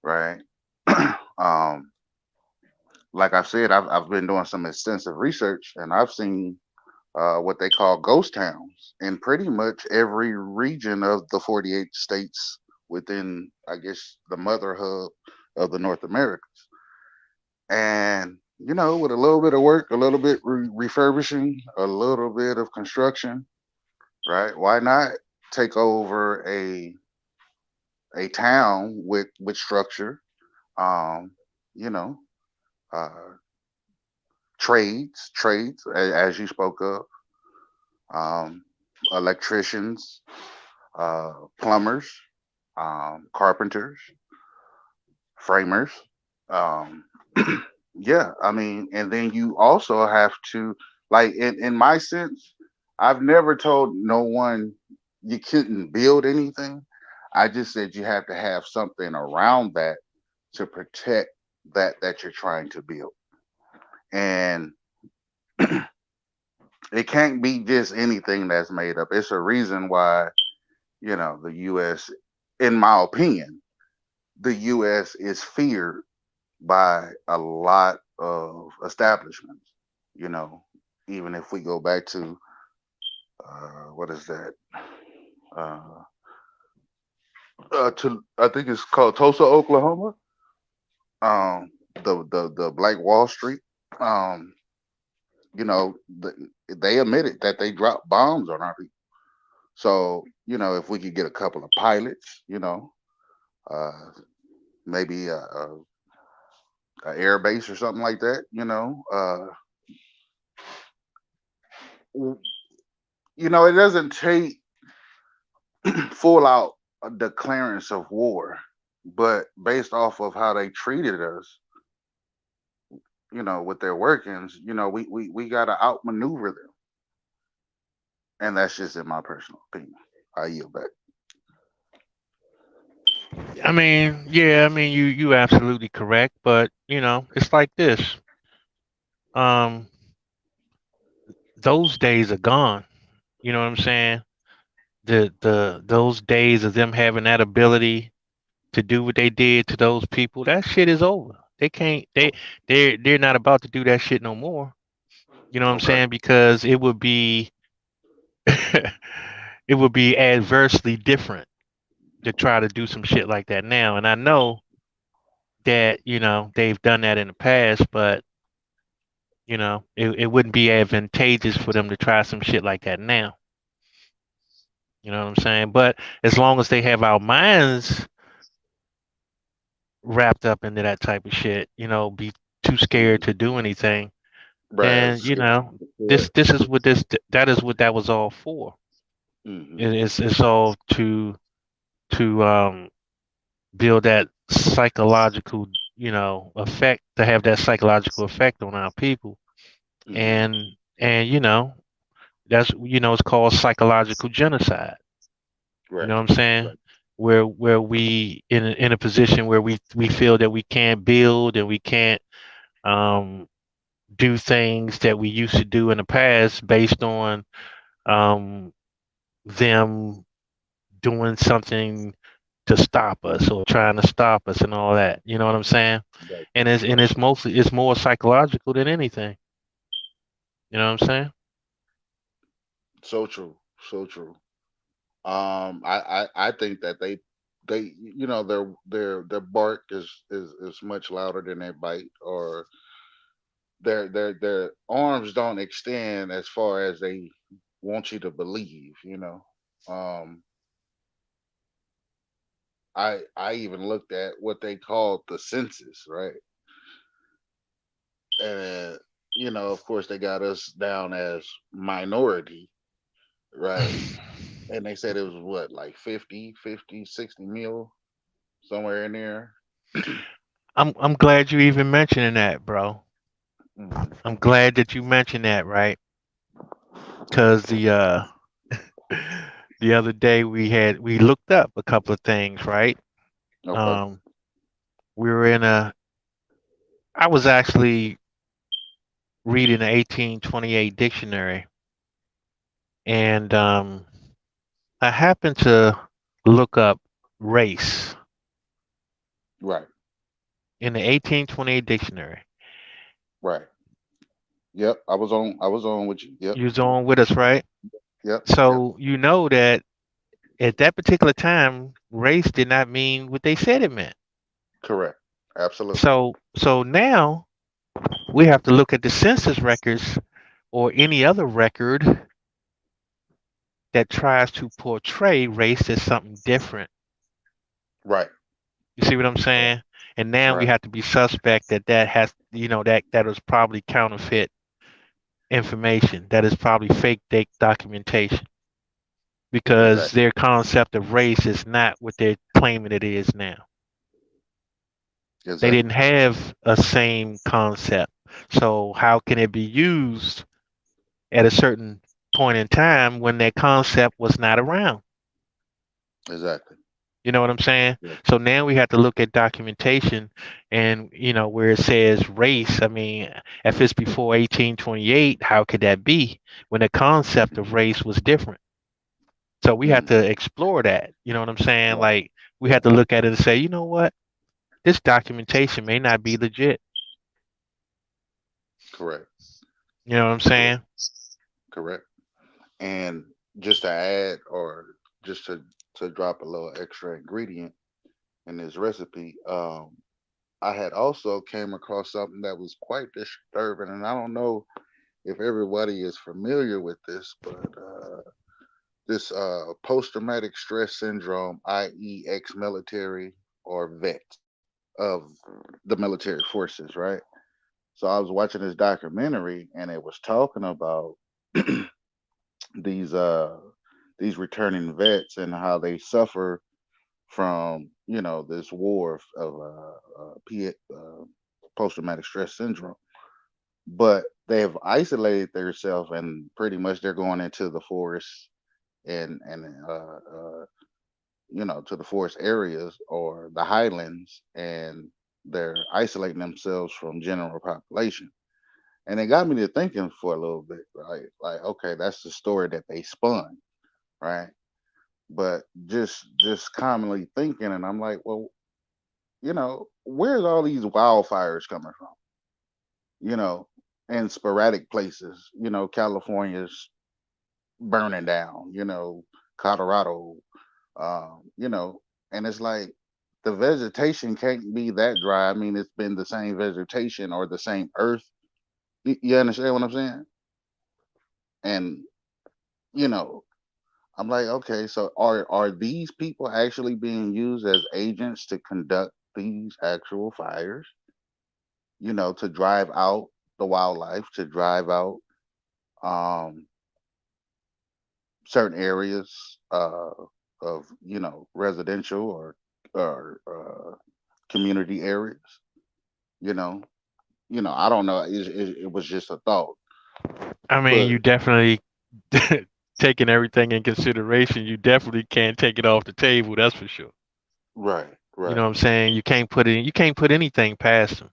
right? um, like I've said, I've been doing some extensive research, and I've seen what they call ghost towns in pretty much every region of the 48 states within, I guess, the mother hub of the North Americas. And with a little bit of work, a little bit refurbishing, a little bit of construction, right? Why not take over a town with structure? Um, you know, uh, trades as you spoke of, um, electricians, plumbers, carpenters, framers. Um, yeah, I mean, and then you also have to, like, in my sense, I've never told no one you couldn't build anything. I just said you have to have something around that to protect that you're trying to build. And it can't be just anything that's made up. It's a reason why, the US, in my opinion, the US is feared by a lot of establishments. You know, even if we go back to what is that? Uh, to I think it's called Tulsa, Oklahoma. The Black Wall Street. Um, they admitted that they dropped bombs on our people. So if we could get a couple of pilots, uh, maybe a air base or something like that, it doesn't take full out a declarance of war, but based off of how they treated us, with their workings, we got to outmaneuver them, and that's just in my personal opinion. I yield back. I mean, yeah, I mean you absolutely correct, but it's like this. Um, those days are gone. You know what I'm saying? The those days of them having that ability to do what they did to those people, that shit is over. They can't. They're not about to do that shit no more. You know what I'm Okay. saying? Because it would be it would be adversely different to try to do some shit like that now. And I know that they've done that in the past, but it wouldn't be advantageous for them to try some shit like that now. You know what I'm saying? But as long as they have our minds wrapped up into that type of shit, be too scared to do anything, Right. then this is what that is what that was all for. Mm-hmm. It's all to build that psychological effect, to have that psychological effect on our people. Mm-hmm. And that's it's called psychological genocide. You Right. know what I'm saying? Where we in a position where we feel that we can't build and we can't um do things that we used to do in the past based on um them doing something to stop us or trying to stop us and all that. You know what I'm saying? Right. It's more psychological than anything. You know what I'm saying? So true. So true. I think that they their bark is much louder than their bite, or their arms don't extend as far as they want you to believe. Um, I even looked at what they called the census, right? And of course, they got us down as minority, right? And they said it was what, like 60 mil, somewhere in there. I'm glad you even mentioning that, bro. Mhm. I'm glad that you mentioned that, right? Because the other day we looked up a couple of things, right? Okay. Um, we were in a. I was actually reading the 1828 dictionary, and I happened to look up race Right. in the 1828 dictionary. Right. Yep. I was on with you. Yep. You was on with us, right? Yep. Yep. So you know that at that particular time, race did not mean what they said it meant. Correct. Absolutely. So now we have to look at the census records or any other record that tries to portray race as something different. Right. You see what I'm Right. saying? And now we Right. have to be suspect that that has, that was probably counterfeit information. That is probably fake documentation because Exactly. their concept of race is not what they're claiming it is now. They didn't Exactly. have a same concept. So how can it be used at a certain point in time when that concept was not around? Exactly. You know what I'm saying? Yeah. So now we have to look at documentation and, where it says race. I mean, if it's before 1828, how could that be when the concept of race was different? So we have Mm-hmm. to explore that. You know what I'm saying? Right. Like, we have to look at it and say, you know what? This documentation may not be legit. Correct. You know what I'm Correct. saying? Correct. And just to add, or just to drop a little extra ingredient in this recipe, I had also came across something that was quite disturbing, and I don't know if everybody is familiar with this, but this post-traumatic stress syndrome, i.e., ex-military or vets of the military forces, right? So I was watching this documentary, and it was talking about these uh these returning vets and how they suffer from this war of post-traumatic stress syndrome, but they have isolated themselves, and pretty much they're going into the forest and to the forest areas or the highlands, and they're isolating themselves from general population. And it got me to thinking for a little bit, right? Like, okay, that's the story that they spun, right? But just commonly thinking, and I'm like, well, where's all these wildfires coming from? In sporadic places. California's burning down. Colorado. And it's like the vegetation can't be that dry. I mean, it's been the same vegetation or the same earth. You understand what I'm saying? And you know, I'm like, okay, so are these people actually being used as agents to conduct these actual fires? To drive out the wildlife, to drive out um, certain areas of residential or community areas. You know, I don't know. It was just a thought, I mean, but you definitely taking everything in consideration. You definitely can't take it off the table. That's for sure. right, You know right. what I'm saying? You can't put it. You can't put anything past them.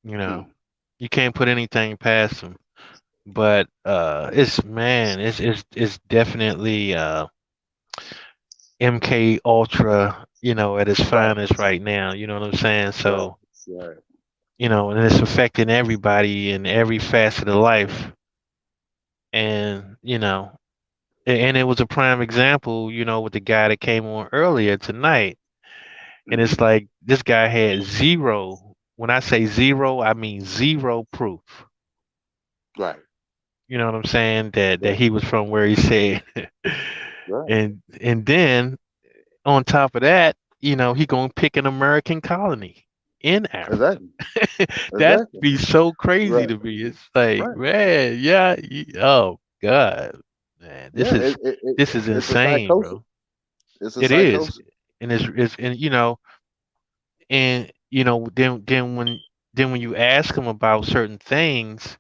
You know, Hmm. you can't put anything past them. But it's man, it's definitely MK Ultra. At its Right, finest right now. You know what I'm saying? right, So right. and it's affecting everybody in every facet of life. And and it was a prime example, with the guy that came on earlier tonight. And it's Hmm. like this guy had zero. When I say zero, I mean zero proof. Right, You know what I'm saying? That right, he was from where he said. right. And then on top of that, he gonna pick an American colony in Africa. Exactly, That'd exactly. be so crazy Right, to me. It's like, right. man, yeah, oh God, man, this Yeah, is this is it's a insane, psychosis. bro. It's a It is, psychosis. and it's and then when you ask them about certain things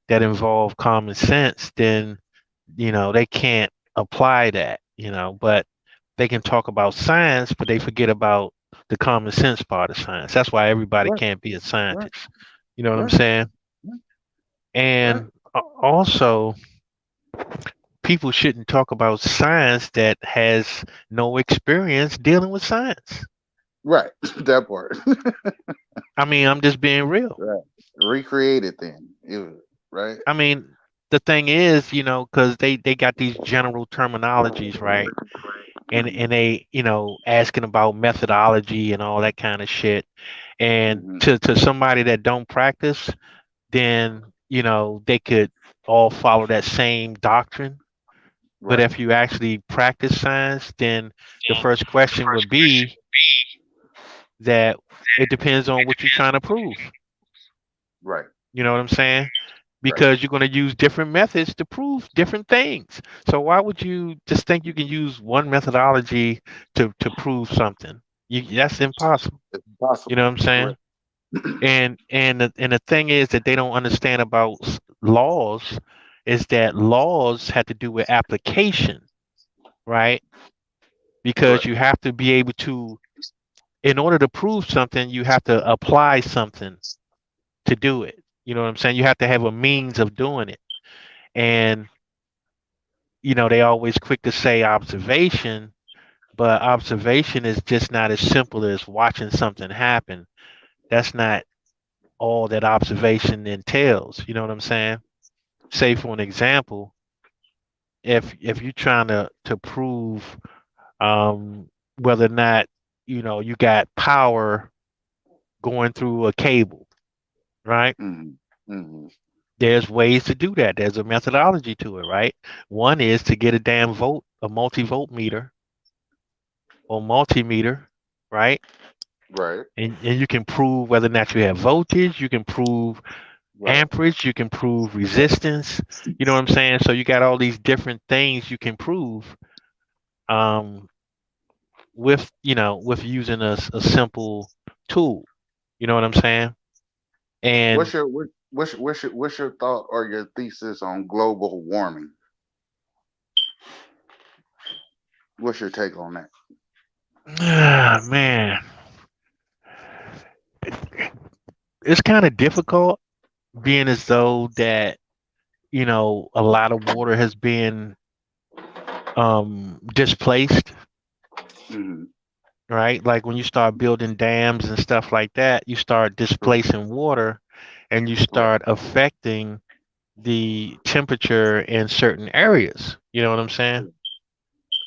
that involve common sense, then they can't apply that, but they can talk about science, but they forget about the common sense part of science. That's why everybody Right, can't be a right, scientist. You know what I'm right, saying? right, right. And also, people shouldn't talk about science that has no experience dealing with science. Right. That part. I mean, I'm just being real. Right. Recreate it then. Right. I mean, the thing is, because they got these general terminologies, right? And Hmm. and they, asking about methodology and all that kind of shit. And Hmm. to somebody that don't practice, then they could all follow that same doctrine. But Right. if you actually practice science, then the first question would be that it depends on what you're trying to prove. Right. You know what I'm saying? Right. Because you're going to use different methods to prove different things. So why would you just think you can use one methodology to prove something? That's impossible. It's You know possible. what I'm saying? Correct. And the thing is that they don't understand about laws is that laws have to do with application, right? Because Correct. you have to be able to, in order to prove something, you have to apply something to do it. You know what I'm saying? You have to have a means of doing it. And they always quick to say observation, but observation is just not as simple as watching something happen. That's not all that observation entails. You know what I'm saying? Say for an example, if you're trying to prove whether or not you got power going through a cable, right? Hmm. Hmm. There's ways to do that. There's a methodology to it, right? One is to get a damn a multi-voltmeter or multimeter, right? Right. And you can prove whether or not you have voltage, you can prove Right. amperage, you can prove resistance. You know what I'm saying? So you got all these different things you can prove um, with using a simple tool. You know what I'm saying? What's And your what's your thought or your thesis on global warming? What's your take on that? man, it's kind of difficult being as though that a lot of water has been displaced. Hmm. right? Like when you start building dams and stuff like that, you start displacing water and you Right. start affecting the temperature in certain areas. You know what I'm saying?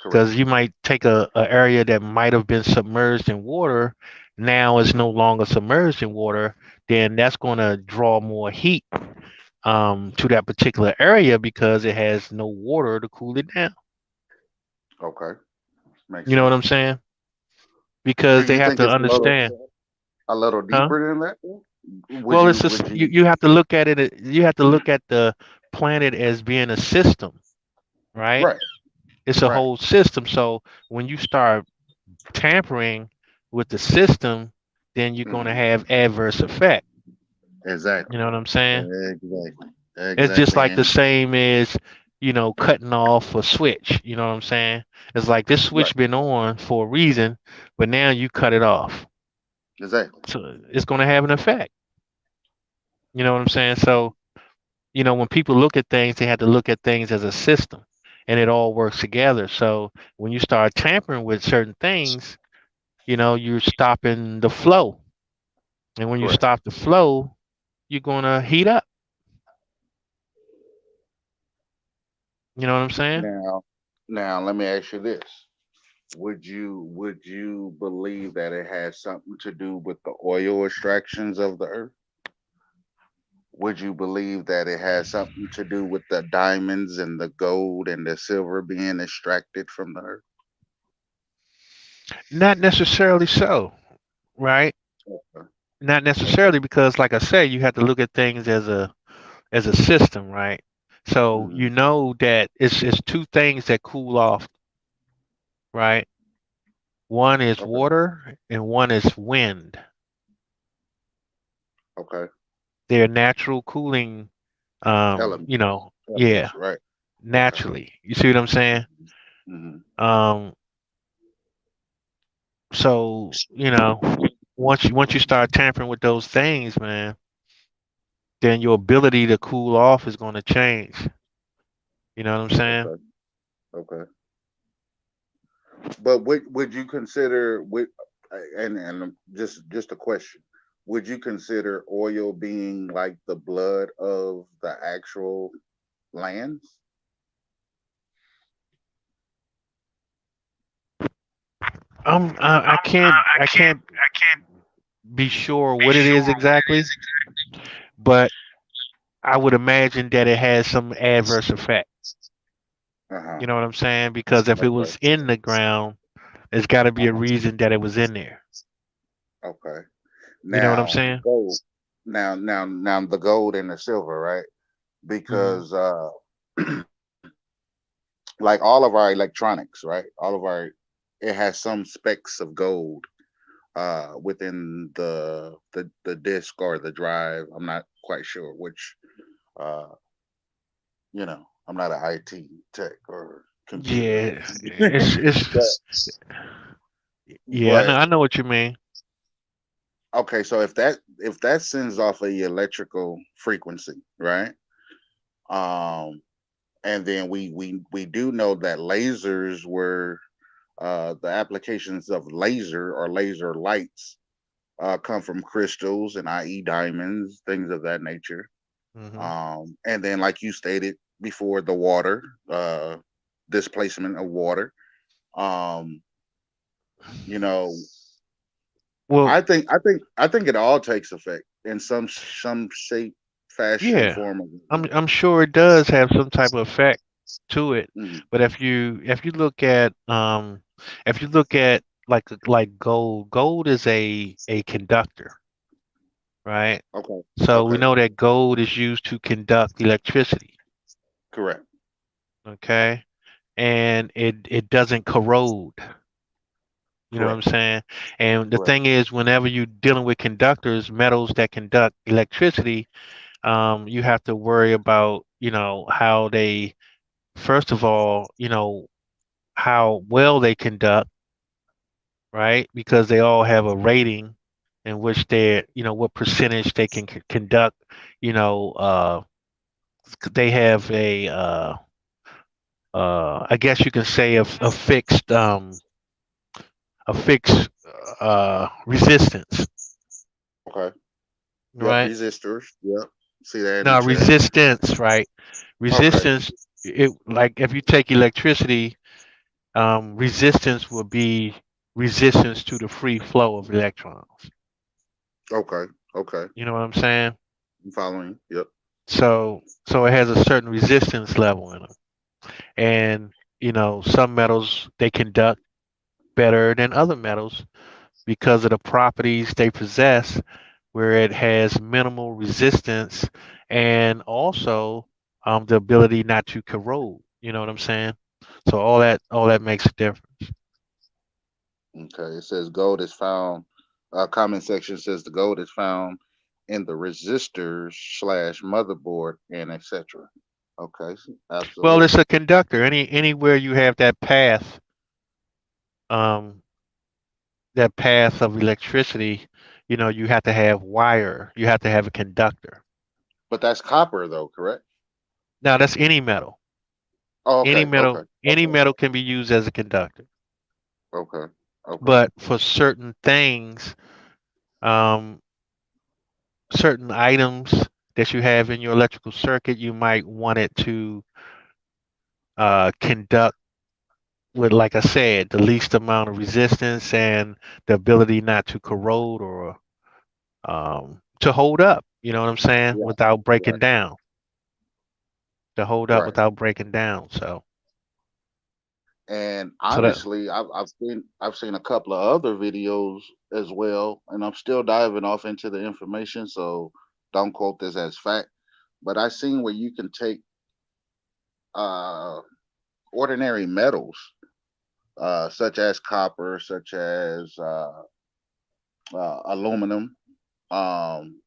Correct. Because you might take a area that might have been submerged in water, now is no longer submerged in water, then that's going to draw more heat to that particular area because it has no water to cool it down. Okay. Makes You know what sense. I'm saying? Do Because they you have think to it's understand, a little huh? deeper than that? Well, it's Would you, you? you have to look at it. You have to look at the planet as being a system, right? Right. It's a Right. whole system. So when you start tampering with the system, then you're going to Hmm. have adverse effect. You Exactly. know what I'm saying? Exactly. It's just Exactly. like the And same as, cutting off a switch. You know what I'm saying? It's like this right. switch been on for a reason, but now you cut it off. Exactly. So it's going to have an effect. You know what I'm saying? So, when people look at things, they have to look at things as a system and it all works together. So when you start tampering with certain things, you're stopping the flow. And when you Correct. stop the flow, you're going to heat up. You know what I'm saying? Now, let me ask you this: would you believe that it has something to do with the oil extractions of the earth? Would you believe that it has something to do with the diamonds and the gold and the silver being extracted from the earth? Not necessarily so, right? Okay. Not Okay. necessarily because like I said, you have to look at things as a system, right? So Hmm. you know that it's two things that cool off, right? One is Okay. water and one is wind. Okay. They're natural cooling, Elements. yeah, Elements. Right. Okay. naturally. You see what I'm saying? Hmm. Um, so, once you start tampering with those things, man, then your ability to cool off is going to change. You know what I'm saying? Okay. Okay. But would you consider and just a question. Would you consider oil being like the blood of the actual lands? I can't be sure what it is exactly, but I would imagine that it has some adverse effect. Uh-huh. You know what I'm saying? Because if it Okay. was in the ground, there's got to be a Uh-huh. reason that it was in there. Okay. You know what I'm Now saying? gold. Now the gold and the silver, right? Hmm. Because like all of our electronics, right? All of our it has some specks of gold within the disk or the drive. I'm not quite sure which uh I'm not an IT tech or computer. Yeah, it's but yeah. I know but I know what you mean. okay, so if that sends off a electrical frequency, right? Um and then we do know that lasers were the applications of laser or laser lights come from crystals and i.e. diamonds, things of that nature. Hmm. And then, like you stated before, the water, displacement of water. Um, you know, Well, I think it all takes effect in some shape, fashion, yeah, form. I'm sure it does have some type of effect to it. Mhm. But if you look at like gold, gold is a conductor, right? Okay. So we Okay. know that gold is used to conduct electricity, Correct. okay? And it doesn't corrode. You know what I'm Correct. saying? And the Correct. thing is, whenever you're dealing with conductors, metals that conduct electricity, you have to worry about, how they, first of all, how well they conduct, right? Because they all have a rating in which what percentage they can conduct. You know, they have I guess you can say a fixed a fixed resistance, Okay. Yep. right? Resistors. Yep. See that in the Now chat. resistance, right? Okay. Resistance, it like if you take electricity, resistance will be resistance to the free flow of electrons. Okay. Okay. You know what I'm saying? I'm following. Yep. So it has a certain resistance level in them, and some metals they conduct better than other metals because of the properties they possess, where it has minimal resistance and also the ability not to corrode. You know what I'm saying? So all that makes a difference. Okay. It says gold is found. Comment section says the gold is found in the resistors slash motherboard and etc. Okay. Well, it's Absolutely. a conductor. Anywhere you have um, that path of electricity, you have to have wire. You have to have a conductor. But that's copper though, correct? Now that's any metal. Oh, Any okay. Okay. metal, any Okay. metal can be used as a conductor. Okay. Okay. But for certain things, um, certain items that you have in your electrical circuit, you might want it to conduct with, like I said, the least amount of resistance and the ability not to corrode or to hold up. You know what I'm saying? Right. Without breaking Right. down. To hold up Right. without breaking down. And So that. honestly, I've seen a couple of other videos as well, and I'm still diving off into the information, so don't quote this as fact. But I seen where you can take uh, ordinary metals, such as copper, such as aluminum. Um,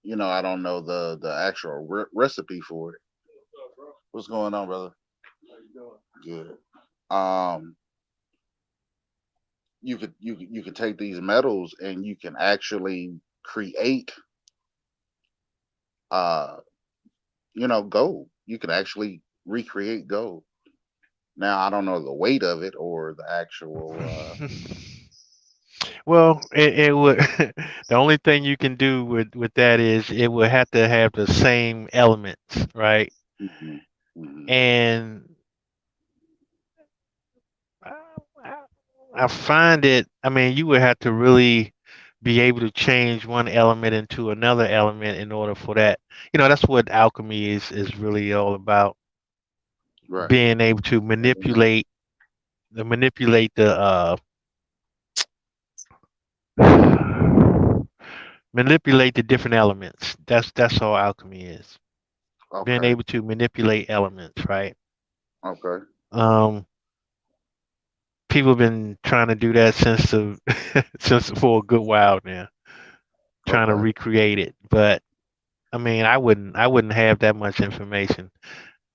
I don't know the actual recipe for it. What's going on, brother? Good. Um, you could take these metals and you can actually create uh gold. You can actually recreate gold. Now I don't know the weight of it or the actual Well, it would. The only thing you can do with that is it would have to have the same elements, right? mhm, mhm. And I, I I find it. I mean, you would have to really be able to change one element into another element in order for that. That's what alchemy is really all about. Right. Being able to manipulate manipulate the different elements. That's all alchemy is. Being Okay. able to manipulate elements, right? Okay. Um, People have been trying to do that since the since for a good while now, trying to Okay. recreate it. But I mean, I wouldn't have that much information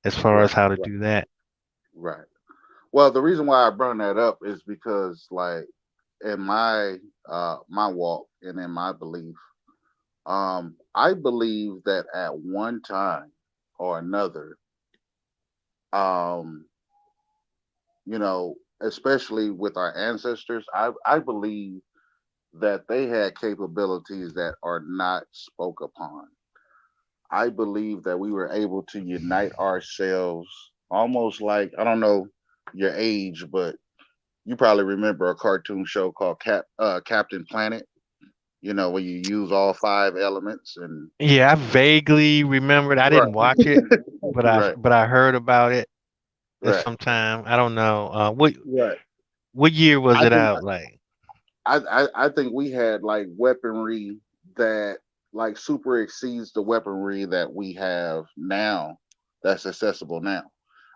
as far as Right. how to Right. do that. Right. Well, the reason why I bring that up is because like in my walk and in my belief, I believe that at one time or another, um, especially with our ancestors, I believe that they had capabilities that are not spoke upon. I believe that we were able to unite ourselves almost like, I don't know your age, but you probably remember a cartoon show called Captain Planet, where you use all five elements and Yeah, I vaguely remembered. I right. didn't watch it, but I Right. but I heard about it at Right. some time. I don't know. Right. What year was I it think out? Like, I think we had like weaponry that like super exceeds the weaponry that we have now that's accessible now.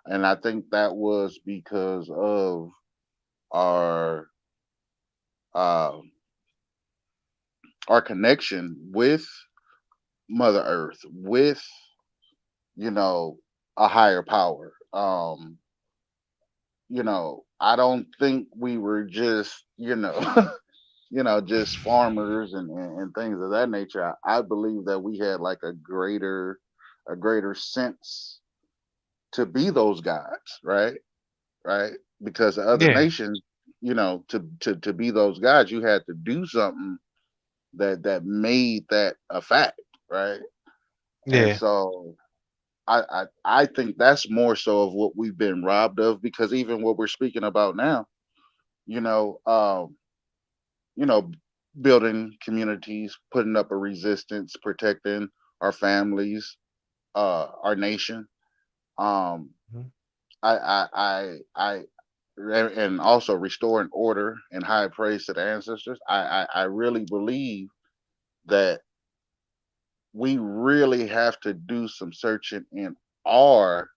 And I think that was because of our uh, our connection with Mother Earth, with you know a higher power. I don't think we were just just farmers and things of that nature. I believe that we had like a greater sense to be those gods, right? Right? Because the other yeah, nations to be those guys, you had to do something that made that a fact, right? And Yeah. so I think that's more so of what we've been robbed of, because even what we're speaking about now, you know, um, you know, building communities, putting up a resistance, protecting our families, our nation. Um, Mhm. I and also restoring order and high praise to the ancestors. I really believe that we really have to do some searching in our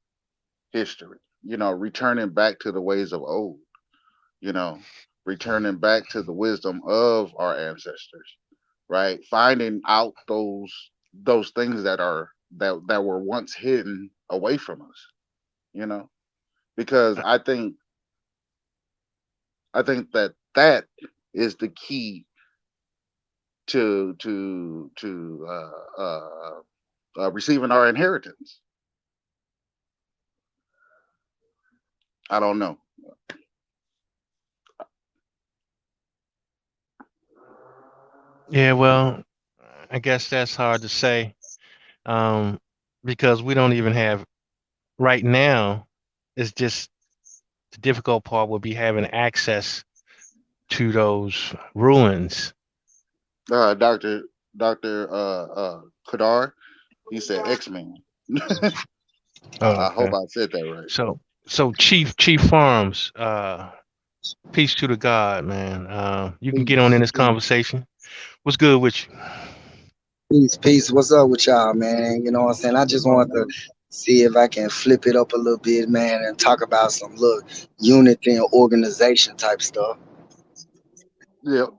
history, returning back to the ways of old, you know, returning back to the wisdom of our ancestors, right? Finding out those things that were once hidden away from us, you know, because I think that is the key to receiving our inheritance. I don't know. Yeah, well, I guess that's hard to say, um, because we don't even have right now. It's just the difficult part would be having access to those ruins. Doctor Kadar, he said X-Men. Oh, I hope okay. I said that right. So Chief Farms, peace to the God, man. You can get on in Peace, this conversation. What's good with you? peace, peace. What's up with y'all, man? You know what I'm saying? I just wanted to see if I can flip it up a little bit, man, and talk about some little unity and organization type stuff. Yep.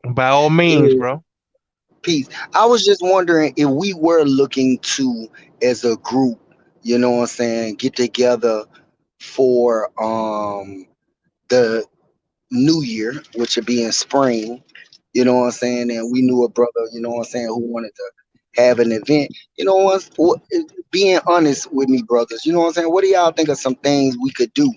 By all means, Yeah, bro. peace. I was just wondering if we were looking to, as a group, you know what I'm saying, get together for the new year, which would be in spring, you know what I'm saying? And we knew a brother, you know what I'm saying, who wanted to have an event. You know what? Being honest with me, brothers, you know what I'm saying? What do y'all think of some things we could do?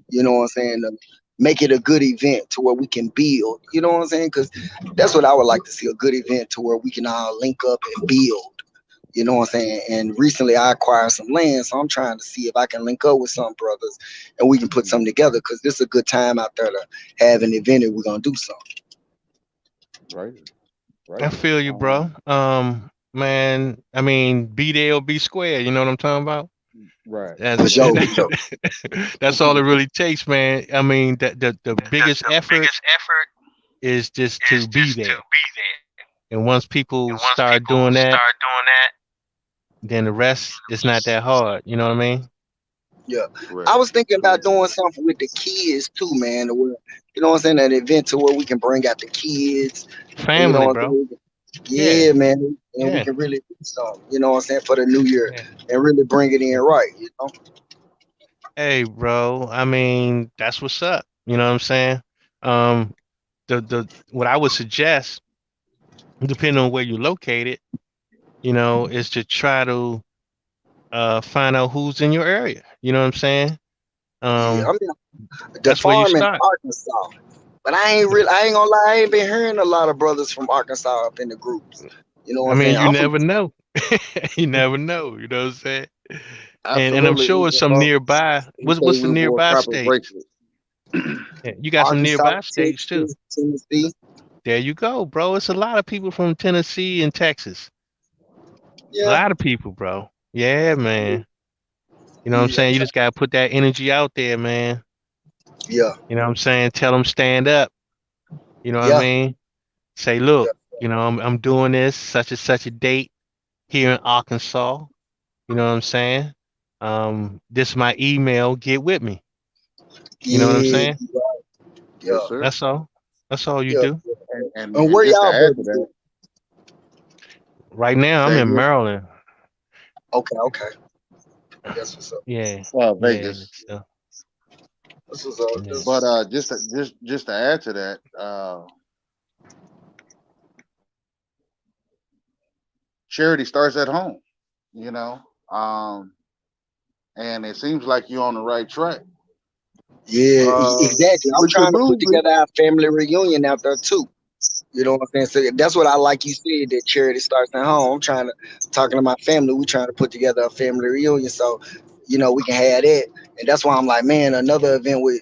You know what I'm saying? To make it a good event to where we can build. You know what I'm saying? Because that's what I would like to see, a good event to where we can all link up and build. You know what I'm saying? And recently I acquired some land, so I'm trying to see if I can link up with some brothers and we can put something together, because this is a good time out there to have an event if we're gonna do something. Right, I right. feel you, bro. Man, I mean, be there or be square. You know what I'm talking about? Right, For That's right. sure, for sure. that's all it really takes, man. I mean, the biggest effort is just to be there. And once people start doing that, then the rest is not that hard. You know what I mean? Yeah. I Correct. was thinking about Correct. doing something with the kids too, man. To where, you know what I'm saying, an event to where we can bring out the kids, and you know Family, what I'm bro. saying? Yeah, Yeah, man. And we yeah, can really do something, you know what I'm saying, for the new year yeah, and really bring it in yeah. right, you know? Hey, bro. I mean, that's what's up. You know what I'm saying? Um, the what I would suggest, depending on where you're located, is to try to find out who's in your area. You know what I'm saying? Yeah. I Um, mean, the that's where you farm in start. Arkansas. But I ain't gonna lie, I ain't been hearing a lot of brothers from Arkansas up in the groups. You know what I I'm mean, saying? you I'm from never know. You never know. You know what I'm saying? And I'm Absolutely. sure some nearby. We What's say what's the we wore nearby proper state? bracelets. Yeah, you got some Arkansas, nearby states too. Texas, Tennessee. There you go, bro. It's a lot of people from Tennessee and Texas. A Yeah. lot of people, bro. Yeah, man. You know what I'm Yeah. saying? You just gotta put that energy out there, man. Yeah. You know what I'm saying? Tell them stand up. You know what I Yeah. mean? Say, look, I'm doing this such and such a date here in Arkansas. You know what I'm saying? This is my email. Get with me. You know what I'm Yeah. saying? Yeah. Yes, sir. That's all. That's all you Yeah. do. And And where just to y'all add to brothers that, at? Right now, I'm say in again, Maryland. Okay, okay. That's what's up. Yeah, yeah. Vegas. So, This was up. yeah. This But was just to add to that, charity starts at home. You know, um, and it seems like you're on the right track. Yeah, exactly. I'm With the trying to put movie, together our family reunion out there too. You know what I'm saying? So that's what I like you said that charity starts at home. I'm trying to talking to my family. We trying to put together a family reunion so we can have that. And that's why I'm like, man, another event with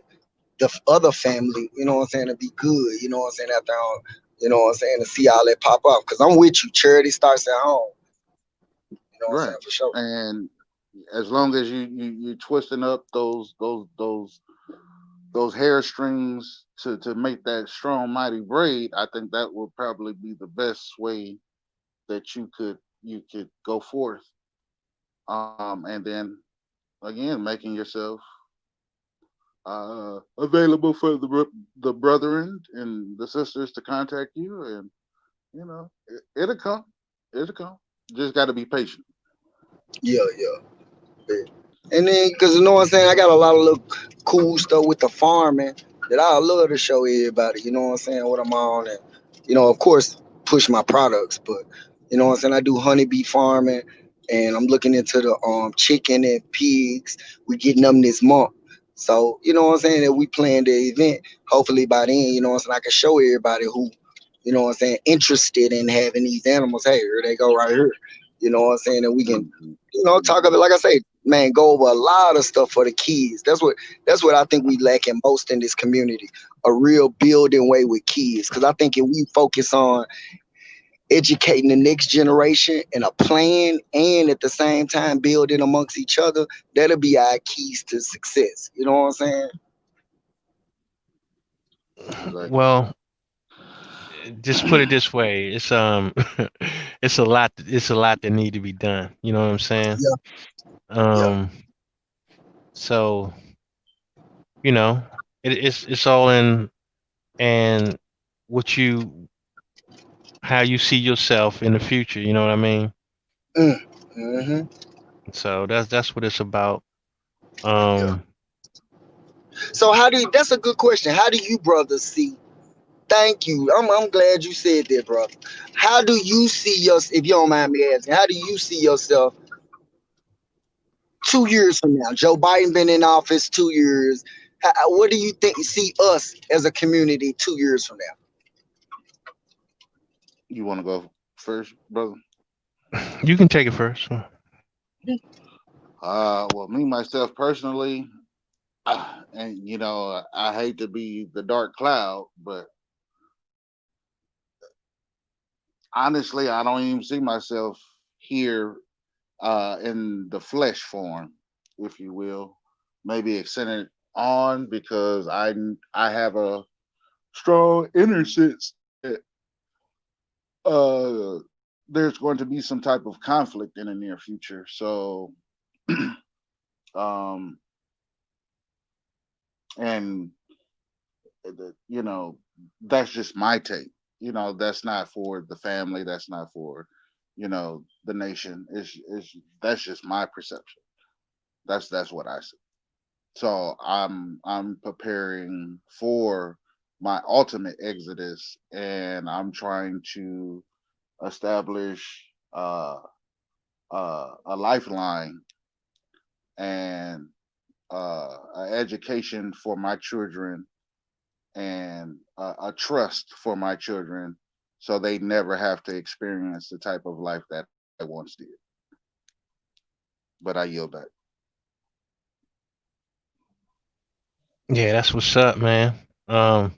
the other family. You know what I'm saying? To be good. You know what I'm saying? After all, you know what I'm saying? To see all that pop up because I'm with you. Charity starts at home. You know what I'm right? saying for sure. And as long as you twisting up those hair strings to make that strong mighty braid, I think that would probably be the best way that you could go forth. And then again, making yourself available for the brethren and the sisters to contact you, and it'll come, it'll come. Just got to be patient. Yeah, yeah. And then, cause you know what I'm saying, I got a lot of little cool stuff with the farming that I love to show everybody. You know what I'm saying, what I'm on, and of course, push my products. But you know what I'm saying, I do honeybee farming, and I'm looking into the chicken and pigs. We getting them this month, so you know what I'm saying. That we plan the event. Hopefully by then, you know what I'm saying, I can show everybody who, you know what I'm saying, interested in having these animals. Hey, here they go right here. You know what I'm saying, and we can talk of it, like I say, man, go over a lot of stuff for the kids. That's what I think we lacking most in this community. A real building way with kids. Cause I think if we focus on educating the next generation and a plan and at the same time building amongst each other, that'll be our keys to success. You know what I'm saying? Exactly. Well, just put it this way: it's a lot. It's a lot that need to be done. You know what I'm saying? Yeah, yeah. Um, so you know, it's all in and what you how you see yourself in the future. You know what I mean? Mm-hmm. So that's what it's about. Yeah. Um, So that's a good question. How do you brothers see? Thank you. I'm glad you said that, brother. How do you see if you don't mind me asking, how do you see yourself 2 years from now? Joe Biden been in office 2 years. What do you think? See us as a community 2 years from now? You want to go first, brother? you can take it first. Well, me myself personally, and I hate to be the dark cloud, but honestly, I don't even see myself here in the flesh form, if you will. Maybe extended on because I have a strong inner sense that uh, there's going to be some type of conflict in the near future. So, um, and you know, that's just my take. That's not for the family. That's not for the nation. It's That's just my perception. That's what I see. So I'm preparing for my ultimate exodus, and I'm trying to establish a lifeline and an education for my children and a trust for my children, so they never have to experience the type of life that I once did. But I yield back. Yeah, that's what's up, man. Um,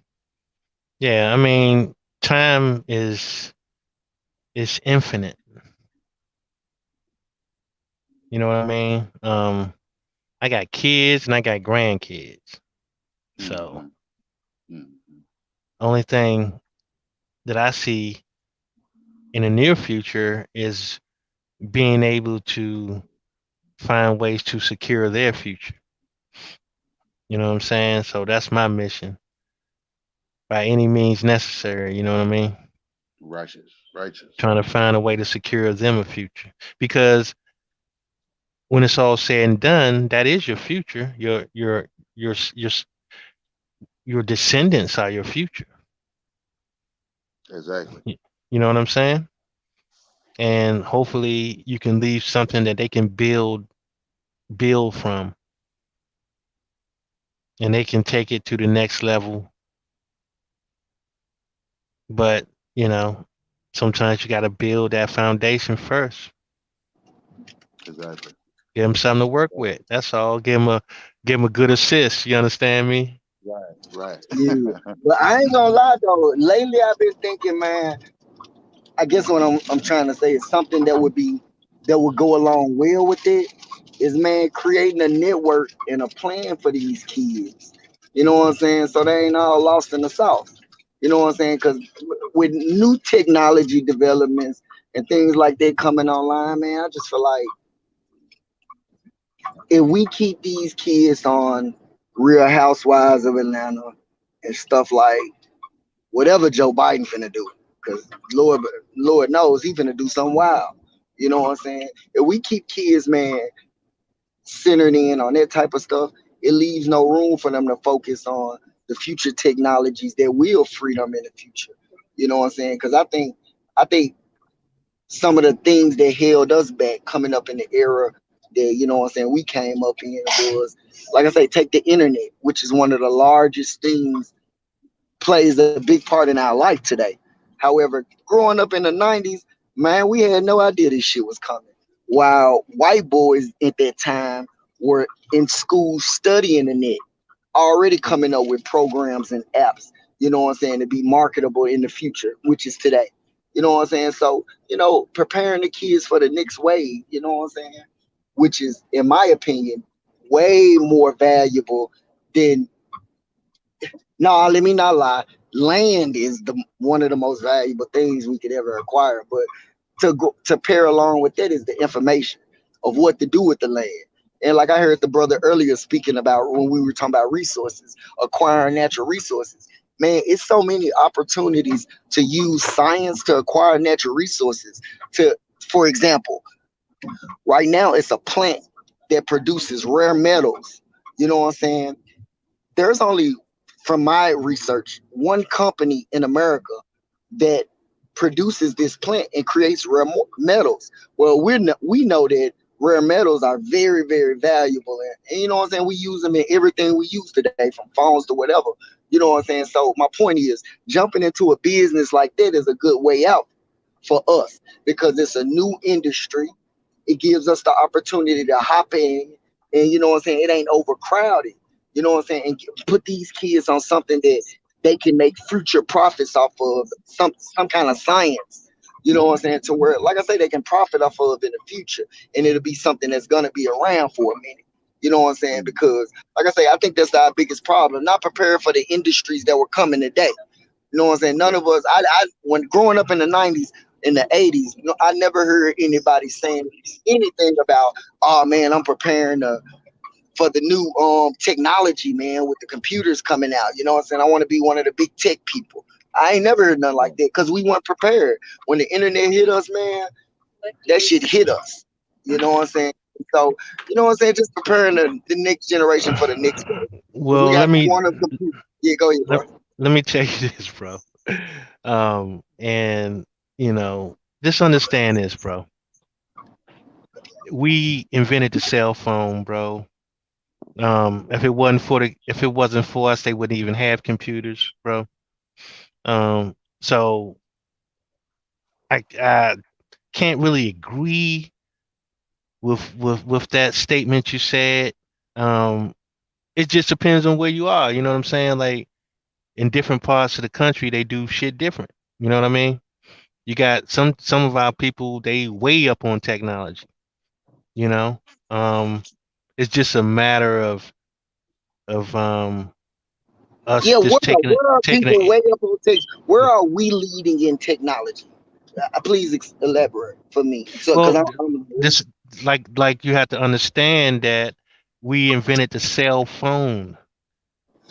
yeah, I mean, time is infinite. You know what I mean? I got kids and I got grandkids. So Mm-hmm. Mm-hmm. only thing that I see in the near future is being able to find ways to secure their future. You know what I'm saying? So that's my mission by any means necessary. You know what I mean? Righteous, righteous. Trying to find a way to secure them a future because when it's all said and done, that is your future. Your your descendants are your future. Exactly. You know what I'm saying? And hopefully you can leave something that they can build from. and they can take it to the next level. But, you know, sometimes you got to build that foundation first. Exactly. Give them something to work with. That's all. Give them a good assist. You understand me? Right. Yeah. But I ain't gonna lie though. Lately I've been thinking, man, I guess what I'm trying to say is something that would go along well with it is, man, creating a network and a plan for these kids. You know what I'm saying? So they ain't all lost in the sauce. You know what I'm saying? Because with new technology developments and things like that coming online, man, I just feel like if we keep these kids on Real Housewives of Atlanta and stuff like whatever Joe Biden finna do, because Lord knows he finna do something wild. You know what I'm saying? If we keep kids, man, centered in on that type of stuff, it leaves no room for them to focus on the future technologies that will free them in the future. You know what I'm saying? Because I think some of the things that held us back coming up in the era that, you know what I'm saying, we came up in was, like I say, take the internet, which is one of the largest things, plays a big part in our life today. However, growing up in the 90s, man, we had no idea this shit was coming. While white boys at that time were in school studying the net, already coming up with programs and apps, you know what I'm saying, to be marketable in the future, which is today. You know what I'm saying? So, preparing the kids for the next wave, you know what I'm saying? Which is, in my opinion, way more valuable than, no, let me not lie. Land is the one of the most valuable things we could ever acquire. But to pair along with that is the information of what to do with the land. And like I heard the brother earlier speaking about when we were talking about resources, acquiring natural resources. Man, it's so many opportunities to use science to acquire natural resources. For example, right now it's a plant that produces rare metals. You know what I'm saying? There's only, from my research, one company in America that produces this plant and creates rare metals. Well, we know that rare metals are very, very valuable, and you know what I'm saying. We use them in everything we use today, from phones to whatever. You know what I'm saying. So my point is, jumping into a business like that is a good way out for us because it's a new industry. It gives us the opportunity to hop in, and you know what I'm saying, it ain't overcrowded. You know what I'm saying, and put these kids on something that they can make future profits off of, some kind of science. You know what I'm saying, to where, like I say, they can profit off of in the future, and it'll be something that's gonna be around for a minute. You know what I'm saying? Because, like I say, I think that's our biggest problem. Not prepared for the industries that were coming today. You know what I'm saying? None of us, when growing up in the 90s, in the 80s, I never heard anybody saying anything about, oh man, I'm preparing for the new technology, man, with the computers coming out. You know what I'm saying? I want to be one of the big tech people. I ain't never heard nothing like that because we weren't prepared. When the internet hit us, man, that shit hit us. You know what I'm saying? So, you know what I'm saying? Just preparing the next generation for the next wave. Because we Well, got quantum computers. Yeah, go ahead, let, bro. let me tell you this, bro. And just understand this, bro. We invented the cell phone, bro. If it wasn't for us, they wouldn't even have computers, bro. So I can't really agree with that statement you said. Um, it just depends on where you are. You know what I'm saying? Like in different parts of the country, they do shit different. You know what I mean? You got some of our people, they way up on technology. You know, um, it's just a matter of us Yeah, just where are taking people it. way up on tech? Where are we leading in technology? Please elaborate for me. So, because Well, I'm this like you have to understand that we invented the cell phone.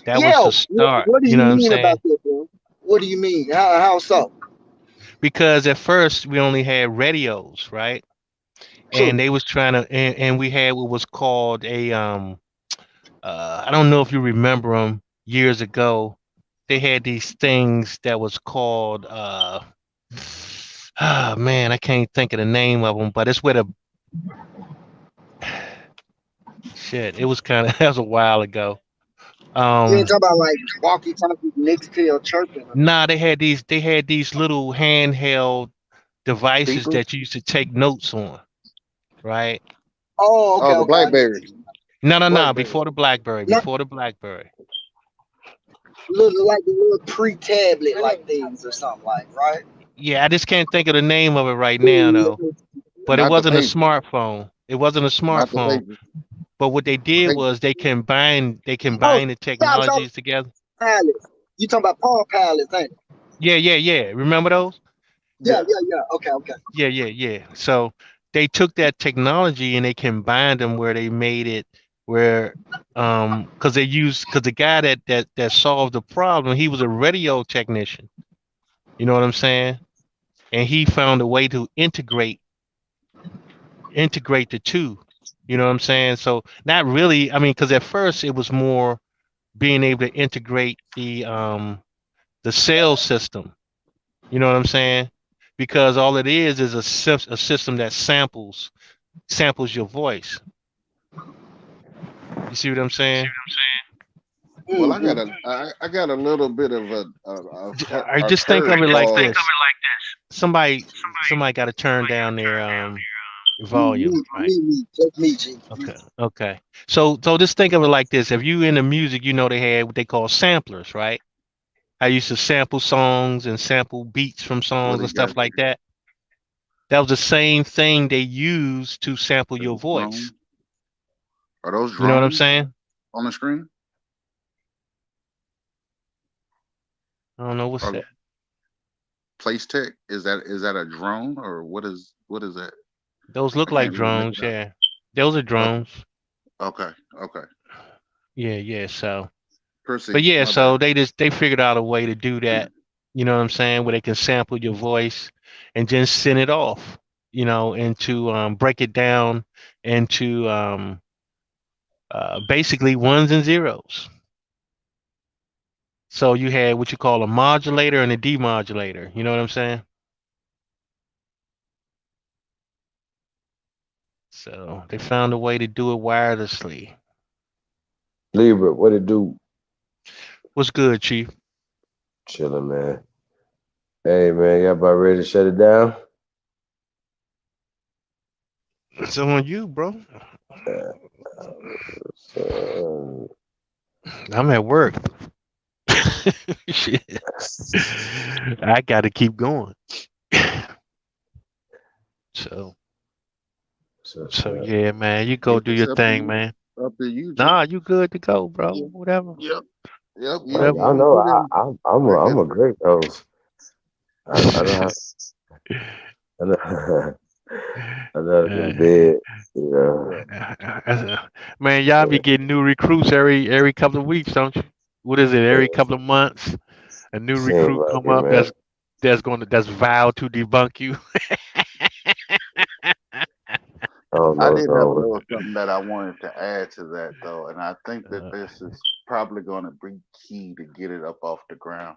That was yeah. the start. What do You you know what I'm mean about saying? that, bro? What do you mean? How so? Because at first we only had radios, right? And True. they was trying to, and we had what was called I don't know if you remember them years ago. They had these things that was called ah man, I can't think of the name of them, but it's where the shit. It was kind of that was a while ago. You ain't Um, talking about like walkie-talkie, Nick's tail chirping. nah, they had these little handheld devices Beepers. that you used to take notes on, right? Oh, okay, Oh, the okay. I know what Blackberry. you mean. No, Blackberry. before the BlackBerry, Not before the BlackBerry. like the little pre-tablet like things or something like, right? Yeah, I just can't think of the name of it right now though. But it Not the wasn't a pager. smartphone. It wasn't a Not the smartphone. pager. But what they did Pager. was they Oh, combined the I was talking technologies together. palettes. You talking about Paul palettes, ain't it? Yeah. Remember those? Yeah, Yeah. yeah, yeah. Okay, okay. Yeah. So they took that technology and they combined them where they made it where because the guy that solved the problem, he was a radio technician. You know what I'm saying? And he found a way to integrate the two. You know what I'm saying? So not really, I mean, because at first it was more being able to integrate the sales system. You know what I'm saying? Because all it is a system that samples your voice. You see what I'm saying? Well, Mm-hmm. I got a little bit of I a just think of it like curveball. this. Somebody got to turn down their volume, right? Just me, G. Okay. So just think of it like this. If you into music, you know they had what they call samplers, right? I used to sample songs and sample beats from What songs and he got? stuff like that. That was the same thing they used to sample your voice. Drones? Are those You know what I'm drones saying? on the screen? I don't know what's Or that. Place Tech? Is that a drone or what is that? Those look I like can't really make drones, it out. yeah. Those are Okay. drones. Okay. Okay. Yeah. So, but Proceed. yeah, My bad. so they figured out a way to do that. You know what I'm saying? Where they can sample your voice and just send it off. Into break it down into basically ones and zeros. So you had what you call a modulator and a demodulator. You know what I'm saying? So they found a way to do it wirelessly. Libra, what it do? What's good, Chief? Chilling, man. Hey, man, y'all about ready to shut it down? It's on you, bro. So, I'm at work. Shit. I got to keep going. So, so so, yeah, man, you go do It's your up to thing, you. man. Up to you, G. Nah, you good to go, bro. Yeah. Whatever, Yep. Yep. whatever. I You know, want to put in? I'm If a great host. I know how, I know, I know it's Uh, in bed, you know. yeah. man, y'all be getting new recruits every couple of weeks, don't you? What is it? Every It couple of months, a new seems recruit like come it, up man. that's vowed to debunk you. I don't I know what's did have a wrong with little something that I wanted to add to that though, and I think that Uh, this is probably going to be key to get it up off the ground,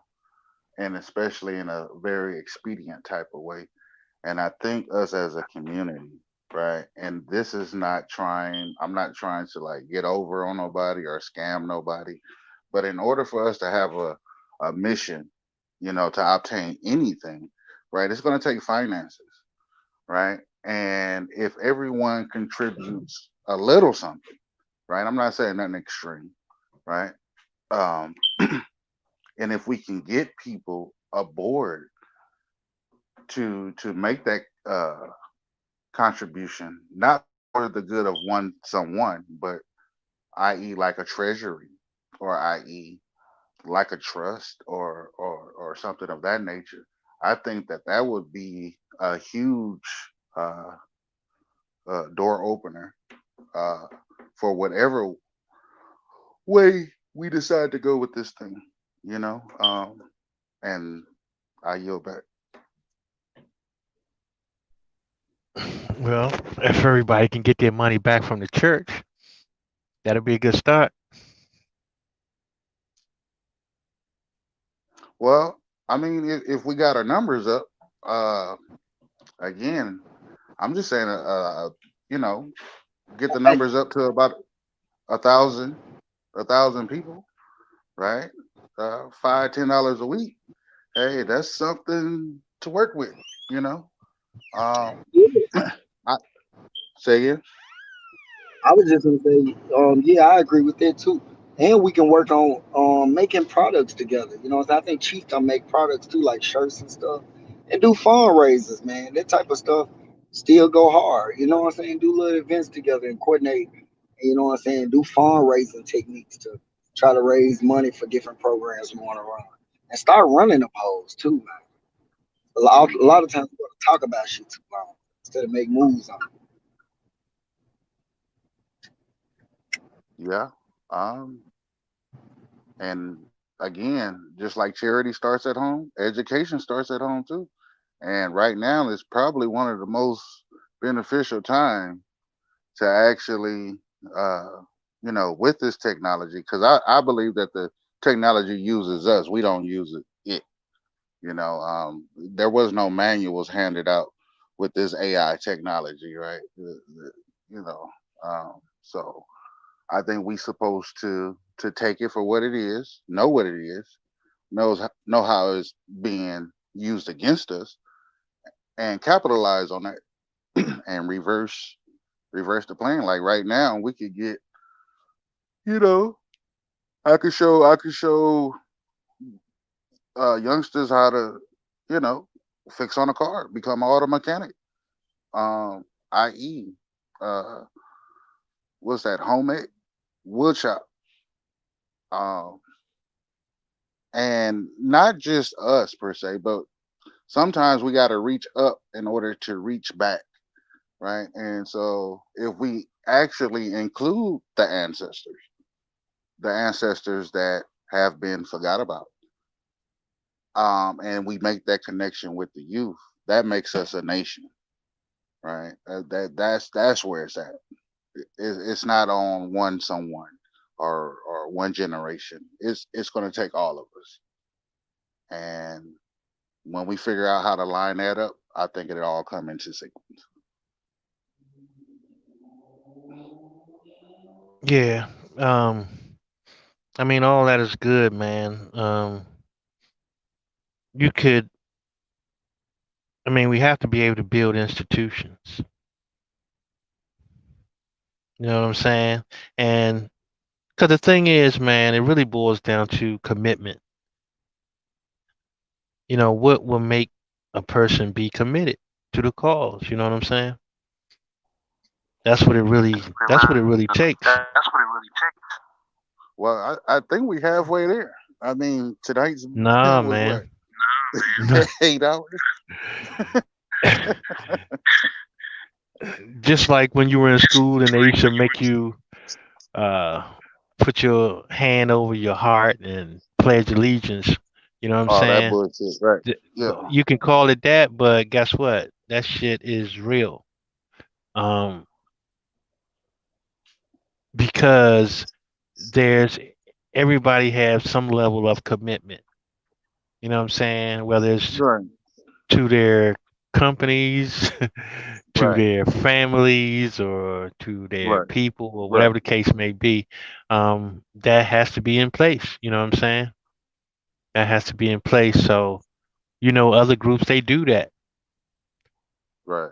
and especially in a very expedient type of way. And I think us as a community, right? And this is not trying, I'm not trying to like get over on nobody or scam nobody, but in order for us to have a mission, to obtain anything, right, it's going to take finances, right? And if everyone contributes a little something, right? I'm not saying nothing extreme, right? Um, and if we can get people aboard to make that contribution, not for the good of someone, but i.e. like a treasury, or i.e. like a trust, or something of that nature. I think that that would be a huge uh, door opener uh, for whatever way we decide to go with this thing, and I yield back. well, if everybody can get their money back from the church, that'll be a good start. Well, I mean, if we got our numbers up, uh, again, I'm just saying, you know, get the Hey, numbers up to about a thousand, a thousand people. right? $5, $10 a week. Hey, that's something to work with, you know. Um, I say again. I was just gonna say, yeah, I agree with that too. And we can work on making products together. You know, I think Chief can make products too, like shirts and stuff, and do fundraisers, man. That type of stuff still go hard. You know what I'm saying? Do little events together and coordinate. You know what I'm saying? Do fundraising techniques to try to raise money for different programs we want to run, and start running the polls too, man. A lot of times we want to talk about shit too long instead of make moves on it. Yeah. Um, and again, just like charity starts at home, education starts at home too. And right now is probably one of the most beneficial time to actually, uh, with this technology, because I believe that the technology uses us. We don't use it. There was no manuals handed out with this AI technology, right? You know, so I think we supposed to take it for what it is, know what it is, know how it's being used against us, and capitalize on that and reverse the plan. Like right now, we could get, you know, I could show youngsters how to, you know, fix on a car, become an auto mechanic. I.e., uh, what's that? Homemade wood shop. Um, and not just us per se, but sometimes we got to reach up in order to reach back, right? And so if we actually include the ancestors that have been forgot about, and we make that connection with the youth, that makes us a nation, right? That's where it's at. It's not on one someone or one generation. It's going to take all of us, and when we figure out how to line that up, I think it'll all come into sequence. Yeah. Um, I mean, all that is good, man. You could, I mean, we have to be able to build institutions. You know what I'm saying? And because the thing is, man, it really boils down to commitment. You know, what will make a person be committed to the cause? You know what I'm saying? That's what it really takes. Well, I think we halfway there. I mean, tonight's Nah, was man. what Nah. 8 hours. Just like when you were in school and they used to make you uh put your hand over your heart and pledge allegiance. You know what I'm Oh, that saying? bullshit, right? But Yeah, you can call it that, but guess what? That shit is real. Um, because there's everybody has some level of commitment. You know what I'm saying? Whether it's right, to their companies, to right, their families, or to their right, people, or right, whatever the case may be, that has to be in place. You know what I'm saying? That has to be in place. So, other groups, they do that. right.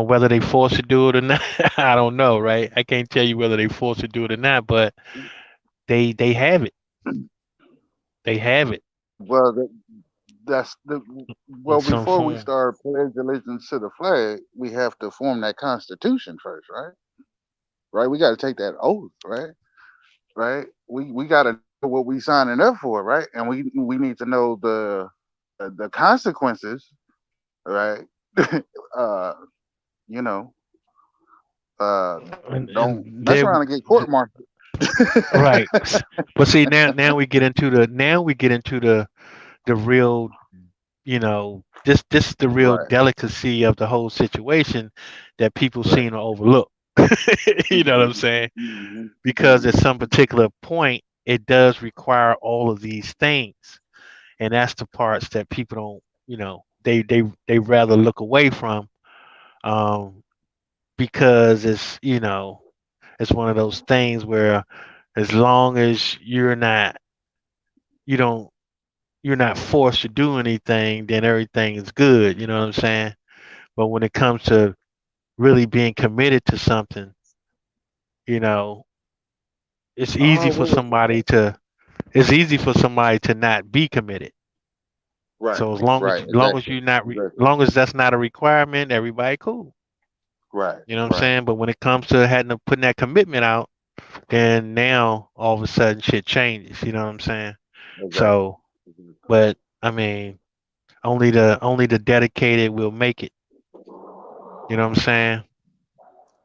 Whether they forced to do it or not, I don't know, right? I can't tell you whether they forced to do it or not, but they have it. They have it Well, that's the in well. some Before we form. start pledging allegiance to the flag, we have to form that constitution first, right? Right. We got to take that oath, right? Right. We got to know what we signing up for, right? And we need to know the consequences, right? uh, you know, uh, don't And mess there, around and get court martial. right. But see, now we get into the real, this is the real Right. delicacy of the whole situation that people Right. seem to overlook. You know what I'm Hmm. saying? Hmm. Because at Hmm. some particular point, it does require all of these things, and that's the parts that people don't, they rather look away from, um, because it's one of those things where as long as you're not you don't you're not forced to do anything, then everything is good. You know what I'm saying? But when it comes to really being committed to something, you know, it's easy for What was somebody to it's easy for somebody to not be committed. right, So as long as right, long as exactly, you not exactly, long as that's not a requirement, everybody cool. right, You know what I'm right, saying? But when it comes to having to putting that commitment out, then now all of a sudden shit changes. You know what I'm saying? exactly. So, but I mean, only the dedicated will make it. You know what I'm saying?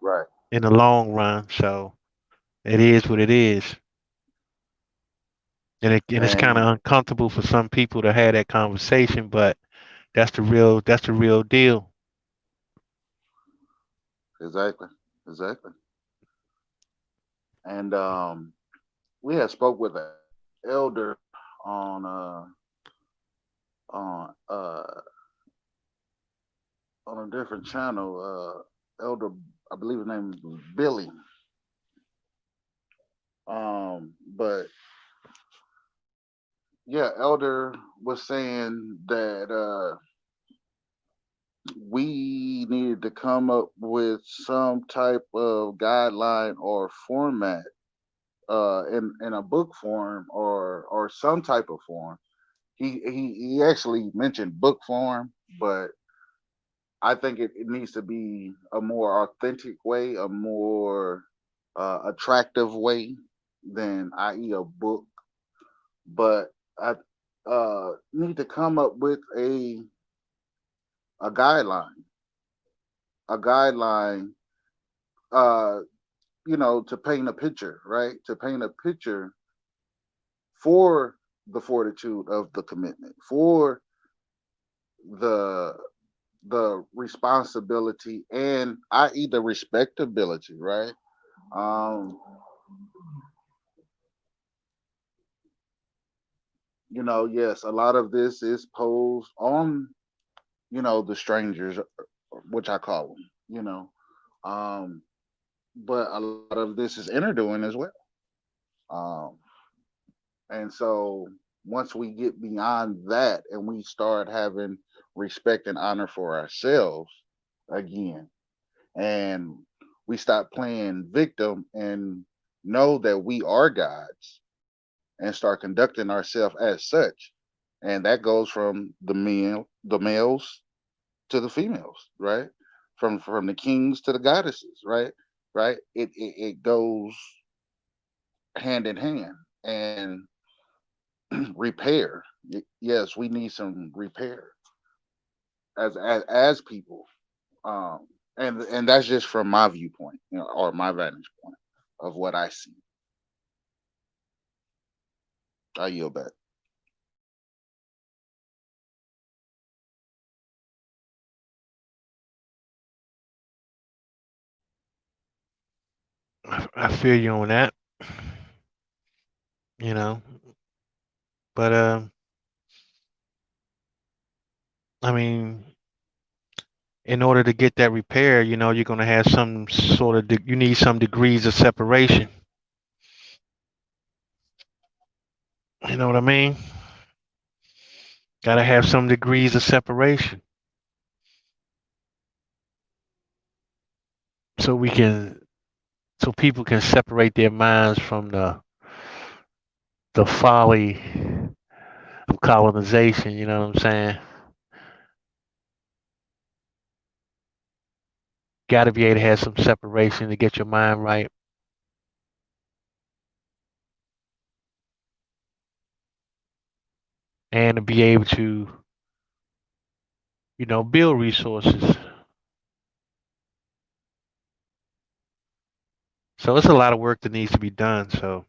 Right. In the long run. So it is what it is, and it's kind And of uncomfortable for some people to have that conversation, but that's the real deal. exactly, exactly. And we had spoke with an elder on on uh on a different channel. Elder, I believe his name was Billy. But yeah, Elder was saying that we needed to come up with some type of guideline or format in a book form or some type of form. He actually mentioned book form, but I think it needs to be a more authentic way, a more attractive way than i.e. a book. But I need to come up with a guideline, a guideline, uh, to paint a picture, right? To paint a picture for the fortitude of the commitment, for the responsibility and i.e. the respectability, right? Um, yes, a lot of this is posed on, the strangers, which I call them, um, but a lot of this is inner doing as well. Um, and so once we get beyond that and we start having respect and honor for ourselves again, and we stop playing victim and know that we are gods and start conducting ourselves as such, and that goes from the males to the females, right? From the kings to the goddesses, right? Right? It goes hand in hand. And repair. Yes, we need some repair as people. And that's just from my viewpoint, or my vantage point of what I see. I yield back. I feel you on that. You know, but I mean, in order to get that repair, you're gonna have some sort of you need some degrees of separation. You know what I mean? Gotta have some degrees of separation so we can so people can separate their minds from the folly of colonization. You know what I'm saying? Got to be able to have some separation to get your mind right and to be able to, build resources. So it's a lot of work that needs to be done. So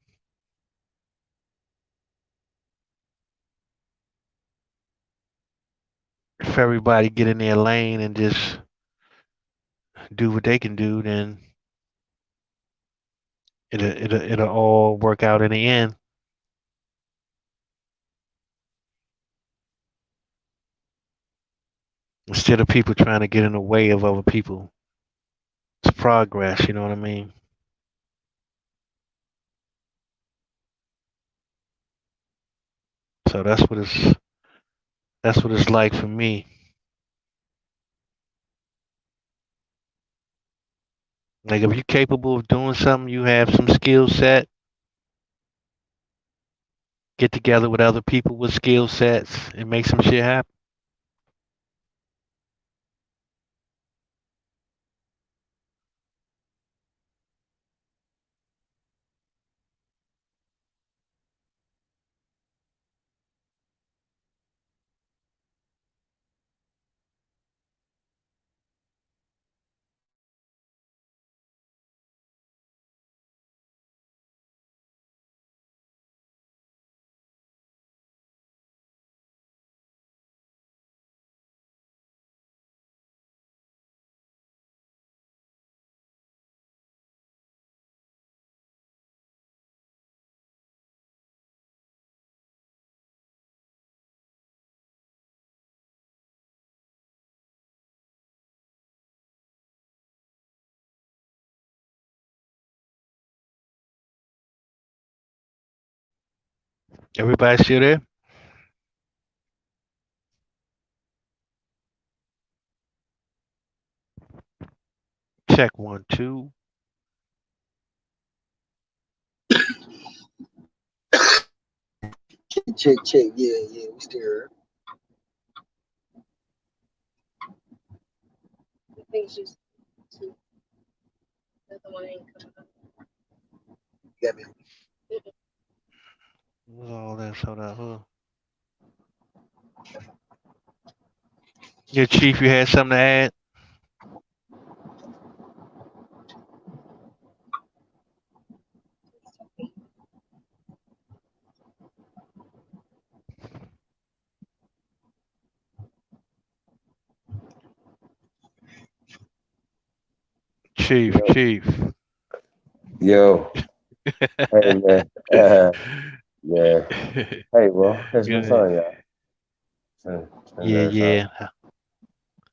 if everybody get in their lane and just do what they can do, then it'll all work out in the end. Instead of people trying to get in the way of other people's progress, you know what I mean? So that's what it's like for me. Like if you're capable of doing something, you have some skill set, get together with other people with skill sets and make some shit happen. Everybody still there? Check 1, 2. Check. Yeah, we still here. I think she's the one ain't coming up. Yeah, man. What's all this? Hold up. Yeah, Chief, you had something to add? Chief. Yo. Hey, man. Yeah. Hey, well, it's been fun, y'all. It's been very fun. Yeah.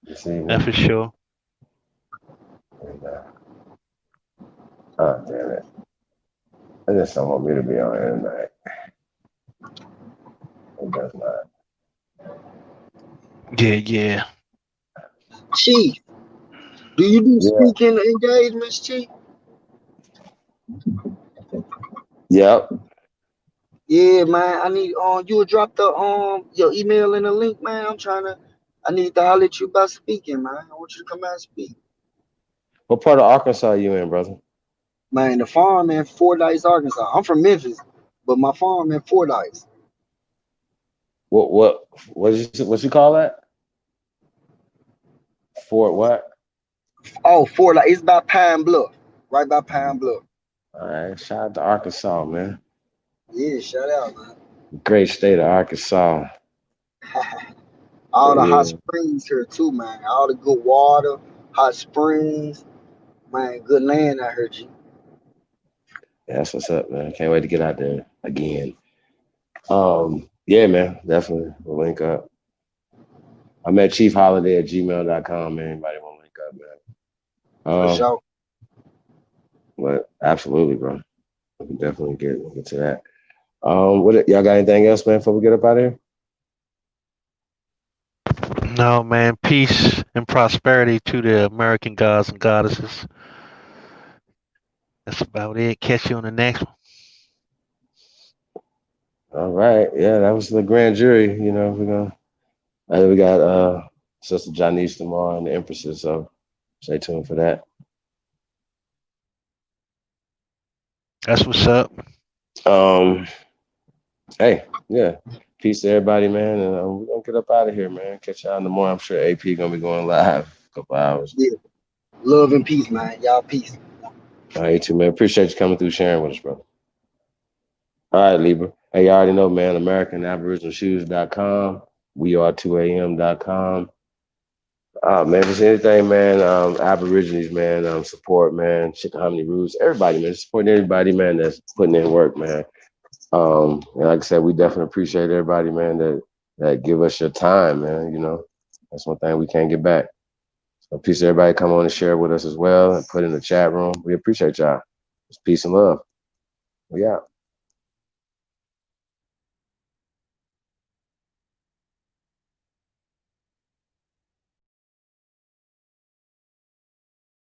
This evening. That's for sure. And, oh, damn it. I just don't want me to be on here tonight. It does not. Yeah. Chief, do you do speaking engagements, Chief? Yep. Yeah, man. I need you would drop the your email in the link, man. I need to holler at you about speaking, man. I want you to come out and speak. What part of Arkansas are you in, brother? Man, the farm in Fordyce, Arkansas. I'm from Memphis, but my farm in Fordyce. What you call that? Fort what? Oh, Fordyce. It's by Pine Bluff. Right by Pine Bluff. All right. Shout out to Arkansas, man. Yeah, shout out, man. Great state of Arkansas. All the hot springs here too, man. All the good water, hot springs, man. Good land I heard you. Yeah, that's what's up, man. Can't wait to get out there again. Yeah, man. Definitely. We'll link up. I'm at chiefholiday@gmail.com, man. Anybody want to link up, man? For sure. But absolutely, bro. We can definitely get to that. Y'all got anything else, man, before we get up out of here? No, man. Peace and prosperity to the American gods and goddesses. That's about it. Catch you on the next one. All right. Yeah, that was the grand jury. You know, we got Sister Janice tomorrow and the Empresses, so stay tuned for that. That's what's up. Hey, yeah. Peace to everybody, man. And we're gonna get up out of here, man. Catch y'all in the morning. I'm sure AP gonna be going live a couple hours. Yeah. Love and peace, man. Y'all peace. All right, you too, man. Appreciate you coming through, sharing with us, brother. All right, Libra. Hey, you already know, man. AmericanAboriginalShoes.com. WeAre2am.com. Man, if there's anything, man, Aborigines, man, support, man, Chickahominy Roots, everybody, man, supporting everybody, man, that's putting in work, man. And like I said, we definitely appreciate everybody, man, that give us your time, man. You know, that's one thing we can't get back. So peace to everybody. Come on and share with us as well and put in the chat room. We appreciate y'all. It's peace and love. We out.